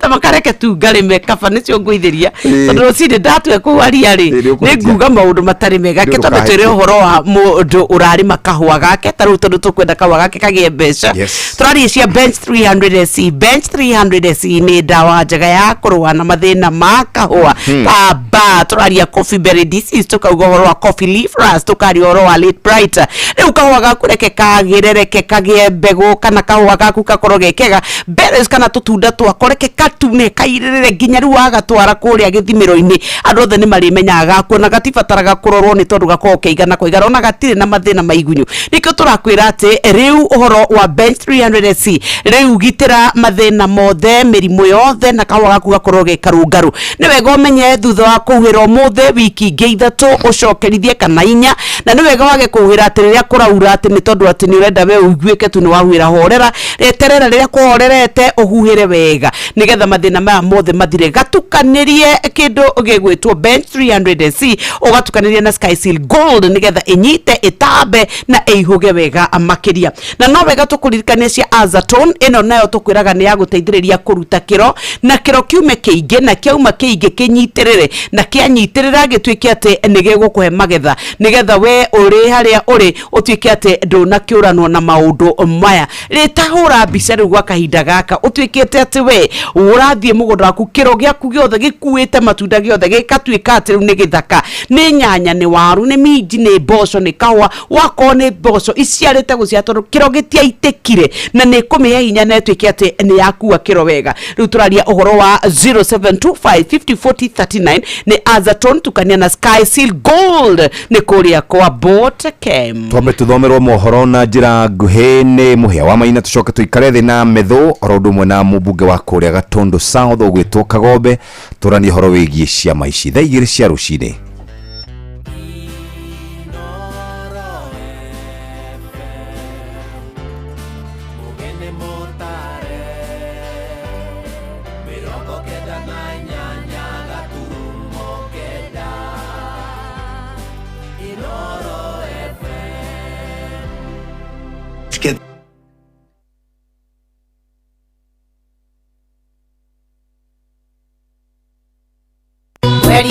tamakareke tu ngarime kaba nĩcio ngũithĩria tondũ rũcinĩ ndatue kũaria rĩ nĩ nguga maũndũ matarĩ mega ke tondũ twĩre ũhoro wa mũndũ ũrarĩma kahũa gake tarĩu tondũ tũkwenda kahũa gake kagĩe mbeca tũraria cia bench 300SE bench 300SE nĩ ndawa njega ya kũrũa na mathĩna ma kahũa kamba tũraria coffee berry disease tũkauga ũhoro wa coffee leaf rust tũkaria ũhoro wa late brighter rĩu kahũa gaku reke kagĩrereke kagĩe mbegũ kana kahũa gaku gakorwo gekega berries kana tũtunda twako reke tune kairĩrĩre nginya rĩu wagatwara kũrĩa gĩthimĩro-inĩ andũ othe nĩ marĩmenyaga kuona gatibataraga kũrorwo nĩ tondũ gakorwo kĩigana kũigana ona gatirĩ na mathĩna ma igunyũ nĩkĩo tũrakwĩra atĩ rĩu ũhoro wa bench 300SE rĩu gitĩra mathĩna mothe mĩrimũ yothe na kahũa gaku gakorwo ge karũngarũ nĩ wega ũmenye thutha wa kũhuhĩra ũmũthĩ wiki ingĩ ithatũ ũcokerithie kana inya na nĩ wega wage kũhuhĩra atĩ rĩrĩa kũraura atĩ nĩ tondũ atĩ nĩ ũrenda we ũiguĩke tu nĩ wahuhĩra horera eterera rĩrĩa kũhorerete ũhuhĩre wega nĩgetha mathĩna maya mothe mathire gatukanĩrie kĩndũ gĩgwĩtwo bench 300SE ũgatukanĩrie na Sky Seal Gold nĩgetha ĩnyite ĩtambe na ĩihũge wega makĩria na no wega tũkũririkania cia Azatone ĩno nayo tũkwĩraga nĩ ya gũteithĩrĩria kũruta kĩro na kĩro kiume kĩingĩ na kĩauma kĩingĩ kĩnyitĩrĩre na kĩanyitĩrĩra gĩtuĩke atĩ nĩ gĩgũkũhe magetha nĩgetha we ũrĩ harĩa ũrĩ ũtuĩke atĩ ndũnakĩũranwo na maũndũ maya rĩtahũra mbica rĩu gwa kahinda gaka ũtuĩkĩte atĩ we ũrathiĩ mũgũnda waku kĩro gĩaku gĩothe gĩkuĩte matunda gĩothe gĩkatuĩka atĩ rĩu nĩ gĩthaka nĩ nyanya nĩ waru nĩ minji nĩ mboco nĩ kahũa wakorwo nĩ mboco iciarĩte gũciara tondũ kĩro gĩtiaitĩkire na nĩ kũmĩhe hinya na ĩtuĩke atĩ nĩ yakua kĩro wega rĩu tũraria ũhoro wa 0725504039 nĩ Azatone tukania na Sky Seal Gold nĩ kũrĩa kwa Botchem twambe tũthomerwo mohoro na njĩra nguhĩ nĩ mũhĩa wa maina tũcoke tũikare thĩ na metho oro ũndũ ũmwe na mũmbunge wa kũrĩa Gatondo South ũgwĩtwo Kagombe tũranie horo wĩgiĩ ciama ici thaa igĩrĩ cia rũcinĩ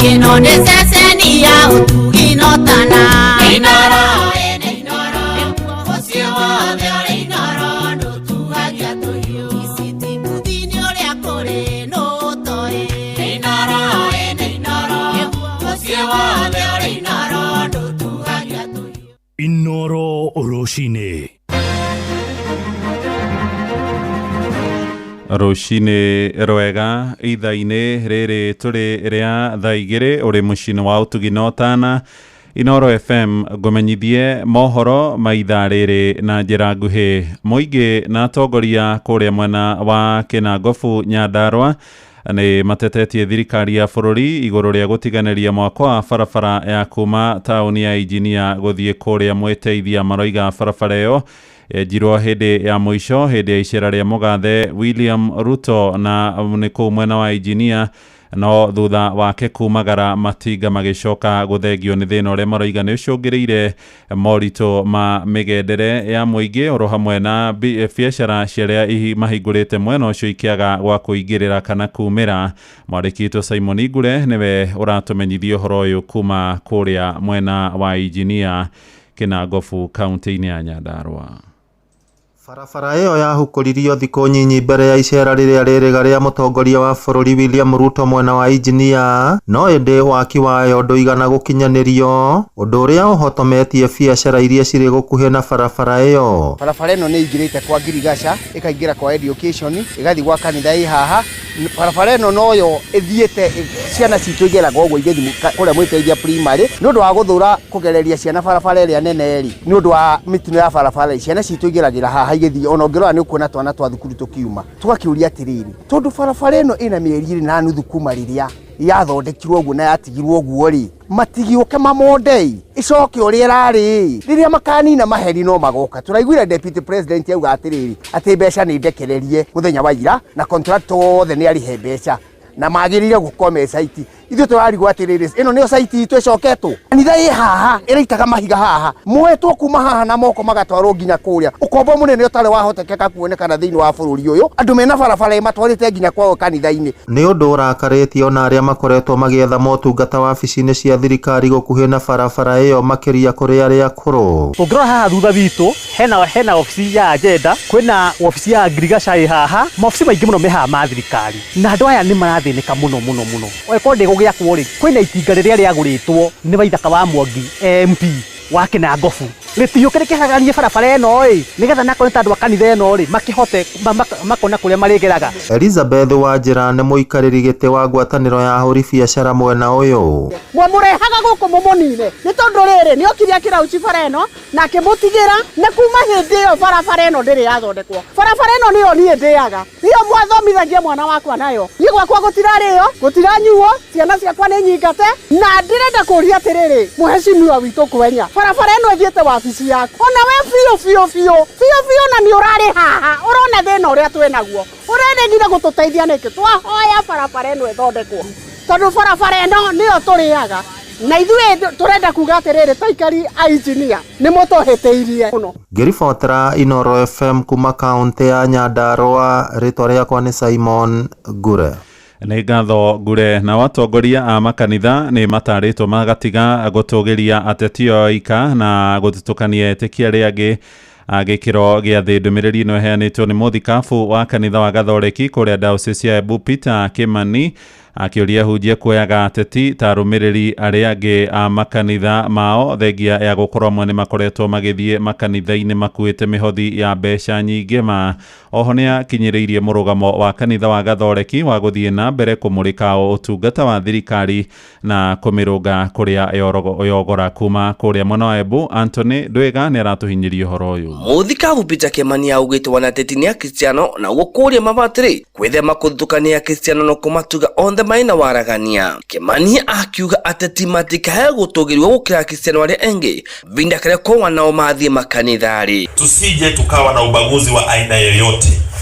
Ino de sesenia utugi notana inoro osio de inoro no tuagia to you isiti budini ore akore no toe inoro osio de inoro no tuagia to you inoro oroshine Rucini rwega itha-inĩ rĩrĩ tũrĩ rĩa thaa igĩrĩ ũrĩ mũciĩ wa ũtugina ũtana Inoro FM ngũmenyithie mohoro ma ithaa rĩrĩ na njĩra nguhĩ. Mũingĩ na atongoria kũrĩa mwena wa Kinangofu Nyandarua nĩ matetetie thirikari ya bũrũri igũrũ rĩa gũtiganĩria mwako wa barabara ya kuma taũni ya Injinia gũthiĩ kũrĩa Mwĩteithia. Maroiga barabara ĩyo njirwo hĩndĩ ya mũico hĩndĩ ya icera rĩa mũgathe William Ruto na nĩ kũu mwena wa Injinia, no thutha wake kumagara matinga magĩcoka gũthengio nĩ thĩna ũrĩa maroiga nĩ ũcũngĩrĩire moritũ ma mĩgendere ya mũingĩ oro hamwe na biacara ciarĩa mahingũrĩte mwena ũcio ikĩaga gwa kũingĩrĩra kana kumĩra. Mwandĩki witũ Simon Igure nĩwe ũratũmenyithia ũhoro ũyũ kuma kũrĩa mwena wa Injinia, Kinangofu, kaunti-inĩ ya Nyandarua. Barabara ĩyo yahukũririo thikũ nyinyi mbere ya icera rĩrĩa rĩrĩga rĩa mũtongoria wa bũrũri William Ruto mwena wa Injinia, no ĩndĩ waki wayo ndũigana gũkinyanĩrio, ũndũ ũrĩa ũhotometie biacara iria cirĩ gũkuhĩ na barabara ĩyo. Barabara ĩno nĩ ingĩrĩte kwa Girigasha, ĩkaingĩra kwa Education, ĩgathiĩ gwa kanitha ĩ haha. Barabara ĩno noyo ĩthiĩte ciana citũ igeraga ũguo igĩthiĩ kũrĩa Mwĩteithia primary nĩ ũndũ wa gũthũra kũgereria ciana barabara ĩrĩa nene ĩ nĩ ũndũ wa mĩtino ya barabara ciana citũ igeragĩra haha igĩthiĩ ona ũngĩrora nĩ ũkuona twana twa thukuru tũkiuma. Tũgakĩũria atĩrĩrĩ, tondũ barabara ĩno ĩna mĩeri 2.5 kuma rĩrĩa yathondekirwo ũguo na yatigirwo ũguo rĩ, matigioke mamondei icoke ũrĩa ĩrarĩ rĩrĩa makanina maheri no magoka. Tũraiguire Deputy President yauga atĩrĩrĩ atĩ mbeca nĩ ndekererie mũthenya wa ira na contract wothe nĩ arihe mbeca na magĩrĩire gũkome site. Ithuĩ tũrarigwo atĩrĩrĩ ĩno nĩyo site itũ ĩcoketwo. Kanitha ĩ haha ĩraitaga mahiga haha, moetwo kuma haha na moko magatwarwo nginya kũrĩa. Ũkombo mũnene ũtarĩ wahotekeka kuonekana thĩinĩ wa bũrũri ũyũ, andũ mena barabara matwarĩte nginya kwao kanitha-inĩ. Nĩ ũndũ ũrakarĩtie ona arĩa makoretwo magĩetha motungata wabici-inĩ cia thirikari gũkuhĩ na barabara ĩyo makĩria kũrĩ arĩa akũrũ. Ũngĩrora haha thutha witũ hena ofici ya Agenda, kwĩna ofici ya Girigasha ĩ haha, maofici maingĩ mũno me haha ma thirikari na andũ aya nĩ marathĩnĩka mũno. Oĩkorwo gĩakwo rĩ, kwĩna itinga rĩrĩa rĩagũrĩtwo nĩ Waithaka wa Mwangi MP wa Kinangofu rĩtiyũke rĩkĩhagania barabara ĩno ĩ nĩgetha nakorwo ta andũ a kanitha ĩno rĩ makĩhote makona kũrĩa marĩgeraga. Elizabeth Wanjĩra nĩ mũikarĩri gĩtĩ wa ngwatanĩro ya ahũri biacara mwena ũyũ. Mwamũrehaga gũkũ mũmũnine nĩ tondũ rĩrĩ nĩ okire akĩrauci bara ĩno na akĩmũtigĩra na kuma hĩndĩ ĩyo barabara ĩno ndĩrĩ yathondekwo. Barabara ĩno nĩyo niĩ ndĩaga, niyo mwathomithagia mwana wakwa nayo. Niĩ gwakwa gũtirarĩo gũtiranyuo, ciana ciakwa nĩ nyingate na ndĩrenda kũria atĩrĩrĩ mũhecimiwa witũ Kwenya, barabara ĩno ĩthiĩte wabici yaku ona we biũ na nĩ ũrarĩ haha ũrona thĩna ũrĩa twĩnaguo, ũrendegire gũtũteithia nĩkĩ? Twahoya barabara ĩno ĩthondekwo tondũ barabara ĩno nĩyo tũrĩaga na ithuĩ tũrenda kuga atĩrĩrĩ taikari a Injinia nĩ mũtũhĩtĩirie mũno. Ngĩribotera Inoro FM kuma kaunti ya Nyandarua, rĩtwa rĩakwa nĩ Simon Ngure. Nĩ ngatho Ngure. Na watongoria a makanitha nĩ matarĩtwo magatiga gũtũgĩria ateti o ika na gũthutũkania etĩkia arĩa angĩ. Gĩkĩro gĩa thĩ ndũmĩrĩri ĩno ĩheanĩtwo nĩ mũthikabu wa kanitha wa Gathoreki kũrĩa Diocese ya Embu Peter Kimani akĩũria hunjia kuoyaga ateti ta arũmĩrĩri arĩa angĩ a makanitha mao thengia ya gũkorwo amwe nĩ makoretwo magĩthiĩ makanitha-inĩ makuĩte mĩhothi ya mbeca nyingĩ ma. Oho nĩ akinyĩrĩirie mũrũgamo wa kanitha wa Gathoreki wa gũthiĩ na mbere kũmũrĩka ũtungata wa thirikari na kũmĩrũnga kũrĩa yogora kuma kũrĩa mwena wa Embu. Anthony Ndwĩga nĩ aratũhinyĩria ũhoro ũyũ. Mũthikabu Peter Kimani augĩte wanateti nĩ akristiano na gũkũria mabatĩrĩ gwĩthema kũthutũkania akristiano no kũmatuga onthe maina waragania. Kimani akiuga ateti matikae gũtũgĩrio gũkĩra akristiano arĩa engĩ vinda kĩrĩa kwa nao mathiĩ makanithari. Tusije tukawa na ubaguzi wa aina yoyote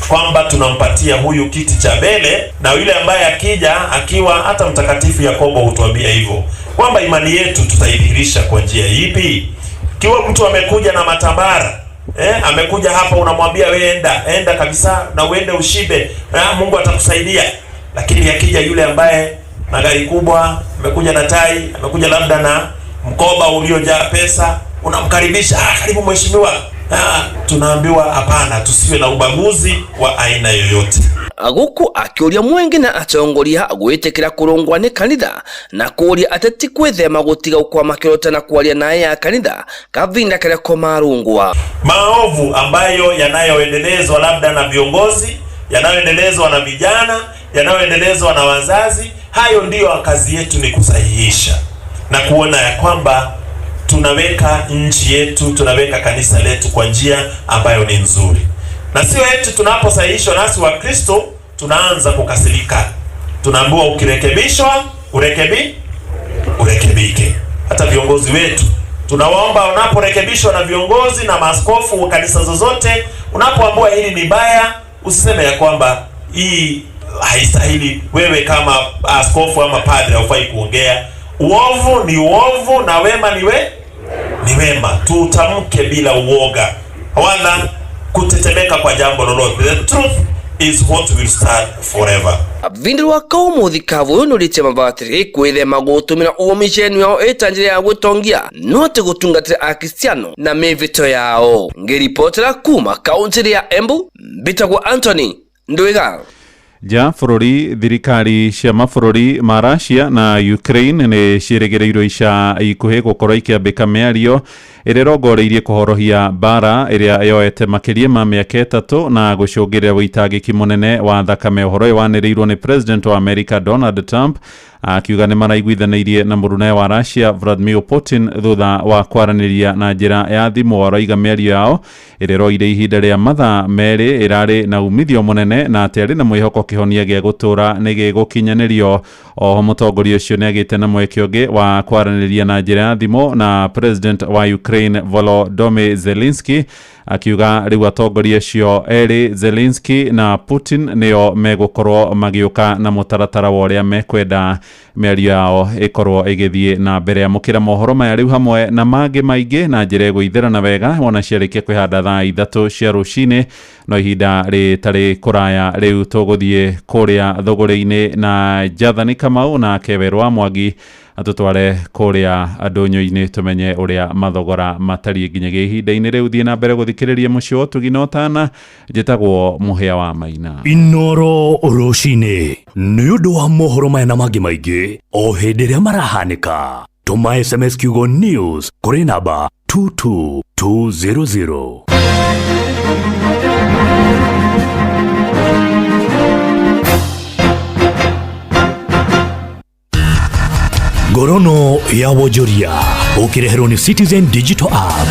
kwamba tunampatia huyu kiti cha mbele na yule ambaye akija akiwa hata Mtakatifu Yakobo hutuambia hivyo kwamba imani yetu tutaidhihirisha kwa njia ipi. Kiwa mtu amekuja na matambara amekuja hapa unamwambia wewe enda kabisa na uende ushibe, Mungu atakusaidia. Lakini akija yule ambaye na gari kubwa, amekuja na tai, amekuja labda na mkoba uliojaa pesa, unamkaribisha, karibu mheshimiwa. Tunaambiwa hapana, tusiwe na ubaguzi wa aina yoyote. Aguku akĩũria mwenge na atongoria gwĩtĩkĩra kũrũngwa nĩ kanitha na kũũria ateti gwĩthema gũtiga ũkwama kĩrota na kwaria naye ya kanitha kavinda kĩrĩa komarungwa. Maovu ambayo yanayoendelezwa labda na viongozi yanayoendelezwa na vijana, yanayoendelezwa na wazazi. Hayo ndiyo kazi yetu, ni kusahihisha na kuona ya kwamba tunaweka nchi yetu, tunaweka kanisa letu kwa njia ambayo ni nzuri. Na sio eti tunaposahihishwa nasi wa Kristo tunaanza kukasirika. Tunaambiwa ukirekebishwa, urekebike. Hata viongozi wetu tunawaomba, unaporekebishwa na viongozi na maaskofu wa kanisa zozote, unapoambiwa hili ni baya, usiseme ya kwamba hii haistahili. Wewe kama askofu ama padre haufai kuongea. Uovu ni uovu na wema ni wema. Tutamke bila uoga wala kutetemeka kwa jambo lolote. The truth is what will stand forever. Vindu wa kaumu thikavu nurite mabatiri kwithema gutumira umisheni yao etanjire ya gutongia note gutungatira akristiano na mivito yao. Ngiripotera kuma kaunti ya Embu, Bitagwa Anthony Ndwiga. Ja bururi thirikari cia mabũrũri ma Russia na Ukraine nĩ ciĩrĩgĩrĩirwo ica ikuhĩ gũkorwo ikĩambĩka mĩario ĩrĩa ĩrongoreirie kũhorohia mbara ĩrĩa yoete makĩria ma mĩaka 3 na gũcũngĩrĩra wĩitangĩki mũnene wa thakame. Ũhoro ũyũ wanĩrĩirwo nĩ President wa America Donald Trump akiuga nĩ maraiguithanĩirie na mũrũnene wa Russia Vladimir Putin thutha wa kwaranĩria na njĩra ya thimũ. Arauga mĩario yao ĩrĩa ĩroire ihinda rĩa mathaa merĩ ĩrarĩ na umithio mũnene na atĩ arĩ na mwĩhoko kĩhonia gĩa gũtũra nĩ gĩgũkinyanĩrio. Oho mũtongoria ũcio nĩ agĩte na mweke ũngĩ wa kwaranĩria na njĩra ya thimũ na President wa Ukraine Volodymyr Zelensky, akiuga rĩu atongoria acio erĩ Zelensky na Putin nĩo megũkorwo magĩũka na mũtaratara wa ũrĩa mekwenda mĩario yao ĩkorwo ĩgĩthiĩ na mbere. Amũkĩra mohoro maya rĩu hamwe na mangĩ maingĩ na njĩra ĩgũithĩrana wega wona ciarĩkia kwĩhanda thaa 3 cia rũcinĩ, no ihinda rĩtarĩ kũraya rĩu tũgũthiĩ kũrĩa thũgũrĩ-inĩ na Jathani Kamau na Keverwa wa Mwangi atutware kũrĩa ndũnyũ-inĩ tumenye ũrĩa mathogora matariĩ nginyagia ihinda-inĩ rĩu. Thiĩ na mbere gũthikĩrĩria mũciĩ wa ũtugi na ũtana. Njĩtagwo Mũhĩa wa Maina. Inoro rũcinĩ nĩ ũndũ wa mohoro maya na mangĩ maingĩ o hĩndĩ ĩrĩa marahanĩka. Tũma SMS kiugo news kũrĩ namba 22200. Ngorono ya wonjoria ukireherwo ni Citizen Digital App.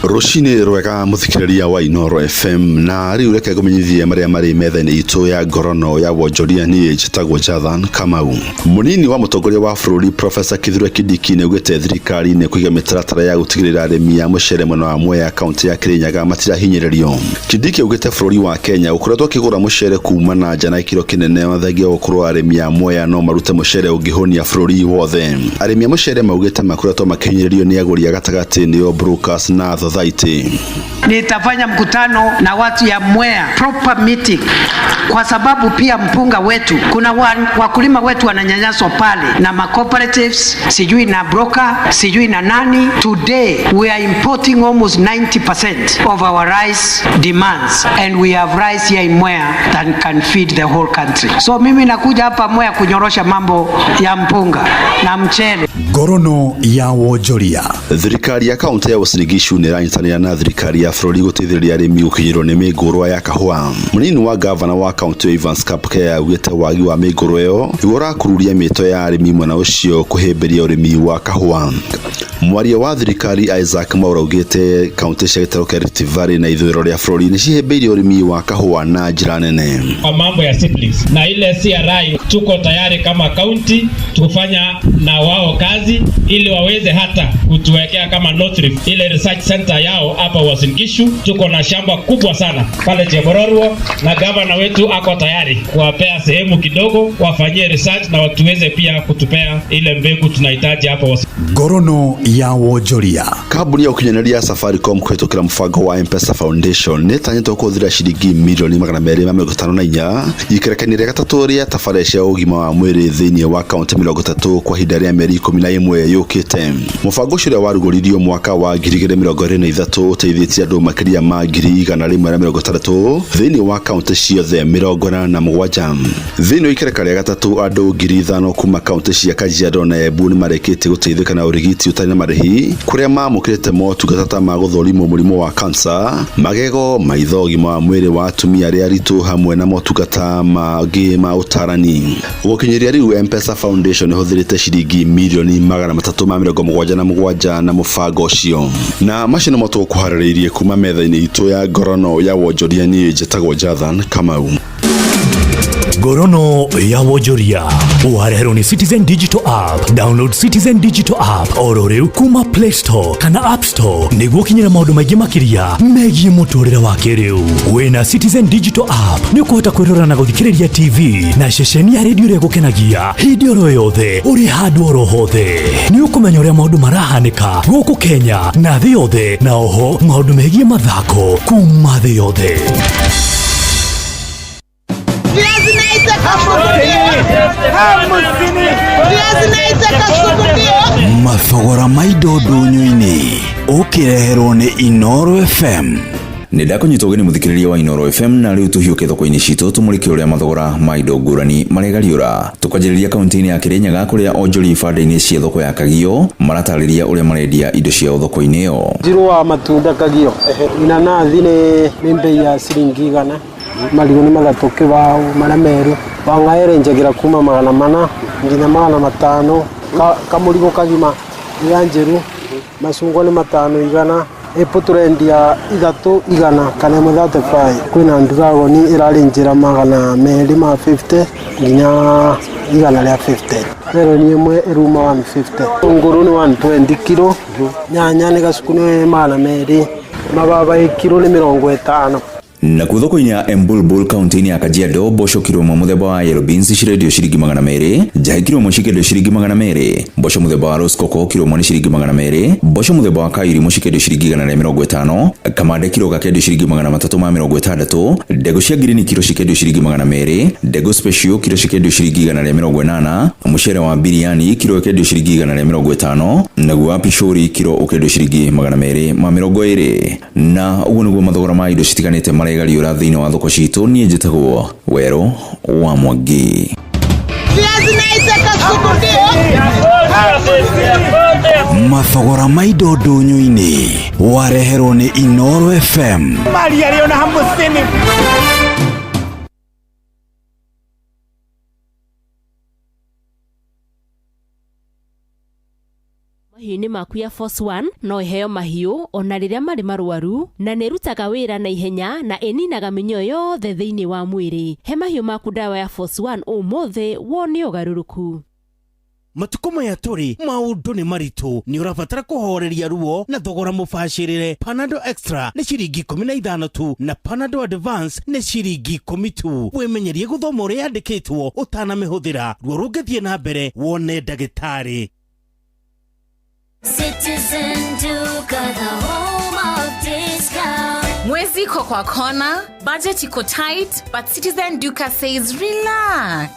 Rushine rwega muthikiriria wa Inoro FM na riu reke gumenyithia maria mari metha-ini itu ya ngorono ya wonjoria ni njitagwo Jathan Kamau. Munini wa mutongoria wa bururi Professor Kithure Kindiki ni ugite thirikari ni kuiga mitaratara ya gutigirira arimi a mucere mwena wa Mwea kaunti ya Kirinyaga matirahinyiririo. Kindiki ugite bururi wa Kenya ukoretwo kigura mucere kuma na nja na ikiro kinene wathagia gukorwo arimi a Mwea no marute mucere ungihonia bururi wothe. Arimi a mucere maugite makoretwo makihinyiririo ni aguri agatagati nio brokers na society. Nitafanya mkutano na watu ya Mwea, proper meeting, kwa sababu pia mpunga wetu kuna wakulima wetu wananyanyaswa pale na ma cooperatives, sijui na broker, sijui na nani. Today we are importing almost 90% of our rice demands and we have rice here in Mwea that can feed the whole country. So mimi nakuja hapa Mwea kunyorosha mambo ya mpunga na mchele. Ngorono ya wonjoria. Thirikari ya kaunti ya Uasin Gishu ni ranyitanira na thirikari ya bururi gutithiriria arimi gukinyirwo ni migurwa ya kahua. Munini wa governor wa kaunti Evans Kapke augite wagi wa migurwa yo igora kururia mito ya arimi mwena ucio kuhimbiria urimi wa kahua. Mwaria wa thirikari Isaac Mwaura augite kaunti cia gitaro kia Rift Valley na ithuriro ria bururi ni cihimbiria urimi wa kahua na njira nene. Kwa mambo ya seedlings na ile CRI tuko tayari kama kaunti kufanya na wao kazi ili waweze hata kutuwekea kama North Rift ile research center yao hapa Uasin Gishu. Tuko na shamba kubwa sana pale Chemororwo na governor wetu ako tayari kuwapea sehemu kidogo wafanyie research na watuweze pia kutupea ile mbegu tunahitaji hapa Uasin. Ngorono ya wonjoria. Kabuni ya ukinyaneria Safaricom kwetukira mfango wa M-Pesa Foundation netanyitwo kuthira ciringi milioni 254 ikirekanire gatatu ria tafarisha ugima wa mwiri thiini wa kaunti 30 kwa hinda ria meri 11 ĩmwe yũkĩte. Mũbango ũcio warugũririo mwaka wa 2023 ũteithĩtie andũ makĩria ma 160 thĩinĩ wa kaunti ciothe 47. Thĩinĩ wa ikereka rĩa gatatũ andũ 5,000 kuma kaunti cia Kajiado na Embu nĩ marĩkĩtie gũteithĩka na ũrigiti ũtarĩ na marĩhi kũrĩa mamũkĩrĩte motungata ma gũthũrimwo mũrimũ wa kansa, magego, maitho, ũgima wa mwĩrĩ wa atumia arĩa aritũ hamwe na motungata mangĩ ma ũtarani. Gũkinyĩria rĩu M-Pesa Foundation ĩhũthĩrĩte ciringi mirioni 377 na mũbango ũcio. Na macio nĩmo tũkũharĩrĩirie kuma metha-inĩ itũ ya ngorono ya wonjoria. Niĩ njĩtagwo Jathan Kamau. Ngorono ya wonjoria wareherwo ni Citizen Digital App. Download Citizen Digital App oro rĩu kuma Play Store kana App Store nĩguo kinyĩra maũndũ maingĩ makĩria megiĩ mũtũrĩre wa kĩrĩu. Wĩna Citizen Digital App nĩ ũkũhota kwĩrora na gũthikĩrĩria TV na ceceni ya redio ĩrĩa gũkenagia hĩndĩ oro yothe ũrĩ handũ oro hothe. Nĩ ũkũmenya ũrĩa maũndũ marahanĩka gũkũ Kenya na thĩ yothe, na oho maũndũ megiĩ mathako kuma thĩ yothe. Mathogora ma indo ndũnyũ-inĩ ũkĩreherwo nĩ Inoro FM. Nĩ ndakunyita ũgeni mũthikĩrĩria wa Inoro FM, na rĩu tũhiũke thoko-inĩ citũ tũmũrĩke ũrĩa mathogora ma indo ngũrani maregariũra. Tũkwanjĩrĩria kaunti-inĩ ya Kirinyaga kũrĩa onjori ibanda-inĩ cia thoko ya Kagio maratarĩria ũrĩa marendia indo ciao thoko-inĩ ĩyo. Njiro wa matunda Kagio, inanathi nĩ bei ya ciringi 100. Marigũ nĩ magatũ kĩbao marĩa meru wangaĩre njagĩra kuma 400 nginya 500. Kamũrigo kagima ya njeru macungwa nĩ 500. Apple tũrendia 300 kana 35. Kwĩna dragoni ĩrarĩ njĩra 250 nginya 150. Meloni ĩmwe ĩruma 150. Ngũrũ nĩ 120 kilo. Nyanya nĩ gacuku nĩ 200. Mababa kilo nĩ 50. Na thoko-inĩ ya Embulbul kaunti-inĩ ya Kajiado mboco kilo mũthemba wa yellow beans cirendio ciringi 200, njahi kilo cikendio ciringi 200, mboco mũthemba wa rose coco kilo nĩ ciringi 200, mboco mũthemba wa kairi cikendio ciringi 150, kamande kilo gakendio ciringi 360, ndego cia green kilo cikendio ciringi 200, ndego special kilo cikendio ciringi 180, mucere wa biriani kilo ikendio ciringi 150, naguo wa pishori kilo ukendio ciringi 220. Na ũguo nĩguo mathogora ma indo citiganĩte maregariũra thĩinĩ wa thoko citũ. Niĩ njĩtagwo Werũ wa Mwangi. Mathogora ma indo ndũnyũ-inĩ wareherwo nĩ Inoro FM. Mahiũ-inĩ maku ya Force 1 no iheo mahiũ ona rĩrĩa marĩ marwaru, na nĩ rutaga wĩra na ihenya na ĩninaga mĩnyoo yothe thĩinĩ wa mwĩrĩ. He mahiũ maku dawa ya Force 1 ũmũthĩ wone ũgarũrũku. Matukũ maya tũrĩ maũndũ nĩ maritũ, nĩ ũrabatara kũhoreria ruo na thogora mũbacĩrĩre. Panadol Extra nĩ ciringi 15 tu na Panadol Advance nĩ ciringi 10 tu. Wĩmenyerie gũthoma ũrĩa yandĩkĩtwo ũtanamĩhũthĩra, ruo rũngĩthiĩ na mbere wone ndagĩtarĩ. Citizen Duka, the home of discount. Mwezi iko kwa kona, budget iko tight, but Citizen Duka says relax.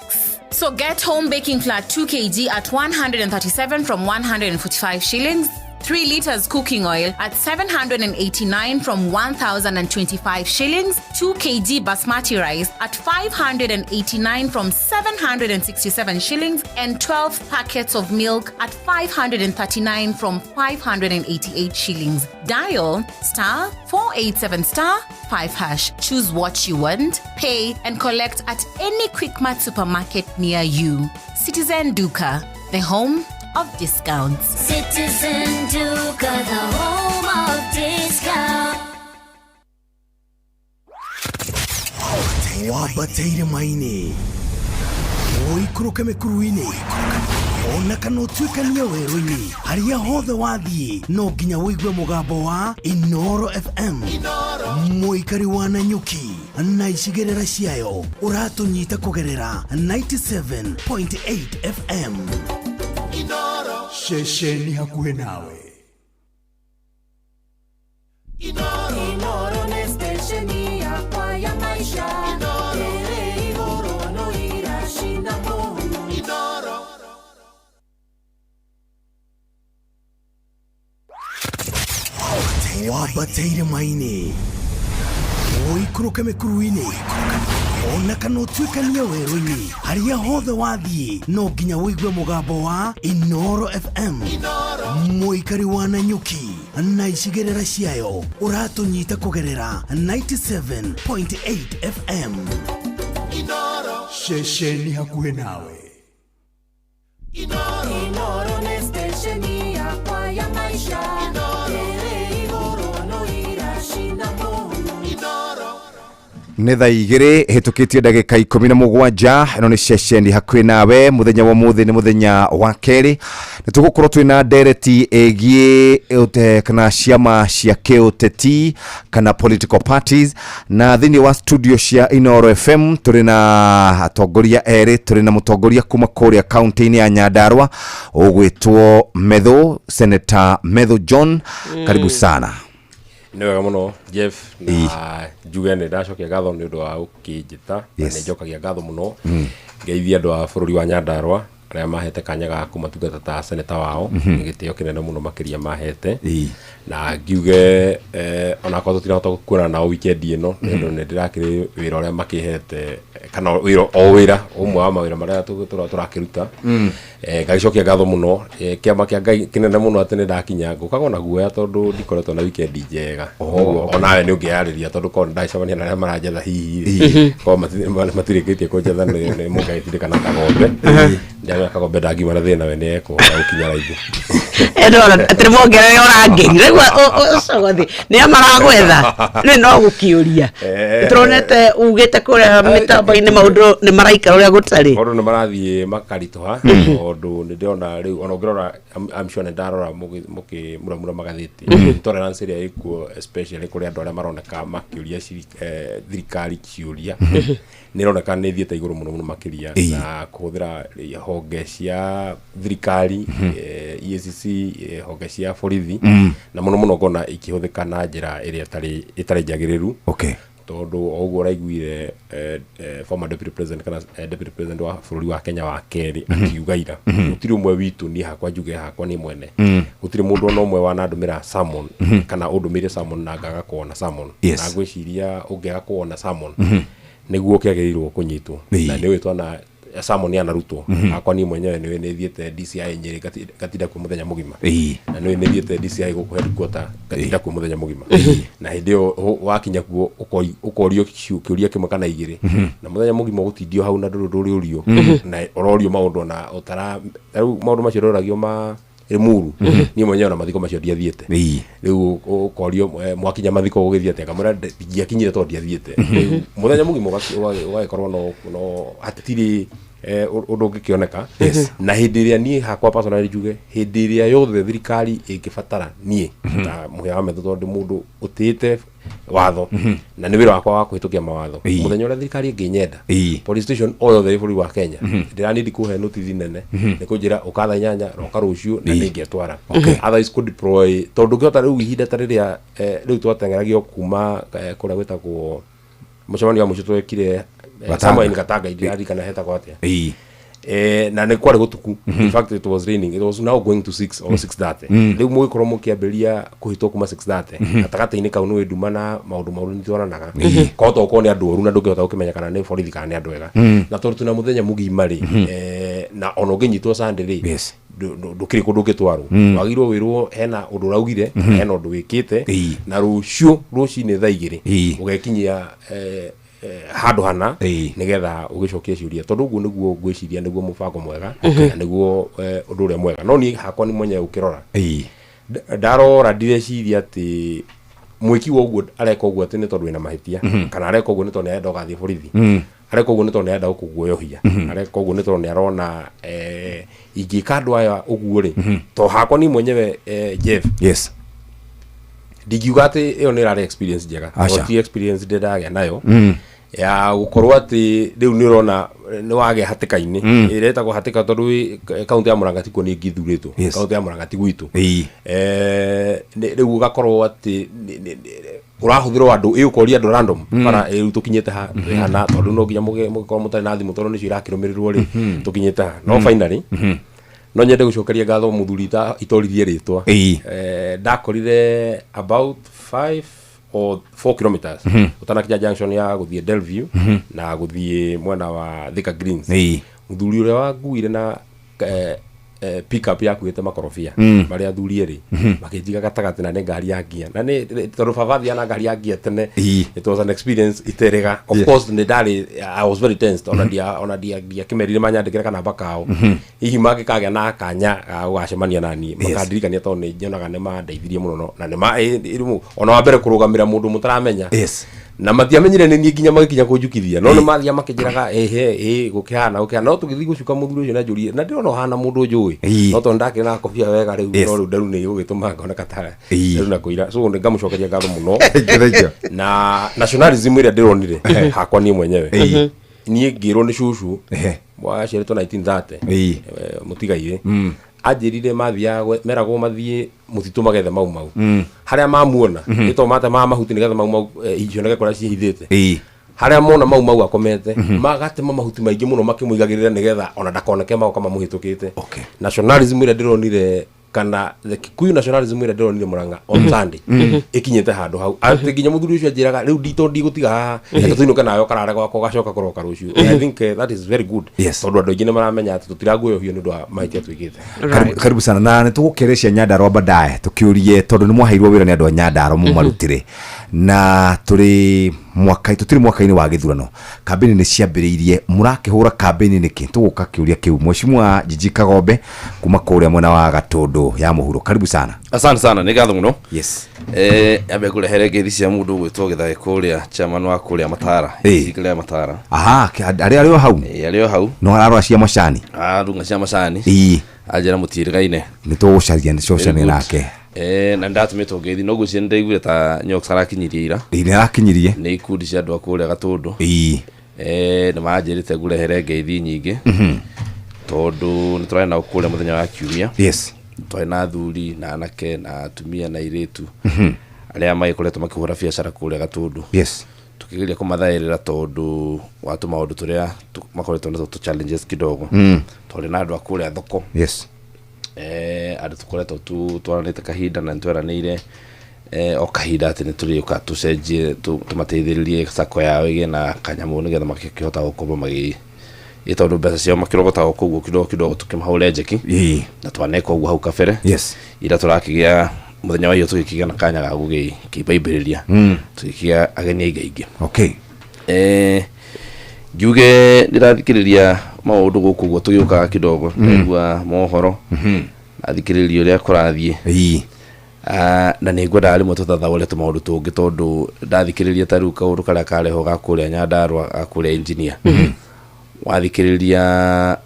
So get home baking flour 2 kg at 137 from 145 shillings. 3 liters cooking oil at 789 from 1,025 shillings. 2 kg basmati rice at 589 from 767 shillings. And 12 packets of milk at 539 from 588 shillings. Dial star 487 star 5 hash. Choose what you want, pay and collect at any Quickmart supermarket near you. Citizen Duka, the home of discounts. Citizen Duka, the home of discounts. Wabateire maini oikũrũke mĩkuru-inĩ ona kana ũtuĩkanie werũ-inĩ harĩa hothe wathiĩ no nginya wĩigue mũgambo wa Inoro FM. Mũikari wa Nanyuki na icigĩrĩra ciayo ũratũnyita kũgerera 97.8 FM. Inoro shesheni hakuhĩ nawe. Inoro nĩ stesheni yakwa ya maisha. Ĩrĩ igũrũ no irashinda mũno. Inoro wabateire maini oikũrũke mĩkuru-inĩ ona kana ũtuĩkania werũ-inĩ harĩa hothe wathiĩ no nginya wĩigue mũgambo wa Inoro FM mũikari wa Nanyuki na icigĩrĩra ciayo ũratũnyita kũgerera 97.8 FM Inoro ceceni hakuhĩ nawe. Inoro nĩ stesheni yakwa ya maisha ĩrĩ igũrũ no iracina mũno. Inoro nĩ thaa igĩrĩ hĩtũkĩtie ndagĩka 17 ĩno nĩ ceceni hakuhĩ nawe mũthenya wa mũthĩ nĩ mũthenya wa kerĩ nĩ tũgũkorwo twĩna ndereti ĩgiĩ kana ciama cia kĩũteti kana political parties na thĩinĩ wa studio cia Inoro FM tũrĩ na atongoria erĩ tũrĩ na mũtongoria kuma kũrĩa kaunti-inĩ ya Nyandarua ũgwĩtwo Medho Senator Medho John karibu sana. Nĩ wega mũno Jeff na njuge nĩ ndacokia ngatho nĩ ũndũ wa ũkĩnjĩta na nĩ njokagia ngatho mũno ngeithia andũ a bũrũri wa Nyandarua arĩa mahete kanya ga kũmatungata ta seneta wao nĩ gĩtĩo kĩnene mũno makĩria mahete na ngiuge ona kwa tũtirahota kuona nao weekend ĩno nĩ ndĩrakĩrĩ wĩra ũrĩa makĩhete kana wĩra ũmwe wa mawĩra marĩa tũrakĩruta ngagĩcokia ngatho mũno kĩama kĩa Ngai kĩnene mũno atĩ nĩ ndakinya ngũkaga na guoya tondũ ndikoretwo na weekend njega onawe nĩ ũngĩarĩria tondũ korwo ndacemania na arĩa maranjetha hihi korwo matirĩkĩtie kũnjetha nĩ mũngagĩtindĩkana kagombe ndĩamenya kagombe ndangiuma na thĩna we nĩ ekũhota gũkinya raithi Edora atĩ mongerere orangeni rĩu ũcogothi nĩ amaragwetha nĩ no gũkĩũria tũronete ugĩte kũrĩa mĩtambo-inĩ maũndũ nĩ maraikara ũrĩa gũtarĩ maũndũ nĩ marathiĩ makaritũha tondũ nĩ ndĩrona rĩu ona ũngĩrora I'm sure nĩ ndarora mũkĩmuramura magathĩti tolerance ĩrĩa ĩkuo especially kũrĩ andũ arĩa maroneka makĩũria thirikari ciũria nĩ ĩroneka nĩ thiĩte igũrũ mũno makĩria na kũhũthĩra honge cia thirikari EACC honge cia borithi na mũno ngona ikĩhũthĩka na njĩra ĩrĩa ĩtarĩ njagĩrĩru tondũ ũguo ũraiguire former deputy president kana deputy president wa bũrũri wa Kenya wa kerĩ akiuga ira gũtirĩ ũmwe witũ niĩ hakwa njuge hakwa nĩ mwene gũtirĩ mũndũ ona ũmwe wanandũmĩra summon kana ũndũmĩre summon na ngaga kuona summon na ngwĩciria ũngĩaga kuona summon nĩguo kĩagĩrĩirwo kũnyitwo na nĩ wĩtwo na summon yanarutwo hakwa niĩ mwenyewe nĩ thiĩte DCI Nyeri gatinda kwa mũthenya mũgima na nĩ thiĩte DCI gũkũ headquarter gatinda kwa mũthenya mũgima na hĩndĩ ĩyo wakinya kuo ũkorio kĩũria kĩmwe kana igĩrĩ na mũthenya mũgima gũtindio hau na ndũrĩũrio na ũrorio maũndũ na ũtara rĩu maũndũ macio roragio ma Emuru niĩ mwenyewe na mathiko macio ndiathiĩte rĩu ũkorio mwakinya mathiko ũgĩthiĩ atĩa kamũra ndiakinyire tondũ ndiathiĩte mũthenya mũgima ũgagĩkorwo no hatirĩ ũndũ ũngĩkĩoneka na hĩndĩ ĩrĩa niĩ hakwa personally njuge hĩndĩ ĩrĩa yothe thirikari ĩngĩbatara niĩ ta mũhĩa wa Medho tondũ mũndũ ũtĩĩte watho na nĩ wĩra wakwa wa kũhĩtũkia mawatho mũthenya ũrĩa thirikari ĩngĩnyenda police station o yothe bũrũri wa Kenya ndĩranindi kũhe notice nene nĩ kũnjĩra ũkatha inyanya roka rũciũ na nĩngĩetwara otherwise could deploy tondũ ngĩhota rĩu ihinda ta rĩrĩa rĩu twateng'eragio kuma kũrĩa gwĩtagwo mũcemanio wa mũico twekire Samuel Gatanga ndirarikana hetagwo atĩa na nĩ kwarĩ gũtuku in fact it was raining it was now going to 6 or 6:30 rĩu mũgĩkorwo mũkĩambĩria kũhĩtwo kuma 6:30 gatagatĩ-inĩ kau nĩ nduma na maũndũ maũru nĩ twaranaga kohota gũkorwo nĩ andũ oru na ndũngĩhota gũkĩmenya kana nĩ borithi kana nĩ andũ ega na tondũ tuna mũthenya mũgima rĩ na ona ũngĩnyitwo Sunday rĩ ndũkĩrĩ kũndũ ũngĩtwarwo wagĩrĩirwo wĩrwo hena ũndũ ũraugire hena ũndũ wĩkĩte na rũcinĩ thaa 2 ũgekinyia handũ hana nigetha ũgĩcokia ciũria tondũ ũguo nĩguo ngwĩciria nĩguo mũbango mwega na nĩguo ũndũ ũrĩa mwega no niĩ hakwa nĩ mwenyewe ũkĩrora ndarora ndireciria atĩ mwĩki wa ũguo areka ũguo atĩ nĩ tondũ wĩna mahĩtia kana areka ũguo nĩ tondũ nĩarenda ũgathiĩ borithi areka ũguo nĩ tondũ nĩarenda gũkũguoyohia areka ũguo nĩ tondũ nĩarona ingĩka andũ aya ũguo rĩ to hakwa niĩ mwenyewe Jeff ndingiuga atĩ ĩyo nĩ ĩrarĩ experience njega ti experience ndĩragĩa nayo ya gũkorwo atĩ rĩu nĩ ũrona nĩ wagĩa hatĩka-inĩ ĩretagwo hatĩka tondũ kaunti ya Murang'a tikuo nĩ ĩngĩthurĩtwo kaunti ya Murang'a ti gwitũ rĩu ũgakorwo atĩ ũrahũthĩrwo andũ ũkoria andũ random kana rĩu tũkinyĩte hana tondũ no nginya mũgĩkorwo mũtarĩ na thimũ tondũ nĩcio irakĩrũmĩrĩrwo rĩ tũkinyĩte ha no finally no nyende gũcokeria ngatho mũthuri itorithie rĩtwa ndakorire about 5 or 4 kilometers utanakinya junction ya guthie Delview na guthie mwena wa Thika Greens muthuri uria wanguire na pick up yakuite makorofia bari athuri eri makijiga gatagati na ngari ya gia na ni tondu babathia na ngari ya gia tene it was an experience iterega of course ne dali I was very tense ona dia kimerire manyandikire kana bakao hihi magikagia na kanya ugacemania nani makadirikania tondu ni nyonaga ne mandeithirie muno na ne irimu ona wa mbere kurugamira mundu mutaramenya na matiamenyire ni nginya magikinya kunjukithia no mathia makijiraga gukihana no tugithi gucuka muthuri ucio na njuri na ndirona hana mundu njui no to ndake na kofia wega riu no riu ndaru ni gugituma ngona katara riu na kuira so ngamucokeria ngatho muno na nationalism ire ndironire hakwa ni mwenyewe nie ngiro ni cucu wa ciretwo 1930 mutigaire ajirire mathia meragwo mathie mutitu magethe mau haria mamuona ito mata mahuti nigetha mau icio nege kora cihithite haria mona mau akomete magatema mahuti maingi muno makimuigagirira nigetha ona ndakoneke mao kama muhitukite nationalism ire ndironire kana the Kikuyu nationalism ire ndironire Murang'a on Sunday ikinyete handu hau ati nginya muthuri ucio ajiraga riu ndito ndigutiga haha tuinuke nayo karare gwako gacoka kuroka rucio I think that is very good tondu andu ingine maramenya ati tutiraguoyohio ni ndu maitia twigite karibu sana na nitugukerecia Nyandarua baadaye tukiurie tondu ni mwaheirwo wira ni andu a Nyandarua mumarutire na turi mwaka-ini wa githurano kambeni ni ciambiriirie murakihura kambeni niki tuguka kiuria kiu Mheshimiwa Jiji Kagombe kuma kuria mwena wa Gatundu ya muhuro karibu sana. Asante sana ni gatho muno. Ambe kurehere ngeithi cia mundu gwitwo githage kuria chairman wa kuria Matara ikile Matara ari hau no ararwa cia macani runga cia macani ajira mutirigaine nitugucaria ni sociani nake na ndatumitwo ngeithi no gucie ndaiguire ta nyoka arakinyiria ira arakinyirie ni ikundi cia andu akuria Gatundu ni manjirite ngurehere ngeithi nyingi tondu nitwara na ukuria muthenya wa kiumia twari na thuri na anake na atumia na iritu aria magikoretwo makihura biacara kuria Gatundu tukigeria kumathairira tondu watu maundu turia makoretwo na challenges kidogo twari na andu akuria thoko andu tukoretwo twaranite kahinda na ntweranire o kahinda ati nituriuka tucenjie tumateithiririe sako yao ige na kanyamu nigetha makihota gukomba magi tondu mbeca ciao makirogota okuguo kidogo tukimahura njeki na twaneka uguo hau kabere ira turakigia muthenya wa iyo tugikigia na kanya ga gugikibaibiriria tugikigia ageni aingi njuge ndirathikiriria maundu guku guo tugiuka kidogo nigua mohoro athikiririo ria kurathie na nigwenda ari mutu thathaure tu maundu tungi tondu ndathikiriria taru kaundu karia kareho gakuria Nyandarua akuria engineer wathikiriria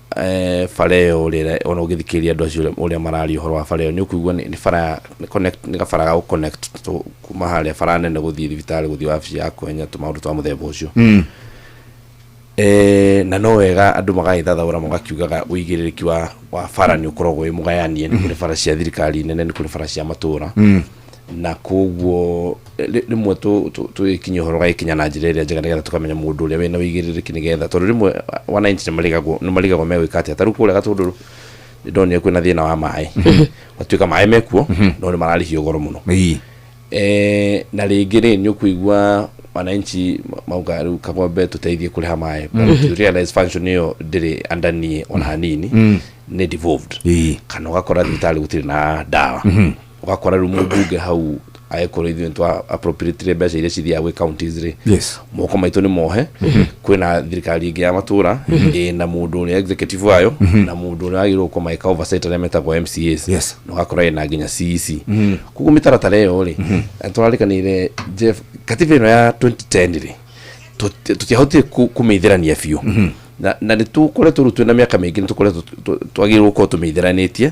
fareo ria ona ugithikiriria andu acio uria marari uhoro wa fareo ni ukuigua ni fara connect ni gafara ga connect kuma haria fara nene guthii thibitari guthii wabici ya kwenya tu maundu twa muthemba ucio na no wega andu magaithathaura magakiugaga uigiririki wa fara ni ukoragwo wi mugayanie ni kuri fara cia thirikari nene ni kuri fara cia matura na koguo rimwe tuikinye horo gaikinya na njira iria njega nigetha tukamenya mundu uria wina uigiririki nigetha tondu rimwe wananchi ni marigagwo megwika atia taru kuria Gatundu ndonire kwina thina wa mai watuika mai mekuo no ni mararihio goro muno na ringi ni ukuigua wananchi mauga riu Kagombe tuteithie kuriha mai to realize function hiyo ndiri andani ona hanini ni devolved kana ugakora thibitari gutiri na dawa ugakora riu mbunge hau ayekora ithuĩ twa appropriate mbeca iria cithia gwi counties ri moko maitu ni mohe kwina thirikari ingi ya matura na mundu uri executive wayo na mundu uri agirwo ko maika oversight aria metagwo MCAs no gakora ina nginya CEC kugu mitaratara iyo ri twararikanire Jeff katiba ino ya 2010 ri tutiahotire kumeithirania biu na ni tukoretwo twina miaka mingi ni tukoretwo twagirwo ko tumeithiranitie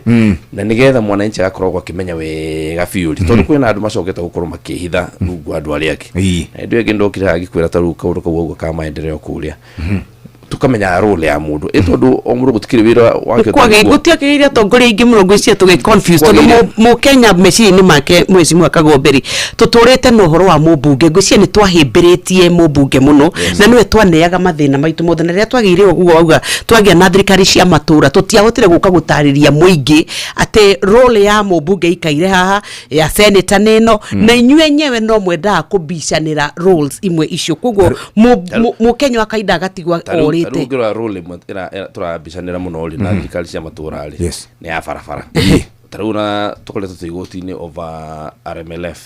na nigetha mwananchi agakorwo akimenya wega biu tondu kwina andu macokete gukorwo makihitha rungu andu aria angi ndio ngi ndokira agikwira ta ru kaundu kau uguo ka maendeleo kuria tukamenya role ya mundu etondu o mundu gutikire wira wake kwage gutiakire atongoria ingi muno ngwiciria tuge confused tondu mu Kenya mecini make mwezi mwaka gomberi tuturite no horo wa mubunge ngwiciria ni twahimbiritie mubunge muno na niwe twaneaga mathina maitu mothe na ria twagire uguo auga twagia na thirikari cia matura tutiahotire guka gutariria muingi ate role ya mubunge ikaire haha ya senator neno na inyue nyewe no mwenda kubicanira roles imwe icio koguo mu Kenya akaida gatigwa orite rugira role turabicanira muno ri na thirikari cia matura ri ni ya barabara taruna tukoletwo tuigoti-ini over RMLF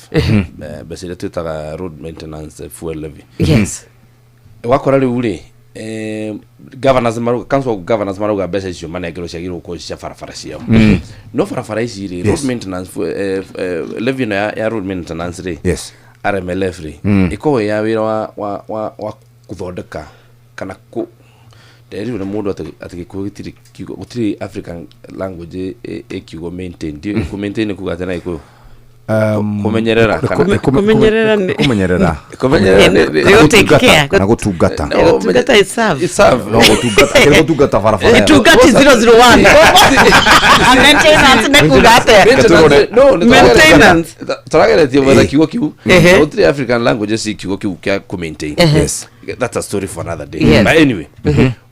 besire twitaga road maintenance fuel levy wakora riu ri governors maruga council of governors maruga mbeca icio manengero ciagirwo ko cia barabara ciao no barabara ici ri road maintenance levy ya road maintenance ri RMLF ri iko ya wira wa kuthondeka kana ku There is mundu atakikuwa gutiri African language ekiugo maintain dio maintain kugatana iko kumenyerera you take care na gutungata gutungata serve no gutungata farafara gutungata 001 maintenance nekugate maintenance taragera tio mara kiugo kiu gutiri African language si kiugo kiu kya ku maintain yes that's a story for another day but anyway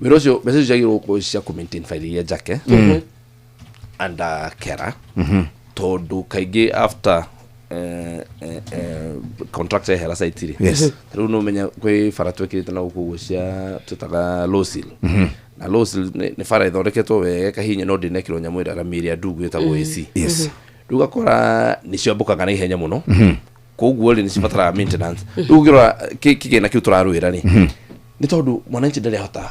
mirosho message yagiro ko cia ku maintain file ya jake and kera todo kaige after contractor hera saitiri rero no menya kwe faratwe kirite na gukugucia tutaga losil na losil ne fara ithondeketwo wega kahinya no ndinekirwo nyamwira aramiria ndugu etagwo AC nduga kora ni ciambukaga na ihenya muno koguo ri ni cibatara maintenance ndugira kigena kiu turarwira ni tondu mwananchi ndari hota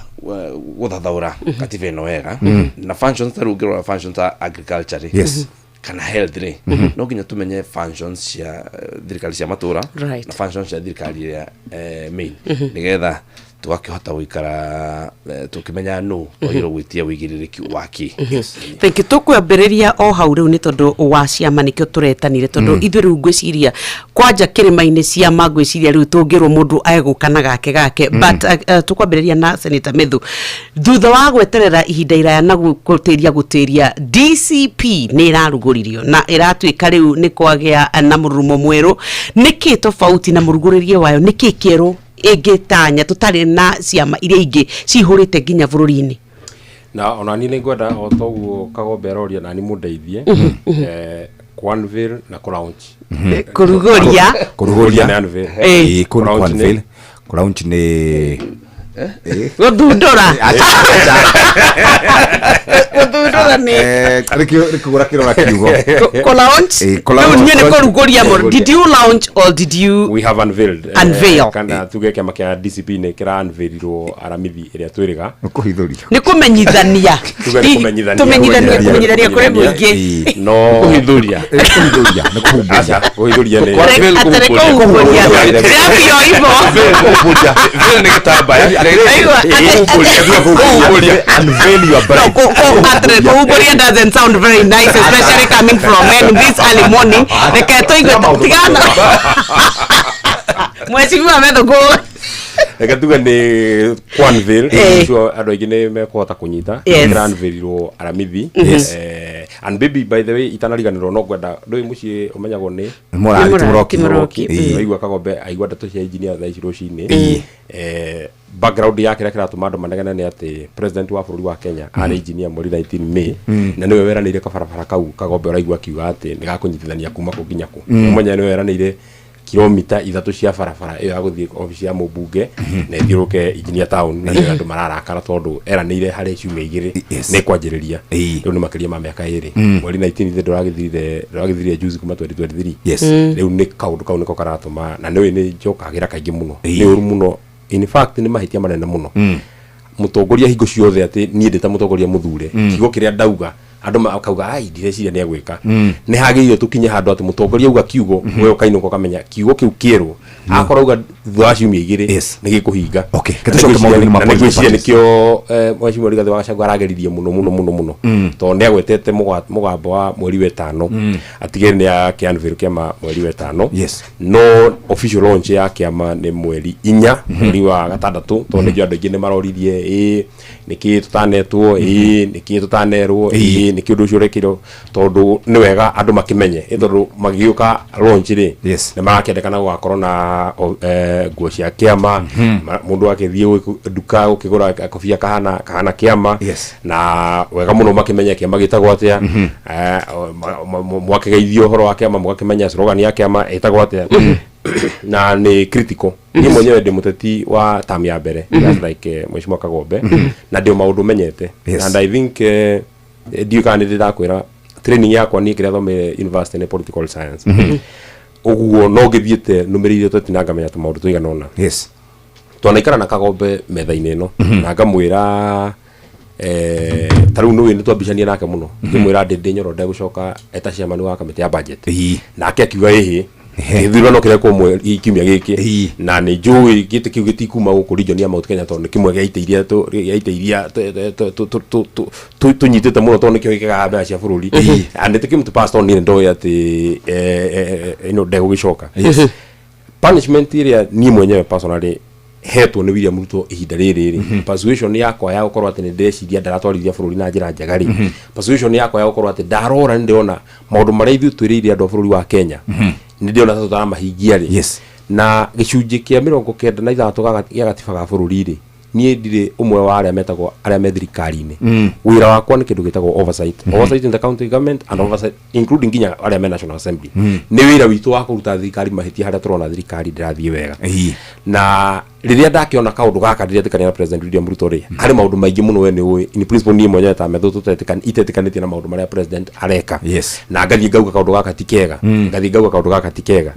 guthathaura katiba ino wega na functions tarugirwa functions ta agriculture kana health ri no ginya tumenye functions cia thirikari cia matura na functions cia thirikari ya main nigetha tukahota guikara tukimenya no oiro gwitia wigiririki waki thank you tukwambiriria o hau riu ni tondu wa ciama nikio turetanire tondu ithu riu ngwiciria kwanja kirima-ini ciama ngwiciria riu tungirwo mundu aeguka gake but tukwambiriria na Senator Methu thutha wa gweterera ihinda iraya na gutiria DCP ni iraruguririo na iratuika riu ni kwagia na murumo mweru niki tofauti na muruguririe wayo niki kieru egitanya tutari na ciama iria ingi cihurite ginya bururi-ini na ona ni ngwenda o toguo kagomberoria na ni mundeithie Quanville na Kulaunch kuruguria na Anville Kulaunch ni gudundura ni kugura kirora kiugo Kulaunch ni kuruguria mo did you launch or did you we have unveiled kana tugeke makia DCP ne kira unveilirwo aramithi iria twiriga kuhithuria ni kumenyithania tumenyithania kuri muingi no kuhithuria ni kuhumburia kuhithuria ni kuhumburia ndio hivyo vile ni kitaba unveil your bride kuhumburia doesn't sound very nice especially coming from men this early morning tigana mweshimiwa Methu go Ekatuga ni Quanville sure ado igine mekota kunyita Quanville aramithi and baby by the way itanariganiro no gwenda ndoi mucie umenyagwo ni Muroki aigwa kagombe aigwa ndatu cia engineer tha iciro cini background yake rekera tumando manegana ni ati president wa bururi wa Kenya ari engineer muri 19 May na niwe weranire kabarabara kau kagombe uraigwa kiuga ati nigakunyitithania kuma ku nginya ku umenya niwe weranire kilomita 3 cia barabara iyo aguthie ofisi ya mubunge na ithiruke engineer town na andu mararakara tondu eranire hari ciumia igiri ni kwanjiriria riu ni makiria ma miaka iri mweri 19 nduragithire juzi kuma 2023 riu ni kaundu kau niko karatuma na niwe ni njokagira kaingi muno ni uru muno in fact ni mahitia manene muno mutongoria hingo ciothe ati nie ndita mutongoria muthure kigo kiria ndauga andu makauga ai ndireciria ni agwika ni hagiririo tukinye handu ati mutongoria uga kiugo we ukainũka ukamenya kiugo kiu kieru akorwo uga thwa ciumia igiri ni gikuhinga ketucoke maũndũ-inĩ ma political nikio Mheshimiwa Rigathi wa Gachagua arageririe muno to ni agwetete mugambo wa mweri wa 5 atigere ni ya kianvil kiama mweri wa 5 no official launch ya kiama ni mweri 4 mweri wa 6 to ni andu aingi ni maroririe niki tutanetwo niki tutanerwo niki undu ucio rekiro tondu ni wega andu makimenye tondu magiuka launch ri ni marakendekana gugakorwo na nguo cia kiama mundu akithie duka ukigura kofia kahana kiama na wega muno makimenya kiama gitagwo atia mwakigeithio horo wa kiama mugakimenya slogan ya kiama itagwo atia na ni critical ni mwenyewe ndi muteti wa tam ya mbere like Mheshimiwa Kagombe na ndio maundu menyete and I think ndio kana ndirakwira training yakwa ni kira thome university in political science uguo no ngithiete numeririo tutinangamenya tu maundu tuigana ona twanaikara na Kagombe metha-inĩ ĩno na ngamwĩra taru no ni twambicania nake muno ngimwĩra ndi nyoro ndegũcoka eta chairman wa kamĩtĩ ya budget nake akiuga ithurano kire ko ikiumia giki na ni njui gite kiu gitikuma guku region ya Mount Kenya tondu kimwe giaiteiria tunyitite muno tondu kio gikaga mbeca cia bururi and tikim to pass on ni ndo ati ndego gicoka punishment iria ni mwenyewe personally hetwo ni William Ruto ihinda riri persuasion yakwa ya gukorwo ati ni ndeciria ndaratwarithia bururi na njira njagari persuasion yakwa ya gukorwo ati ndarora ndiona maundu maria ithu twiriria andu bururi wa Kenya ndiona tatu tara mahingia ri na gicunji kia 93 gia gatiba ga bururi ri nie ndire umwe wa aria metagwo aria me thirikari-ini wira wakwa ni kindu gitagwo oversight in the county government and oversight including ginya aria me national assembly ni wira witu wa kuruta thirikari mahitia haria turona thirikari ndirathie wega na riria ndakiona kaundu gaka ndiria tikania na president William Ruto ri hari maundu maingi muno we ni ui in principle ni mwenyewe ta metho tutetikanite na maundu maria president areka na ngathie ngauga kaundu gaka tikega ngathie ngauga kaundu gaka tikega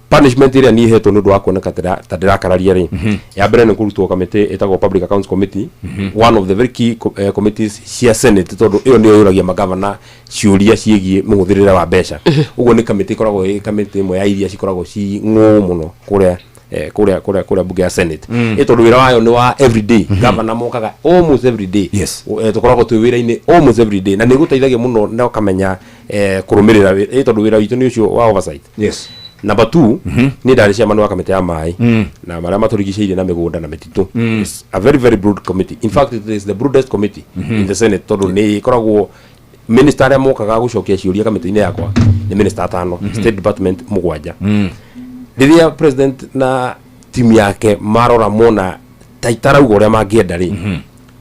punishment iria ni hetwo nundu wa kuoneka ta ndirakararia ri ya mbere ni kurutwo kamiti etagwo public accounts committee one of the very key committees cia senate tondu iyo ndio yuragia magavana ciuria ciegie muhuthirira wa mbeca uguo ni kamiti koragwo kamiti imwe ya iria cikoragwo ci ng'u muno kuria bunge ya senate tondu wira wayo ni wa everyday governor mokaga almost every day tukoragwo twi wira-ini almost every day na ni guteithagia muno na ukamenya kurumirira tondu wira witu ni ucio wa oversight number 2 ni ndari chairman wa kamĩtĩ ya mai na maria maturigicĩirie na mĩgũnda na mĩtitũ a very very broad committee in fact it is the broadest committee in the senate tondu ni koragwo minister aria mokaga gucokia ciuria kamĩtĩ-inĩ yakwa ni minister 5 state department 7 riria president na team yake marora mona taitarauga uria mangienda ri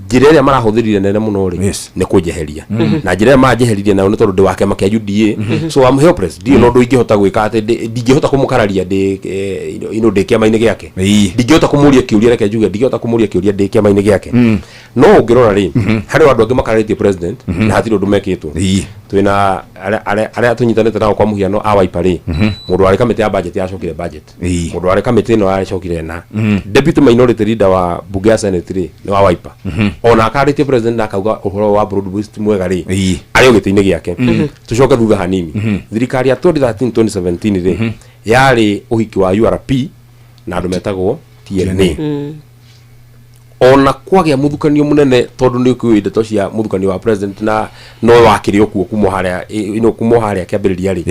njira iria marahuthirire nene muno ri ni kunjeheria na njira iria manjeheririe nayo ni tondu ndi wake makia UDA so I'm helpless ndio no ndingihota gwika ati ndingihota kumukararia ndi ndi kiama-ini giake ndingihota kumuria kiuria reke njuge ndingihota kumuria kiuria ndi kiama-ini giake no ngirora ri hari andu angi makararitie president na hatiri undu mekitwo twina aria tunyitanite nao kwa muhiano a Wiper ri mundu wari kamĩtĩ ya budget yacokire budget mundu wari kamĩtĩ ino yacokire na deputy minority leader wa bunge ya senate ri ni wa Wiper ona akaritie president akauga uhoro wa broad based mwega ri ari ogite-ini giake tucoke thutha hanini thirikari ya 2013-2017 ri yari uhiki wa URP na andu metagwo TNA ona kwagia muthukanio munene tondu ni kuyo ndeto cia muthukanio wa president na no wakiri okuo kumo haria kiambiriria ri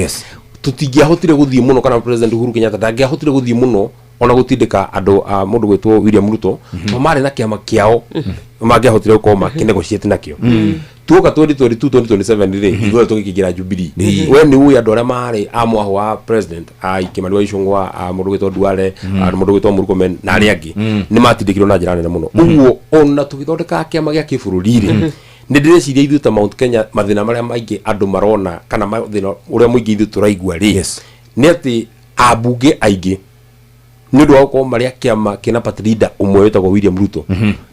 tutingiahotire guthie muno kana president Uhuru Kenyatta ndangiahotire guthie muno ona gutindika andu a mundu gwitwo William Ruto mari na kiama kiao mangiahotire gukorwo makinegotiate nakio tuoka 2022-2027 ri igwe tugikigira Jubilee we ni uya andu aria mari amwaho wa president Kimani wa Ichung'wa mundu gwitwo Duale mundu gwitwo Murkomen na ari angi ni matindikirwo na njira nene muno uguo ona tugithondeka kiama gia kibururi ri ni ndireciria ithu ta Mount Kenya mathina maria maingi andu marona kana mathina uria muingi ithu turaigua ri ni ati abunge aingi ni ndu wako maria kiama kina party leader umwe wetagwo William Ruto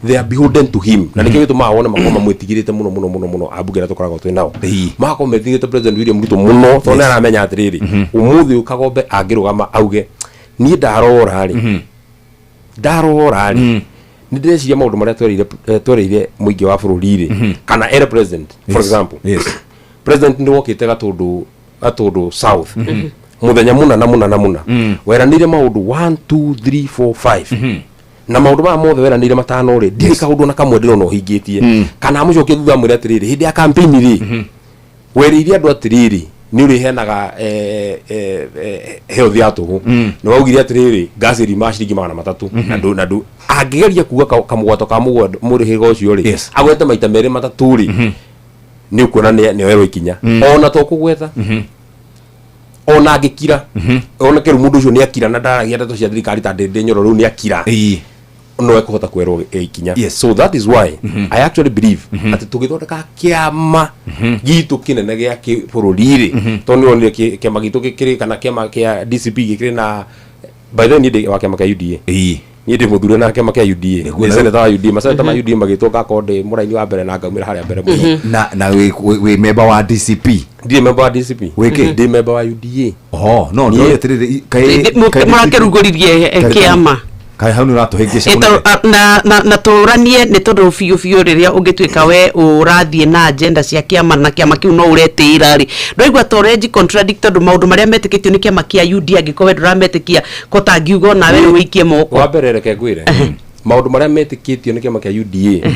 they are beholden to him na nikio gitu mawona makoma mwitigirite muno abunge na tukoragwo twi nao makoma mwitigirite president William Ruto muno tondu aramenya atiriri umuthi Kagombe angirugama auge ni ndarora ri ndĩreciria maũndũ marĩa twereire mũingĩ wa bũrũri rĩ kana era president for example president nĩ wokĩte gatũndũ south muthenya muna weranire maũndũ 1 2 3 4 5 na maũndũ maya mothe weranire matano rĩ ndirĩ kaũndũ na kamwe ndĩrona ũhingĩtie kana mũcokie thutha mwĩre atĩrĩrĩ hĩndĩ ya campaign rĩ werĩire andũ atĩrĩrĩ nĩ ũrĩhenaga health ya tũhũ nĩ waugire atĩrĩrĩ ngaci rima ciringi 300 na ndũ angĩgeria kuga kamũgwato ka mũrĩhĩga ũcio rĩ agwete maita merĩ matatũ rĩ nĩ ukuona nĩ oerwo ikinya ona to kũgweta ona angĩkira ona kĩrũ mũndũ ũcio nĩ akira na ndaragia ndeto cia thirikari ta ndĩndĩ nyoro rĩu nĩ akira no ekũhota kwerwo ikinya so that is why I actually believe atĩ tũgĩthondeka kĩama gitũ kĩnene gĩa bũrũri rĩ tondũ nĩ onire kĩama gitũ gĩkĩrĩ kana kĩama kĩa DCP gĩkĩrĩ na by the way nĩ wa kĩama kĩa UDA niĩ ndĩ mũthure na kĩama kĩa UDA nĩ seneta wa UDA maseneta ma UDA magĩtwo gakonde mũraini wa mbere na ngaumĩra harĩa mbere mũno na wĩ member wa DCP ndiye member wa DCP wĩkĩ ndi member wa UDA no atĩrĩrĩ mũrakĩrugũririe kĩama kai hau nĩ ũratũhĩngĩca na tũranie nĩ tondũ biũ rĩrĩa ũngĩtuĩka we ũrathiĩ na agenda cia kĩama na kĩama kĩu no ũretĩĩra rĩ ndũigua ta ũrenji contradict tondũ maũndũ marĩa metĩkĩtio nĩ kĩama kĩa UDA angĩkorwo we ndũrametĩkia kotangiugo nawe nĩ wĩikie moko wa mbere reke ngwĩre maũndũ marĩa metĩkĩtio nĩ kĩama kĩa UDA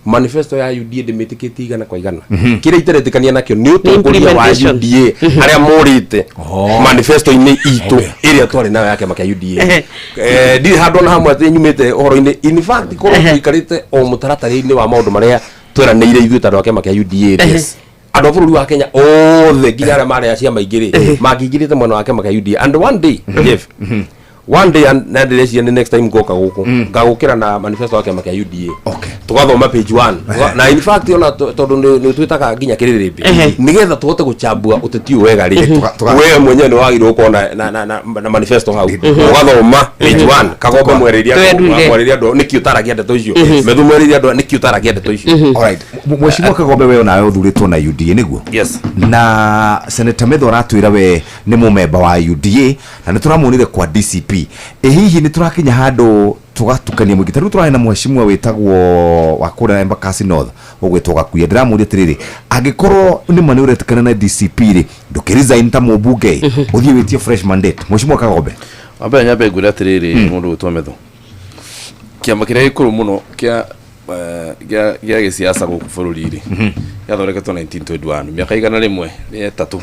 manifesto ya UDA ndĩmĩtĩkĩtie igana kwa igana kĩrĩa iteretĩkania nakĩo nĩ ũtongoria wa UDA arĩa morĩte manifesto-inĩ itũ ĩrĩa twarĩ nayo ya kĩama kĩa UDA ndirĩ handũ na hamwe atĩ nyumĩte ũhoro-inĩ in fact korwo tũikarĩte o mũtaratara-inĩ wa maũndũ marĩa tweranĩire ithuĩ ta andũ a kĩama kĩa UDA andũ a bũrũri wa Kenya othe nginya arĩa marĩ ciama ingĩ rĩ mangĩingĩrĩte mwena wa kĩama kĩa UDA and one day na ndĩreciria nĩ next time ngoka gũkũ ngagũkĩra na manifesto wa kĩama kĩa UDA tugathoma page 1 na in fact ona tondũ nĩ twĩtaga nginya kĩrĩrĩmbĩ nĩgetha tũhote gũchambua ũteti ũyũ wega rĩ wewe mwenyewe nĩ wagĩrĩirwo gũkorwo na manifesto hau ũgathoma page 1 kagombe mwerĩria andũ nĩkĩ ũtaragia ndeto icio methu mwerĩria andũ nĩkĩ ũtaragia ndeto icio alright mheshimiwa Kagombe wewe nawe ũthurĩtwo na UDA nĩguo yes na senator Methu aratwĩra we nĩ mũmemba wa UDA na nĩ tũramuonire kwa DCP hihi nĩ tũrakinya handũ tugatukania mũingĩ tarĩu tũrahe na mheshimiwa wĩtagwo wa kũrĩa Embakasi North ũgwĩtwo Gakuya ndĩramũria atĩrĩrĩ angĩkorwo nĩ ma nĩ ũretĩkana na DCP rĩ ndũkĩresign ta mũmbunge ũthiĩ wĩtie fresh mandate mheshimiwa Kagombe ambe nyambe ngwĩra atĩrĩrĩ mũndũ wĩtwo Methu kĩama kĩrĩa gĩkũrũ mũno kĩa gĩsiasa gũkũ bũrũri-rĩ gĩathondeketwo 1921 mĩaka igana rĩmwe rĩtatũ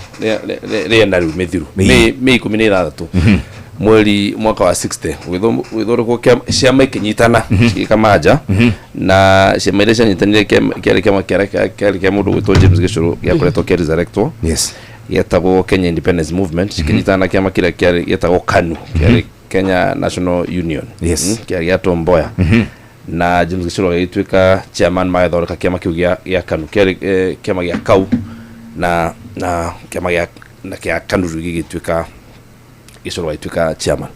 rĩenda rĩu mĩthiru mĩ 16 mwaka wa 60 gwĩthondekwo ciama ikĩnyitana cikamanja na ciama iria cianyitanire kĩarĩ kĩama kĩa mũndũ gwĩtwo James Gĩchũrũ gĩakoretwo kĩresurrectwo gĩetagwo Kenya Independence Movement cikĩnyitana kĩama kĩrĩa gĩetagwo KANU kĩarĩ Kenya National Union kĩarĩ gĩa Tom Mboya na James Gĩchũrũ agĩtuĩka chairman magĩthondeka kĩama kĩu gĩa KANU kĩarĩ kĩama gĩa KAU na kĩama gĩa KANU gĩgĩtuĩka Gĩchũrũ agĩtuĩka chairman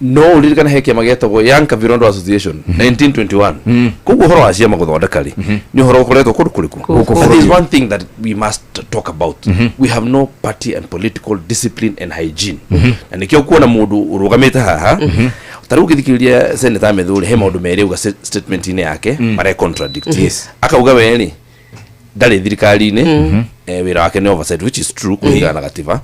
no ũririkana he kĩama gĩetagwo Young Kavirondo Association 1921 koguo ũhoro wa ciama gũthondeka rĩ nĩ ũhoro ũkoretwo kũndũ kũrĩkũ there is one thing that we must talk about we have no party and political discipline and hygiene na nĩkĩo kuona mũndũ ũrũgamĩte haha tarĩu ũgĩthikĩrĩria Senator Methu he maũndũ merĩ uga statement-inĩ yake mare contradict akauga we rĩ ndarĩ thirikari-inĩ wĩra wake nĩ oversight which is true kũringana na gatiba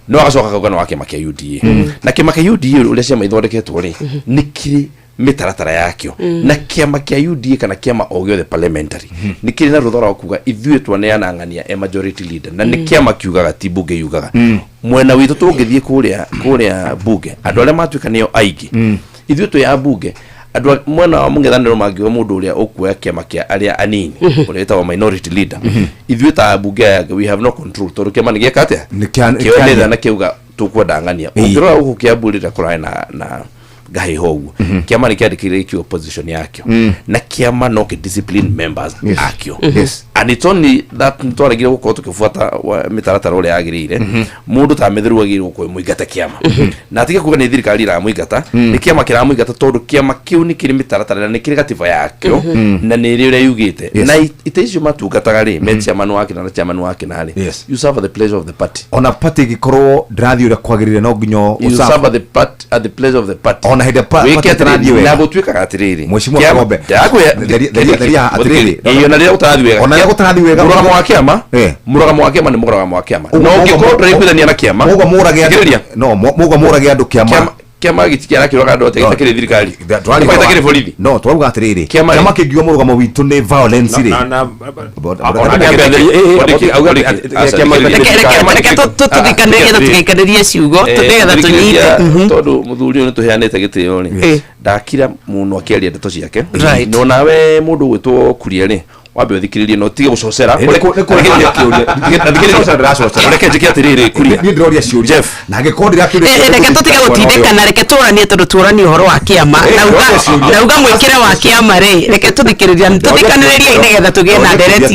no agacoka akauga nĩ wa kĩama kĩa UDA na kĩama kĩa UDA ũrĩa ciama ithondeketwo rĩ nĩ kĩrĩ mĩtaratara yakĩo na kĩama kĩa UDA kana kĩama o gĩothe parliamentary nĩ kĩrĩ na rũthora wa kuga ithuĩ twaneanang'ania majority leader na nĩ kĩama kiugaga ti mbunge yugaga mwena witũ tũngĩthiĩ kũrĩa mbunge andũ arĩa matuĩka nĩo aingĩ ithuĩ twĩ mbunge andũ mwena wa mũng'ethanĩro mangĩwa mũndũ ũrĩa ũkuoya kĩama kĩa arĩa anini ũrĩa wĩtagwo minority leader ithuĩ ta mbunge we have no control tondũ kĩama nĩ gĩeka atĩa kĩoendetha na kĩuga tũkwendang'ania ũngĩrora gũkũ Kĩambu rĩrĩa kũrarĩ na ngahĩho ũguo kĩama nĩ kĩandĩkĩire opposition yakĩo na kĩama no kĩ discipline members akĩo and it's only that ntwaragire gukorwo tukifuata mitaratara uria yagirire mundu ta metheru agirwo ko muigata kiama na atige kuga ni thirikari ra muigata ni kiama kira muigata tondu kiama kiu ni kiri mitaratara na ni kiri gatiba yakio na ni ri uria yugite na iteisho matungataga ri chairman wake na chairman wake na ri you serve the pleasure of the party ona party gikorwo drathi uria kwagirire no nginyo you serve the party at the pleasure of the party ona hide party drathi we na gutwika atiriri mheshimiwa Kagombe daria atiriri iyo na ria utathi wega ona ria utathi wega muragamo wa kiama muragamo wa kiama ni muragamo wa kiama no ngikoro rikuithania na kiama mugo murage no mugo murage andu kiama gitikiana kiroga ndo tekire thirikari twari borithi no twaruga atiriri kiama kingiwa murugamo witu ni violence ri tutikanirie ciugo tugetha tunyite tondu muthuri ni tuheanite gitio ri ndakira muno akiaria ndeto ciake no nawe mundu gwitwo kuria ri wabe thikiririe no tige gucocera reke njike atiriri kuria ni ndiroria ciuria Jeff na gikondi rake reke tutige gutindikana reke turanie tondu turanie uhoro wa kiama nauga mwikire wa kiama ri reke tuthikiriria tutikaniririe nigetha tugie na ndereti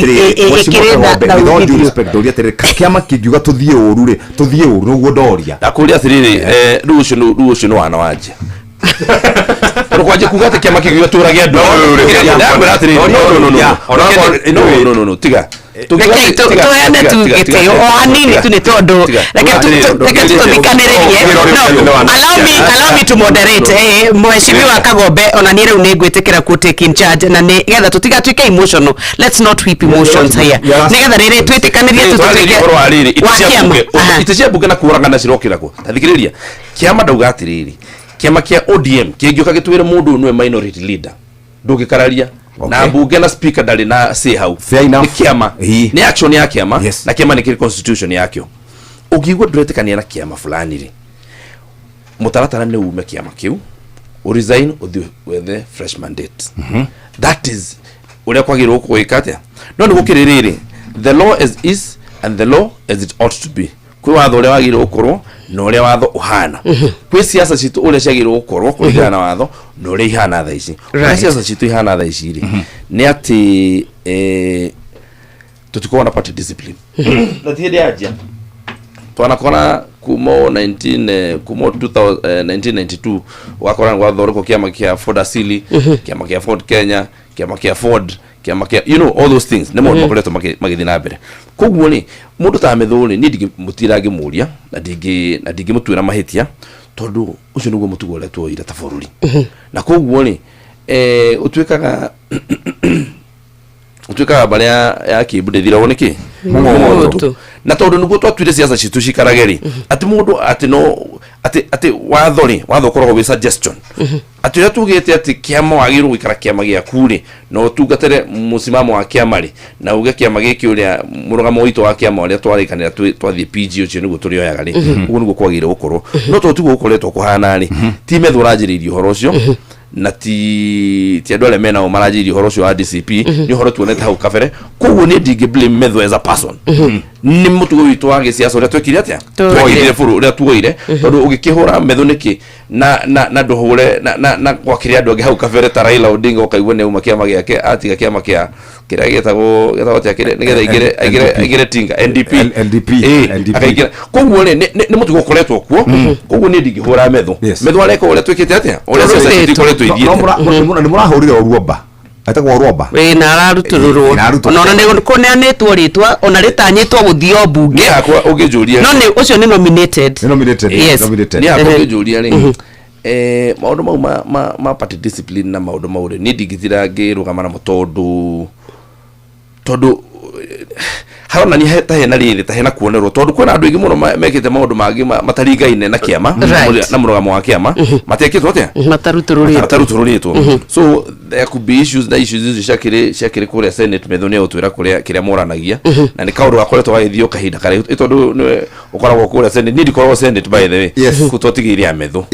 ikirenda na with respect doria tere kiama kingiuga tuthie uru ri tuthie uru nuguo ndoria ndakuria atiriri ru ucio no wana wanje kwaje kugata kiama kingiuga turage andu no tiga tuheane tu gitio o hanini tu ni tondu reke tuthikaniririe allow me to moderate mheshimiwa Kagombe ona ni riu ni ngwitikira ku take in charge na ni getha tutigatuike emotional let's not whip emotions here ni getha riri twitikanirie iticia bunge na kuraga na cirokira ku tathikiriria kiama ndauga atiriri kiama kia ODM kingiuka gitwire mundu nwe minority leader ndugikararia na bunge na speaker ndari na say how ni kiama ni action ya kiama na kiama ni kiri constitution yakyo ukigwa ndretekania na kiama fulani ri mutaratara ni ume kiama kiu resign with the fresh mandate that is uria kwagirwo kuikatia no ni gukiririri the law is and the law as it ought to be kwi watho uria wagirwo ukorwo no uria watho uhana kwi siasa citu uria ciagirwo ukorwo kuringana na watho no uria ihana tha ici siasa citu ihana tha ici ri ni ati tutikuwa na party discipline na tiende aja twanakona kumo 1992 wakora ngwathoreko kiama kia Ford Asili kiama kia Ford Kenya kiama kia Ford kiama kia all those things nemo makoleto magithina mbere koguo ni mundu ta methuri ni ndigi mutirage muria na ndigi mutwira mahitia tondu ucio niguo mutugo ule tuoira ta bururi na koguo ni utwikaga baria ya kibudethira woneki na tondu niguo twatwire siasa citu cikarageri ati mundu ati no ati watho koragwo wi suggestion ati ria tugite ati kiama wagirwo gwikara kiama gia kuri no tungatere musimamo wa kiama ri na uge kiama giki uria murugamo wito wa kiama uria twarikanira twathie PG ucio niguo turioyaga ri uguo niguo kwagire gukorwo no tutugo gukoretwo kuhana ri ti methurajiririo horo ucio na ti andu aria mena o marajiririo horo ucio wa DCP ni horo tuonete hau kabere koguo ni ndingi blame metho as a person ni mutugo witu wa gisiasa uria twekire atia twoire buru uria twoire tondu ugikihura metho niki na nduhure na gwakiria andu angi hau kabere ta Raila Odinga ukaigua ne uma kiama giake atiga kiama kia kiria getagwo tia nigetha igire tinga NDP akaigira koguo ni mutugo koretwo kuo koguo ni ndingihura metho areka uria twekite atia uria sasa tikoretwo ithiete ni murahurire oruomba atagwo romba we na ararutururwo ona ne kuneanetwo ritwa ona ritanyitwo guthio bunge yakwa ugijuria no ne ucio ni nominated yes ni akwa ugijuria ri maundu mau ma party discipline na maundu mau ni ndigithira ngirugama na mutondu harona ni hena riri ta hena kuonerwo tondu kwena andu ingi muno mekite maundu mangi matarigaine na kiama na murugamo wa kiama matekitwo atia matarutururitwo so there could be issues icio ciakire kuria Senate metho ni utwira kuria kiria moranagia na ni kaundu gakoretwo gaithio kahinda kare tondu ukoragwo kuria Senate ni ndikoragwo Senate by the way kutotigiria metho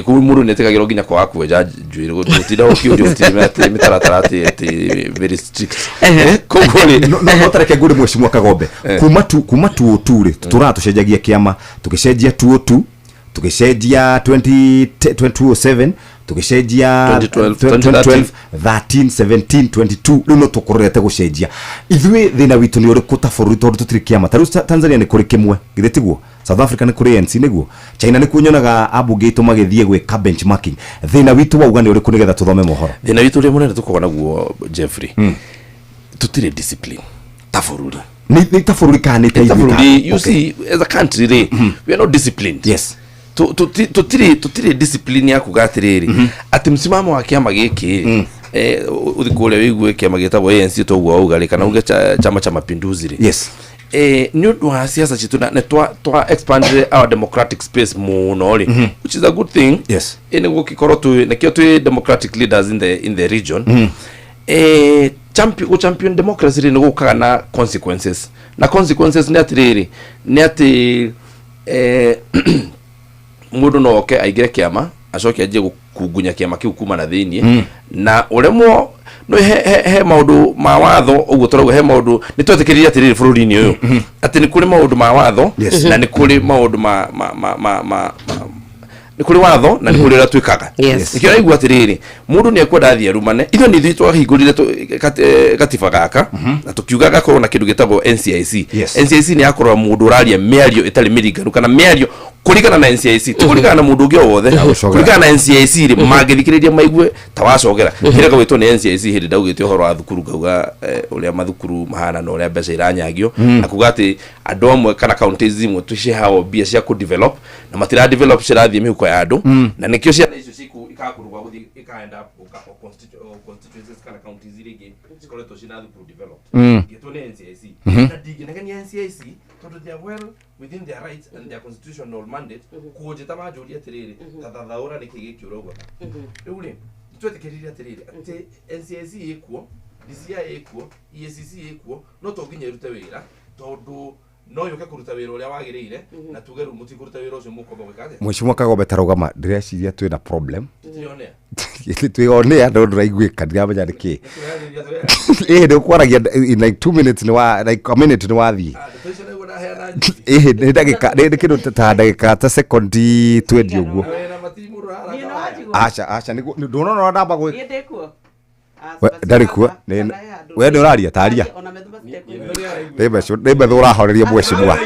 ku muru netekagirwo nginya kwa kuja njuire gutinda ukiurio mitaratara ati very strict kogoli no tareke ngure mheshimiwa Kagombe kuma tu ture turatucenjagia kiama tugicenjia tu tugicenjia 2027 tugicenjia 2012 13 17 22 riu no tukorete gucenjia ithui thina witu ni uriku ta bũrũri tondu tutiri kiama ta riu Tanzania ni kuri kimwe githe tiguo South Africa ni kuri ANC niguo China ni kunyonaga abunge itu magithie gwika benchmarking thina witu wauga ni uriku nigetha tuthome mohoro thina witu ri munene tukorwa naguo Jeffrey tutire discipline ta bũrũri ni ta bũrũri kana ta bũrũri you see as a country we are not disciplined yes tutire discipline ya kugatiriri ati msimamo wa kiama giki uthikule wigue kiama gitagwo ANC toguo auga kana uge chama cha mapinduzi ri yes ni undu wa siasa citu na twa expand our democratic space muno ri which is a good thing yes ene gukikoro tu nekio tu democratic leaders in the region champion democracy ri ngukaga na consequences ni atiriri ni ati mundu no oke aigire kiama acoke aje kugunya kiama kiu kuma na thiini na uremwo no he maundu ma watho uguo torogo he maundu ni twetikiriria atiriri bururi-ini uyu ati ni kuri maundu ma watho na ni kuri maundu ni kuri watho na ni kuri ra twikaga ikira igua atiriri mundu ni ekwenda athie rumane itho ni thitwa hingurire katiba gaka na tukiugaga korwo na kindu gitagwo NCIC ni akorwo mundu uraria miario itari miringaru kana miario kurigana na NCIC tukurigana na mundu ungi wothe kurigana na NCIC ri magithikiriria maigue tawacogera kirega witwo ni NCIC hindi ndaugite uhoro wa thukuru gauga uria mathukuru mahana na uria mbeca iranyagio na kuga ati andu amwe kana counties imwe tucihawo bia cia ku develop na matira develop cirathie mihuko ya andu na nikio ciana icio ciku ikakurugwa guthi ikaenda constituencies kana counties iringi cikoretwo cina thukuru developed gitwo ni NCIC na ndiginagania NCIC tondu they are well within their rights and their constitutional mandate kujeta majuria atiriri tathathaura niki gikio uguo riu ri twetikiriria atiriri ati NCIC ikuo DCI ikuo EACC ikuo no tonginya irute wira tondu no yuke kuruta wira uria wagirire na tuge ru muti kuruta wira ucio mukomba gwikaje Mheshimiwa Kagombe tarugama ndireciria twina problem tutionea twionea ndo ndiraiguika ndiramenya niki ndio kwaragia in like 2 minutes ni wa like a minute ni wathi ni ndagika ni kindu ta ndagika ta second 20 uguo acha ndonona ndamba gwe ndari kuo we ndio uraria taria ndebe thurahoreria Mheshimiwa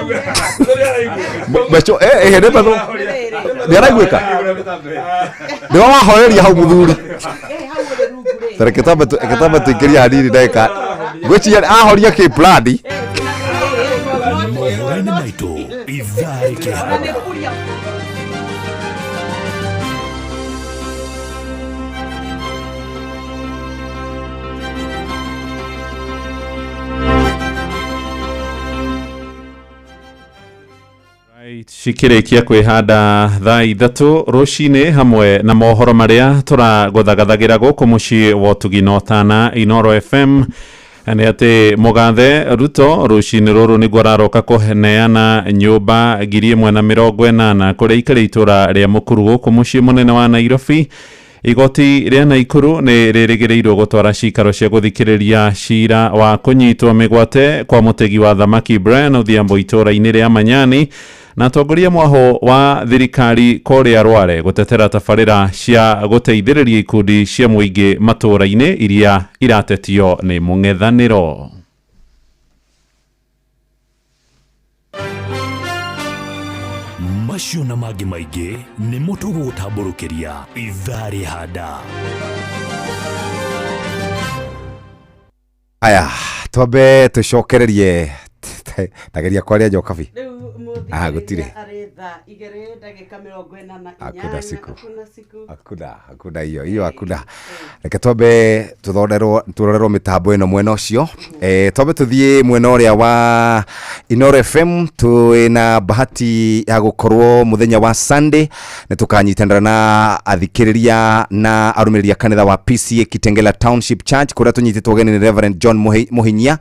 Mbecho ndebe thu ndiraiguika ndio wahoreria hau muthuri tare kitaba tuingiria hanini ndagika gwicia ahoria ki plani Mohoro-inĩ maitũ ithaa rĩkĩhana cikirikia kwihanda thaa ithatu rucini hamwe na mohoro maria turagothagathagĩra gũkũ mũciĩ wa ũtugino tana Inoro FM ni ati Mugathe Ruto rucini ruru niguo araroka kuheneana nyumba 180 kuria ikari itura ria mukuru gũkũ mũciĩ munene wa Nairobi. Igoti ria Naikuru ni ririgirirwo gutwara cikaro cia guthikiriria cira wa kunyitwo migwate kwa mutegi wa thamaki Brian Odhiambo itura-ini ria Manyani na atongoria mwaho wa thirikari koria Rware gutetera tabarira cia guteithiriria ikundi cia muingi matura-ini iria iratetio ni mung'ethaniro. macio na mangĩ maingĩ nĩ mũtũgũtambũrũkĩria ithaa rĩhanda. Aya twambe tucokererie tageria kwaria Njokabi gutire hakuna hiyo hakuna reke twambe tuthonderwo mitambo ino mwena ucio twambe tuthie mwena uria wa Inoro FM twina bahati ya gukorwo muthenya wa Sunday ne tukanyitanira na athikiriria na arumiriria kanitha wa PCA Kitengela Township Church kuria tunyititwo geni ni Reverend John Muhinyia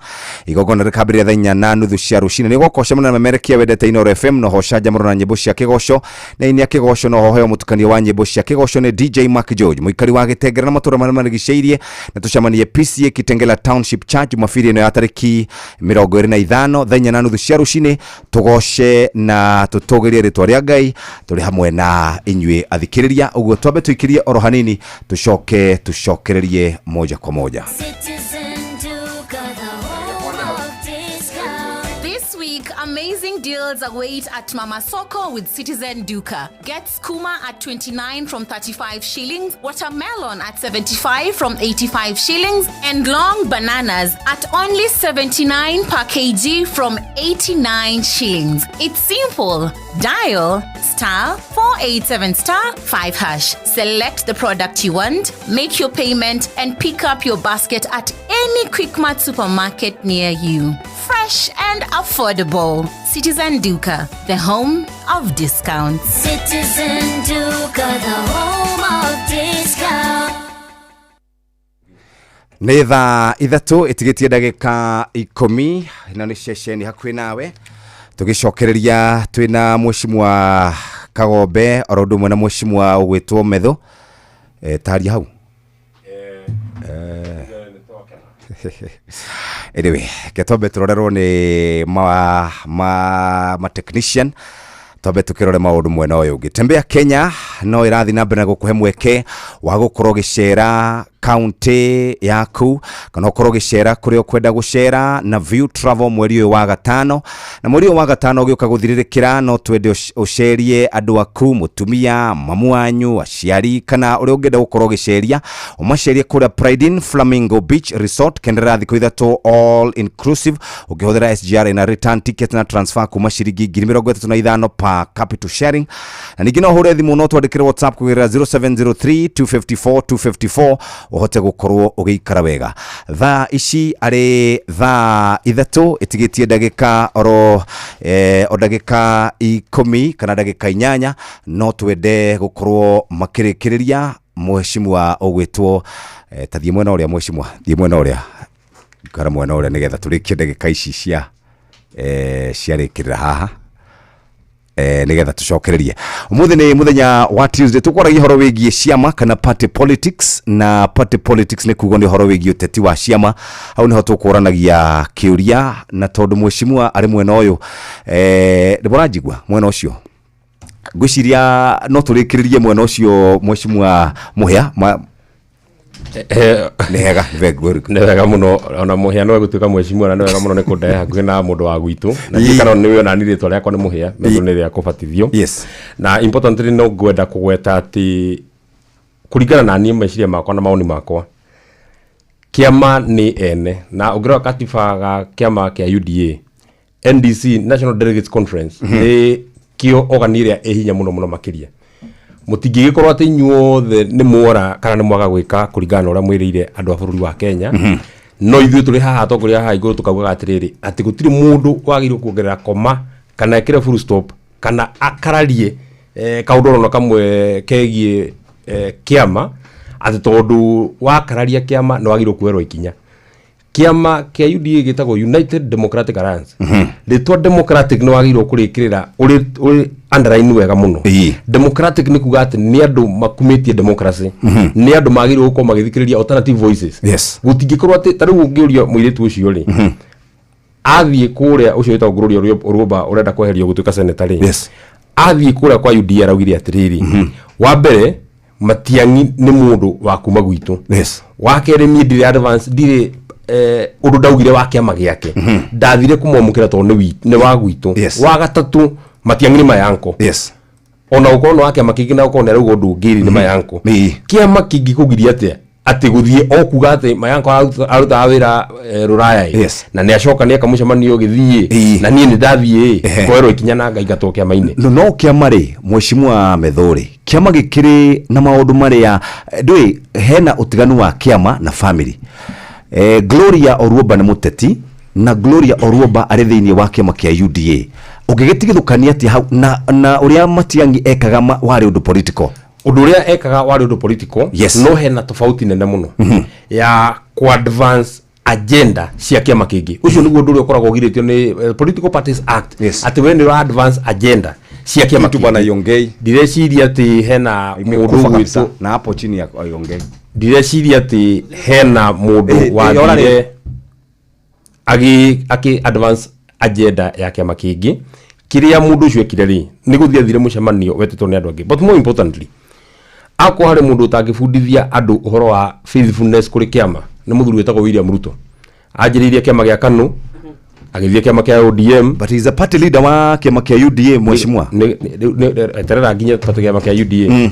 igogona rikambirira thaa 4:30 nuthu cia rucini ni gokocemana na memerekia wendete Inooro FM no hocaja murona nyimbo cia kigoco na inia kigoco no hoheo mutukanio wa nyimbo cia kigoco ni DJ Mark George muikari wa Gitengera na matura marĩa marigicĩirie na tucemanie PCA Kitengela Township Church mafiri ino ya tariki 25 thenya na nuthu cia rucini tugoce na tutogerie ritwa ria Ngai turi hamwe na inyui athikiriria uguo twambe tuikirie oro hanini tucokererie moja kwa moja. Amazing deals await at Mama Soko with Citizen Duka. Get skuma at 29 from 35 shillings, watermelon at 75 from 85 shillings, and long bananas at only 79 per kg from 89 shillings. It's simple. Dial *487*5#. Select the product you want, make your payment, and pick up your basket at any Quickmart supermarket near you. Fresh and affordable. Citizen Duka, the home of discounts. Citizen Duka, the home of discounts. Nĩ thaa ithatũ itigitie ndagĩka 10 ĩno nĩ ceceni hakuhĩ nawe tugicokereria twina Mheshimiwa Kagombe oro ũndũ ũmwe na Mheshimiwa ũgwĩtwo Metho taria hau anyway ketombe turorerwo ni ma technician tobe tukirore maundu mwena uyu ungi Tembea Kenya no irathi na mbere gukuhe mweke wa gukorwo gicera county yaku kana ukorwo gicera kuri ukwenda gucera na View Travel mweri uyu wa gatano na mweri uyu wa gatano ugiuka guthiririkira no twende ucerie andu aku mutumia mamu wanyu aciari kana uri ungenda gukorwo giceria umacerie kuri Pride in Flamingo Beach Resort kendera thikũ ithatũ all inclusive ukihuthira SGR na return ticket na transfer kuma ciringi 35 pa capital sharing na ningĩ no hure thimu no twandĩkĩre WhatsApp kugerera 0703254254 uhote gukorwo ugiikara wega thaa ici ari thaa ithatũ itigitie ndagĩka oro o ndagĩka 10 kana ndagĩka 8 no twende gukorwo makĩrĩkĩrĩria Mheshimiwa ũgwĩtwo tathie mwena ũrĩa Mheshimiwa thie mwena ũrĩa kara mwena ũrĩa nigetha tũrĩkie ndagĩka ici cia ciarĩkĩrĩra haha nigetha tucokererie umuthi ni muthenya wa Tuesday tukwaragia horo wigie ciama kana party politics na party politics ni kugo ni horo wigie uteti wa ciama au niho tukuranagia kiuria na tondu Mheshimiwa ari mwena uyu ndiborajigwa mwena ucio ngwiciria no turikiririe mwena ucio Mheshimiwa Muhia nega vega muno ona Muhia no gutuika Mheshimiwa na wega muno ni kundehe hakuhi na mundu wa gwitu na ndikana niwe na nirĩtwa rĩakwa nĩ Muhia mendo nĩ rĩa kubatithio yes na importantly no ngwenda kugweta ati kuringana na niĩ meciria makwa na maoni makwa kiama ni ene na ũngĩrora katiba ga kiama kĩa UDA NDC National Delegates Conference nĩ kĩo ogani ĩrĩa ĩhinya muno makiria mutingĩgĩkorwo atĩ inyuothe nĩ mwora kana nĩ mwaga gwĩka kũringana ũrĩa mwĩrĩire andũ a bũrũri wa Kenya no ithuĩ tũrĩ haha atongoria haha igũrũ tukaugaga atĩrĩrĩ atĩ gũtirĩ mũndũ wagĩrĩirwo kuongerera koma kana ekĩre full stop kana akararie kaũndũ no kamwe kegie kiama atĩ tondũ wakararia kiama no wagĩrĩirwo kuoerwo ikinya kiama kia UDA gitagwo United Democratic Alliance rĩtwa democratic no wagĩrĩirwo kũrĩkĩrĩra uri underline wega muno democratic ni kuga atĩ nĩ andũ makumĩtie democracy nĩ andũ magĩrĩirwo gũkorwo magĩthikĩrĩria alternative voices gũtingĩkorwo atĩ tarĩu ũngĩũria mũirĩtu ũcio rĩ athiĩ kũrĩa ũcio wĩtagwo Gloria Orũmba ũrenda kweherio gũtuĩka senator rĩ athiĩ kũrĩa kwa UDA araugire atĩrĩrĩ wa mbere Matiang'i nĩ mũndũ wa kuma gwitũ wa kerĩ niĩ ndirĩ advance ndirĩ undu ndaugire wa kiama giake ndathire kumwamukira to ni wa gwitũ wa gatatu Matiang'i ni mayanko ona ukono wake makigina ukono rero undu ngiri ni mayanko kiama kingi kugiria ati guthie okuga ati mayanko aruta wira ruraya na ni acoka ni akamucemanio githie na nie ni ndathie kwero ikinya na ngaigatwo kiama-ini no kiama ri Mheshimiwa Methori kiama gikiri na maundu maria ndui hena utiganu wa kiama na family Gloria Orũmba nĩ muteti na Gloria Orũmba ari thiini wa kiama kia UDA ugigitigithukania ati hau na uria Matiang'i ekaga wari undu political undu uria wari undu political no hena tofauti nene muno ya ku advance agenda cia kiama kingi ucio niguo ndu ukoragwo giritio ni Political Parties Act ati we ni advance agenda cia kiama kingi bwana Yongei direciria ati hena mundu witu na hapo chini ya Yongei direciria ati hena mundu wathire agi advance agenda ya kiama kingi kiria mundu ucio ekire ni guthia thire mucemanio wetetwo ni andu angi but more importantly akwa hari mundu utangifundithia andu uhoro wa faithfulness kuri kiama ni muthuri wetagwo William Ruto ajiriria kiama gia KANU agithia kiama kia ODM but he is a party leader wa kiama kia UDA mheshimiwa terera nginya party kiama kia UDA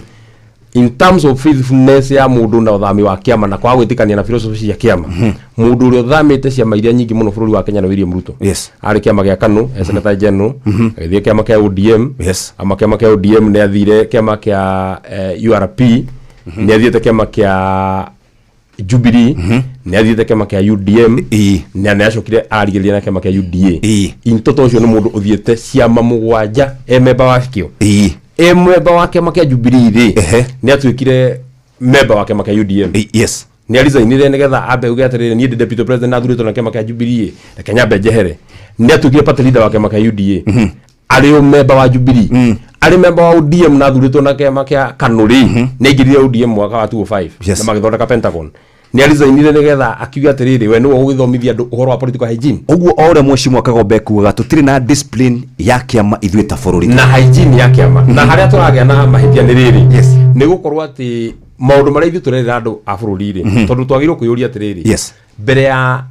in terms of faithfulness ya mundu na uthami wa kiama na kwa gwitikania na philosophy ya kiama mundu uri uthamite ciama iria nyingi muno bururi wa Kenya na William Ruto ari kiama gia KANU Secretary General agithia kiama kia ODM ama kiama kia ODM ni athire kiama kia URP ni athiete kiama kia Jubilee ni athiete kiama kia UDM ni anacokire arigeria na kiama kia UDA in total ucio ni mundu uthiete ciama mugwanja member wa kio member wa kiama kia Jubilee ni atuikire member wa kiama kia UDM ni alizainire nigetha ambe uge atirire ni deputy president na thurito na kiama kia Jubilee na Kenya Benjehere ni atuikire party leader wa kiama kia UDA ari member wa Jubilee ari member wa ODM na thurito na kiama kia KANU ni ingirire ODM mwaka wa 2005 na magithondeka Pentagon ni alizainire nigetha akiuga atirire we no ugithomithia andu uhoro wa political hygiene uguo ore mheshimiwa Kagombe kuga tutiri na discipline ya kiama ithueta bururi na hygiene ya kiama na haria turagia na mahithia ni riri ni gukorwo ati maundu maria ithu turerera andu a bururi ri tondu twagirwo kuyuria atiriri mbere ya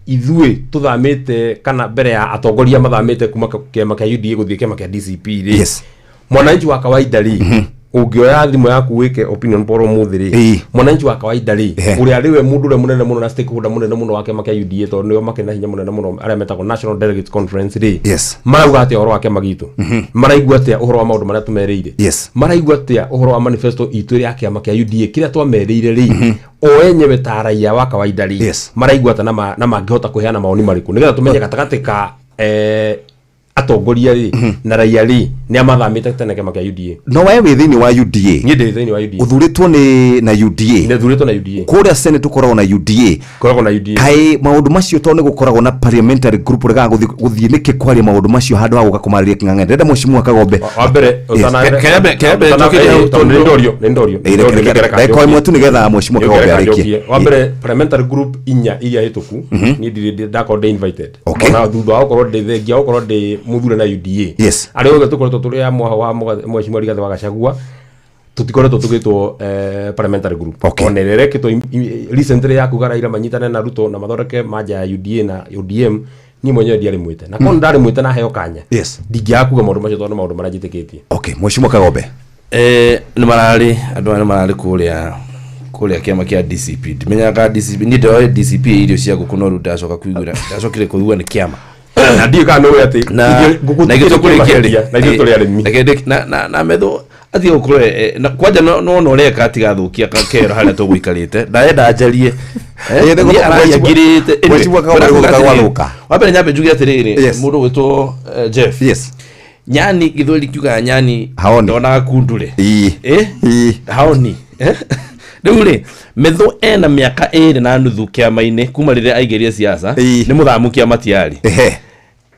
ithuĩ tuthamite kana mbere ya atongoria mathamite kuma kiama kia UDA guthie kiama kia DCP ri mwananchi wa kawaida ri ungioya thimu yaku wike opinion poll muthi ri mwananchi wa kawaida ri uri ariwe mundu ule munene muno na stakeholder munene muno wa kiama kia UDA to nio makena hinya munene muno aria metagwo National Delegates Conference ri marauga atia uhoro wa kiama gitu maraigua atia uhoro wa maundu maria tumereire maraigua atia uhoro wa manifesto itu ria kiama kia UDA kiria twamereire ri o enyewe ta raia wa kawaida ri maraigua ata na mangihota kuheana maoni mariku nigetha tumenye gatagati ka atongoria ri na raia ri ni amathamite tene kiama kia UDA no wewe thini wa UDA ni thini wa UDA uthuritwo ni na UDA ni thuritwo na UDA kuria Senate ukoragwo na UDA kai maundu macio to ni gukoragwo na parliamentary group rega guthie niki kwaria maundu macio handu ha guka kumarĩria king'ang'e ndenda mheshimiwa Kagombe wa mbere ndorio kwa mwetu nigetha mheshimiwa Kagombe arikie wa mbere parliamentary group inya iria hituku ni ndako invited ona thutha wa gukorwo ndithengia gukorwo ndi muthure na UDA ari othe tukoretwo turi ya mwaha wa mheshimiwa Rigathi wa Gachagua tutikoretwo tugitwo parliamentary group onerere kito recently ya kuga Raila manyitane na Ruto na mathoreke manja ya UDA na ODM ni mwenyewe ndiari mwite na kono ndari mwite na heo kanya ndingia kuga maundu macio tondu maundu marajitikitie mheshimiwa Kagombe ni marari andu ni marari kuria kiama kia DCP ndimenyaga DCP ni ndo DCP irio cia gukunoru ndacoka kuigura ndacokire kuigua ni kiama na ndio kana wewe ati na gito kurekeria na gito tuli arimi na metho athi ukure na kwaja no reka atigathukia kakero haria tuguikarite ndaenda ajarie arayagirite mheshimiwa Kagombe gutagwaruka wabere nyambe njugi atiriri mundu witwo Jeff nyani githuri kiuga nyani ndona kundure haoni Dure metho ena miaka 2 na nuthu kiama-ini kuma riria aigeria siasa ni muthamukia matiari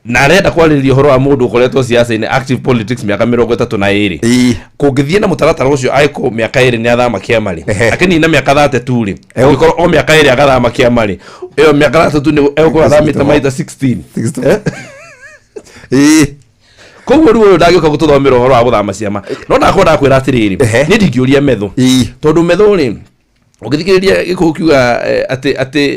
na arenda kwarĩrĩria ũhoro wa mũndũ ũkoretwo siasa-inĩ active politics miaka 32 kũngĩthiĩ na mũtaratara ũcio aiko miaka 2 nĩ athama kĩama rĩ lakini na miaka 32 rĩ ũngĩkorwo o miaka 2 agathama kĩama rĩ ĩyo miaka 3 nĩ egũkorwo athamĩte maita 16 koguo rĩu ũyũ ndagĩũka gũtũthomera ũhoro wa gũthama ciama no ndakwenda kwĩra atĩrĩrĩ nĩ ndingĩũria metho tondũ metho rĩ ũngĩthikĩrĩria gĩkũũ kiuga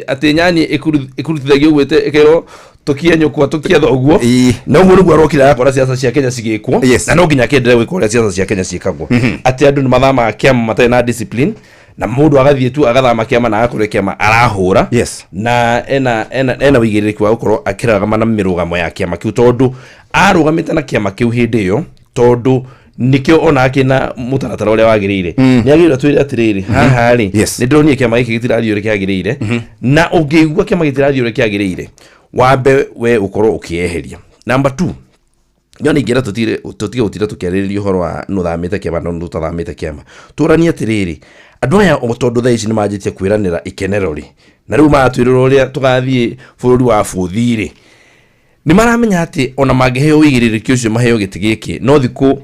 atĩ nyani ĩkurutithagia ũguo ĩkerwo tukia nyukwa tukia thoguo na ũguo nĩguo arokira yakora siasa cia Kenya cigĩkwo na no nginya kĩendelee gwĩka ũrĩa siasa cia Kenya ciĩkagwo atĩ andũ nĩ mathamaga kĩama matarĩ na discipline na mũndũ agathiĩ tu agathama kĩama na agakũrĩa kĩama arahũra na ena wĩigĩrĩrĩki wa gũkorwo akĩrũgama na mĩrũgamo ya kĩama kĩu tondũ arũgamĩte na kĩama kĩu hĩndĩ ĩyo tondũ nikio ona akina mũtaratara ũrĩa wagĩrĩire nĩ agĩrĩirwo twĩre atĩrĩrĩ haha rĩ nĩ ndĩronire kĩama gĩkĩ gĩtirathiĩ ũrĩa kĩagĩrĩire na ũngĩigua kĩama gĩtirathiĩ ũrĩa kĩagĩrĩire wambe we ukorwo ukieheria. Number 2, Nyoni ngira tutige gutira tukiarĩrĩria uhoro wa nuthamite kiama no nuthathamite kiama turania atiriri andu aya o tondu thaa ici ni manjitie kwiranira ikenero ri na riu matwirira uria tugathie bururi wa buthiri ni maramenya ati ona mangiheo wigiririki ucio maheo giti giki no thiku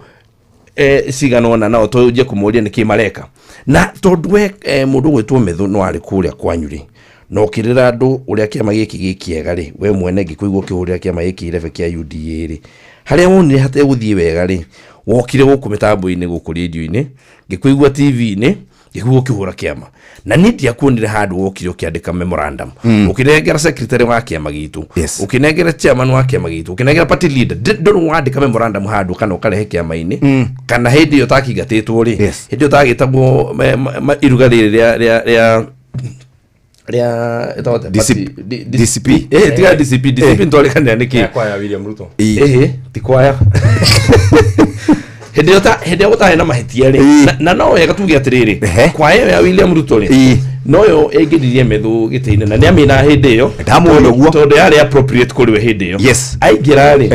ciganona nao tuje kumuria niki mareka na tondu we mundu gwitwo methu no ari kuria kwanyuri no kirira andu uria kiama giki gikiega ri we mwene ngikuigwo kihuria kiama giki irebe kia UDA ri haria wonire hate guthie wega ri wokire guku mitambo-ini guku radio-ini ngikuigwa TV-ini ngikuigwo kihura kiama na nindi akuonire handu wokire ukiandika memorandum ukinengera secretary wa kiama gitu ukinengera chairman wa kiama gitu ukinengera party leader ndono wandika memorandum handu kana ukarehe kiama-ini kana hindi yo takigatitwo ri hindi yo tagitagwo iruga ria DCP tiga DCP ntolekana niki kwa ya William Ruto tikwaya hede ota na mahetia ri na no ya gatuge atiriri kwa ya William Ruto ri no yo egidirie methu giteine na ni amina hede yo ndamuona guo tondu yari appropriate kuri we hede yo aingira ri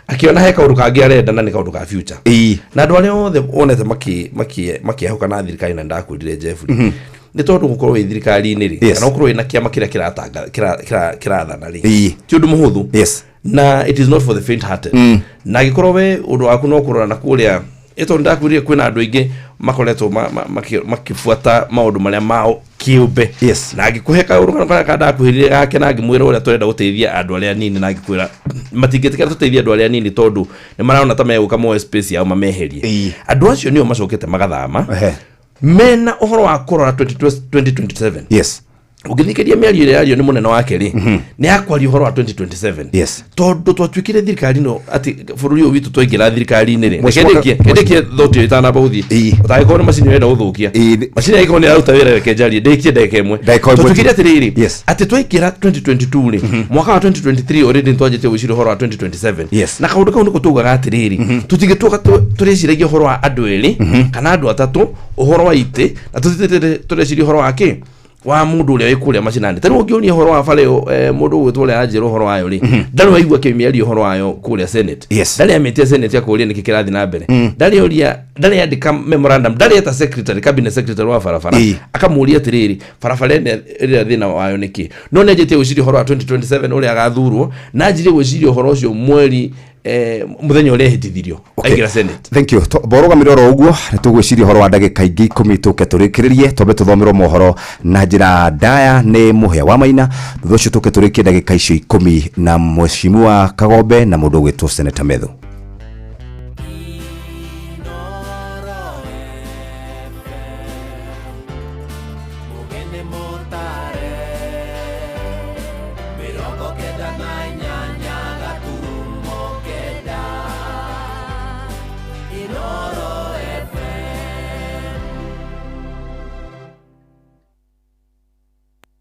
akiona he kaundu kangi arenda na ni kaundu ka future na andu aria othe onete makiahuka na thirikari na ndakwirire Jeffrey ni tondu gukorwo thirikari-ini ri kana gukorwo na kiama kiria kirathana ri ti undu muhuthu na it is not for the faint hearted na gikorwo we undu waku no kurora na kuria eto ndakwirire kwina andu aingi makoretwo makifuata maundu maria mao kiumbe na ngikuheka urukana kana ndakwirire gake na ngimwira uria turenda guteithia andu aria nini na ngikwira matingitikira tuteithia andu aria nini tondu ni maraona ta meguka mo space yao mameherie andu acio nio macokete magathama mena uhoro wa korora 2027 ugithikeria miario ire yario ni munene wake ri ni akwari uhoro wa 2027 tondu twatwikire thirikari no ati bururi uyu witu twaingira thirikari-ini ri ndekie thoti itana bauthi utagikona macini wenda uthukia macini iko ni aruta wira reke njari ndekie ndeke imwe twatwikire atiriri ati twaingira 2022 ri mwaka wa 2023 already twajete wiciri uhoro wa 2027 na kaundu kau niko tugaga atiriri tutigituka turiciragia uhoro wa andu eri kana andu atatu uhoro wa ite na tureciria uhoro wake wa mundu uria wikuria macinani tani ungionia horo wa faleo mundu gwitwo ria ajira horo wayo ri ndari waigua kimiario horo wayo kuria senate ndari ametia senate akuria niki kirathi na mbere ndari andika memorandum ndari eta secretary cabinet secretary wa farafara akamuria tiriri farafara ria thina wayo niki no nejetie uciri horo wa 2027 uria agathurwo na njire gwiciria horo ucio mweri muthenya uria hitithirio aingira senate thank you borogamira ro uguo nitugwiciria horo wa ndagika ingi 10 tuke turikiririe tobe tuthomirwo mohoro na njira ndaya ni muhia wa maina thutha tuke turikie ndagika icio 10 na mheshimiwa Kagombe na mundu gwitwo Senator Methu.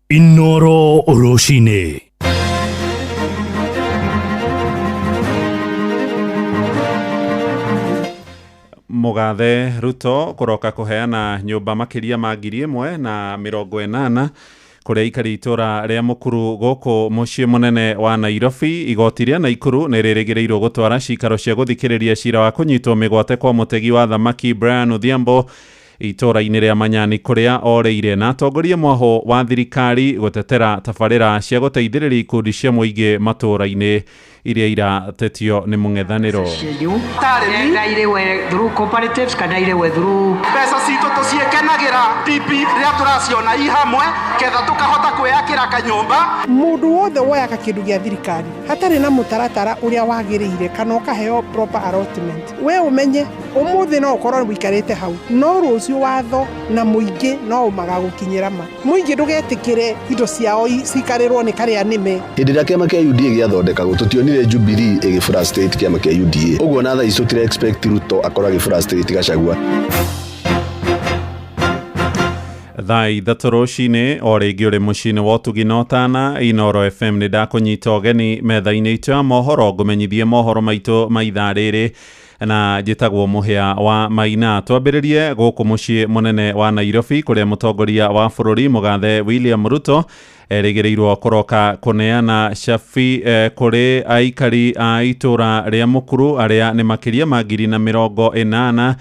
Inoro Oroshine. Mugathe Ruto kuroka kuheana nyumba makiria ma 1,080 kuria ikari itura ria mukuru goko mucii munene wa Nairobi. Igoti ria Naikuru ni ririgirirwo gutwara cikaro cia guthikiriria cira wa kunyitwo migwate kwa mutegi wa thamaki Brian Odhiambo itora-ini ria Manyani kuria oreire na atongoria mwaho wa thirikari gutetera tabarira cia guteithiriria ikundi cia muingi matura-ini iria iratetio ni mung'ethaniro iriwe through cooperatives kana iriwe through pesa cito tuciekenagira DP ria turaciona i hamwe ketha tukahota kwiyakira kanyumba mundu wothe woyaga kindu gia thirikari hatari na mutaratara uria wagiriire kana ukaheo proper allotment we umenye umuthi no ukorwo wikarite hau no rucio watho na muingi no magagukinyira ma muingi ndugetikire indo ciao cikarirwo ni karia nime hindi ria kiama kia UDA giathondeka gututionire Jubilee igifrustrate kiama kia UDA uguo na thaa icio tire expect Ruto akora gifrustrate Gachagua. thaa ithatũ rũcinĩ o rĩngĩ ũrĩ mũciĩ-inĩ wa ũtugi na ũtana Inooro FM nĩ ndakũnyita ũgeni metha-inĩ itũ ya mohoro ngũmenyithie mohoro maitũ ma ithaa rĩrĩ na njĩtagwo mũhĩa wa Maina. Twambĩrĩrie gũkũ mũciĩ mũnene wa Nairobi kũrĩa mũtongoria wa bũrũri mũgathe William Ruto erĩgĩrĩirwo kũroka kũneana cabi kũrĩ aikari a itũra rĩa Mukuru arĩa nĩ makĩria ma 80,000 na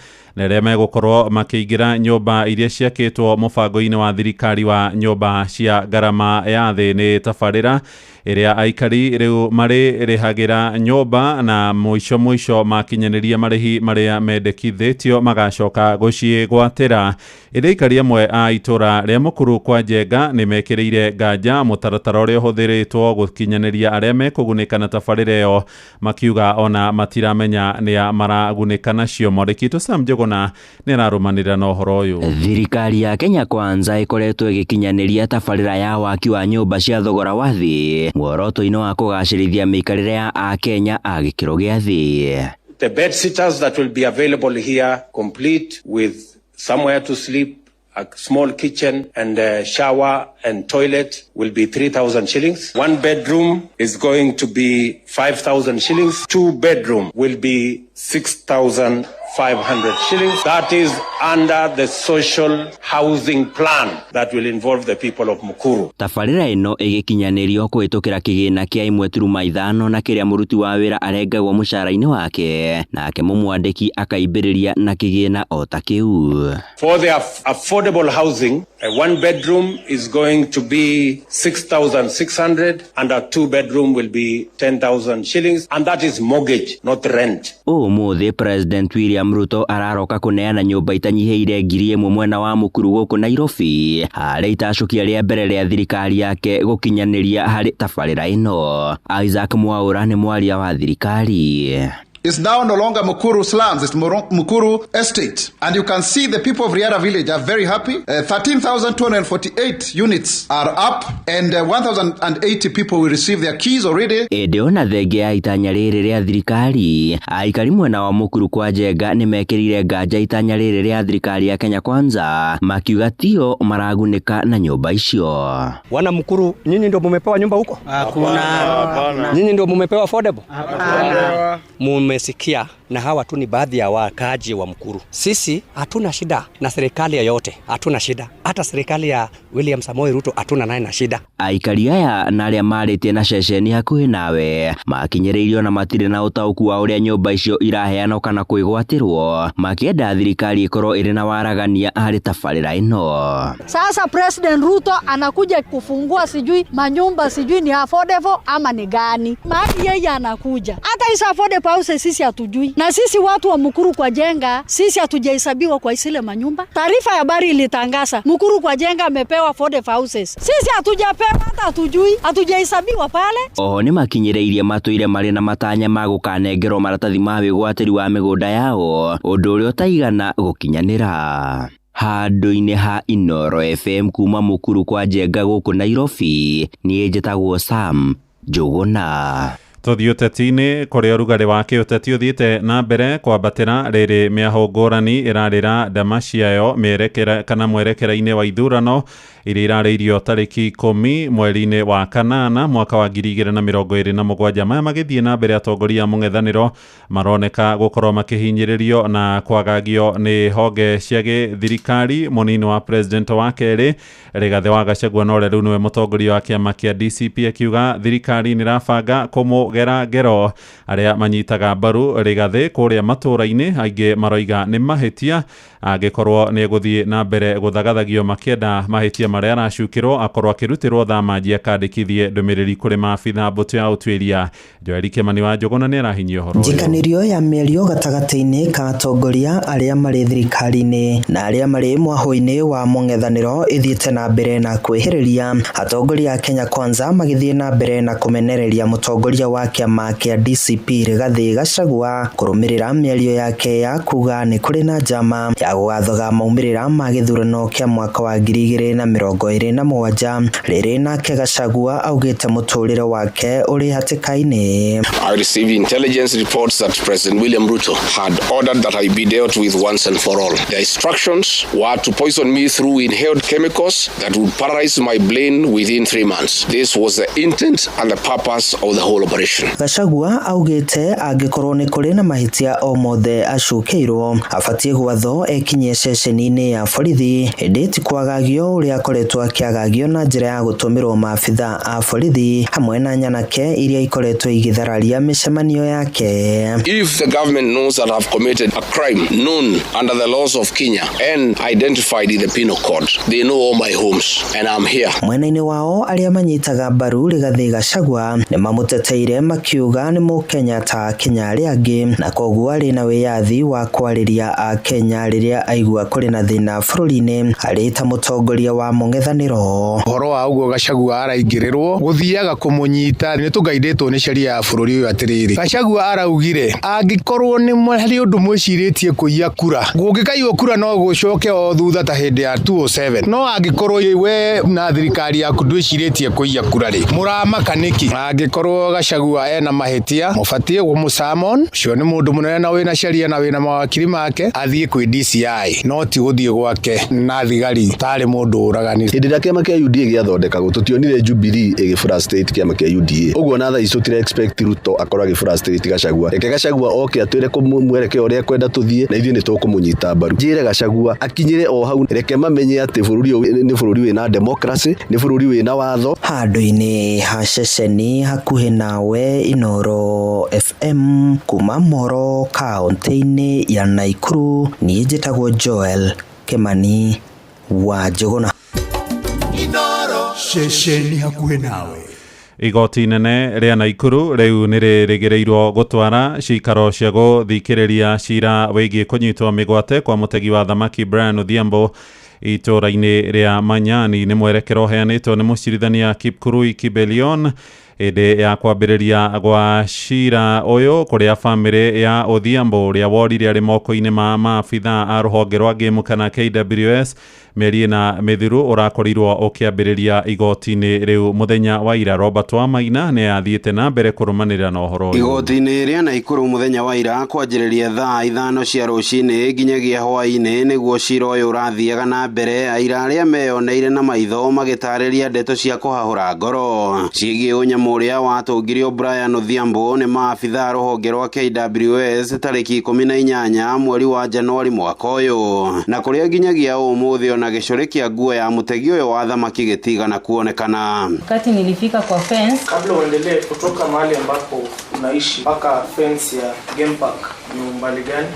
arĩa megũkorwo makĩingĩra nyũmba iria ciakĩtwo mũbango-inĩ wa thirikari wa nyũmba cia ngarama ya thĩ. Nĩ tabarĩra ĩrĩa aikari rĩu marĩrĩhagĩra nyũmba na mũico makinyanĩria marĩhi marĩa mendekithĩtio magacoka gũciĩgwatĩra. Ĩrĩa aikari amwe a itũra rĩa Mukuru kwa Njenga nĩ mekĩrĩire nganja mũtaratara ũrĩa ũhũthĩrĩtwo gũkinyanĩria arĩa mekũgunĩka na tabarĩra ĩyo, makiuga ona matiramenya nĩa maragunĩka nacio. Mwandĩki Sam Njuguna nĩ ararũmanĩrĩra na ũhoro ũyũ. Thirikari ya Kenya Kwanza ĩkoretwo ĩgĩkinyanĩria tabarĩra ya waki wa nyũmba cia thogora wa thĩ muoroto-inĩ wa kũgacĩrithia mĩikarĩre ya Akenya a gĩkĩro gĩa thĩ. The bed sitters that will be available here, complete with somewhere to sleep, a small kitchen and a shower and toilet, will be 3,000 shillings. One bedroom is going to be 5,000 shillings. Two bedroom will be 6,500 shillings. That is under the social housing plan that will involve the people of Mukuru. Tabarĩra ĩno ĩgĩkinyanĩrio kũhĩtũkĩra kĩgĩna kĩa 1.5 na kĩrĩa mũruti wa wĩra arengagwo mũcara-inĩ wake, nake mũmwandĩki akaimbĩrĩria na kĩgĩna o ta kĩu. For the affordable housing, a one bedroom is going to be 6,600 and a two bedroom will be 10,000 shillings, and that is mortgage, not rent. Ũmũthĩ President William Ruto araroka kũneana nyũmba itanyihĩire 1,000 mwena wa Mukuru gũkũ Nairobi, harĩa itacokia rĩa mbere rĩa thirikari yake gũkinyanĩria harĩ tabarĩra ĩno. Isaac Mwaũra nĩ mwaria wa thirikari. It's now no longer Mukuru slums, it's Mukuru estate. And you can see the people of Riara village are very happy. 13,248 units are up and 1,080 people will receive their keys already. Ona thenge ya itanya rĩrĩ rĩa thirikari, aikari mwena wa Mukuru kwa Njenga nĩ mekĩrire nganja itanya rĩrĩ rĩa thirikari ya Kenya Kwanza, makiuga tio maragunĩka na nyũmba icio. Wana Mukuru, nyinyi ndio mumepewa nyumba huko? Hakuna. Nyinyi ndio mumepewa affordable? Hakuna. Mumesikia, na hawa tu ni baadhi ya wakaaji wa Mukuru. Sisi hatuna shida na serikali yoyote, hatuna shida. Hata serikali ya William Samoei Ruto hatuna naye na shida. Aikari aya na arĩa marĩtie na ceceni hakuhĩ nawe makinyĩrĩirio na matirĩ na ũtaũku wa ũrĩa nyũmba icio iraheanwo kana kwĩgwatĩrwo, makĩenda thirikari ĩkorwo ĩrĩ na waragania harĩ tabarĩra ĩno. Sasa President Ruto anakuja kufungua sijui manyumba sijui ni affordable ama ni gani. Maana yeye anakuja. Hata hizo affordable houses sisi hatujui. Na sisi watu wa Mukuru kwa Njenga sisi hatujahesabiwa kwa isile manyumba. Taarifa ya habari ilitangaza Mukuru kwa Njenga amepewa affordable houses. Sisi hatujapewa, hata hatujui, hatujahesabiwa pale. Oho nĩ makinyĩrĩirie matũire marĩ na matanya ma gũkanengerwo maratathi ma wĩgwatĩri wa mĩgũnda yao, ũndũ ũrĩa ũtaigana gũkinyanĩra. Handũ-inĩ ha Inooro FM kuma Mukuru kwa Njenga gũkũ Nairobi, niĩ njĩtagwo Sam Njuguna. Tũthiĩ ũteti-inĩ kũrĩa ũrugarĩ wa kĩũteti ũthiĩte na mbere kwambatĩra rĩrĩ mĩaho ngũrani ĩrarĩra ndama ciayo mwerekera-inĩ wa ithurano iria irarĩirio tarĩki 10 mweri-inĩ wa kanana mwaka wa 2027. Maya magĩthiĩ na mbere atongoria mũng'ethanĩro maroneka gũkorwo makĩhinyĩrĩrio na kwagagio nĩ honge cia thirikari. Mũnini wa president wa kerĩ Rigathĩ wa Gachagua no rĩu nĩwe mũtongoria wa kĩama kĩa DCP akiuga thirikari nĩ rabanga kũmũgera ngero arĩa manyitaga mbaru Rigathĩ kũrĩa matũra-inĩ. Aingĩ maroiga nĩ mahĩtia angĩkorwo nĩ gũthiĩ na mbere gũthagathagio makĩenda mahĩtia marĩa aracukĩrwo akorwo akĩrutĩrwo thamanji akandĩkithie ndũmĩrĩri kũrĩ maabitha mbũtũ ya ũtuĩria. Joel Kimani wa Njuguna nĩ arahinyia ũhoro ũyũ. Njikanĩrio ya mĩario gatagatĩ-inĩ ka atongoria arĩa marĩ thirikari-inĩ na arĩa marĩ mwahũ-inĩ wa mũng'ethanĩro ĩthiĩte na mbere na kwĩhĩrĩria. Atongoria a Kenya Kwanza magĩthiĩ na mbere na kũmenereria mũtongoria wa kĩama kĩa DCP Rigathĩ Gachagua kũrũmĩrĩra mĩario yake ya kuga nĩ kũrĩ na njama ya na gũgathoga maumĩrĩra ma gĩthurano kĩa mwaka wa 2027 rĩrĩ nake Gachagua augĩte mũtũrĩre wake ũrĩ hatĩka-inĩ. I received intelligence reports that President William Ruto had ordered that I be dealt with once and for all. The instructions were to poison me through inhaled chemicals that would paralyze my brain within 3 months. This was the intent and the purpose of the whole operation. Gachagua augĩte angĩkorwo nĩ kũrĩ na mahĩtia o mothe acukĩirwo abatie gwatho ekinyie ceceni-inĩ ya borithi ĩndĩ ti kwagagio ũrĩa akoretwo akĩagagio na njĩra ya gũtũmĩrwo maabitha a borithi hamwe na nyanake iria ikoretwo igĩthararia mĩcemanio yake. If the government knows that I've committed a crime known under the laws of Kenya and identified in the penal code, they know all my homes and I'm here. Mwena-inĩ wao arĩa manyitaga mbaru Rigathi Gachagua nĩ mamũteteire makiuga nĩ Mũkenya ta Kenya arĩa angĩ na koguo arĩ na wĩyathi wa kwarĩria a Kenya rĩrĩa aigua kũrĩ na thĩna bũrũri-inĩ arĩ ta mũtongoria wa mũng'ethanĩro. Ũhoro wa ũguo Gachagua araingĩrĩrwo gũthiaga kũmũnyita nĩ tũgaithĩtwo nĩ sheria ya bũrũri ũyũ atĩrĩrĩ. Gachagua araugire angĩkorwo nĩ harĩ ũndũ mwĩcirĩtie kũiya kura gũngĩkaiywo kura no gũcoke o thutha ta hĩndĩ ya 207 no angĩkorwo we na thirikari yaku ndwĩcirĩtie kũiya kura rĩ mũramaka nĩki? Angĩkorwo Gachagua ena mahĩtia mũbatie mũsamon ũcio nĩ mũndũ mũnene na wĩna sheria na wĩna mawakiri make athiĩ kwĩ DCI no ti gũthiĩ gwake na thigari tarĩ mũndũ ũragani. Hĩndĩ ĩrĩa kĩama kĩa UDA gĩathondekagwo tũtionire Jubilee ĩgĩfrustrate kĩama kĩa UDA ũguo na thaa ici tũtire expect Ruto akorwo agĩfrustrate Gachagua. Reke Gachagua oke atwĩre kũmwerekea ũrĩa kwenda tũthiĩ na ithuĩ nĩ tũkũmũnyita mbaru. Njĩre Gachagua akinyire o hau reke mamenye atĩ bũrũri ũyũ nĩ bũrũri wĩna democracy nĩ bũrũri wĩna watho. Handũ-inĩ ha ceceni hakuhĩ nawe Inooro FM kuma Moro kaunti-inĩ ya Naikuru niĩ njĩtagwo Joel Kemani wa Njũgũna. Inooro ceceni hakuhĩ nawe. Igoti inene rĩa Naikuru rĩu nĩ rĩrĩgĩrĩirwo gũtwara ciikaro cia gũthikĩrĩria cira wĩgiĩ kũnyitwo mĩgwate kwa mũtegi wa thamaki Brian Odhiambo itũra-inĩ rĩa Manyani. Nĩ mwerekero ũheanĩtwo nĩ mũcirithania Kipkurui Kibelion hĩndĩ ya kwambĩrĩria gwa cira ũyũ kũrĩa bamĩrĩ ya Odhiambo ũrĩa worire arĩ moko-inĩ ma maabitha a rũhonge rwa game kana KWS mĩeri na mĩthiru ũrakorirwo ũkĩambĩrĩria igoti-inĩ rĩu mũthenya wa ira. Robert Wamaina nĩ athiĩte na mbere kũrũmanĩrĩra na ũhoro ũyũ. Igoti-inĩ rĩa Naikuru mũthenya wa ira kwanjĩrĩria thaa 5 cia rũcinĩ nginyagia hwaĩ-inĩ nĩguo cira ũyũ ũrathiaga na mbere. Aira arĩa meyoneire na maitho magĩtarĩria ndeto cia kũhahũra ngoro ciĩgiĩ ũnyamũ ũrĩa watũngirio Brian Odhiambo nĩ maabitha rũhonge rwa KWS tarĩki 18 mweri wa Januari mwaka ũyũ, na kũrĩa nginyagia ũmũthĩ na gĩcũrĩ kĩa nguo ya mũtegi ũyũ wa thamaki gĩtigana kuonekana. Wakati nilifika kwa fence, kabla uendelee kutoka mahali ambapo unaishi mpaka fence ya game park ni umbali gani?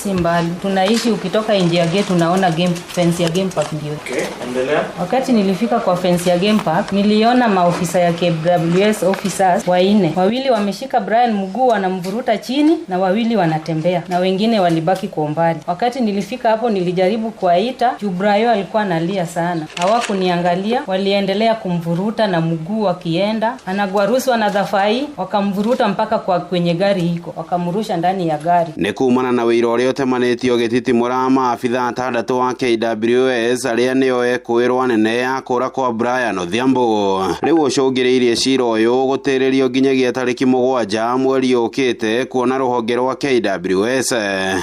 Si mbali. Tunaishi ukitoka nje ya gate unaona fence ya game park ndio. Okay, endelea. Wakati nilifika kwa fence ya game park, niliona maofisa ya KWS officers wanne. Wawili wameshika Brian mguu wanamvuruta chini na wawili wanatembea na wengine walibaki kwa umbali. Wakati nilifika hapo nilijaribu kuwaita, Brian alikuwa analia sana. Hawakuniangalia, waliendelea kumvuruta na mguu wakienda. Anagwaruswa na dhafai, wakamvuruta mpaka kwa kwenye gari hiko, wakamrusha ndani ya gari. Nekumana na wĩra ũrĩa ũtemanĩtio gĩtitimũra maabitha 6 wa KWS arĩa nĩo ekwĩrwo nene ya kũra kwa Brian Odhiambo. Rĩu ũcũngĩrĩirie cira ũyũ gũtĩrĩrio nginyagia tarĩki 7 mweri ũkĩte kuona rũhonge rwa KWS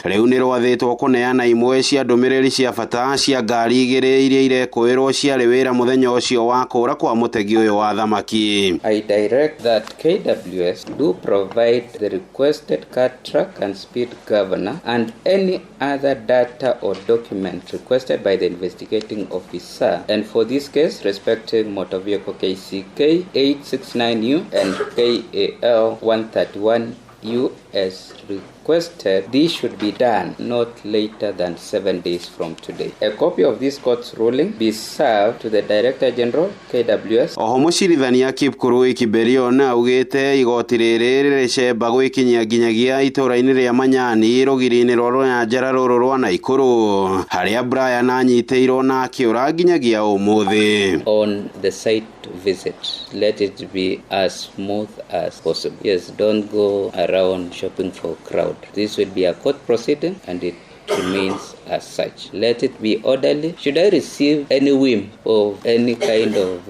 rĩu nĩ rwathĩtwo kũneana imwe cia ndũmĩrĩri cia bata cia ngari igĩrĩ iria irekwĩrwo ciarĩ wĩra mũthenya ũcio wa kũra kwa mũtegi ũyũ wa thamaki. I direct that KWS do provide the requested car track and speed governor and any other data or document requested by the investigating officer, and for this case respecting motor vehicle KCK 869U and KAL 131U as requested, this should be done not later than 7 days from today. A copy of this court's ruling be served to the Director General KWS. Oho mũcirithania Kipkurui Kibelion augĩte igoti rĩrĩ rĩrĩcemba gwĩkinyia nginyagia itũra-inĩ rĩa Manyani rũgiri-inĩ rwa rũnyanjara rũrũ rwa Naikuru harĩa Brian anyitĩirwo na akĩũra nginyagia ũmũthĩ. On the site visit, let it be as smooth as possible. Yes, don't go around shopping for crowd. This will be a court proceeding and it remains as such. Let it be orderly. Should I receive any whim of any kind of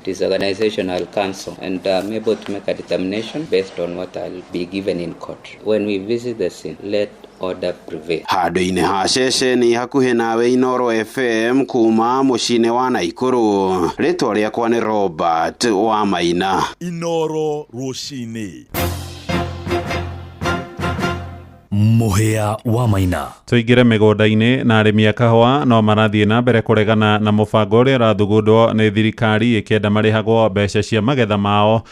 disorganizational counsel, and I'm able to make a determination based on what I'll be given in court. When we visit the scene, let order prevail. Handũ-inĩ ha ceceni hakuhĩ nawe Inoro FM kuma mũciĩ wa Naikuru. Rĩtwa rĩakwa nĩ Robert wa Maina. Inoro rũcinĩ. Mũhĩa wa Maina. Tũingĩre mĩgũnda-inĩ na arĩmi a kahũa no marathiĩ na mbere kũregana na mũbango ũrĩa ũrathugundwo nĩ thirikari ĩkĩenda marĩhagwo mbeca cia magetha mao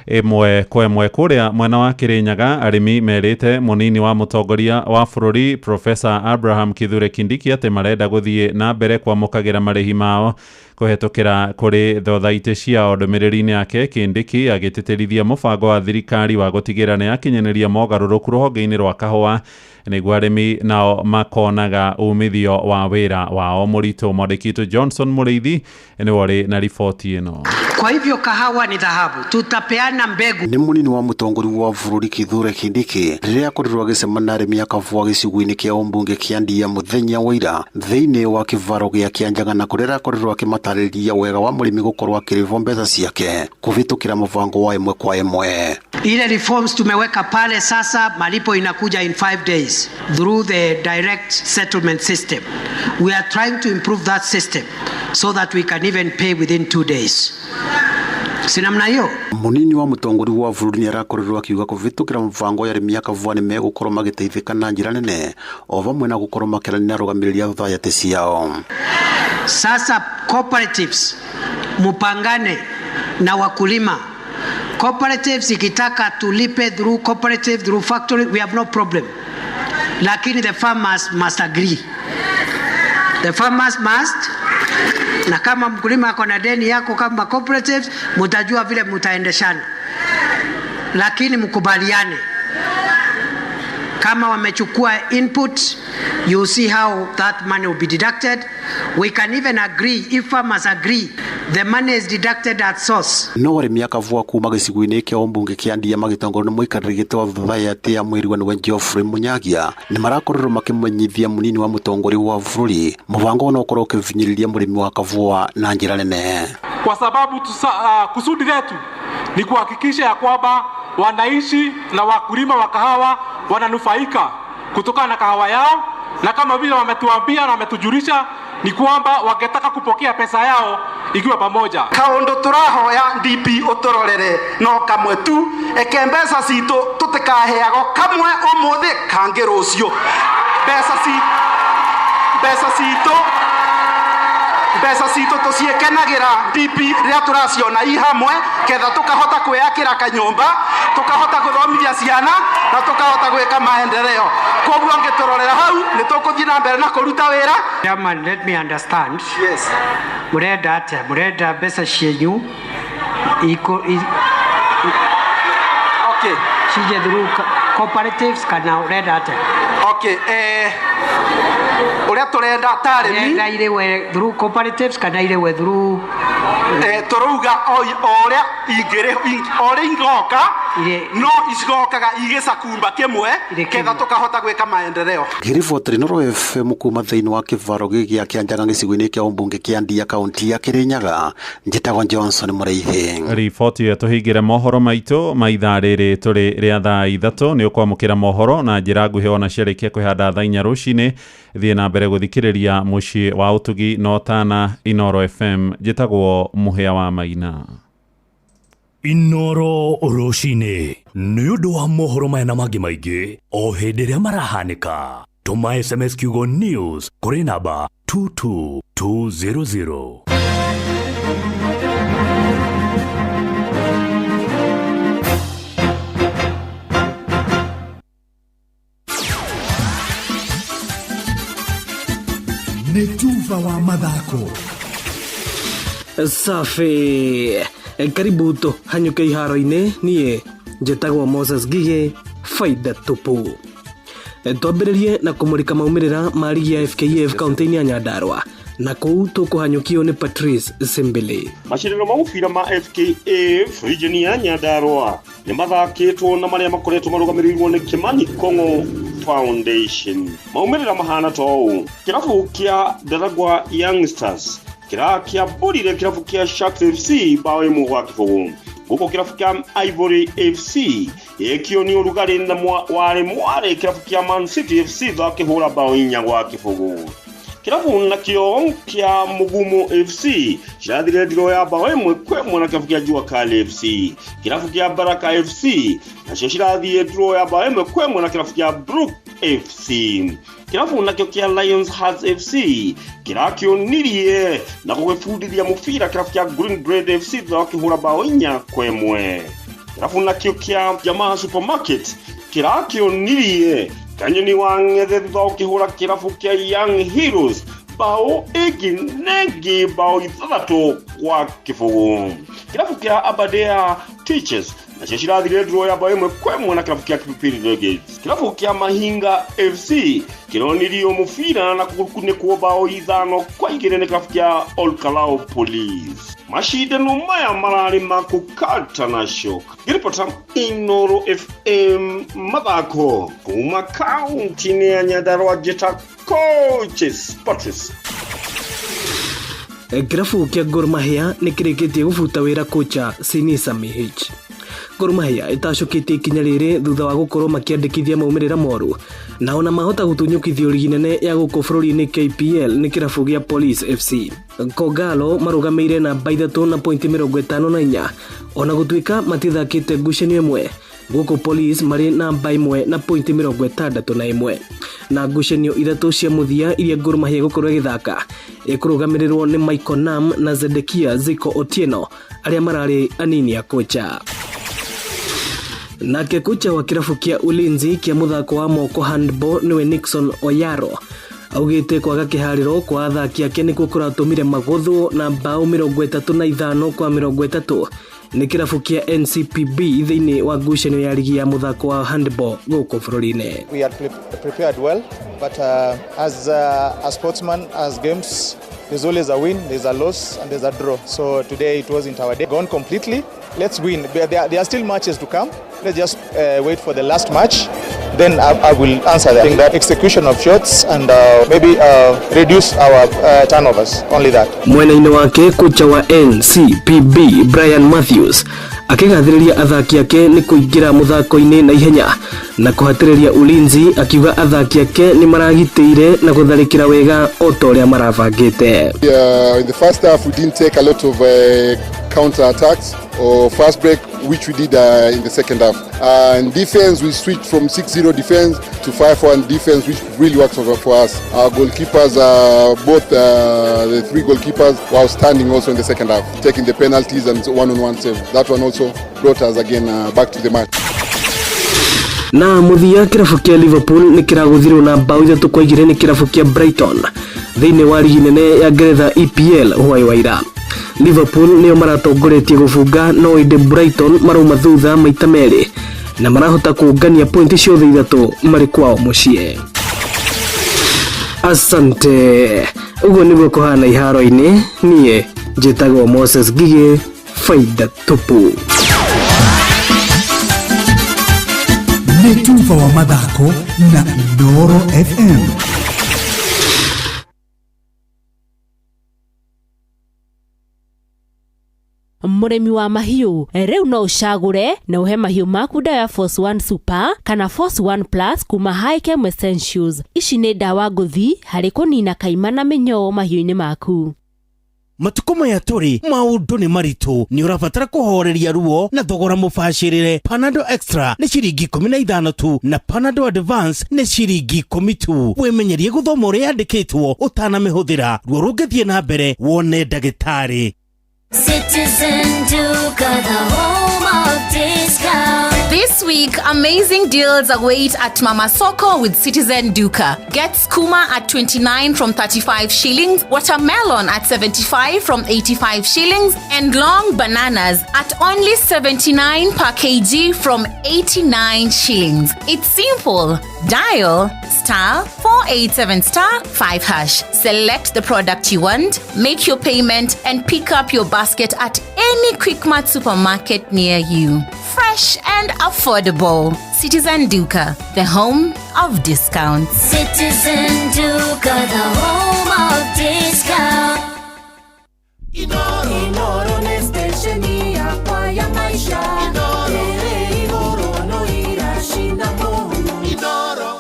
ĩmwe kwa ĩmwe kũrĩa mwena wa Kĩrĩnyaga. Arĩmi merĩte mũnini wa mũtongoria wa bũrũri Professor Abraham Kithure Kindiki atĩ marenda gũthiĩ na mbere kwamũkagĩra marĩhi mao kũhetũkĩra kũrĩ thothaitĩ ciao. Ndũmĩrĩri-inĩ yake Kindiki agĩtĩtĩrithia mũbango wa thirikari wa gũtigĩra nĩ yakinyanĩria mogarũrũku rũhonge-inĩ rwa kahũa nĩguo arĩmi nao makonaga umithio wa wĩra wao mũritũ. Mwandĩki witũ Johnson Mũrĩithi nĩwe ũrĩ na riboti ĩno. Kwa hivyo kahawa ni dhahabu, tutapeana mbegu. Nĩ mũnini wa mũtongoria wa bũrũri Kithure Kindiki rĩrĩa akorirwo agĩcemania na arĩmi a kahũa gĩcigo-inĩ kĩa ũmbunge kĩa Ndia mũthenya wa ira thĩinĩ wa kĩvaro gĩa Kĩanjagana kũrĩa akorirwo akĩmatarĩria wega wa mũrĩmi gũkorwo akĩrĩhwo mbeca ciake kũvĩtũkĩra mũbango wa ĩmwe kwa ĩmwe. Ile reforms tumeweka pale sasa, malipo inakuja in 5 days through the direct settlement system. We are trying to improve that system so that we can even pay within 2 days. Sinamna hiyo munini wa mũtongoria wa bũrũri nĩ arakorirwo akiuga kũvĩtũkĩra mũbango ya arĩmi a kahũa nĩ megũkorwo magĩteithĩka na njĩra nene o vamwe na gũkorwo makĩaranĩria na arũgamĩrĩri a thayati ciao. Sasa cooperatives mupangane na wakulima. Cooperatives ikitaka tulipe through cooperative, through factory, we have no problem. Lakini the farmers must agree. The farmers must, na kama mkulima ako na deni yako kama cooperatives, mutajua vile mutaendeshana. Lakini mkubaliane. Kama wamechukua input, you see how that money will be deducted. We can even agree, if farmers agree, the money is deducted at source. No arĩmi a kahũa kuma gĩcigo-inĩ kĩa ũmbunge kĩa Ndia magĩtongorio nĩ mũikarĩri gĩtĩ wa thayati ya Mwĩrĩ nĩwe Geoffrey Munyagia nĩ marakorirwo makĩmenyithia mũnini wa mũtongoria wa bũrũri mũbango no ũkorwo ũkĩvinyĩrĩria mũrĩmi wa kahũa na njĩra nene. Kwa sababu kusudi letu ni kuhakikisha ya kwamba wanaishi na wakulima wa kahawa wananufaika kutokana na kahawa yao, na kama vile wametuambia na wametujulisha ni kwamba wangetaka kupokea pesa yao ikiwa pamoja. Kaundu turahoya DP utororere no kamwe tu eke mbeca citũ tutikaheago kamwe umuthi kangi rucio. Mbeca citũ tuciekenagira DP rĩa turaciona i hamwe ketha tukahota kwĩakĩra kanyũmba, tukahota gũthomithia ciana na tukahota gwĩka maendeleo. Koguo angĩtororera hau nĩ tũkũthiĩ na mbere na kũruta wĩra. Chairman, let me understand. Yes. Murenda mbeca cienyu okay. Cije through cooperatives kana urenda atĩa? Okay, uria turenda tarĩmi urenda irewe through cooperatives kana irewe through turuga oria ingoka no icigokaga igicakumba kimwe ketha tukahota gwika maendeleo. Ngiriboti Inoro FM kuma thĩinĩ wa kĩvaro gĩa Kĩanjagana gĩcigo-inĩ kĩa ũmbunge kĩa Ndia kaunti ya Kĩrĩnyaga, njĩtagwo Johnson Mũrĩithi. Riboti ya tũhingĩre mohoro maitũ ma ithaa rĩrĩ tũrĩ rĩa thaa 3 nĩ ũkwamũkĩra mohoro na njĩra nguhĩ ona ciarĩkia kwĩhanda thaa 4 rũcinĩ. Thiĩ na mbere gũthikĩrĩria mũciĩ wa ũtugi no tana Inoro FM, njĩtagwo Mũhĩa wa Maina. Inoro rũcinĩ nĩ ũndũ wa mohoro maya na mangĩ maingĩ o hĩndĩ ĩrĩa marahanĩka. Tũma SMS kiugo news kũrĩ namba 22200. Nĩ tuva wa mathako. Safi, karibu to hanyuke iharo-inĩ, niĩ njĩtagwo Moses Gige, faida tupu. Twambĩrĩrie na kũmũrĩka maumĩrĩra ma ligi ya FKF kaunti-inĩ ya Nyandarua, na kũu tũkũhanyũkio nĩ Patrice Simbili. Macindano ma mũbira ma FKF region ya Nyandarua nĩ mathakĩtwo na marĩa makoretwo marũgamĩrĩirwo nĩ Kimani Kongo Foundation. Maumirira mahana tou. Kirafu kia Daragwa Youngsters. Kia Burire kirafu kia Sharks FC bawe muwa kifogu. Guko kirafu kia Ivory FC. Ekio ni urugari na mware kirafu kia Man City FC dhake hura bawe inyangwa kifogu. Kirafu nakio kia Mugumu FC. Shadire diro ya bawe mwe na kirafu kia Jua Kali FC. Kirafu kia Baraka FC. Na shashiradi diro ya bawe mwe na kirafu kia Brook FC. Kirafu nakio kia Lions Hearts FC. Kirakio nirie na kwefudiria mufira kirafu kia Green Bread FC dhake hura bawe inya kwemwe. Kirafu nakio kia Jamaa Supermarket. Kirakio nirie Kanyoni wangeze dhauki hura kirafu kia Young Heroes bao egi negi bao ithato kwa kifugu. Kirafu kia Aberdare Teachers na shashiradi redro ya bao mwe na kirafu kia Kipipiri Nuggets. Kirafu kia Mahinga FC kinonirio mufira na kukune kuwa bao idhano kwa igirene kirafu kia Olkalau Police. Mashide numaya marari makukata na shoka. Giripota Inoro FM Madako kuma kaunti ni ya Nyandarua Jeta Coaches Sports. Kirafu kia Gor Mahia nikirikitie gufuta wira kocha Sinisa Mihich. Gor Mahia itacukite ikinya riri thutha wa gukorwo makiandikithia maumirira moru na ona mahota gutunyukithio ligi nene ya guko bururi-ini KPL ni kirafu gia Police FC. Kogalo marugameire na baithatu na pointi 54 ona gutuika matithakite ngucanio imwe. Guko Police mari na baimwe na pointi 61 na ngucanio ithatu cia muthia iria Gor Mahia gukorwo githaka ikurugamirwo ni Michael Nam na Zedekia Ziko Otieno aria marari anini ya kocha. Nake kocha wa kirafu kia Ulinzi kia muthako wa moko handball niwe Nixon Oyaro augite kwaga kihariro kwa athaki ake nikuo kuratumire maguthu na bao 35 kwa 30 ni kirafu kia NCPB thiini wa ngucanio ya ligi ya muthako wa handball guko bururi-ini. We had prepared well, but as a sportsman, as games, there's always a win, there's a loss, and there's a draw. So today it wasn't our day. Gone completely. Let's win. There are still matches to come. Let's just wait for the last match. Then I will answer that. I think that execution of shots and maybe reduce our turnovers. Only that. Mwena-ini wake kocha wa NCPB Brian Matthews akigathiriria athaki ake ni kuingira muthako-ini na ihenya na kuhatiriria Ulinzi akiuga athaki ake ni maragitire na gutharikira wega otoria marabangite. In the first half we didn't take a lot of counter attacks or fast break which we did in the second half. In defense we switched from 6-0 defense to 5-1 defense, which really works for us. Our goalkeepers, both the three goalkeepers were outstanding also in the second half, taking the penalties and one-on-one save. That one also brought us again back to the match. Na muthia kirafu kia Liverpool ni kiraguthirwo na bao 3-2 ni kirafu kia Brighton thiini wa ligi nene ya Ngeretha EPL hwai waira. Liverpool nio maratongoretie gufunga no inde Brighton marauma thutha maita meri na marahota kuungania pointi ciothe ithatu mari kwao mucie. Asante. Ugo niguo kuhana iharo-ini. Nie njitagwo Moses Gige, Faida Tupu. Netuva wa mathako na Inoro FM. Muremi wa mahiu riu no ucagure na uhe mahiu maku dawa ya Force 1 Super kana Force 1 Plus kuma Highchem Essentials. Ici ni dawa nguthi hari kunina kaima na minyoo mahiu-ini maku. Matuko maya turi maundu ni maritu ni urabatara kuhoreria ruo na thogora mubashirire. Panadol Extra ni ciringi 15 tu na Panadol Advance ni ciringi 10 tu. Wimenyerie guthoma uria yandikitwo utanamihuthira ruo rungithie na mbere wone ndagitari. Citizen Duka, the home of discount. This week, amazing deals await at Mama Soko with Citizen Duka. Get skuma at 29 from 35 shillings, watermelon at 75 from 85 shillings, and long bananas at only 79 per kg from 89 shillings. It's simple. Dial *487*5#. Select the product you want, make your payment, and pick up your basket at any Quickmart supermarket near you. Fresh fresh and affordable. Citizen Duka, the home of discounts. Citizen Duka, the home of discount. Inoro ni stesheni hapa ya maisha. Igoro no irashinda mungu. Inoro.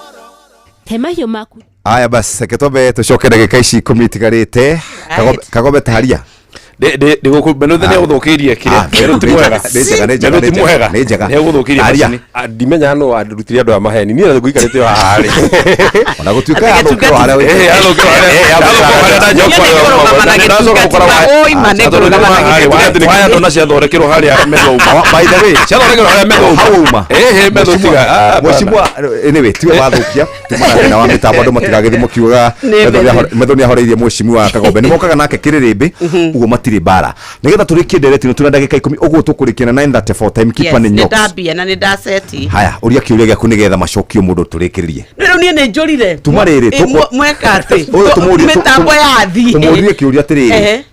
Tema hiyo maku. Aya basi seketobe tucoke ndagika ici 10 itigarite kagobe taharia de gukubeno ne guthukirie kire rero timwega ne njega ne guthukirie macini ndimenya no adurutire andu a maheni ni na guikarite wa hari ona gutuika ya thukiro hara oi maneko waya ndo na cia thorekero hari mego by the way cia thorekero hari mego hauma mego tiga mheshimiwa anyway tiwe wathukia tumana na wa mitambo ndo matigagithimo kiuga methoni ahoreirie mheshimiwa Kagombe ni mokaga nake kiririmbi ugo matire bara nigetha turikie ndereti tuna ndagika 10 uguo tukurikiana 9:34 time keeper ni nyoka ndambia na ndaseti haya uria kiuria giaku nigetha macokio mundu turikiririe rero nie ne njorire tumariri mweka ati mitambo yathi tumurie kiuria atiriri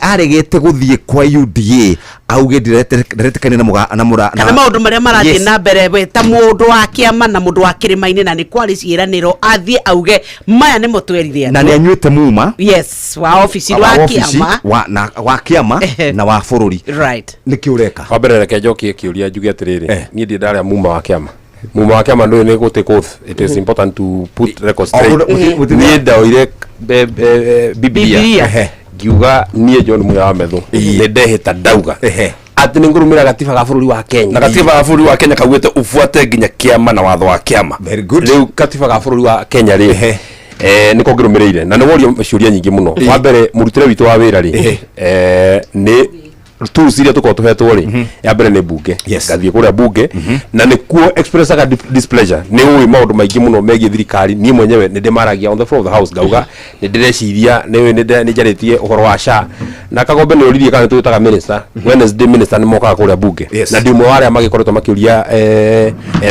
aregete guthie kwa UDA auge ndiretekane na mura kana maundu maria marathie na mbere we ta mundu wa kiama na mundu wa kirimaini na ni kwari ciiraniro athie auge maya ni mutwerire na ni anyuite muma wa ofisi wa kiama na wa bururi right ni kiureka kwa mbere reke njokie kiuria njuge atiriri ni ndi ndaria muma wa kiama muma wa kiama ndo ni gute koth it is important to put record straight ni ndaoire biblia giuga nie John Muya wa Methu ni ndehita ndauga ati ni ngurumira gatiba ga bururi wa Kenya na gatiba ga bururi wa Kenya kagwete ufuate nginya kiama na watho wa kiama very good riu gatiba ga bururi wa Kenya ri niko ngirumireire na ni worio ciuria nyingi muno wa mbere murutire witu wa wira ri ni tools iria tuko tuhetwo ri ya mbere ni bunge gathie kuria bunge na ni kuo expressaga displeasure ni uwi maundu maingi muno megie thirikari ni mwenyewe ni ndimaragia on the floor of the house gauga ni ndireciria ni njaritie uhoro wa SHA na Kagombe ni uririe kana twitaga minister Wednesday minister ni mokaga kuria bunge na ndimwe wale magikoretwo makiuria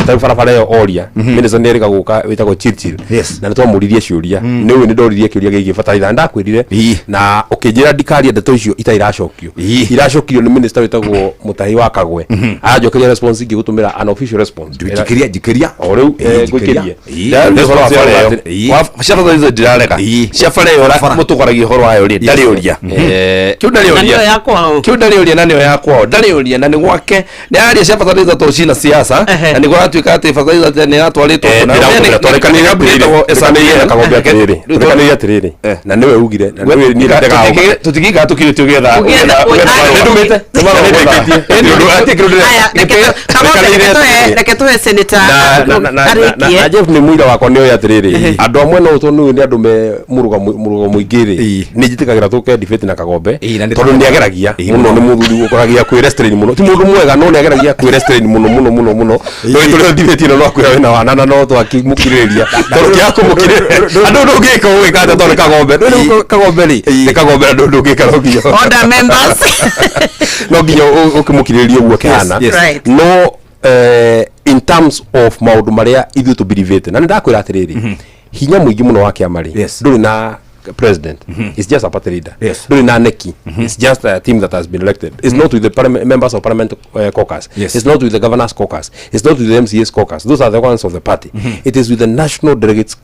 taru barabara yo oria minister ni erika guka witagwo Chirchir na nitwa muririe ciuria ni uwi ni ndoririe kiuria gigi bataiza ndakwirire na ukinjira ndikaria ndeto icio itairacokio kio ni minister witagwo Mutahi wa Kagwe ajokeria response ingi gutumira an official response jikeria o riu gukirie wa shara hizo dirareka shafare yora mutukoragia horo ayo ri ndari uria kiundari uria nani yakwa ndari uria nani gwake ni aria shafare hizo toshina siasa na ni gwatuika ati fadha hizo ni atwaritwo na torekania bwito esaniye Kagombe atiriri torekania atiriri na niwe ugire na niwe ni ndega tutigiga tukirite ugetha reke tuhe senator na Jeff ni mwira wakwa ni oya atiriri andu amwe no tonu ni andu me murugo muingiri ni njitikagira tuke debate na Kagombe tondu ni ageragia muno ni muthuri gukoragia kwi restrain muno ti mundu mwega no ni ageragia kwi restrain muno no tuli debate no kwira wina wana no twakimukiriria tondu ya kumukiriria andu ndungika wika ta tondu Kagombe ni Kagombe ndungika rogio order members no ginya ukimukiriria uguo kihana no in terms of maundu maria ithu to believe na ndakwira atiriri hinya muingi muno wa kiamari nduri na president is just a party leader nduri na neki it's just a team that has been elected it's not with the members of parliament caucus it's not with the governors caucus it's not with the MCAs caucus those are the ones of the party it is with the national delegates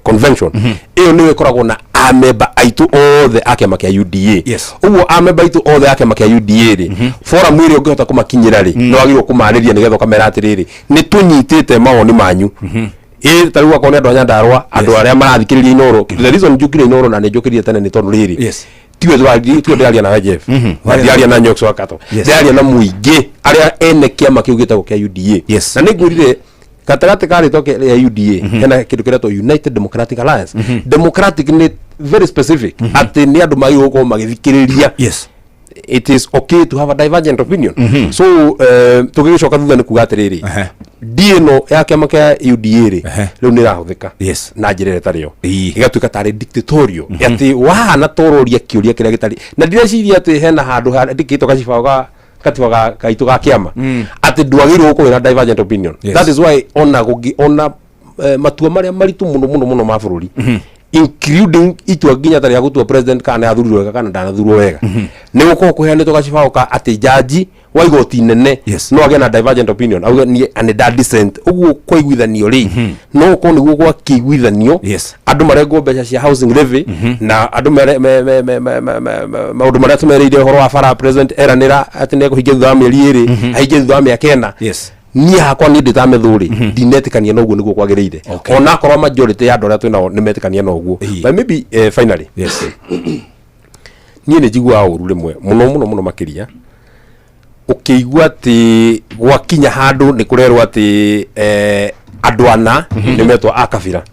convention iyo niwe koragwo na ameba aitu all the akema kia UDA uguo ameba aitu all the akema kia UDA ri forum iri ungihota kumakinyira ri no agirwo kumariria nigetha kamera atiriri ni tunyitite mawoni manyu taruwa kone andu anyandarwa andu aria marathikiriria inoro the reason njukire inoro na njukirie tene ni tondu riri tiwe ndiraria na Jeff ndiraria na Nyokso Wakato ndiraria na muingi aria ene kiama kiugite gukia UDA na ningurire katarate kari toke ya UDA hena kindu kiretwo United Democratic Alliance democratic ni very specific ati ni andu mai uko magithikiriria it is okay to have a divergent opinion so tugicoka thutha ni kuga atiriri DNO ya kiama kia UDA ri riu ni rahuthika na njira itario igatuika tari dictatorial ati wana tororia kiuria kiria gitari na ndireciria ati hena handu ndikitwo gaciba katiba kaitu ga kiama ati ndwagirwo gukwira divergent opinion that is why ona matua maria maritu muno ma bururi including itua ginya tari gutua president kana athurirwo wega kana ndanathurwo wega ni gukorwo kuheanitwo gaciba ati jaji wa igoti nene no age na divergent opinion auge ni and that dissent uguo kwa igwithanio ri no ko niguo kwa kigwithanio andu marengwo mbeca cia housing levy na andu maundu maria tumereire horo wa bara president eranira ati ne kuhingia thutha wa mieri iri ahingie thutha wa miaka ena ni hakwa ni nditamethuri ndinetikania noguo niguo kwagiriire ona korwa majority ya andu aria twina nimetikania noguo but maybe finally ni njigua uru rimwe muno makiria ukiigua ati gwakinya handu ni kurerwo ati andu ana nimetwa akabira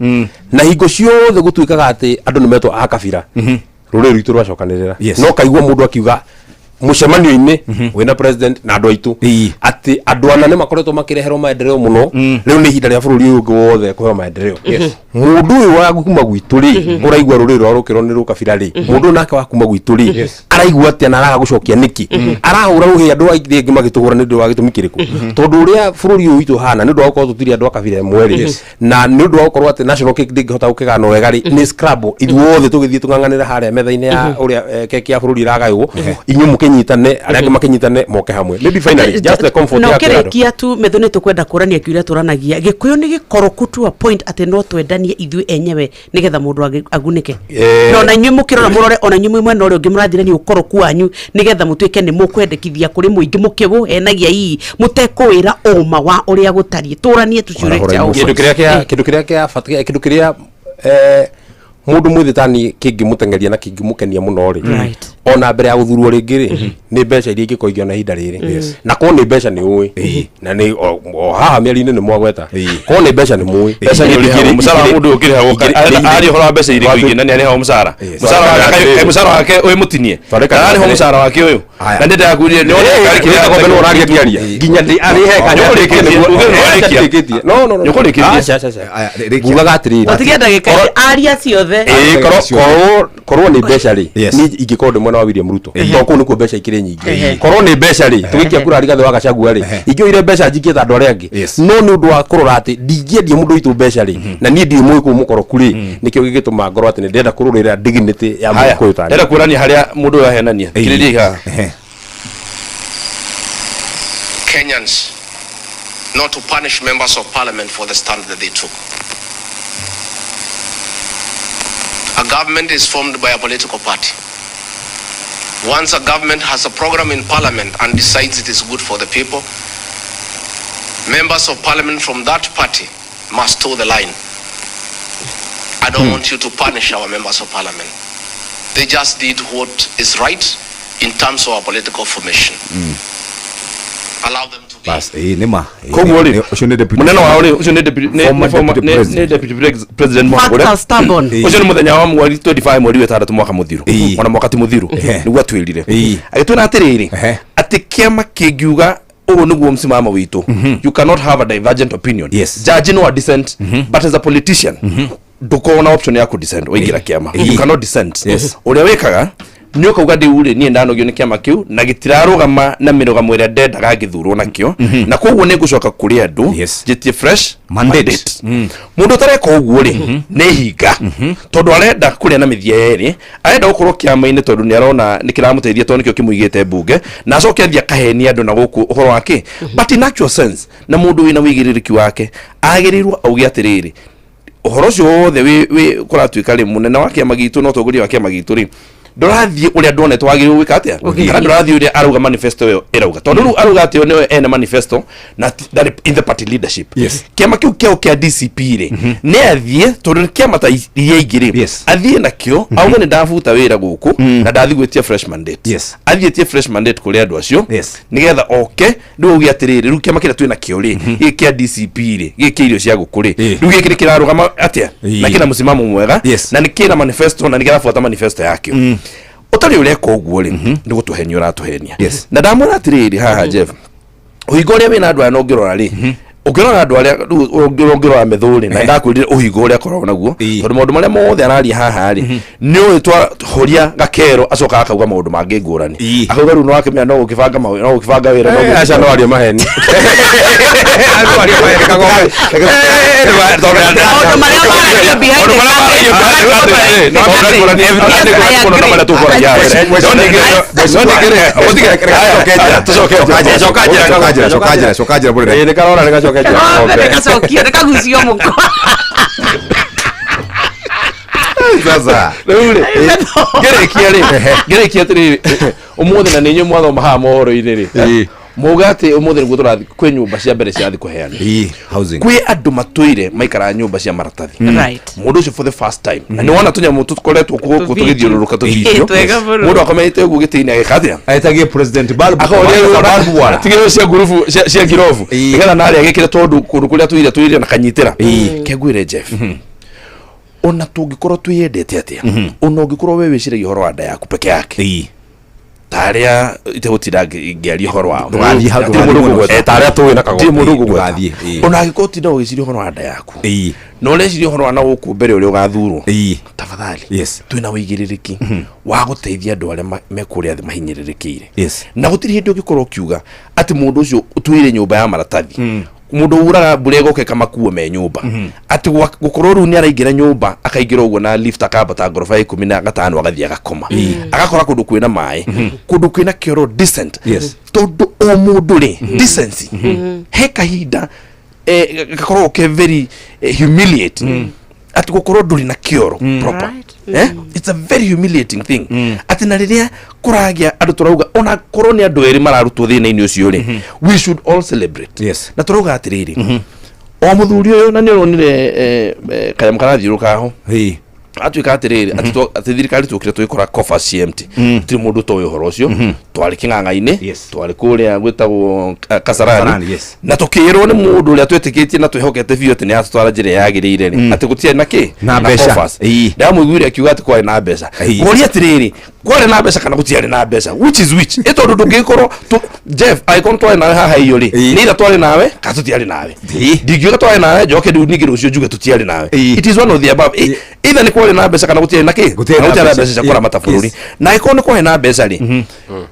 na hingo ciothe gutuikaga ati andu nimetwa akabira ruriri itu rwacokanirira no kaigua mundu akiuga mucemanio-ini wina president na andu aitu ati andu ana ni makoretwo makireherwo maendeleo muno riu ni ihinda ria bururi ungi wothe kuheo maendeleo mundu uyu wa kuma gwitu ri uraigua ruriri rwa rukiro ni rukabira ri mundu nake wa kuma gwitu ri araigua ati anaraga gucokia niki arahura ruhi andu aingi magitugura ni ndu wa gitumi kiriku tondu uria bururi uyu itu hana ni ndu wa gukorwo tutiri andu akabira imwe ri na ni ndu wa gukorwo ati national cake ndingihota gukigana wega ri ni scrabble ithuothe tugithie tung'ang'anira haria metha-ini ya uria keki ya bururi iragaywo inyu nyitane arĩa makinyitane moke hamwe maybe finally just the comfort ya kero kia tu methone tukwenda kurania kiuria turanagia gikuyu ni gikoroku to a point ati no twendanie ithui enyewe nigetha mundu agunike no na nywe mukirora murore ona nywe mwe no ri ungi murathirani ukoroku wanyu nigetha mutuike ni mukwendekithia kuri muingi mukibu enagia ii mutekwira uma wa uria gutarie turanie tuciure chao kindu kiria kindu kiria mundu mwithitani kingimutengeria na kingimukenia muno ri ona mbere ya guthurwo ringi ri ni mbeca iria ingikoigio na hinda riri na ko ni mbeca ni ui na ni haha mieri-ini ni mwagweta ko ni mbeca ni mui mbeca ni uri musara mundu ukiriha ari hora mbeca iri kuingi na ni ari ho musara wake uyu mutinie ari ho musara wake uyu na ndeta yakurie ni ona kireta ko beno oragia kiaria ginya ndi ari he kanya no nyukurikiria ngugaga atiri otigenda gikari aria ciothe korwo ni mbeca ri ni ingikondo mwana wa William Ruto toko niko mbeca ikire nyingi korwo ni mbeca ri tugikia kura rigathe wa Gachagua ri ingioire mbeca njikie ta andu aria angi no ni undu wa kurora ati ndingiendi mundu itu mbeca ri na ni ndi mwe ku mukoro kuri nikio gigituma ngoro ati ndenda kururira dignity ya mundu uyu tani ndenda kurania haria mundu ahenania kiririga Kenyans not to punish members of parliament for the stand that they took. A government is formed by a political party. Once a government has a program in parliament and decides it is good for the people, members of parliament from that party must toe the line. I don't want you to punish our members of parliament. They just did what is right in terms of our political formation. Allow them to bas nima koguo ri muneno wao ri ucio ni deputy president mwakure ucio ni muthenya wa mweri 25 mweri wa 3 mwaka muthiru ona mwaka ti muthiru niguo twirire agitwira atiriri ati kiama kingiuga ugo niguo msimama witu you cannot have a divergent opinion judge no dissent but as a politician duko na option ya ku dissent oigira kiama you cannot dissent uria wekaga ni ukauga ndiure nie ndanogio ni kiama kiu na gitirarugama na mirugamo ira ndendaga githurwo nakio na koguo ni gucoka kuri andu jitie fresh mandate mundu tareka uguo ri ni hinga tondu arenda kuria na mithia yeri arenda gukorwo kiama-ini tondu ni arona ni kiramuteithia tondu nikio kimuigite bunge na acoke athia kaheni andu na guku uhoro wake but in actual sense na mundu wina wigiririki wake agirirwo auge atiriri uhoro cio wothe wi kuratuika ri munene wa kiama gitu no tongoria wa kiama gitu ri ndorathie uria ndone twagiriru gwika atia kana ndorathie uria aruga manifesto yo irauga tondu ru aruga ati no ene manifesto na in the party leadership kiama kiu kia DCP ri ne athie tondu kiama ta iria ingiri athie nakio auga ni ndafuta wira guku na ndathigwetie fresh mandate athietie fresh mandate kuri andu acio nigetha oke ndu ugi atiriri ru kiama kira twina kio ri kia DCP ri giki irio cia guku ri ru giki kiraruga atia na kina musimamo mwega na ni kina manifesto na nikirafuata manifesto yakio utari ureka uguo ri ndi gutuhenia uratuhenia na ndamura atiriri haha Jeff uhigo ria wina andu ano ngirora ri ukirora andu aria ngirora methuri na ndakwirire uhigo ria korwo naguo tondu maundu maria mothe araria haha ri ni uitwa horia gakero acoka akauga maundu mangi ngurani akauga ru no akimya no ukibanga wira no acha no aria maheni andu aria maheni kagombe Sasa gerekia tiri umuthi na ninyo mwathoma ha mohoro iri mugati umuthi niguo turathi kwi nyumba cia mbere cia thiko heana housing kwi andu matuire maikara nyumba cia maratathi mundu ucio for the first time na ni wona tunyamu tukoretwo kuku tugithiururuka tuvicio mundu akomete ugu gitini agikathia aitagie president balbu wala tigiro cia gurufu cia girovu igetha nari agikire tondu kundu kuria tuire na kanyitira kegwire Jeff ona tungikorwo twiyendete atia ona ungikorwo wewe wiciragia horo wa nda yaku peke yake taria itehotira ngiaria horo wao taria tuwe na kago murugu gathie ona agikorwo tinda ugiciria horo wa nda yaku no leciria horo wa na guku mbere uri ugathurwo tafadhali twina wigiririki wa guteithia andu aria mekuria thi mahinyiririkire na gutiri hindi ungikorwo kiuga ati mundu ucio utwire nyumba ya maratathi mundu uraga burego ke kama kuo me nyumba ati gukorwo ru ni araingira nyumba akaigira ugo na lift akabata gorofa 15 agathia agakoma agakora kundu kwina mai kundu kwina kioro decent tondu o mundu ri decency he kahinda gakorwo ke very humiliating ati gukorwo nduri na kioro proper it's a very humiliating thing ati na riria kuragia andu turauga ona korwo ni andu eri mararutwo thina-ini ucio ri we should all celebrate na turauga atiriri o muthuri uyu na ni uronire kaya mkarathiuruka ho atuika atiriri ati thirikari tukire twikora coffers CMT tiri mundu toyo horo ucio twari king'ang'a-ini twari kuria gwitagwo Kasarani na tukirwo ni mundu uria twetikitie na twihokete biu ati ni atwara njira yagirire ri ati gutie na ki na coffers ndamuiguire akiuga ati kwari na mbeca ngori atiriri kwari na mbeca kana gutiari na mbeca which is which etondu ndungikorwo Jeff icon twari nawe haha iyo ri ni ira twari nawe ka tutiari nawe ndigiuga twari nawe njoke ndigire ucio njuge tutiari nawe it is one of the above either ni kwari na mbeca kana gutiari na ki gutiari na mbeca cia kora matabururi na icon ni kwari na mbeca ri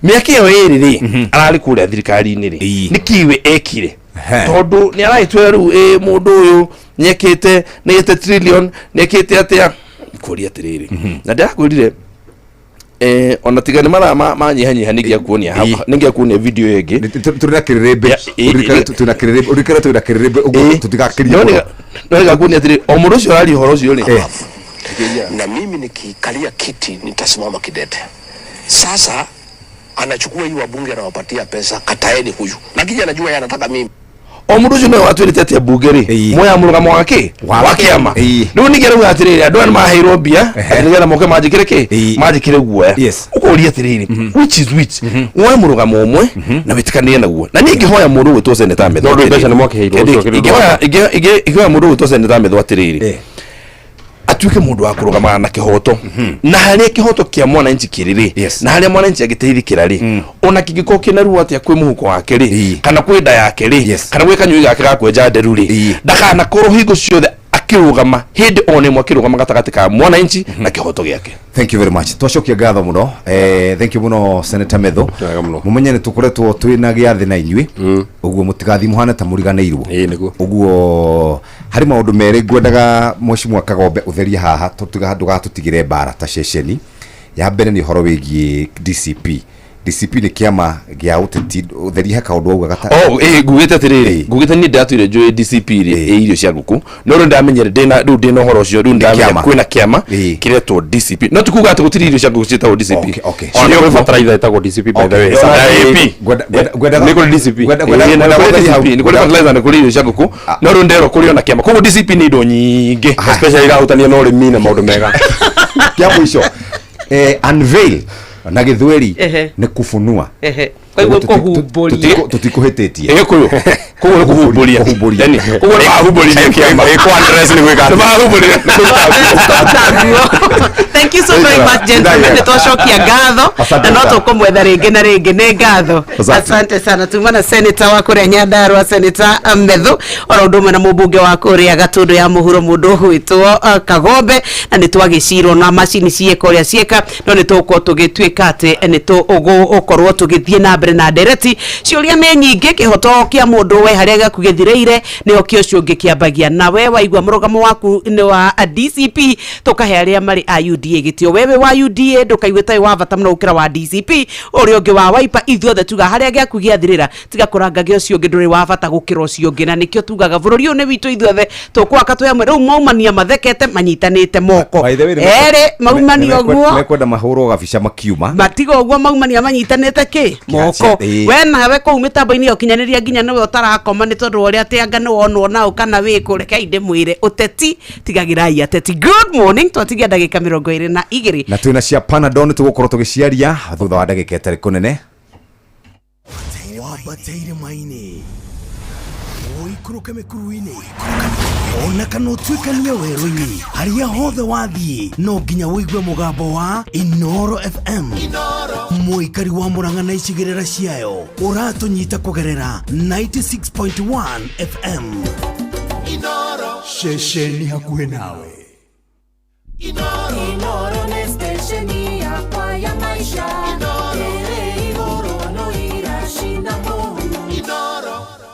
miaka iyo iri ri arari kuria thirikari-ini ri ni kiwe ekire tondu ni araitwe ru mundu uyu nyekite niyete trillion nyekite atia kuria atiriri na ndakwirire ona tigani mara manyihanyiha nigia kuonia hapa nigia kuonia video yege turina kirebe turina kirebe ugo tutigakiria no kuonia atiriri o mundu ucio ari horo ucio ri na mimi nikikalia kiti nitasimama kidete. Sasa anachukua hii wabunge na wapatia pesa, kataeni huyu. Lakini anajua yeye anataka mimi. Omudu ucio no atwirite ati bungeri moya murugamo wake wakiama no nigera ugatirire andu an mahirwo bia nigera moke majikire ki majikire guoya ukuri atirire which is which moya murugamo umwe na bitikanie naguo na ningi hoya mundu gutwo seneta metho no mbeca ni moke hirwo igihoya mundu gutwo seneta metho atirire atuike mundu wa kurugama na kihoto na hari kihoto kia mwana nchi kiriri na hari mwana nchi agiteithikira ri ona kigiko kinaru ati akwe muhuko wake ri kana kwenda yake ri kana gweka nyui gake gakwenja nderu ri ndakana koro higo ciothe akirugama hindi one mwa kirugama gatagati ka mwana nchi na kihoto giake. Thank you very much. Twacokia gatho muno thank you muno Senator Metho mumenye ni tukoretwo twina giathi na inyui uguo mutigathi muhana ta muriganeirwo uguo hari maundu meri ngwendaga Mheshimiwa Kagombe utheria haha tutiga handu gatutigire bara ta ceceni ya mbere ni horo wigie DCP ni kiama gia uteti utheria haka undu auga gata ngugite atiriri ngugite ni ndatwire njui DCP ri irio cia nguku no ndo ndamenyere ndina horo cio ndo ndamenya kwina kiama kiretwo DCP no tukuga ati gutiri irio cia nguku cietagwo DCP ona we fertilizer itagwo DCP by the way gwenda ni ko DCP ni ko fertilizer ni ko irio cia nguku no ndo ndero kuri ona kiama koguo DCP ni ndo nyingi especially gahutania no ri mina maundu mega kia mwisho unveil na githweri ni kufunua kwa hivyo kuhuburia tutikuhetetie kuhuburia yani kuhuburia kiamba iko address ni gweka thank you so very much gentlemen nitoshokia gatho na no tukumwetha ringi na ringi ni gatho asante sana tumana senator wa kuria Nyandarua Senator Metho ora undu na mubunge wa kuria Gatundu ya muhuro mundu huitwo Kagombe na nitwagicirwo na macini cieka uria cieka no nituko tugitwika ati nitu ukorwo tugithie na mbere na ndereti ciuria nĩ nyingĩ kihoto kia mundu we haria gakugithireire nĩo kĩo cio ngĩkĩambagia na we waigua mũrugamo waku nĩ wa DCP tukahe aria mari a UDA gĩtio wewe wa UDA ndukaigwe tai wa bata mũno gũkĩra wa DCP ũrĩa ũngĩ wa Wiper ithuothe tuga haria gĩaku gĩathirĩra tiga kũrangagia ũcio ũngĩ ndũrĩ wa bata gũkĩra ũcio ũngĩ na nĩkĩo tugaga bũrũri ũyũ nĩ witũ ithuothe tũkwaka twamwe rĩu maumania mathekete manyitanĩte moko erĩ maumania ũguo mekwenda mahũrwo gabica makiuma matiga ũguo maumania manyitanĩte kĩ moko we nawe kũu mĩtambo-inĩ ũkinyanĩria nginya nĩwe ũtarakoma nĩ tondũ ũrĩa atĩanga nĩ wonwo nao kana wĩkũ reke inde mwĩre ũteti tigagirai ateti. Good morning twatigia ndagĩka 22 na twĩna cia Panadol nĩ tũgũkorwo tũgĩciaria thutha wa ndagĩka ĩtarĩ kũnene wabateire maini oikũrũka mĩkuru-inĩ ona kana ũtuĩkania werũ-inĩ harĩa hothe wathiĩ no nginya wĩigue mũgambo wa Inoro FM mũikari wa Mũrang'a na icigĩrĩra ciayo ũratũnyita kũgerera 96.1 FM Inoro ceceni hakuhĩ nawe Inoro nĩ stesheni yakwa ya maisha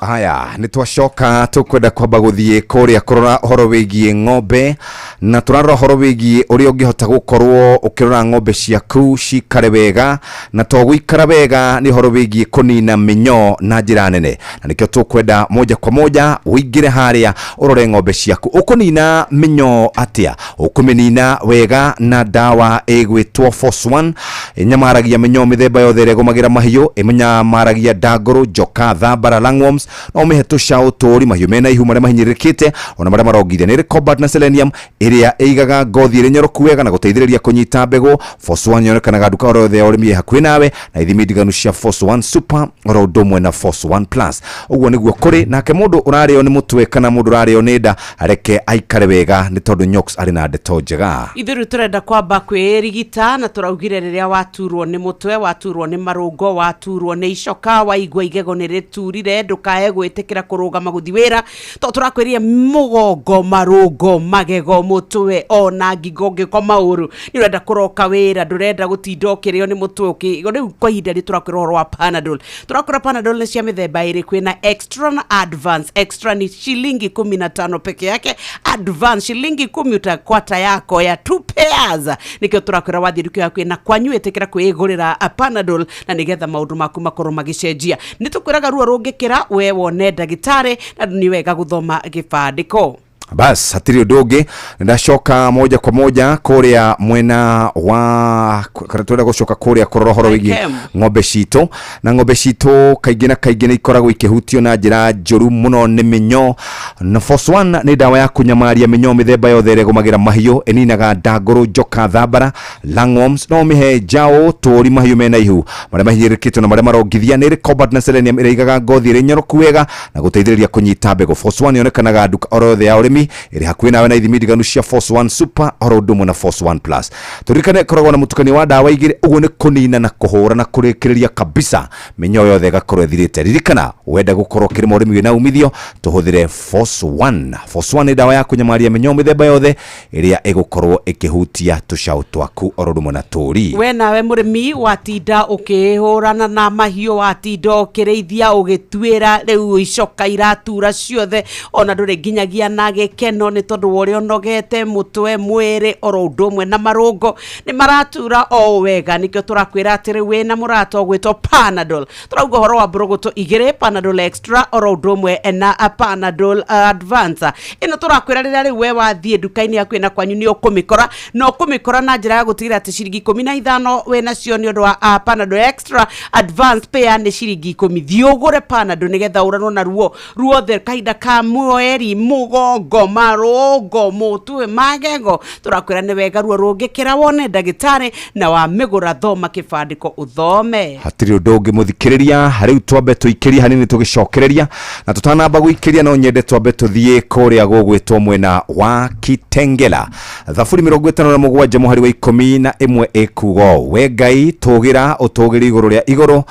haya nĩ twacoka tũkwenda kwamba gũthiĩ kũrĩa kũrora ũhoro wĩgiĩ ng'ombe na tũrarora ũhoro wĩgiĩ ũrĩa ũngĩhota gũkorwo ũkĩrora ng'ombe ciaku cikare wega na to gũikara wega nĩ ũhoro wĩgiĩ kũnina mĩnyoo na njĩra nene na nĩkĩo tũkwenda moja kwa moja ũingĩre harĩa ũrore ng'ombe ciaku ũkũnina mĩnyoo atĩa ũkũmĩnina wega na dawa ĩgwĩtwo Force 1 ĩnyamaragia mĩnyoo mĩthemba yothe ĩrĩa ĩgũmagĩra mahiũ ĩmenyamaragia ndangũrũ njoka thambara langworms no ũmĩhe tũcaũ tũũri mahiũ mena ihu marĩa mahinyĩrĩrĩkĩte ona marĩa marongithia nĩ cobalt na selenium ĩrĩa ĩigaga ngothi ĩrĩ nyoroku wega na gũteithĩrĩria kũnyita mbegũ. Force 1 yonekanaga nduka oro yothe ya ũrĩmi hakuhĩ nawe na ithimi ndiganu cia Force 1 Super oro ũndũ ũmwe na Force 1 Plus. Ũguo nĩguo kũrĩ nake mũndũ ũrarĩo nĩ mũtwe kana mũndũ ũrarĩo nĩ nda areke aikare wega nĩ tondũ Nyox arĩ na ndeto njega. Ithuĩ tũrenda kwamba kwĩrigita na tũraugire rĩrĩa waturwo nĩ mũtwe waturwo nĩ marũngo waturwo nĩ icoka waigua igego nĩ rĩturire ndũkae gwĩtĩkĩra kũrũgama gũthi wĩra to tũrakwĩria mũgongo marũngo magego mũtwe ona ngingo ngĩkoma ũru nĩ ũrenda kũroka wĩra ndũrenda gũtinda ũkĩrĩo nĩ mũtwe rĩu kwa ihinda tũrakwĩra ũhoro wa Panadol. Tũrakwĩra Panadol nĩ cia mĩthemba ĩrĩ kwĩna extra na advance. Extra ni shilingi 15 peke yake, advance shilingi 10 utakwata yako ya 2 pairs. Nikio tũrakwĩra wathi ndukio yaku na kwanyu ĩtĩkĩra kwĩgũrĩra Panadol na nĩgetha maũndũ maku makorwo magĩcenjia. Nĩ tũkwĩraga ruo rũngĩkĩra we wone ndagĩtarĩ na nĩ wega gũthoma gĩbandĩko. Bas hatiri ũndũ ũngĩ ndacoka moja kwa moja kũrĩa mwena wa twenda gũcoka kũrĩa kũrora ũhoro wĩgiĩ ng'ombe citũ na ng'ombe citũ kaingĩ na kaingĩ nĩ ikoragwo ikĩhutio na njĩra njũru mũno nĩ mĩnyoo na Force 1 nĩ ndawa ya kũnyamaria mĩnyoo mĩthemba yothe ĩrĩa ĩgũmagĩra mahiũ ĩninaga ndangũrũ njoka thambara langworms no ũmĩhe njaũ tũũri mahiũ mena ihu marĩa mahinyĩrĩrĩkĩte na marĩa marongithia nĩ cobalt na selenium ĩrĩa ĩigaga ngothi ĩrĩ nyoroku wega na gũteithĩrĩria kũnyita mbegũ. Force 1 yonekanaga nduka oro yothe ya ũrĩmi ĩrĩ hakuhĩ nawe na ithimi ndiganu cia Force 1 Super oro ũndũ ũmwe na Force 1 Plus. Tũririkane koragwo na mũtukanio wa ndawa igĩrĩ ũguo nĩ kũnina na kũhũra na kũrĩkĩrĩria kabisa mĩnyoo yothe ĩgakorwo ĩthirĩte. Ririkana wenda gũkorwo kĩrĩma ũrĩmi wĩna umithio tũhũthĩre Force 1. Force 1 nĩ ndawa ya kũnyamaria mĩnyoo mĩthemba yothe ĩrĩa ĩgũkorwo ĩkĩhutia tũcaũ twaku oro ũndũ ũmwe na tũũri. We nawe mũrĩmi watinda ũkĩhũrana na mahiũ watinda ũkĩrĩithia ũgĩtuĩra rĩu icoka iratura ciothe ona ndũrĩ nginyagia na gĩkeno nĩ tondũ ũrĩa ũnogete mũtwe mwĩrĩ oro ũndũ ũmwe na marũngo nĩ maratura o wega. Nĩkĩo tũrakwĩra atĩrĩ wĩna mũrata ũgwĩtwo Panadol. Tũrauga ũhoro wa mbũrũgũtũ igĩrĩ Panadol Extra oro ũndũ ũmwe na Panadol Advance. Ĩno tũrakwĩra rĩrĩa rĩu we wathiĩ nduka-inĩ yaku na kwanyu nĩ ũkũmĩkora na ũkũmĩkora na njĩra ya gũtigĩra atĩ ciringi 15 wĩna cio nĩ ũndũ wa Panadol Extra Advance pair nĩ ciringi 10. Thiĩ ũgũre Panadol nĩgetha ũranwo na ruo ruothe kahinda ka mweri mũgongo marũngo mũtwe magego. Tũrakwĩra nĩ wega ruo rũngĩkĩra wone ndagĩtarĩ na wamĩgũra thoma kĩbandĩko ũthome. Hatirĩ ũndũ ũngĩ mũthikĩrĩria rĩu twambe tũikĩrie hanini tũgĩcokereria na tũtanamba gũikĩria no nyende twambe tũthiĩ kũrĩa gũgwĩtwo mwena wa Kitengela. Thaburi 57 mũhari wa 11 ĩkugo we Ngai tũgĩra ũtũgĩri igũrũ rĩa igũrũ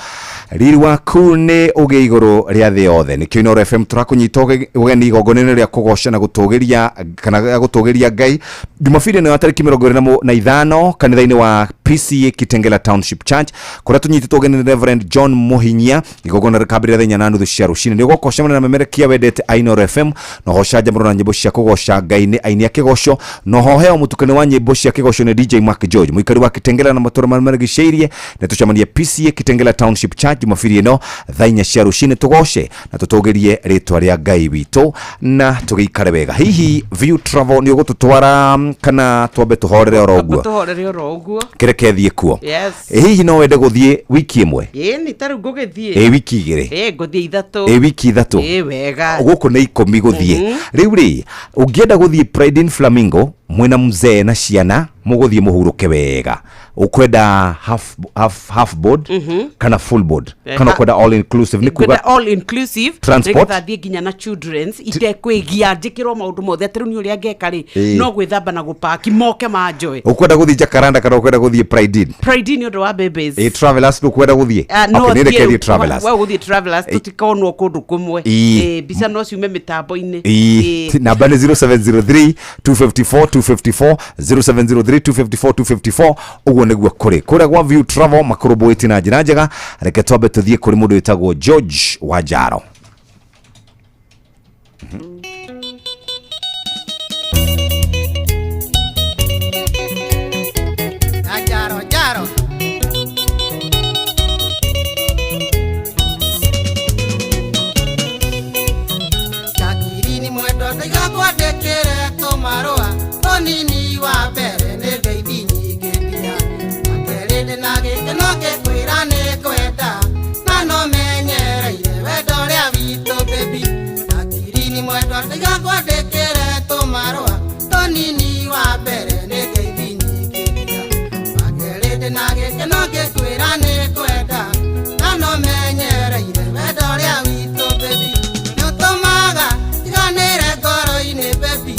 riri waku nĩ ũgĩ igũrũ rĩa thĩ yothe. Nĩkĩo Inoro FM tũrakũnyita ũgeni igongona-inĩ rĩa kũgoca na gũtũgĩria kana gũtũgĩria Ngai Jumapili na tarĩki 25 kanitha-inĩ wa PCA Kitengela Township Church kuria tunyititwo gene Reverend John Mohinyia igogona rikambirira thenya na nuthu cia rucini ni gukocemana na memerekia wendete Ainor FM no hocaja murona nyimbo cia kugoca Ngai aini akigoco no hoheo mutukane wa nyimbo cia kigoco ni DJ Mark George muikari wa Kitengela na matora marigiceirie na tucemanie PCA Kitengela Township Church mafiri no thainya cia rucini tugoce na tutogerie ritwa ria Ngai witu na tugikare wega hihi View Travel ni ugututwara kana twambe tuhorere oroguo kireke kuo hihi no wende guthie wiki imwe ni taru ngugithie wiki igire nguthie ithatu wiki ithatu wega guku ni 10 guthie riu ri ungienda guthie Pride in Flamingo mwena mzee na ciana muguthie muhuruke wega ukwenda half board kana full board kana kwenda all inclusive ni kwenda all inclusive transport nginya nginya na children's itekwigia njikirwo maundu mothe atiru ni uria ngeka ri no gwithamba na gupaki moke manjoe ukwenda guthie Jacaranda kana ukwenda guthie Pride ni undu wa babies travelers no kwenda guthie okay ni ke travelers wa guthie travelers tutikonwo kundu kumwe bisa no ciume mitambo-ini namba ni 0703 254 254 0703 254 254 uguo niguo kuri gwa View Travel makurubuiti na njira njega reke twambe tuthie kuri mundu witagwo George Wajaro. Jaro Chakirini mwedo ndiga kwandikire tumarua onini wa mbere ni ngeithi nyingi ndia akerinde na gikeno gikwira ni kwenda na no menyereire wendo ria witu baby Chakirini mwedo ndiga kwandikire tumarua onini wa mbere ni ngeithi nyingi ndia akerinde na gikeno gikwira ni kwenda na no menyereire wendo ria witu baby nutumaga tiganire ngoro-ini baby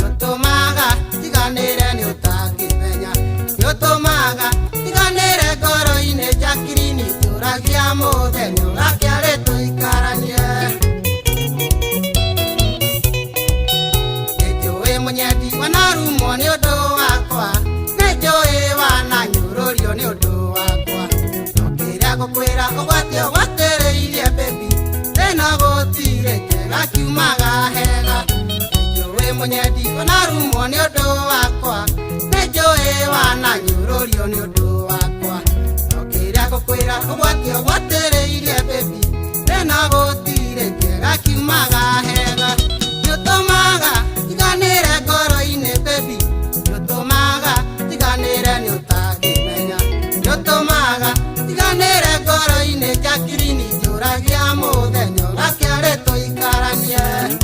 nutumaga tiganire ni utangimenya nutumaga tiganire ngoro-ini Chakirini turagia muthenya ugakiari tuikaranie nijui munyendi wanarumwo ni undu wakwa nijui wananyururio ni undu wakwa nokiria gukwira ugwatiriirie baby tena gutire kega kiumaga hega nijui munyendi wanarumwo ni undu wakwa nijui wananyururio ni undu wakwa nokiria gukwira ugwatiriirie baby tena gutire kega kiumaga hega nutumaga tiganire ngoro-ini baby nutumaga tiganire ni utangimenya nutumaga tiganire ngoro-ini Chakirini turagia muthenya ugakiari tuikaranie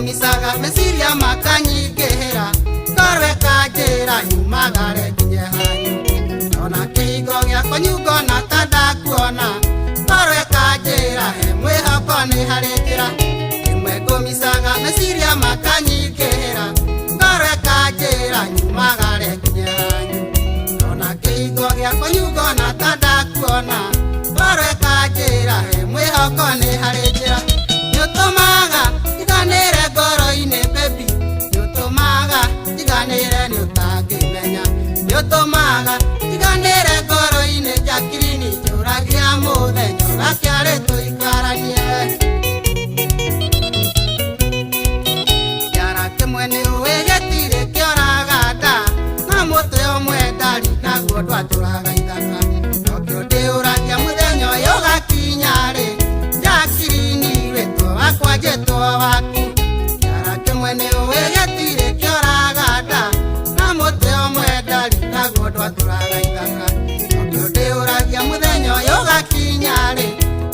misaga mesiria makanyingihira korwe kanjira nyumagare nginye hanyu ona kihingo giakwa nyungo na tandakuona korwe kanjira mwihoko ni hari njira imwe ngumisaga mesiria makanyingihira korwe kanjira nyumagare nginye hanyu ona kihingo giakwa nyungo na tandakuona korwe kanjira mwihoko ni hari njira nutumaga tiganire ngoro-ini baby nutumaga tiganire ni utangimenya nutumaga tiganire ngoro-ini Chakirini turagia muthenya ugakiari tuikaranie kiara kimwe ni uwi gitiri kioraga nda na muti umwe ndari naguo ndwaturaga ithaka nokio ndiuragia muthenya uyu ugakinya ri Chakirini witwo wakwa njitwo waku kiara kimwe ni uwi gitiri kioraga nda na muti umwe ndari naguo ndwaturaga ithaka nokio ndiuragia muthenya uyu ugakinya ri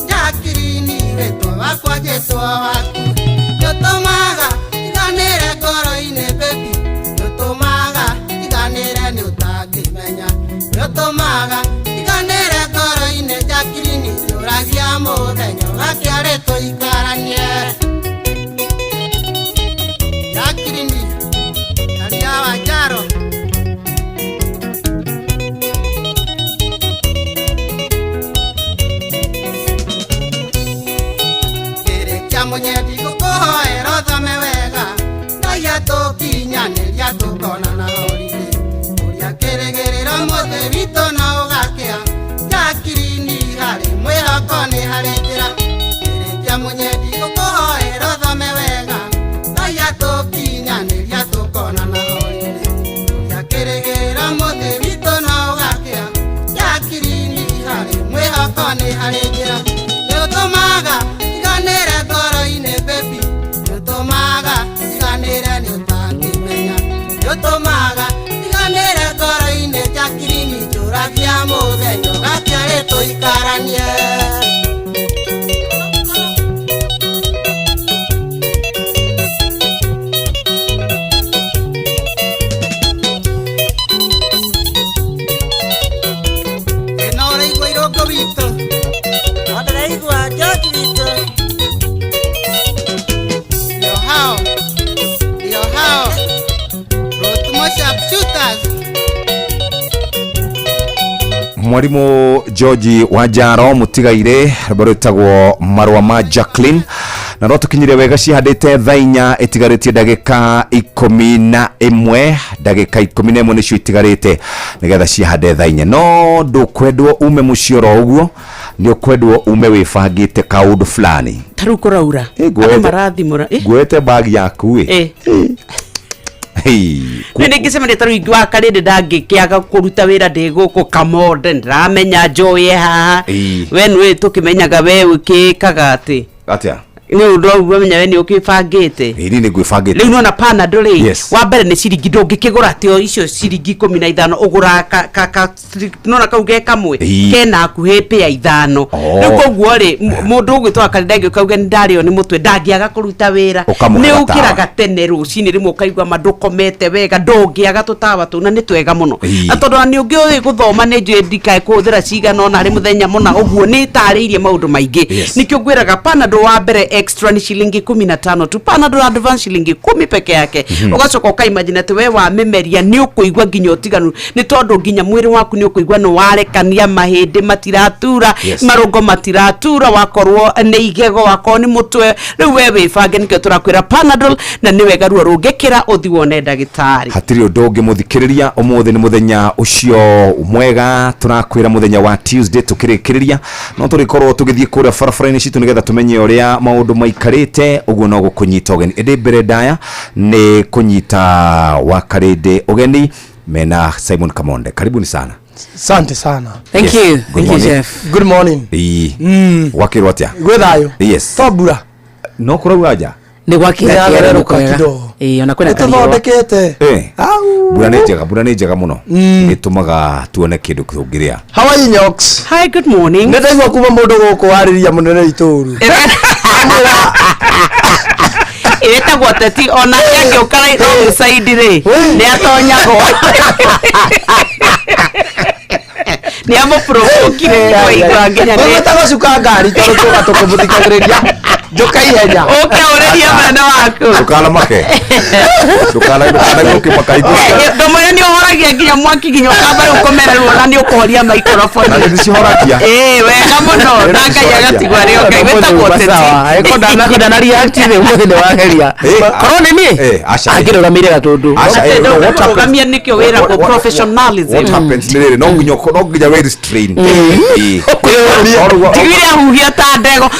Chakirini witwo wakwa njitwo waku nutumaga tiganire ngoro-ini baby nutumaga tiganire ni utangimenya nutumaga tiganire ngoro-ini Chakirini turagia muthenya ugakiari tuikaranie Chakirini Maria Wajaro tukuhoera thome wega Ngai atukinyanĩria tũkonana horire Ũrĩa kĩrĩgĩrĩro mũthĩ witũ no ũgakĩa Jakirini harĩ mwĩhoko nĩ harĩ njĩra Kĩrĩkia mũnyendi tukuhoera thome wega Ngai atukinyanĩria tũkonana horire Ũrĩa kĩrĩgĩrĩro mũthĩ witũ no ũgakĩa Jakirini harĩ mwĩhoko nĩ harĩ njĩra Nĩũtũmaga iganĩre ngoro-inĩ baby Nĩũtũmaga iganĩre nĩ ũtangĩmenya Nĩũtũmaga iganĩre ngoro-inĩ Jakirini njũragia mũthenya ũgakĩarĩ tũikaranie Ĩno ũraigua irũngo witũ Ndĩraigua George witũ Ndio hao Rotumo sharpshooters mwarimu George Wanjaro mutigaire barutagwo marwa ma Jacqueline na no tukinyire wega cihandite thainya itigarite ndagika 11 ndagika 11 nicio itigarite nigetha cihande thainya no ndukwendwo ume mucioro uguo ni ukwendwo ume wifangite kaundu fulani taruko raura marathimura gwete bag yaku Nene ngisema ni taru igwa karinde ndangĩkĩaga kũruta wĩra ndĩgũkũ kamode ndĩramenya njoye haha we nĩ tũkĩmenyaga we ũkĩkaga atĩ nĩ ũndũ ũmenya we nĩ ũkĩbangĩte ĩni nĩ gwĩbangĩte rĩu nona panadol wa mbere nĩ ciringi ndũngĩkĩgũra atĩ icio ciringi 15 ũgũra nona kau ge kamwe kena hakuhĩ pĩa 5 rĩu koguo rĩ mũndũ ũgĩtwara karinde ngĩkauga nĩ ndarĩo nĩ mũtwe ndangĩaga kũruta wĩra nĩ ũkĩraga tene rũcinĩ rĩmwe ũkaigua mandũkomete wega ndũngĩaga tũtawa tũu na nĩ twega mũno na tondũ nĩ ũngĩũĩ gũthoma nĩ njũĩ ndikae kũhũthĩra cigana ona harĩ mũthenya mũna ũguo nĩ tarĩirie maũndũ maingĩ nĩkĩo ngwĩraga panadol wa mbere extra ni shilingi 15 tu panadol advance shilingi 10 peke yake ugacoka ukaimagine ati we wa memeria ni ukuigwa nginya utiganu ni tondu nginya mwiri waku ni ukuigwa no warekania mahindi matiratura marungo matiratura wakorwo ni igego wako ni mutwe riu we wibange nikio turakwira panadol na ni wega ruo rungikira uthi wone ndagitari hatiri undu ungi muthikiriria umuthi ni muthenya ucio mwega turakwira muthenya wa Tuesday tukirikiriria no turikorwo tugithie kuria barabara-ini citu nigetha tumenye uria maundu maikarite uguo no gukunyita ugeni indi mbere ndaya ni kunyita wa karinde ugeni mena Simon Kamonde karibuni sana. Asante sana. Thank you. Thank you chef. Good morning. Wakirwo atia gwethayo yes tobura no kuraua aja ni gwakira rero kwega ona kwena kariyo tuthondekete bura ni njega muno itumaga tuone kindu kĩngĩrĩa. How are you Nyox? Hi, good morning. Nĩndaigua kuma mũndũ gũkũ warĩria mũnene itũru Etagwo teti ona yake ukara on side re ni atonyagwo ni amo provoke kwa igangenya ni metagocuka ngari tondũ tũgatũkũmũthikagĩrĩria njoka ihenya ũkĩũrĩria mwana waku ndũkanamake ndũkana gũkĩmakaitũ ndomwe ni ũhoragia nginya mwaki nginya ũkamba ũkomererwo na nĩ ũkoria microphone na nĩ cihoragia wega mũno na Ngai agatigwa rĩo Ngai wetagwo teti eko na react rĩ mũthĩ nĩ wageria korwo nĩ niĩ angĩrũgamire gatũndũ ũrũgamia nĩkĩo wĩragwo professionalism what happens nĩ rĩrĩ no nginya we restrain tigire ahuhia ta ndego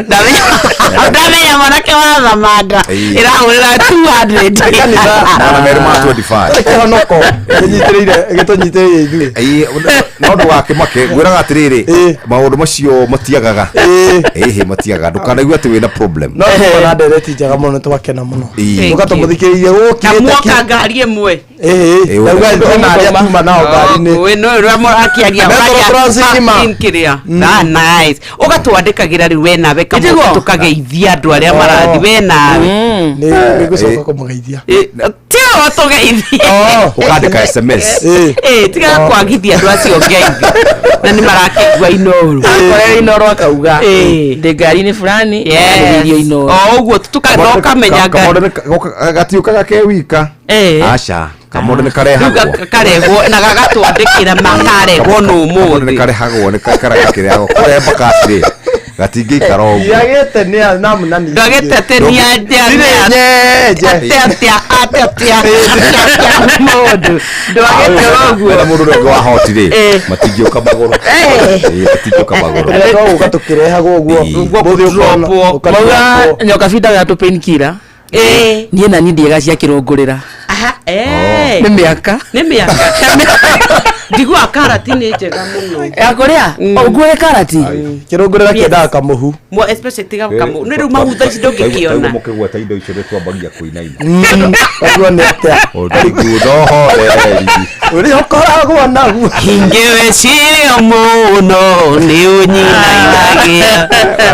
ndamenya mwanake wa thamanga ĩrahũrĩra 200 mwana merĩ ma 25 kĩhonoko gĩtũnyitĩrĩire ithuĩ no ndũgakĩmake ngwĩraga atĩrĩrĩ maũndũ macio matiagaga matiagaga ndũkanaigua atĩ wĩna problem no na ndereti njega mũno twakena mũno ũgatũmũthikĩrĩrie gũkĩte muoka ngari ĩmwe ndauga ndona arĩa kuma nao ngari-inĩ we no rũakiagia kiria nice ũgatwandĩkagĩra rĩu we nawe kamwe tukageithia andũ arĩa marathi we nawe nĩ gũcoka kũmũgeithia tio tugeithia ũkandĩka SMS tiga kwagithia andũ acio ngeithi na nĩ marakĩigua inoru akorera inoru akauga ndĩ ngari-inĩ fulani irio inoru ũguo tukamenyaga gatiũkaga ke wika aca kamondo nĩ karehagwo na gagatwandĩkĩra makarehwo no mũthĩ nĩ karehagwo nĩ karaka kĩrĩa kuremba kasiri gatingi karo yagete ni namna ni gagete ni atia modu ndwagete roguo na mundu ngo ahotire matingio kamagoro matingio kamagoro rego ugatukirehagwo uguo mauga nyoka bida ya tupenkira niĩ na niĩ ndiega cia kĩrũngũrĩra nĩ mĩaka ndigua karati nĩ njega mũno ya kũrĩa ũguo karati kĩrũngũrĩra kĩendaga kamũhu mo especially tiga kamũhu nĩ rĩu mahuta ici ndũngĩkĩona mũkĩgweta indo icio nĩtwambagia kũinaina ũguo nĩ atĩa ũrĩguonohoreri ũrĩ ũkoragwo naguo ingĩwĩciria mũno nĩ ũnyinainagia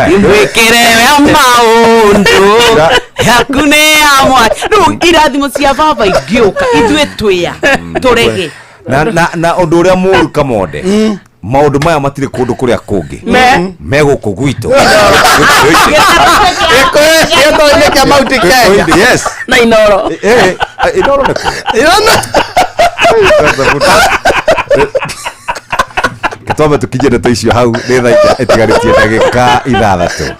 ngwĩkĩre maũndũ yaku nĩ amwe rĩu irathimo cia baba ingĩũka ithuĩ twĩa tũrege na ũndũ ũrĩa mũru Kamonde maũndũ maya matirĩ kũndũ kũrĩa kũngĩ me gũkũ gwitũ gĩthoinĩ kĩa Mount Kenya yes na Inoro Inoro nĩ gĩtwambe tũkinye ndeto icio hau nĩ thaa ĩtigarĩtie ndagĩka 6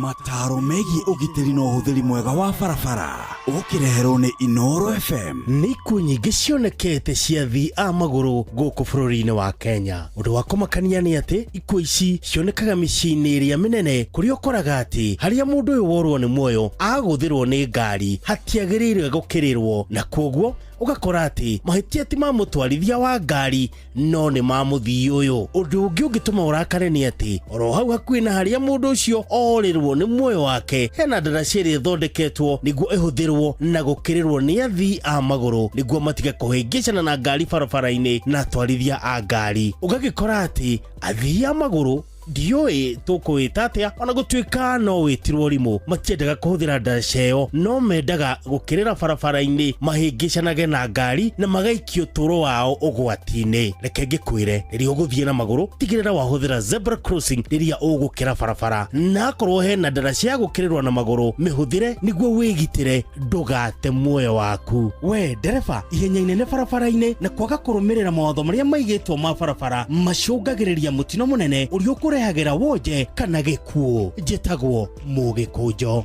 mataro megiĩ ũgitĩri na ũhũthĩri mwega wa barabara ũkĩreherwo nĩ Inoro FM. Nĩ ikuũ nyingĩ cionekete cia athii a magũrũ gũkũ bũrũri-inĩ wa Kenya. Ũndũ wa kũmakania nĩ atĩ ikuũ ici cionekaga mĩciĩ-inĩ ĩrĩa mĩnene kũrĩa ũkoraga atĩ harĩa mũndũ ũyũ worwo nĩ muoyo agũthĩrwo nĩ ngari hatiagĩrĩire gũkĩrĩrwo, na kwoguo ugakora ati mahĩtia ti ma mũtwarithia wa ngari no nĩ ma mũthii ũyũ. Ũndũ ũngĩ ũngĩtũma ũrakare nĩ atĩ oro hau hakuhĩ na harĩa mũndũ ũcio orĩrwo nĩ muoyo wake hena ndaraca ĩrĩa ĩthondeketwo nĩguo ĩhũthĩrwo na gũkĩrĩrwo nĩ athii a magũrũ nĩguo matige kũhĩngĩcana na ngari barabara-inĩ na atwarithia a ngari. Ũgagĩkora atĩ athii a magũrũ ndiũĩ tũkũĩta atĩa, ona gũtuĩka no wĩtirwo rimũ matiendaga kũhũthĩra ndaraca ĩyo no mendaga gũkĩrĩra barabara-inĩ mahĩngĩcanage na ngari na magaikio ũtũũro wao ũgwati-inĩ. Reke ngĩkwĩre rĩrĩa ũgũthiĩ na magũrũ tigĩrĩra wahũthĩra zebra crossing rĩrĩa ũgũkĩra barabara, na akorwo hena ndaraca ya gũkĩrĩrwo na magũrũ mĩhũthĩre nĩguo wĩgitĩre ndũgate muoyo waku. We ndereba, ihenya inene barabara-inĩ na kwaga kũrũmĩrĩra mawatho marĩa maigĩtwo ma barabara macũngagĩrĩria mũtino mũnene ũrĩa ũkũrehagĩra wonje kana gĩkuũ. Njĩtagwo Mũgĩkũnjo.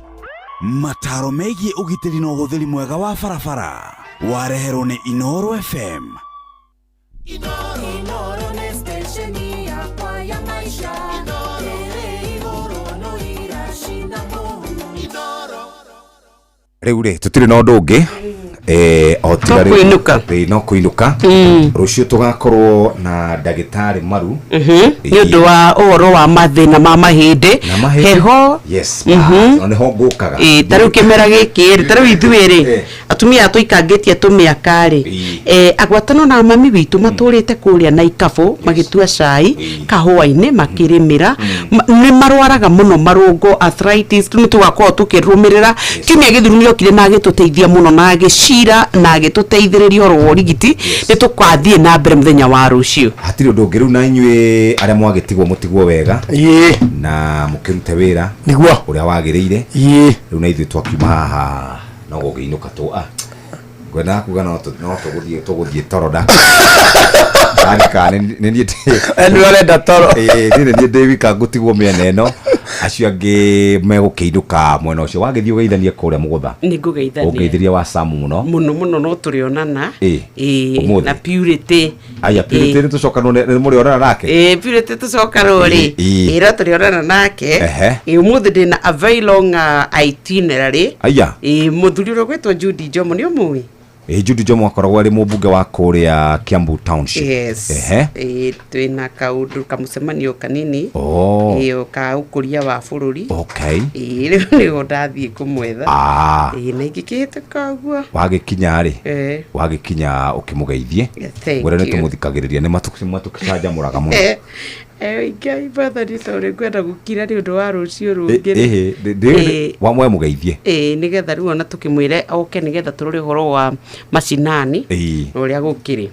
Mataro megiĩ ũgitĩri na ũhũthĩri mwega wa barabara wareherwo nĩ Inoro FM. Inoro nĩ stesheni yakwa ya maisha ĩrĩ igũrũ no iracina mũno. Rĩu rĩ tũtirĩ na ũndũ ũngĩ no kũinũka rũciũ tũgakorwo na ndagĩtarĩ Maru nĩ ũndũ wa ũhoro wa mathĩna ma mahĩndĩ heho nĩho ngũkaga ta rĩu kĩmera gĩkĩ ta rĩu ithuĩ rĩ atumia tũikangĩtie tũmĩaka rĩ agwatano na mami witũ matũrĩte kũrĩa na ikabũ magĩtua cai kahũa-inĩ makĩrĩmĩra nĩ marwaraga mũno marũngo arthritis. Nĩ tũgakorwo tũkĩrũmĩrĩra kiumia gĩthiru nĩ okire na agĩtũteithia mũno na agĩcira na agĩtũteithĩrĩria ũhoro wa ũrigiti. Nĩ tũkwathiĩ na mbere mũthenya wa rũciũ. Hatirĩ ũndũ ũngĩ rĩu na inyuĩ arĩa mwagĩtigwo mũtigwo wega na mũkĩrute wĩra ũrĩa wagĩrĩire. Rĩu na ithuĩ twakiuma haha no gũgĩinũka ngwenda kuga no tũgũthiĩ toro da nĩ ũrenda toro nĩ ndĩwika ngũtigwo mĩena ĩno acio angĩ megũkĩinũka mwena ũcio. Wagĩthiĩ ũgeithanie kũrĩa mũgũtha nĩ ngũgeithania ũgeithĩria wa Samu mũno no tũrĩonana na Purity. Aya Purity nĩ tũcokanwo nĩ mũrĩonana nake Purity tũcokanwo rĩ ĩra tũrĩonana nake ũmũthĩ ndĩna a very long itinerary. Mũthuri ũrĩa gwĩtwo Judy Jomo nĩ ũmũĩ? Judy Jomo akoragwo arĩ mũmbunge wa kũrĩa Kiambu Township. Twĩna kaũndũ kamũcemanio kanini ka ũkũria wa bũrũri. Rĩu nĩho ndathiĩ kũmwetha na ingĩkĩhĩtũka ũguo. Wagĩkinya rĩ wagĩkinya ũkĩmũgeithie ngwĩra nĩ tũmũthikagĩrĩria nĩ matũcanjamũraga mũno. Ngai bathani tondũ ngwenda gũkira nĩ ũndũ wa rũciũ rũngĩ wamwe mũgeithie nĩgetha rĩu ona tũkĩmwĩre oke nĩgetha tũrore ũhoro wa macinani ũrĩa gũkĩrĩ.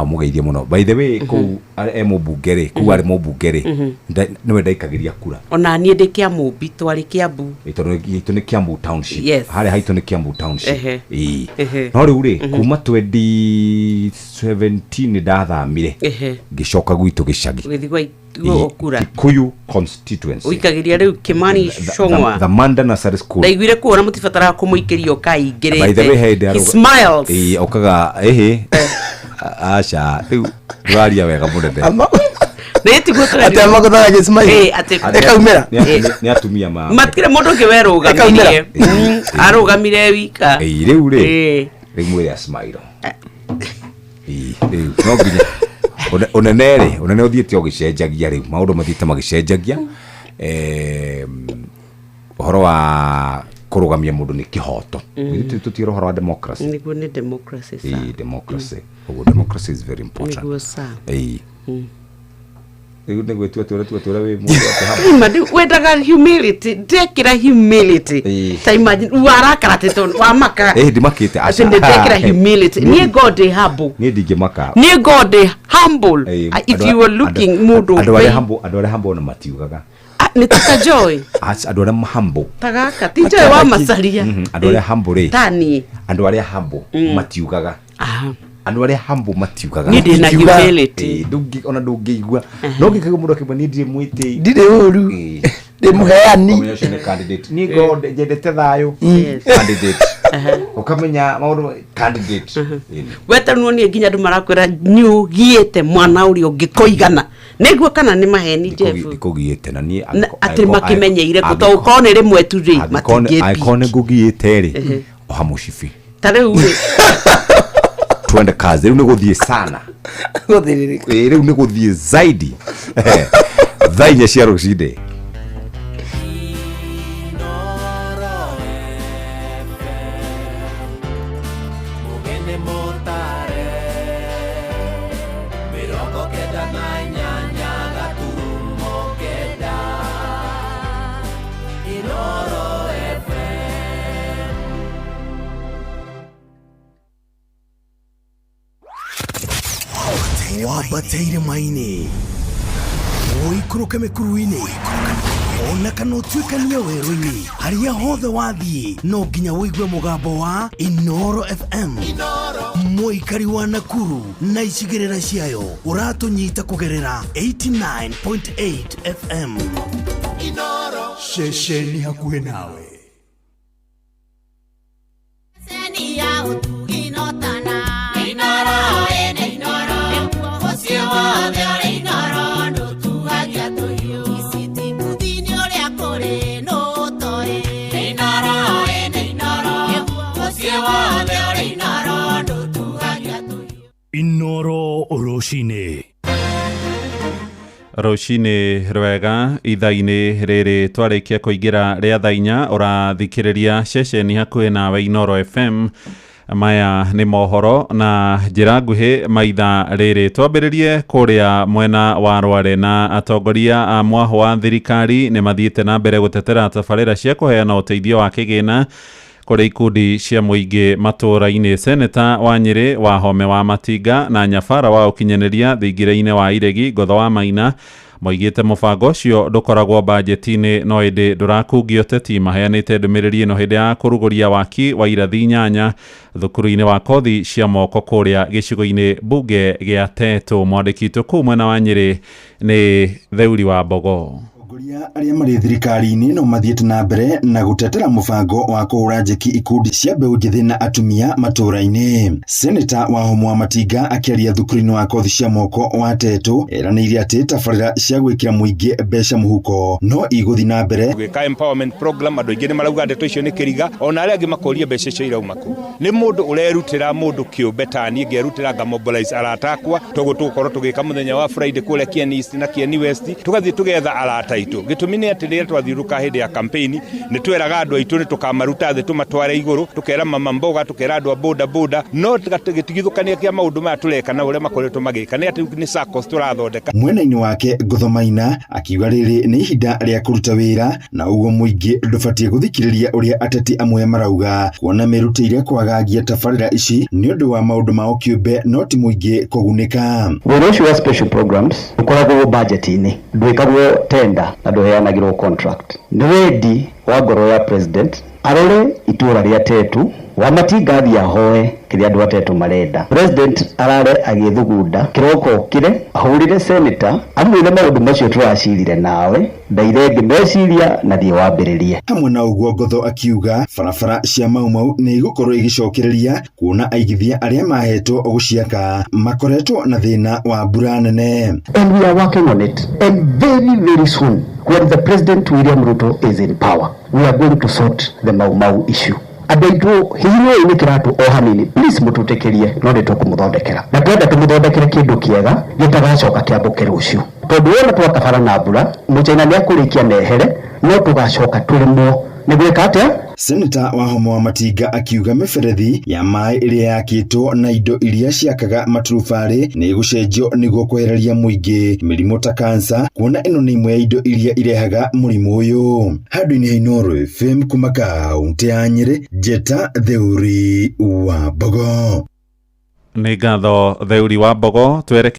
mugeithie muno by the way ku mubungere ku ari mubungere niwe ndaikagiria kura ona nie ndikia mumbi twari Kiambu ito ni Kiambu township yes. Hale haito ni Kiambu township no riu ri kuma 2017 ndathamire ngicoka gwitu gicagi kura Kuyu constituency uikagiria riu Kimani Shongwa the Manda Nursery School ndaiguire kuona mutibatara kumuikirio kaingirite by the way he smiles okaga acha riu raria wega munene neti gutira ate magothaga gismile ekaumera ni atumia ma matire mundu ngiwerugamire arugamire wika riu ri mwire smile riu no nginya onene uthiete ugicenjagia riu maundu mathiete magicenjagia uhoro wa kurugamia mundu ni kihoto tutiro uhoro wa democracy niguo ni democracy democracy democracy is very important niguo tuatura we mundu ati madu wedaga humility dekira humility ta imagine warakara teton wa maka dimakite asha dekira humility ni god humble ni digimaka ni god humble if you were looking mundu adore humble na matiugaga ni taka joy adore humble tagaka tijoy wa masaria adore humble tani adore humble matiugaga andu aria humble matiugaga ni na humility ndungigua no ngikaga mundu akimba ni ndire mwite ndire uru ndi muheani candidate ni god jedete thayo candidate ukamenya maundu candidate wetanwo ni nginya ndu marakwira nyugiete mwana uri ungikoigana niguo kana ni maheni jefu kugiete na ni ati makimenyeire gutokone rimwe tu ri matingi aikone gugiete ri ohamushifi tare uri twende kazi riu niguthie sana riu niguthie zaidi thainya cia rucinde wabateire maini oikuruke mekuruini ona kana utuikania weru-ini haria hothe wathie no nginya wigue mugambo wa Inoro FM muikari wa Nakuru na icigirira ciayo uratunyita kugerera 89.8 FM Inoro shesheni hakuhe nawe seni ya utuginotana Inoro ene Inoro Siwa de Inoro no tuagia toyo isiti budini ole akore no toe Inoro ene Inoro Siwa de Inoro no tuagia toyo Inoro Oroshine Roshine rwega ithaini riri twarikia kuingira ria thainya urathikiriria ceceni hakuhi nawe Inoro FM maya ni mohoro na njira nguhi maitha riri twambiririe kuria mwena wa Rware na atongoria a mwaho wa thirikari ni mathiite na mbere gutetera tabarira cia kuheana uteithio wa kigina kuri ikundi cia muingi matura-ini. Seneta wa Nyeri Wahome wa Matinga na nyabara wa ukinyaniria thingire-ini wa Iregi Ngotho wa Maina moigite mubango ucio ndukoragwo bajeti-ini no indi ndurakungio teti maheanite ndumiriri ino hindi ya kuruguria waki wa irathi nyanya thukuru-ini wa kothi cia moko kuria gicigo-ini bunge gia Tetu. Mwandiki witu kuu mwena wa Nyeri ni Theuri wa Mbogo. Aria mari thirikari-ini no mathiete na mbere na gutetera mubango wa kuhura njeki ikundi cia mbeu njithi na atumia matura-ini. Seneta Wahome wa Matinga akiaria thukuru-ini wa kothi cia moko wa Tetu eraniire ati tabarira cia gwikira muingi mbeca muhuko no iguthi na mbere gwika empowerment program. Andu aingi ni marauga ndeto icio ni kiriga ona aria angi makoria mbeca icio irauma ku ni mundu urerutira mundu kiumbe tani ngerutira nga mobilize aratakwa tugukorwo tugika muthenya wa Friday kuria Kieni East na Kieni West tugathie tugetha arata aitũ gĩtũmi nĩ atĩ rĩrĩa twathiũrũka hĩndĩ ya campaign nĩ tweraga andũ aitũ nĩ tũkamaruta thĩ tũmatware igũrũ tukera mama mboga tukera andũ a boda boda no gĩtigithũkania kĩa maũndũ maya tũreka na ũrĩa makoretwo magĩka nĩ atĩ nĩ SACCOS tũrathondeka. Mwena-inĩ wake Ngũtho Maina akiuga rĩrĩ nĩ ihinda rĩa kũruta wĩra na ũguo mũingĩ ndũbatiĩ gũthikĩrĩria ũrĩa ateti amwe marauga kuona merutĩire kwagagia tabarĩra ici nĩ ũndũ wa maũndũ mao kĩũmbe no ti mũingĩ kũgunĩka. Wĩra ũcio wa special programs ũkoragwo budget-inĩ ndwĩkagwo tender na ndũheanagĩrwo contract. Nĩ wendi wa ngoro ya president arore itũra rĩa Tetu Wamatinga athi ahoe kĩrĩa andũ atetu marenda. President arare agĩthugunda kĩroko kire ahũrire senator amwĩre maũndũ macio tũracirire nawe ndairenge meciria na thiĩ wambĩrĩrie. Hamwe na ũguo Ngũtho akiuga barabara cia Maumau nĩ igũkorwo igĩcokereria kuona aigithia arĩa mahetwo gũciaka makoretwo na thĩna wa mbura nene. And we are working on it, and very soon when the President William Ruto is in power we are going to sort the Maumau issue. Andaitu hiyo imekiratu o hanini please mututekerie no nĩ tũkũmũthondekera na twenda tũmũthondekere kĩndũ kĩega gĩtagacoka kĩambuke rũciũ tondũ wona twakabara na mbura mũchina nĩ akũrĩkia nehere no tũgacoka tũrĩmwo nĩ gwĩka atĩa. Senator Wahoma wa Matinga akiuga mĩberethi ya maĩ ĩrĩa yakĩtwo na indo iria ciakaga maturubarĩ nĩ gũcenjio nĩguo kwehereria mũingĩ mĩrimũ ta kansa kuona ĩno nĩ imwe ya indo iria irehaga mũrimũ ũyũ. Handũ-inĩ ha Inooro FM kuma kaũntĩ ya Nyĩrĩ, Njeta Theuri wa Mbogo. Nĩ ngatho Theuri wa Mbogo.